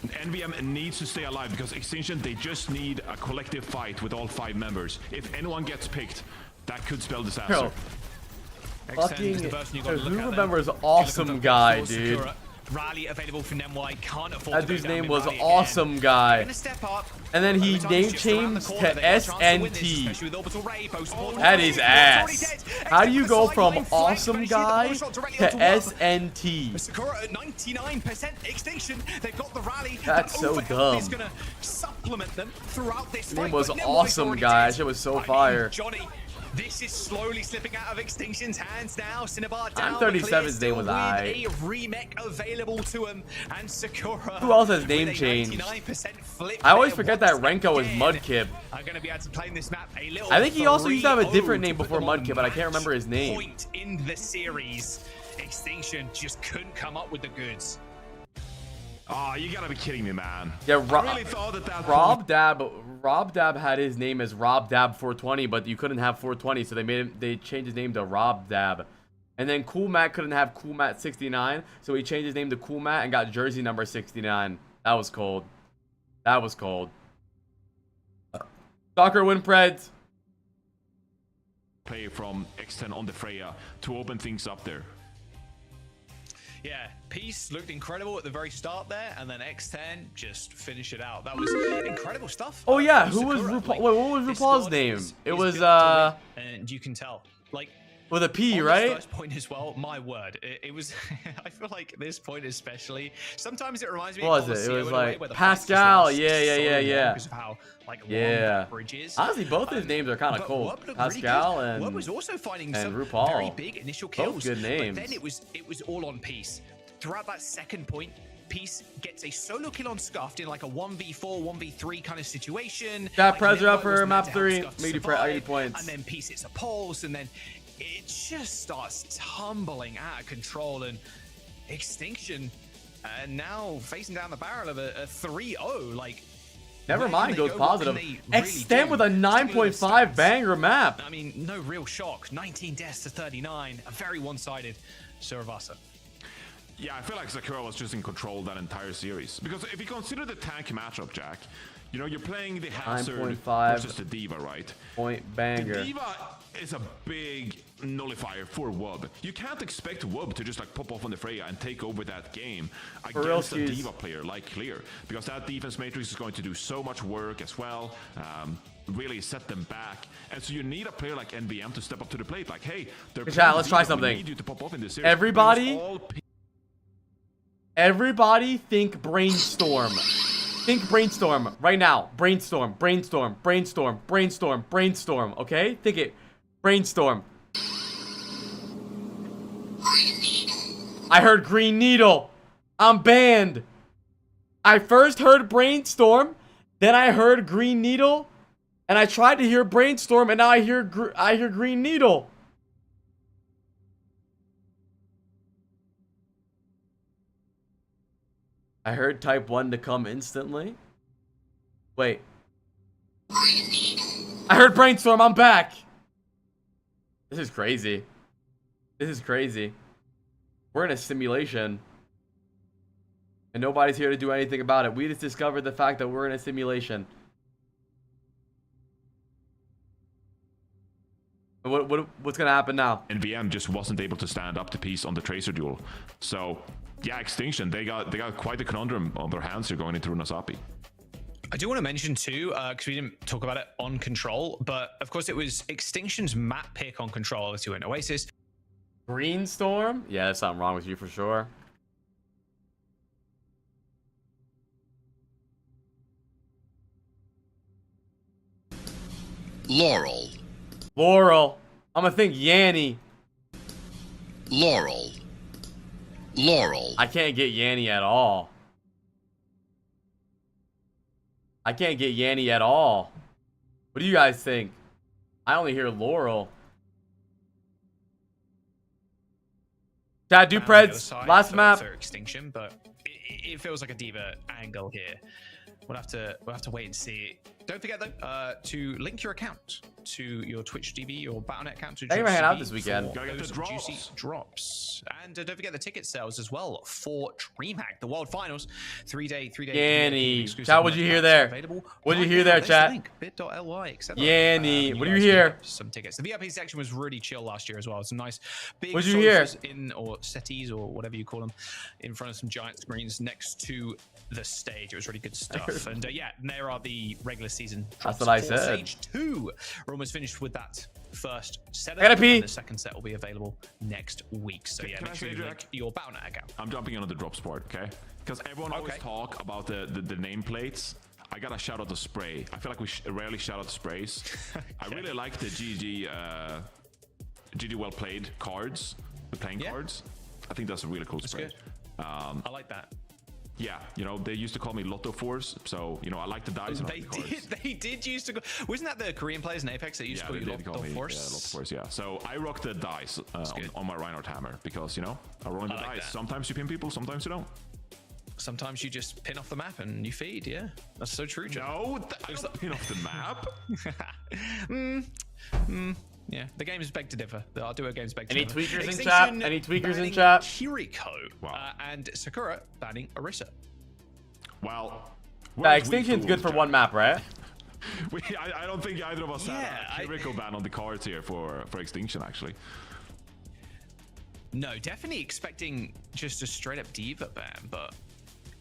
NVM needs to stay alive because Extinction, they just need a collective fight with all 5 members. If anyone gets picked, that could spell disaster. Fucking, who remembers Awesome Guy, dude? Rally available for Nemwai, can't afford that dude's name was Awesome Guy. And then he name changed to SNT. That is ass. How do you go from Awesome Guy to SNT? Sakura at 99% Extinction. They've got the rally. That's so dumb. Is gonna supplement them throughout this His name was Awesome Guy. That shit was so fire. Johnny, this is slowly slipping out of Extinction's hands now. Cinnabar down. 37's name was a remake available to him, and Sakura. Who else has name changed? I always forget that Renko is Mudkip. I'm gonna be able to play this map a little. I think he also used to have a different name before Mudkip, but I can't remember his name. Point in the series, Extinction just couldn't come up with the goods. Oh, you gotta be kidding me, man. Yeah, I really thought that Rob Dab had his name as Rob Dab 420, but you couldn't have 420, so they changed his name to Rob Dab. And then Cool Matt couldn't have Cool Matt 69, so he changed his name to Cool Matt and got jersey number 69. That was cold. That was cold. Soccer Winpred. Play from X10 on the Freya to open things up there. Yeah, Peace looked incredible at the very start there, and then X10 just finished it out. That was incredible stuff. Oh yeah, who was RuPaul? Wait, what was RuPaul's name? It was and you can tell, like, with a P, on right? This first point as well. My word, it was. I feel like this point especially. Sometimes it reminds me. What of was it? It was Coliseum in a way like where the Pascal. fights just last Yeah. so long because of how, like, long that bridge is. Honestly, both his names are kind of But cool. Wub looked Pascal really good. and Wub was also finding some RuPaul. very big initial kills. Both good names. But then it was all on Peace. Throughout that second point, Peace gets a solo kill on Scuffed in like a 1v4, 1v3 kind of situation. Got like, pressure up Nimbo for was meant map to help 3. Scuffed I need survive, points. And then Peace hits a pulse, and then it just starts tumbling out of control. And Extinction, now facing down the barrel of a 3-0. Like, Never where mind, can they goes go? What can positive. they really Extend do? with a Just looking at the 9.5 stats. banger map. I mean, no real shock. 19 deaths to 39. A very one-sided Suravasa. Yeah, I feel like Sakura was just in control that entire series. Because if you consider the tank matchup, Jack, you know, you're playing the Hazard 9.5 versus the D.Va, right? Point banger. The D.Va is a big nullifier for Wub. You can't expect Wub to just like pop off on the Freya and take over that game against a D.Va player like Clear. Because that defense matrix is going to do so much work as well. Really set them back, and so you need a player like NBM to step up to the plate. Like, hey, they're Chat, let's try D.Va, we something. need you to pop off in this series. Everybody think brainstorm. Think brainstorm right now. Brainstorm, brainstorm, brainstorm, brainstorm, brainstorm. Okay? Think it. Brainstorm. I heard Green Needle. I'm banned. I first heard brainstorm, then I heard Green Needle, and I tried to hear brainstorm, and now I hear Green Needle. I heard type 1 to come instantly. Wait. I heard brainstorm, I'm back. This is crazy. This is crazy. We're in a simulation. And nobody's here to do anything about it. We just discovered the fact that we're in a simulation. What's gonna happen now? NVM just wasn't able to stand up to Peace on the Tracer duel. So, yeah, Extinction, they got quite a conundrum on their hands here going into Runasapi. I do want to mention too, because we didn't talk about it on Control, but of course it was Extinction's map pick on Control to an Oasis. Greenstorm? Yeah, there's something wrong with you for sure. Laurel. Laurel. I'm gonna think Yanni. Laurel. Laurel. I can't get Yanni at all. I can't get Yanni at all. What do you guys think? I only hear Laurel. Chad Dupreds, last map. For Extinction, but it feels like a D.Va angle here. We'll have to wait and see. Don't forget though to link your account to your Twitch TV, your Battle.net account to Hey, we're hanging out this weekend. for those juicy drops. And don't forget the ticket sales as well for DreamHack, the World Finals, 3-day. Yanni, chat, what'd you hear there? What'd you hear there, chat? Bit.ly, etc. Yanni, what do you hear? Some tickets. The VIP section was really chill last year as well. Some nice big What'd you hear? sofas in, or settees or whatever you call them, in front of some giant screens next to the stage. It was really good stuff. And yeah, there are the regular season drops. That's what I for said. Stage 2. We're almost finished with that first set. I gotta pee. And the second set will be available next week. So yeah, make sure you link your Battle.net account. I'm jumping on the drop sport, okay? Because everyone always talk about the nameplates. I gotta shout out the spray. I feel like we rarely shout out the sprays. I really like the GG well played cards, the playing cards. I think that's a really cool spray. I like that. Yeah, you know, they used to call me Lotto Force, so, you know, I like the dice and I like the cards. They did used to go. Wasn't that the Korean players in Apex that used to call you Lotto Force? Yeah, Lotto Force, yeah. So I rock the dice on my Reinhardt hammer because, you know, I roll in the dice. That. Sometimes you pin people, sometimes you don't. Sometimes you just pin off the map and you feed, yeah. That's so true, Joe. No, I don't pin off the map. Yeah, the games beg to differ. The Duo games beg to Any differ. tweakers in chat? Any tweakers in chat? Kiriko and Sakura banning Orisa. Well, yeah, Extinction's good for one map, right? I don't think either of us had a Kiriko ban on the cards here for Extinction, actually. No, definitely expecting just a straight up diva ban, but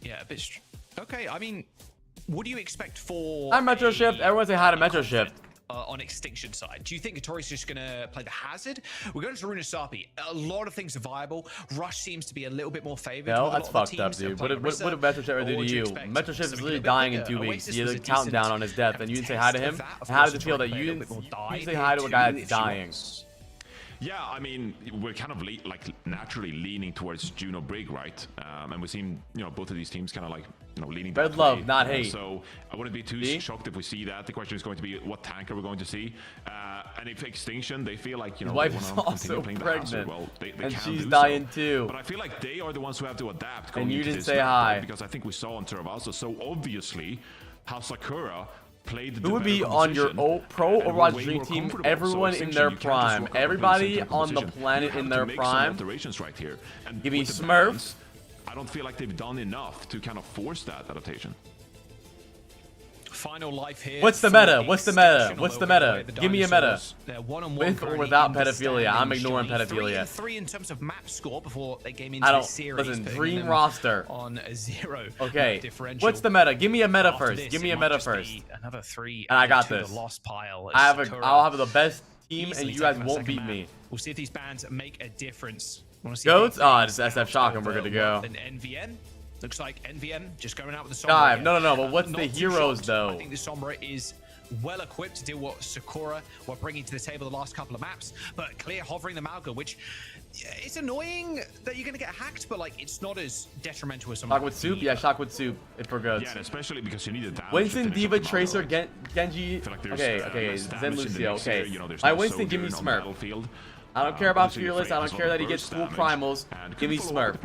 yeah, a bit. Okay, I mean, what do you expect for? Hi, Metro Shift. Everyone say hi to Metro Shift. On Extinction side, do you think Tori's just gonna play the Hazard? We're going to Runa Sapi. A lot of things are viable. Rush seems to be a little bit more favored. No, that's fucked up, dude. What did Metro Shift do to you? Metro Shift is literally dying in 2 weeks. He had a countdown on his death, and you didn't say hi to him. And how does it feel that you didn't say hi to a guy that's dying? Yeah, I mean, we're kind of naturally leaning towards Juno Brig, right? And we've seen, both of these teams kind of leaning. Red love, not hate. So I wouldn't be too shocked if we see that. The question is going to be what tank are we going to see? And if Extinction, they feel like, his wife is also pregnant, well, they and can she's do dying so. too. But I feel like they are the ones who have to adapt. And you didn't say hi. Because I think we saw on Teravaso so obviously how Sakura played Who would be on your pro Overwatch Dream Team? Everyone in their prime. Everybody on the planet in their prime. Right here. And give me Smurfs. I don't feel like they've done enough to kind of force that adaptation. Final life here. What's the meta? What's the meta? What's the meta? Give me a meta. With or without pedophilia? I'm ignoring pedophilia. 3 in terms of map score before they came into the series. Listen, dream roster on a 0. Okay. What's the meta? Give me a meta first. Give me a meta first. Another 3. And I got this. I'll have the best team, and you guys won't beat me. We'll see if these bans make a difference. Goats? Oh, it's SF Shock, and we're good to go. NVN. Looks like NVM just going out with the Sombra. Dive. No. But what's the heroes, though? I think the Sombra is well equipped to deal with what Sakura were bringing to the table the last couple of maps. But clear hovering the Malga, which it's annoying that you're going to get hacked, but it's not as detrimental as some. Shock with soup? Yeah, shock with soup. If we're good. Yeah, and especially because you need a damage. Winston, Diva, Tracer, Genji. Okay. Zen Lucio. Okay. My Winston, give me Smurf. I don't care about Fearless. I don't care that he gets full primals. Give me Smurf.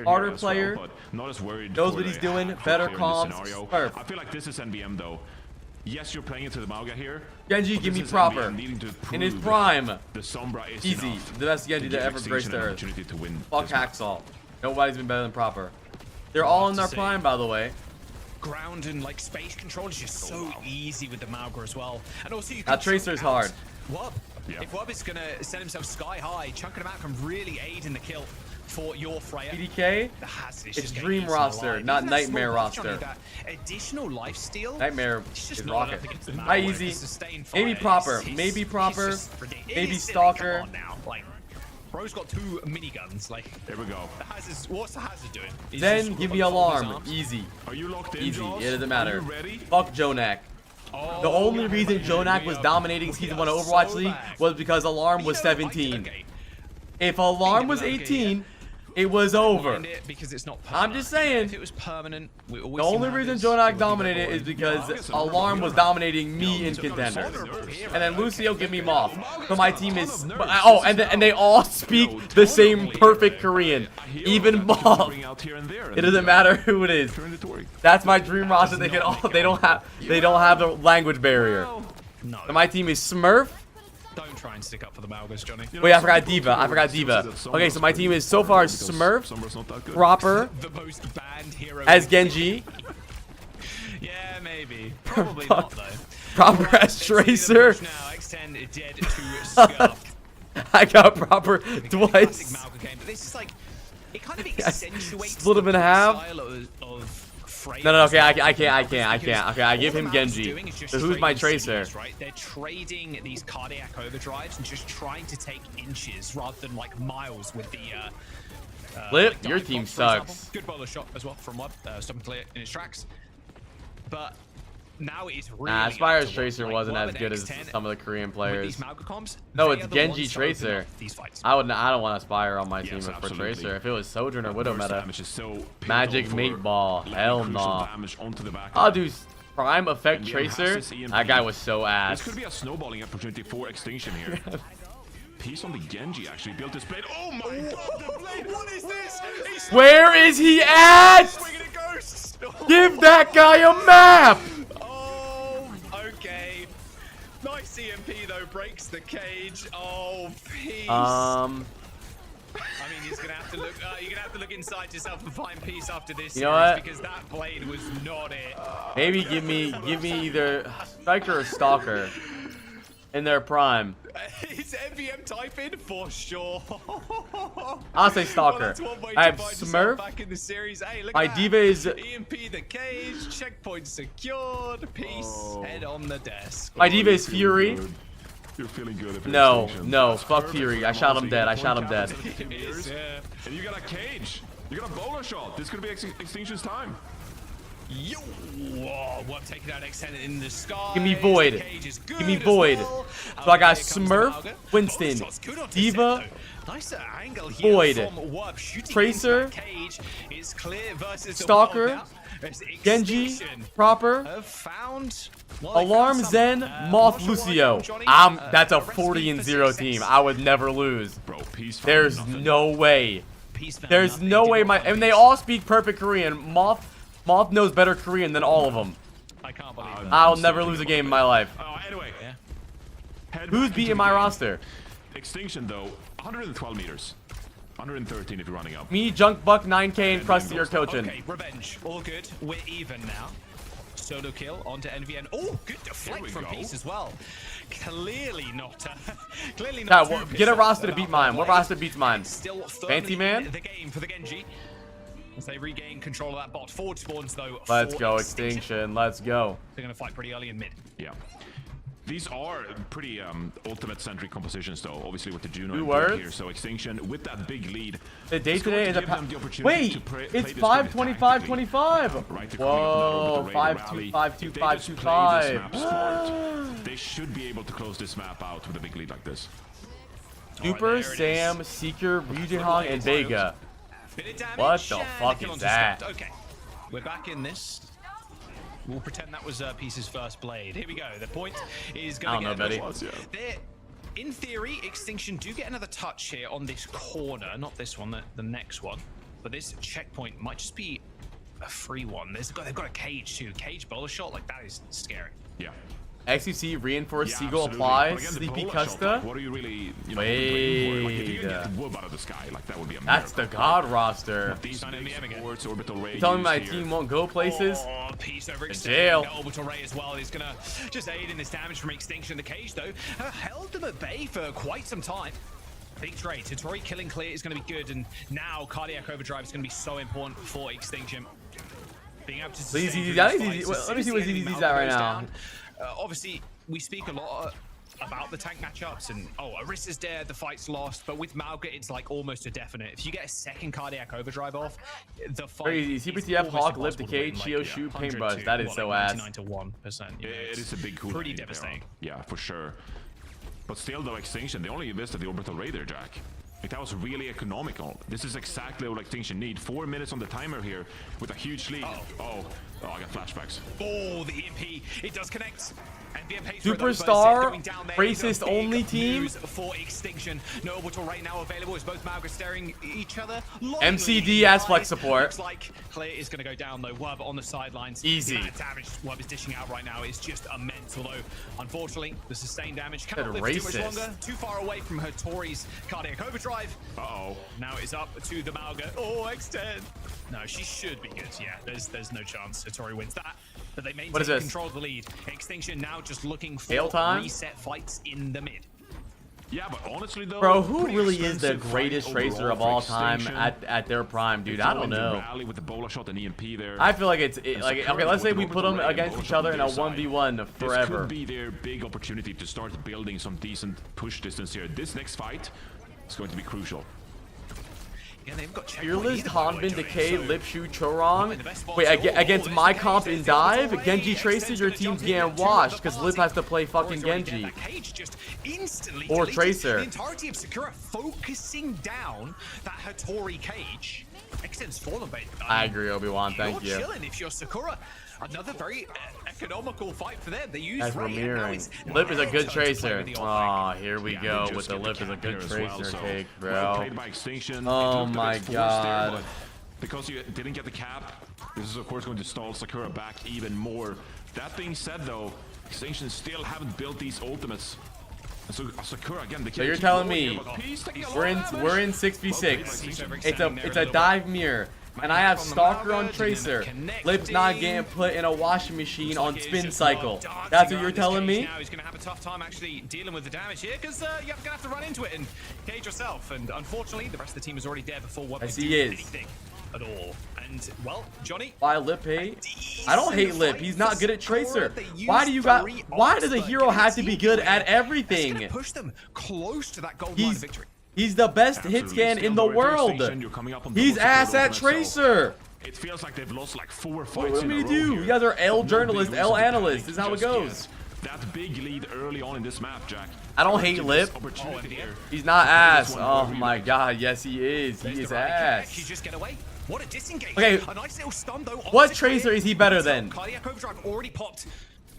Harder player. Knows what he's doing. Better comms. Smurf. I feel like this is NBM though. Yes, you're playing into the Malga here. Genji, give me proper. In his prime. The Sombra is easy. The best Genji to ever grace the earth. Fuck Hacksaw. Nobody's been better than proper. They're all in their prime, by the way. Ground and space control is just so easy with the Malga as well. And also you can that Tracer's hard. What? Yeah. If Wub is going to set himself sky high, chunking him out can really aid in the kill for your Freya. PDK, it's Dream roster, not Nightmare roster. Additional life steal. Nightmare is rocket. Hi, easy. Maybe proper. Maybe proper. Maybe Stalker. Bro's got 2 miniguns. There we go. What's the Hazard doing? Then give me Alarm. Easy. Are you locked in? Easy. It doesn't matter. Fuck Jonak. The only reason Jonak was dominating Season 1 of Overwatch League was because Alarm was 17. If Alarm was 18, it was over. Because it's not I'm just saying. If it was permanent, the only reason Jonak dominated is because Alarm was dominating me in contenders. And then Lucio give me Moth. So my team is and they all speak the same perfect Korean. Even Moth. It doesn't matter who it is. That's my dream roster. They don't have the language barrier. No. So my team is Smurf. Don't try and stick up for the Malgas, Johnny. Wait, I forgot Diva. Okay, so my team is so far Smurf, Proper, the most banned hero as Genji. Yeah, maybe. Probably not, though. Proper as Tracer. Now, X10 dead to Scuff. I got Proper twice. This is it kind of accentuates split him in half. No, okay, I can't. Okay, I give him Genji. So who's my Tracer? Right? They're trading these cardiac overdrives and just trying to take inches rather than miles with the. Lip, your team sucks. Good bowler shot as well from Wub. Stop and clear in his tracks. But now it is really. Aspire's Tracer wasn't as good as some of the Korean players. No, it's Genji Tracer. I don't want Aspire on my team for Tracer. If it was Sojourner Widow meta, Magic Mate Ball, hell no. I'll do Prime Effect Tracer. That guy was so ass. This could be a snowballing opportunity for Extinction here. Piece on the Genji actually built his blade. Oh my god, the blade! What is this? Where is he at? Give that guy a map! Okay. Nice EMP though, breaks the cage. Oh, peace. I mean, he's gonna have to look. You're gonna have to look inside yourself and find peace after this. You know what? Because that blade was not it. Maybe give me either Striker or Stalker. in their prime. Is MVM typing for sure? I'll say Stalker. Well, I have Smurf. Back in the series. Hey, look My at diva is EMP the cage. Checkpoint secured. Peace. Head on the desk. my diva is Fury. You're feeling good. If No, Extinction. no, That's fuck perfect Fury. for I shot them. him dead. I So you shot get him point dead. count for 15 meters, and you got a cage. You got a bowler shot. This could be Extinction's time. Yo! Whoa, what taking out X10 in the sky. Give me Void. Give me Void. So I got Smurf, Winston, Diva, Nice angle here Void, from Warp, shooting Tracer, into that cage. It's clear versus the Stalker, world now. As Genji, Extinction Proper, have found, well, they Alarm, found some, Zen, I'm Moth, not sure Lucio. why, Johnny. That's a recipe 40-0 for team. success. I would never lose. Bro, peace. There's no way. Peace found There's nothing, no did way not my find and they peace. all speak perfect Korean. Moth knows better Korean than all of them. I can't believe that. I'll never lose a game in my life. Anyway. Who's beating my roster? Extinction though, 112 meters. 113 if you're running up. Me, Junk Buck, 9K, and Krusty are coaching. Okay, revenge. All good. We're even now. Solo kill onto NVN. Oh, good deflect from Peace as well. Clearly not. Clearly not. Yeah, get a roster to beat mine. What roster beats mine? Still Fancy Man? in the game for the Genji. As they regain control of that bot. Forward spawns though. Let's for go, Extinction. Let's go. They're gonna fight pretty early in mid. Yeah. These are pretty ultimate-centric compositions, though. Obviously, with the Juno Two and words? here, so Extinction with that big lead. The day today is a wait. It's It's 5:25:25. Whoa, 5-2-5-2-5-2-5. They should be able to close this map out with a big lead like this. Super, Sam, Seeker, Ryujihong, and Vega. What the fuck is that? Okay, we're back in this. We'll pretend that was Peace's first blade. Here we go. The point is going to I get... don't know, buddy. In theory, Extinction do get another touch here on this corner. Not this one, the next one. But this checkpoint might just be a free one. They've got a cage too. Cage bowler shot, like that is scary. Yeah. XQC reinforced Seagull absolutely. applies. But again, the Sleepy bullet shot, Custa. like, what are you really, Wait. like, if you can get the whoop out of the sky, like that would be a That's the God roster. These sports, orbital ray. You telling me my team won't go places? Oh, Peace over In Extinction. jail. Orbital Ray as well is gonna just aid in this damage from Extinction. The cage though held them at bay for quite some time. Big trade. Satori killing clear is going to be good, and now Cardiac Overdrive is going to be so important for Extinction. Being able to Please, sustain Easy. through Let these me fights. see As let me see what soon as the Easy's enemy at right goes now. down, obviously, we speak a lot about the tank matchups, and Orisa's dead, the fight's lost, but with Mauga, it's like almost a definite. If you get a second Cardiac Overdrive off, the fight Very easy. CPTF, Hawk, Lift, Decay, Chio, Shoot, Paintbrush. That is so ass. 99 to 1%. It is a big cooldown. Pretty devastating. Yeah, for sure. But still, though, Extinction, they only invested the orbital ray there, Jack. Like, that was really economical. This is exactly what Extinction need. 4 minutes on the timer here with a huge lead. Oh, I got flashbacks. Oh, the EMP. It does connect. Superstar, racist only team. For Extinction. No orbital right now available as both Mauga staring each other. MCD as flex support. Looks like Clear is going to go down though. Wub on the sidelines. Easy. The amount of damage Wub is dishing out right now is just immense. Although, unfortunately, the sustained damage Said cannot live too much racist. longer. Too far away from her Tori's cardiac overdrive. Uh-oh. Now it's up to the Mauga. Oh, X10. No, she should be good. Yeah, there's no chance Tori wins that. But they maintain What is this? control of the lead. Extinction now just looking for Hail time? reset fights in the mid. Yeah, but honestly though, Bro, who pretty really is the expensive greatest fight tracer of overall all for time Extinction. at their prime, dude? If I you don't win the know. Rally with the bowler shot and EMP there. I feel like it's and like Sakura okay. Let's say with we the put them orbital ray and against bowler each shot other on in a their side. 1v1 This forever. could be their big opportunity to start building some decent push distance here. This next fight is going to be crucial. Yeah, they've got Fearless, Hanbin, Decay, Lipshu, Chorong. Wait, against my comp in dive, Genji Tracer, your team's getting washed because Lip has to play fucking Genji. Or Tracer. The entirety of Sakura focusing down that Hattori cage. Extends fallen, but I agree, Obi-Wan. Thank you. You're chilling if you're Sakura. Another very economical fight for them. They use As we're Ray, and now mirroring. it's Lip is a their good turn to play tracer. with the Aw, here we Yeah, go they with just the get Lip is a cap good there as tracer well, so take, well bro. played by Extinction. Oh It looked a my bit forced there, god. but because you didn't get the cap, this is of course going to stall Sakura back even more. That being said though, Extinction still haven't built these ultimates. And so Sakura again, the So you're telling me we're in 6v6. It's a dive mirror. And I have Stalker on Tracer. Lip's not getting put in a washing machine on Spin Cycle. That's what you're telling me? Now he's going to have a tough time actually dealing with the damage here because you're going to have to run into it and cage yourself. And unfortunately, the rest of the team is already dead before what Yes, they he do is. anything at all. And well, Johnny, Why Lip hate? I don't hate Lip. He's not good at Tracer. Why does a hero have to be good at everything? Push them close to that gold line of victory. He's the best hit scan in the world. He's ass at Tracer. It feels like they've lost like 4 fights. What do in a you row do? here. You guys are L journalists, L analysts. This is how it goes. That big lead early on in this map, Jack. I don't hate Lip. He's not ass. Oh my god, yes he is. He is ass. Just get away. What a disengage. Okay. A nice little stun though. What Tracer is he better than? Cardiac overdrive already popped.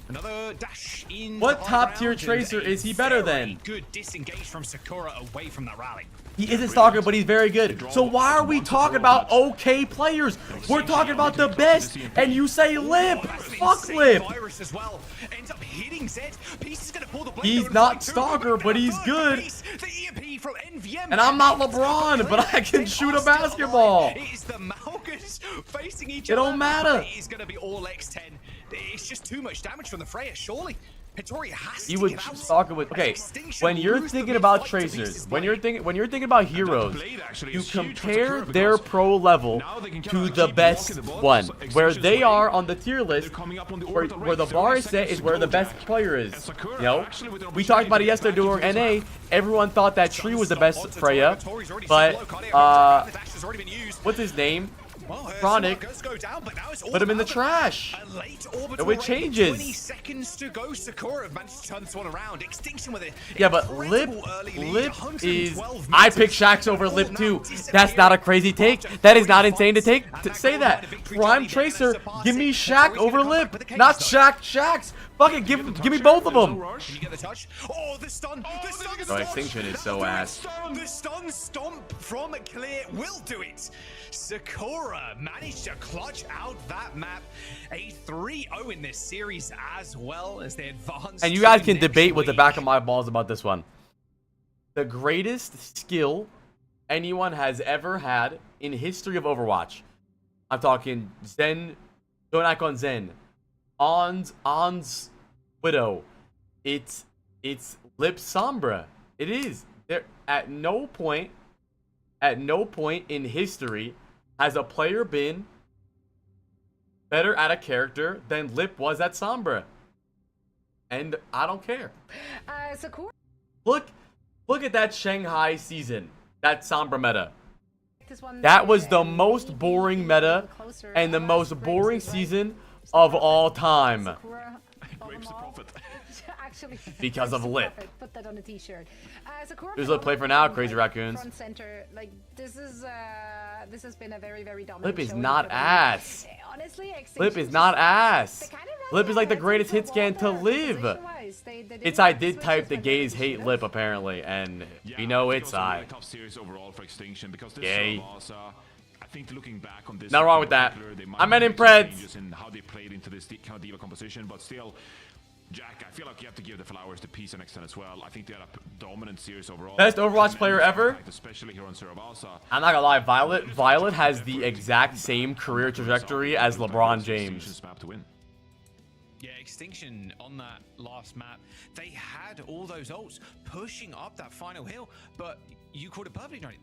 Another dash in. What top tier Tracer is he better than? Good disengage from Sakura away from that rally. He isn't Stalker, but he's very good. So why are we talking about okay players? We're talking about the best, and you say Lip. Fuck Lip. He's not Stalker, but he's good. And I'm not LeBron, but I can shoot a basketball. It don't matter. It's going to be all X10. It's just too much damage from the Freya, surely. Pittoria has to You would Stalker with when you're thinking about Tracers, when you're thinking about heroes, you compare their pro level to the best one. Where they are on the tier list, where the bar is set is where the best player is. You know? We talked about it yesterday during NA. Everyone thought that Tree was the best Freya, but what's his name? Chronic, put him in the trash. No, it changes. 20 seconds to go. Sakura managed to turn this one around. Extinction with it. Yeah, but Lip is. I pick Shaxx over Lip too. That's not a crazy take. That is not insane to take. To say that. Prime Tracer, give me Shaq over Lip, not Shaxx. Fuck it, give me both of them. Oh, the stun. No, Extinction is so ass. The stun stomp from Clear will do it. Sakura managed to clutch out that map. A 3-0 in this series as well as they advance. And you guys can debate with the back of my balls about this one. The greatest skill anyone has ever had in history of Overwatch. I'm talking Zen, Donak on Zen, On's Widow. It's Lip Sombra. It is. There at no point in history has a player been better at a character than Lip was at Sombra. And I don't care. Sakura. Look at that Shanghai season. That Sombra meta. That was the most boring meta and the most boring season of all time. Because of Lip. Put that on a t-shirt. Who's Lip play for now? Crazy Raccoons. Front center, like this has been a very dominant. Lip is showing not for them. ass. Honestly, Lip is not ass. Lip is like the greatest hit scan to live. It's I did type the gays hate Lip apparently, and we know it's I. Yay. Not wrong with that. I meant in Preds. How they played into this kind of diva composition, but still, Jack, I feel like you have to give the flowers to Peace and Extend as well. I think they had a dominant series overall. Best Overwatch player ever? Especially here on Servalsa. I'm not gonna lie, Violet has the exact same career trajectory as LeBron James. Yeah, Extinction on that last map. They had all those ults pushing up that final hill, but you called it perfectly, Johnny.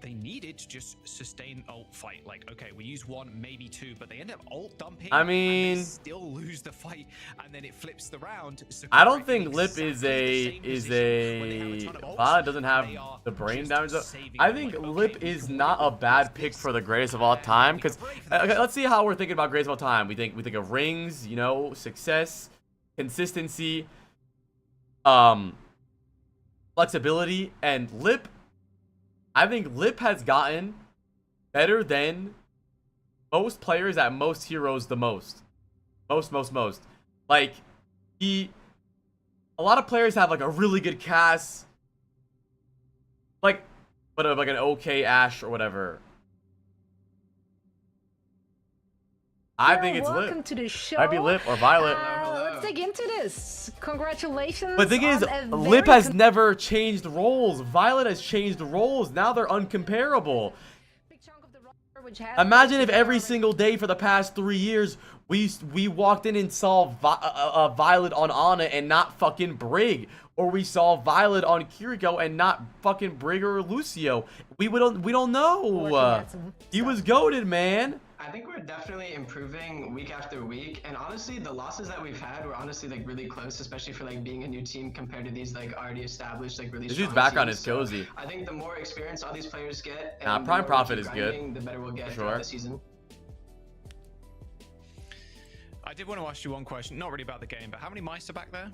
They needed to just sustain ult fight. Like, okay, we use one, maybe two, but they end up ult dumping. I mean, and they still lose the fight, and then it flips the round. I don't think Lip is a Violet doesn't have the brain damage. I think Lip is not a bad pick for the greatest of all time. Because okay, let's see how we're thinking about greatest of all time. We think of rings, you know, success, consistency, flexibility, and Lip. I think Lip has gotten better than most players at most heroes the most. Most. Like, a lot of players have like a really good cast. Like, but like an okay Ashe or whatever. I think it's welcome Lip. To the show. Might be Lip or Violet. Let's dig into this. Congratulations. But the thing is, Lip has never changed roles. Violet has changed roles. Now they're uncomparable. which has Imagine if every single day for the past 3 years we walked in and saw Violet on Ana and not fucking Brig, or we saw Violet on Kiriko and not fucking Brig or Lucio. We don't know. He was goated, man. I think we're definitely improving week after week, and honestly, the losses that we've had were honestly like really close, especially for like being a new team compared to these like already established like really. This strong dude's background teams. is cozy. So I think the more experience all these players get, Nah, and Prime Profit is grinding, good. The better we'll get For throughout sure. the season. I did want to ask you one question, not really about the game, but how many mice are back there?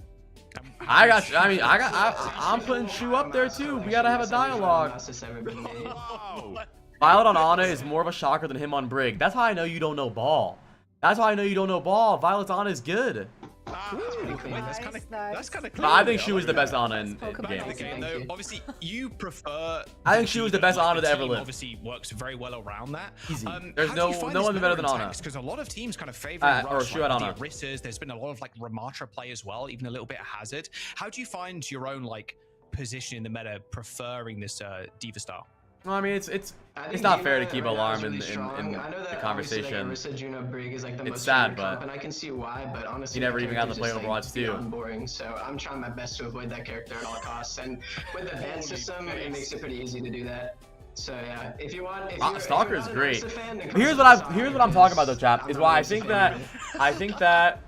I'm putting Shu up there too. We gotta have a dialogue. Violet on Ana is more of a shocker than him on Brig. That's how I know you don't know ball. That's how I know you don't know ball. Violet's Ana is good. That's pretty clean. That's kind of clean. I think Shu is the best Ana in the game. Though, obviously, you prefer. I think Shu is the best Ana to ever live. Obviously, works very well around that. Easy. There's no one better than Ana. Because a lot of teams kind of favor or Shu and Ana. The Orissas. There's been a lot of like Ramatra play as well, even a little bit of Hazard. How do you find your own like position in the meta, preferring this Diva style? Well, I mean, it's not fair to keep alarm in the conversation. It's sad, but I can see why. But honestly, he never even got to play Overwatch 2. Boring, so I'm trying my best to avoid that character at all costs. And with the ban system, it makes it pretty easy to do that. So yeah, if you want, Stalker is great. Here's what I'm talking about though, chap. Is why I think that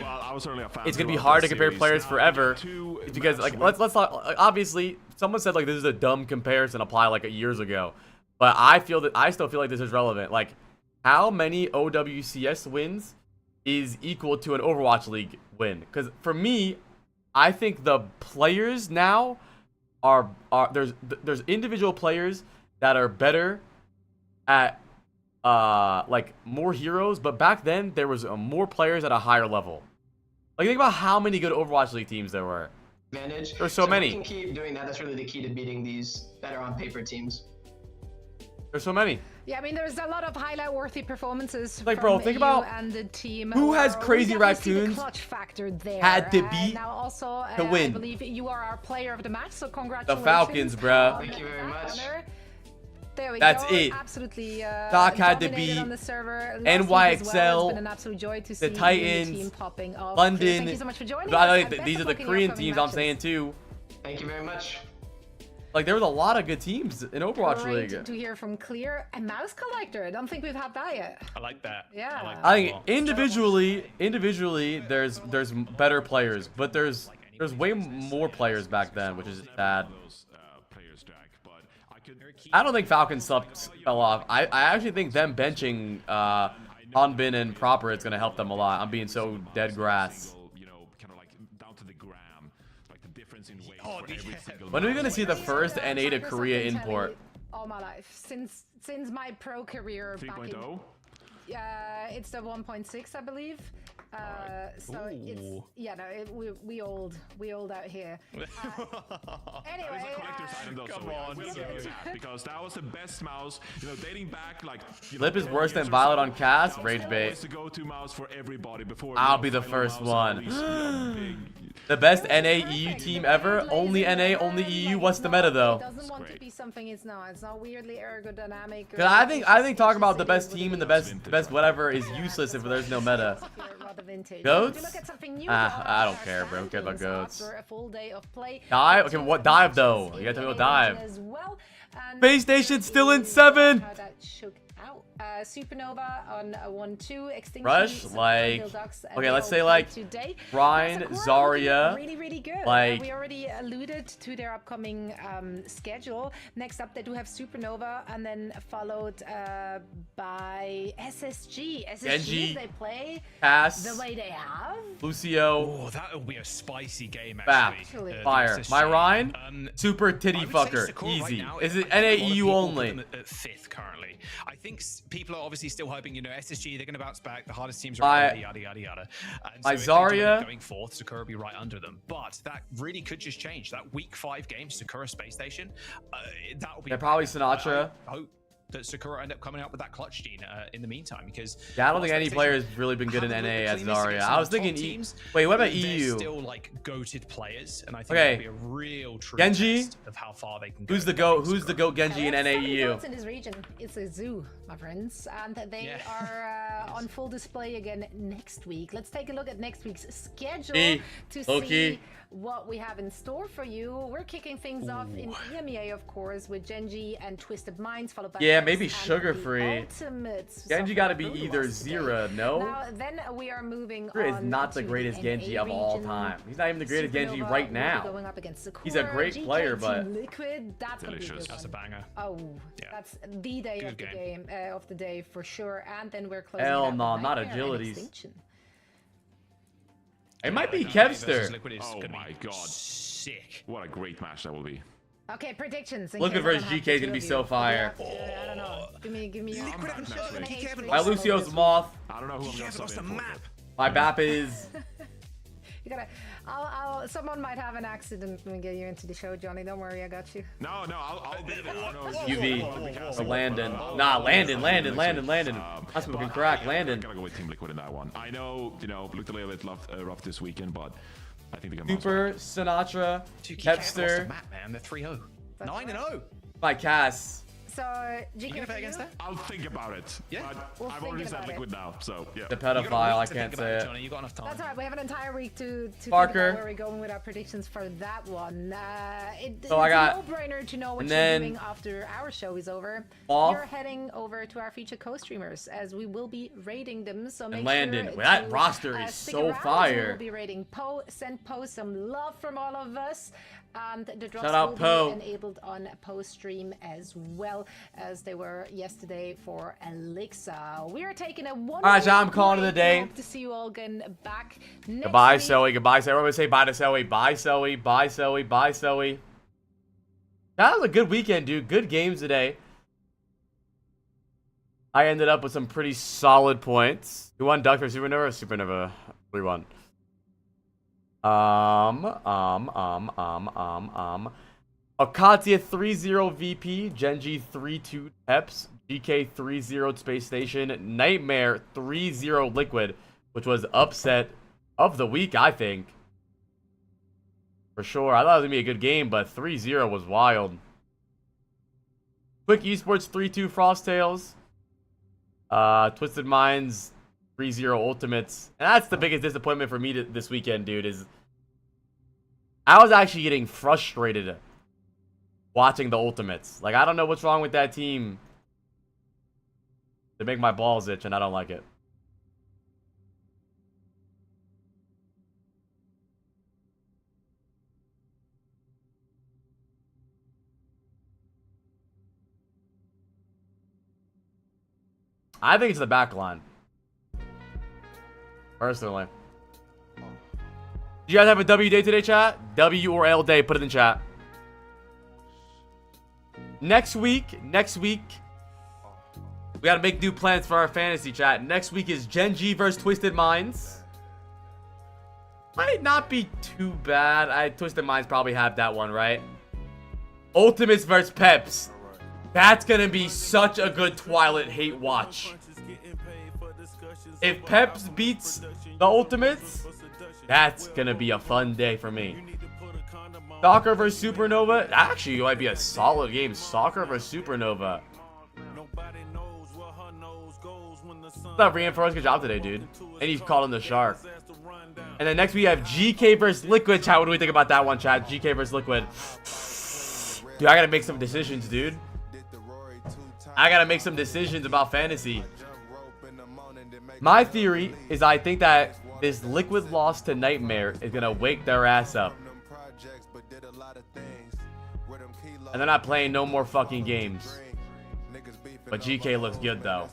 Well, I was certainly a fan. It's gonna be hard to compare players forever, because like let's talk. Obviously, someone said like this is a dumb comparison apply like years ago, but I still feel like this is relevant. Like, how many OWCS wins is equal to an Overwatch League win? Because for me, I think the players now are there's individual players that are better at like more heroes, but back then there was more players at a higher level. Like, think about how many good Overwatch League teams there were. There's so many. We can keep doing that. That's really the key to beating these better on paper teams. There's so many. Yeah, I mean, there's a lot of highlight-worthy performances. Like, bro, think about and the team. Who has Crazy Raccoons clutch factor there. had to beat now also, to win. I believe you are our player of the match, so congratulations. The Falcons, bruh. Thank you very much. There we That's go. it. Absolutely. Doc had to beat on the server. NYXL, well. It's been an absolute joy to see the Titans, team popping off. London. Thank you so much for joining us. These are the Korean teams I'm saying too. Thank you very much. Like, there was a lot of good teams in Overwatch Great League. to hear from Clear. A mouse collector. I don't think we've had that yet. I like that. Yeah. I think individually there's better players, but there's way more players back then, which is sad. I don't think Falcon fell off. I actually think them benching Hanbin and Proper is gonna help them a lot. I'm being so dead grass. When are we gonna see the first NA to Korea import? All my life, since my pro career. 3.0. Yeah, it's the 1.6, I believe. So it's we old out here. Anyway, come on, because that was the best mouse, dating back like. Lip is worse than Violet on cast. Rage bait. The go-to mouse for everybody before. I'll be the first one. The best NA EU team ever. Only NA, only EU. What's the meta though? It doesn't want to be something it's not. It's not weirdly ergodynamic. I think talking about the best team and the best whatever is useless if there's no meta. Goats? I don't care, bro. Who cares about goats? Dive? Okay, what dive though? You gotta tell me what dive. Space Station's still in 7. Supernova on 1-2. Rush, like, okay, let's say like Ryan, Zarya, really good. like we already alluded to their upcoming schedule. Next up, they do have Supernova, and then followed by SSG. Genji, they play Cass, the way they have. Lucio. Oh, that will be a spicy game, actually. Fire. My Ryan, super titty fucker, easy. Is it NAEU only? At 5th currently. I think people are obviously still hoping, SSG, they're going to bounce back. The hardest teams are yada, yada, yada. And my so Zarya going 4th, Sakura will be right under them. But that really could just change. That week 5 game, Sakura Space Station, that will be. They're probably Sinatra. that Sakura end up coming out with that clutch gene in the meantime, because yeah, I don't think any player has really been good in NA as Zarya. I was thinking wait, what about EU? Still like goated players, and I think okay, that'll be a real true Genji test of how far they can go. Who's the goat? Who's the goat Genji in NA EU? In this region, it's a zoo, my friends, and they are on full display again next week. Let's take a look at next week's schedule to see what we have in store for you. We're kicking things off in EMEA, of course, with Genji and Twisted Minds, followed by maybe sugar free. Genji got to be either Zera, no? Now, then we are moving Zera on is not the greatest Genji of all time. He's not even the greatest Genji right now. Going up against Sakura, he's a great player, but Liquid, that's delicious. That's a banger. Oh, yeah. That's the day of the game of the day for sure. And then we're closing. Hell no, not agilities. It might be Kevster. Oh my god. Sick. What a great match that will be. Okay, predictions. Liquid versus GK is gonna be so fire. I don't know. Give me My Lucio's Moth. I don't know who I'm gonna sub in for. My BAP is. You gotta. Someone might have an accident when we get you into the show, Johnny. Don't worry, I got you. No, I'll be there. UV or Landon. Nah, Landon. I'm smoking crack. Landon. I'm gonna go with Team Liquid in that one. I know, looked a little bit rough this weekend, but I think they can. Super Sinatra, Kevster. Man, they're 3-0, 9-0. My Cass. So, GK against that? I'll think about it. Yeah, I've already said Liquid now, so yeah. The pedophile, I can't say it. Johnny, you got enough time. That's all right. We have an entire week to Parker. think about where we're going with our predictions for that one. It's I got a no-brainer to know what you're doing after our show is over. You're heading over to our featured co-streamers as we will be rating them. So make Landon, sure that to, roster is so around. fire. We'll be rating Poe. Send Poe some love from all of us. And the drops Shout out will be enabled on Poe's stream as well as they were yesterday for Elixir. We are taking a one. All right, so I'm calling it a day. Hope to see you all again back next Goodbye, week. Zoe. Goodbye, Zoe. Everybody say bye to Zoe. Bye, Zoe. Bye, Zoe. Bye, Zoe. That was a good weekend, dude. Good games today. I ended up with some pretty solid points. Who won Duck for Supernova? Supernova 3-1. Akatia 3-0 VP, Genji 3-2 Peps, GK 3-0 Space Station, Nightmare 3-0 Liquid, which was upset of the week, I think. For sure. I thought it was going to be a good game, but 3-0 was wild. Quick Esports 3-2 Frosttails. Twisted Minds 3-0 Ultimates. And that's the biggest disappointment for me this weekend, dude, is I was actually getting frustrated watching the Ultimates. Like, I don't know what's wrong with that team. They make my balls itch, and I don't like it. I think it's the back line. Personally. Do you guys have a W day today, chat? W or L day, put it in chat. Next week, we gotta make new plans for our fantasy chat. Next week is Genji versus Twisted Minds. Might not be too bad. Twisted Minds probably have that one, right? Ultimates versus Peps. That's gonna be such a good Twilight hate watch. If Peps beats the Ultimates, that's gonna be a fun day for me. Soccer versus Supernova. Actually, it might be a solid game. Soccer versus Supernova. Not reinforced. Good job today, dude. And he's called him the shark. And then next we have GK versus Liquid. Chat, what do we think about that one, chat? GK versus Liquid. Dude, I gotta make some decisions, dude. I gotta make some decisions about fantasy. My theory is I think that this Liquid loss to Nightmare is gonna wake their ass up. And they're not playing no more fucking games. But GK looks good though.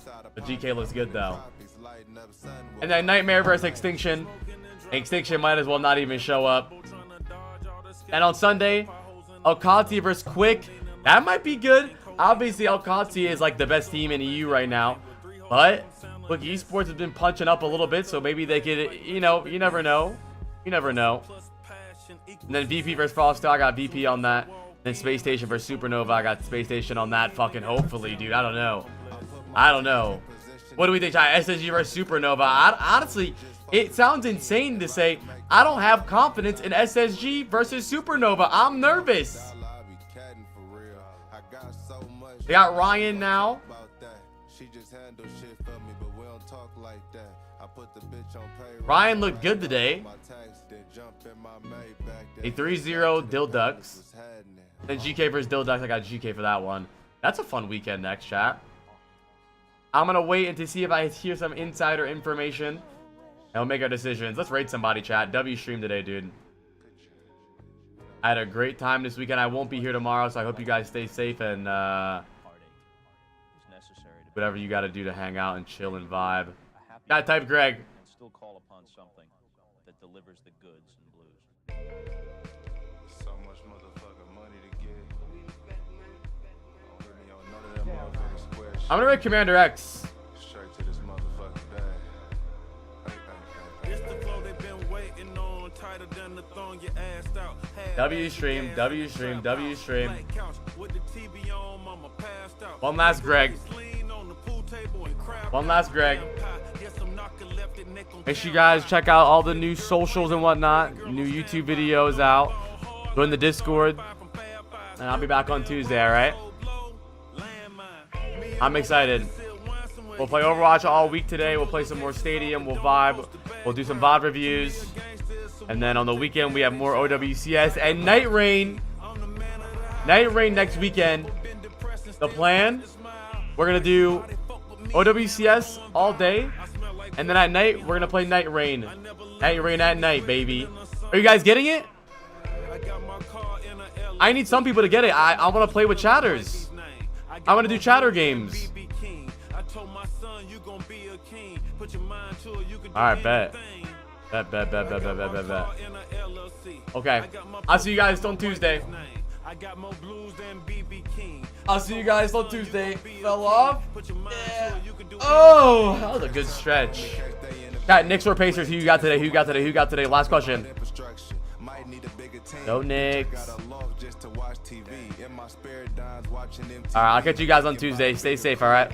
And then Nightmare versus Extinction. Extinction might as well not even show up. And on Sunday, Alcati versus Quick. That might be good. Obviously, Alcati is like the best team in EU right now. But Quick Esports has been punching up a little bit, so maybe they could, you never know. And then VP versus Frostal. I got VP on that. Then Space Station versus Supernova. I got Space Station on that fucking hopefully, dude. I don't know. What do we think, chat? SSG versus Supernova. Honestly, it sounds insane to say I don't have confidence in SSG versus Supernova. I'm nervous. They got Ryan now. Ryan looked good today. A 3-0 Dilducks. Then GK versus Dilducks. I got GK for that one. That's a fun weekend next, chat. I'm going to wait and to see if I hear some insider information. And we'll make our decisions. Let's rate somebody, chat. W stream today, dude. I had a great time this weekend. I won't be here tomorrow, so I hope you guys stay safe and whatever you got to do to hang out and chill and vibe. Gotta type Greg. Still call upon something that delivers the goods and blues. So much motherfucking money to get. Don't hit me on none of them motherfucking square shit. I'm gonna rate Commander X. Straight to this motherfucking bag. It's the flow they've been waiting on, tighter than the thong you assed out. W stream. One last Greg. Make sure you guys check out all the new socials and whatnot. New YouTube videos out. Join the Discord. And I'll be back on Tuesday, alright? I'm excited. We'll play Overwatch all week today. We'll play some more Stadium. We'll vibe. We'll do some VOD reviews. And then on the weekend, we have more OWCS and Night Rain. Night Rain next weekend. The plan, we're going to do OWCS all day. And then at night, we're going to play Night Rain. Night Rain at night, baby. Are you guys getting it? I need some people to get it. I want to play with chatters. I want to do chatter games. Alright, bet. Bet. Okay. I'll see you guys on Tuesday. Fell off. Yeah. Oh, that was a good stretch. Got Knicks or Pacers. Who you got today? Last question. Go Knicks. Alright, I'll catch you guys on Tuesday. Stay safe, alright?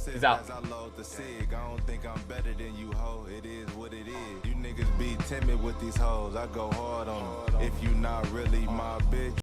Peace out. Be timid with these hoes, I go hard on them. If you not really my bitch.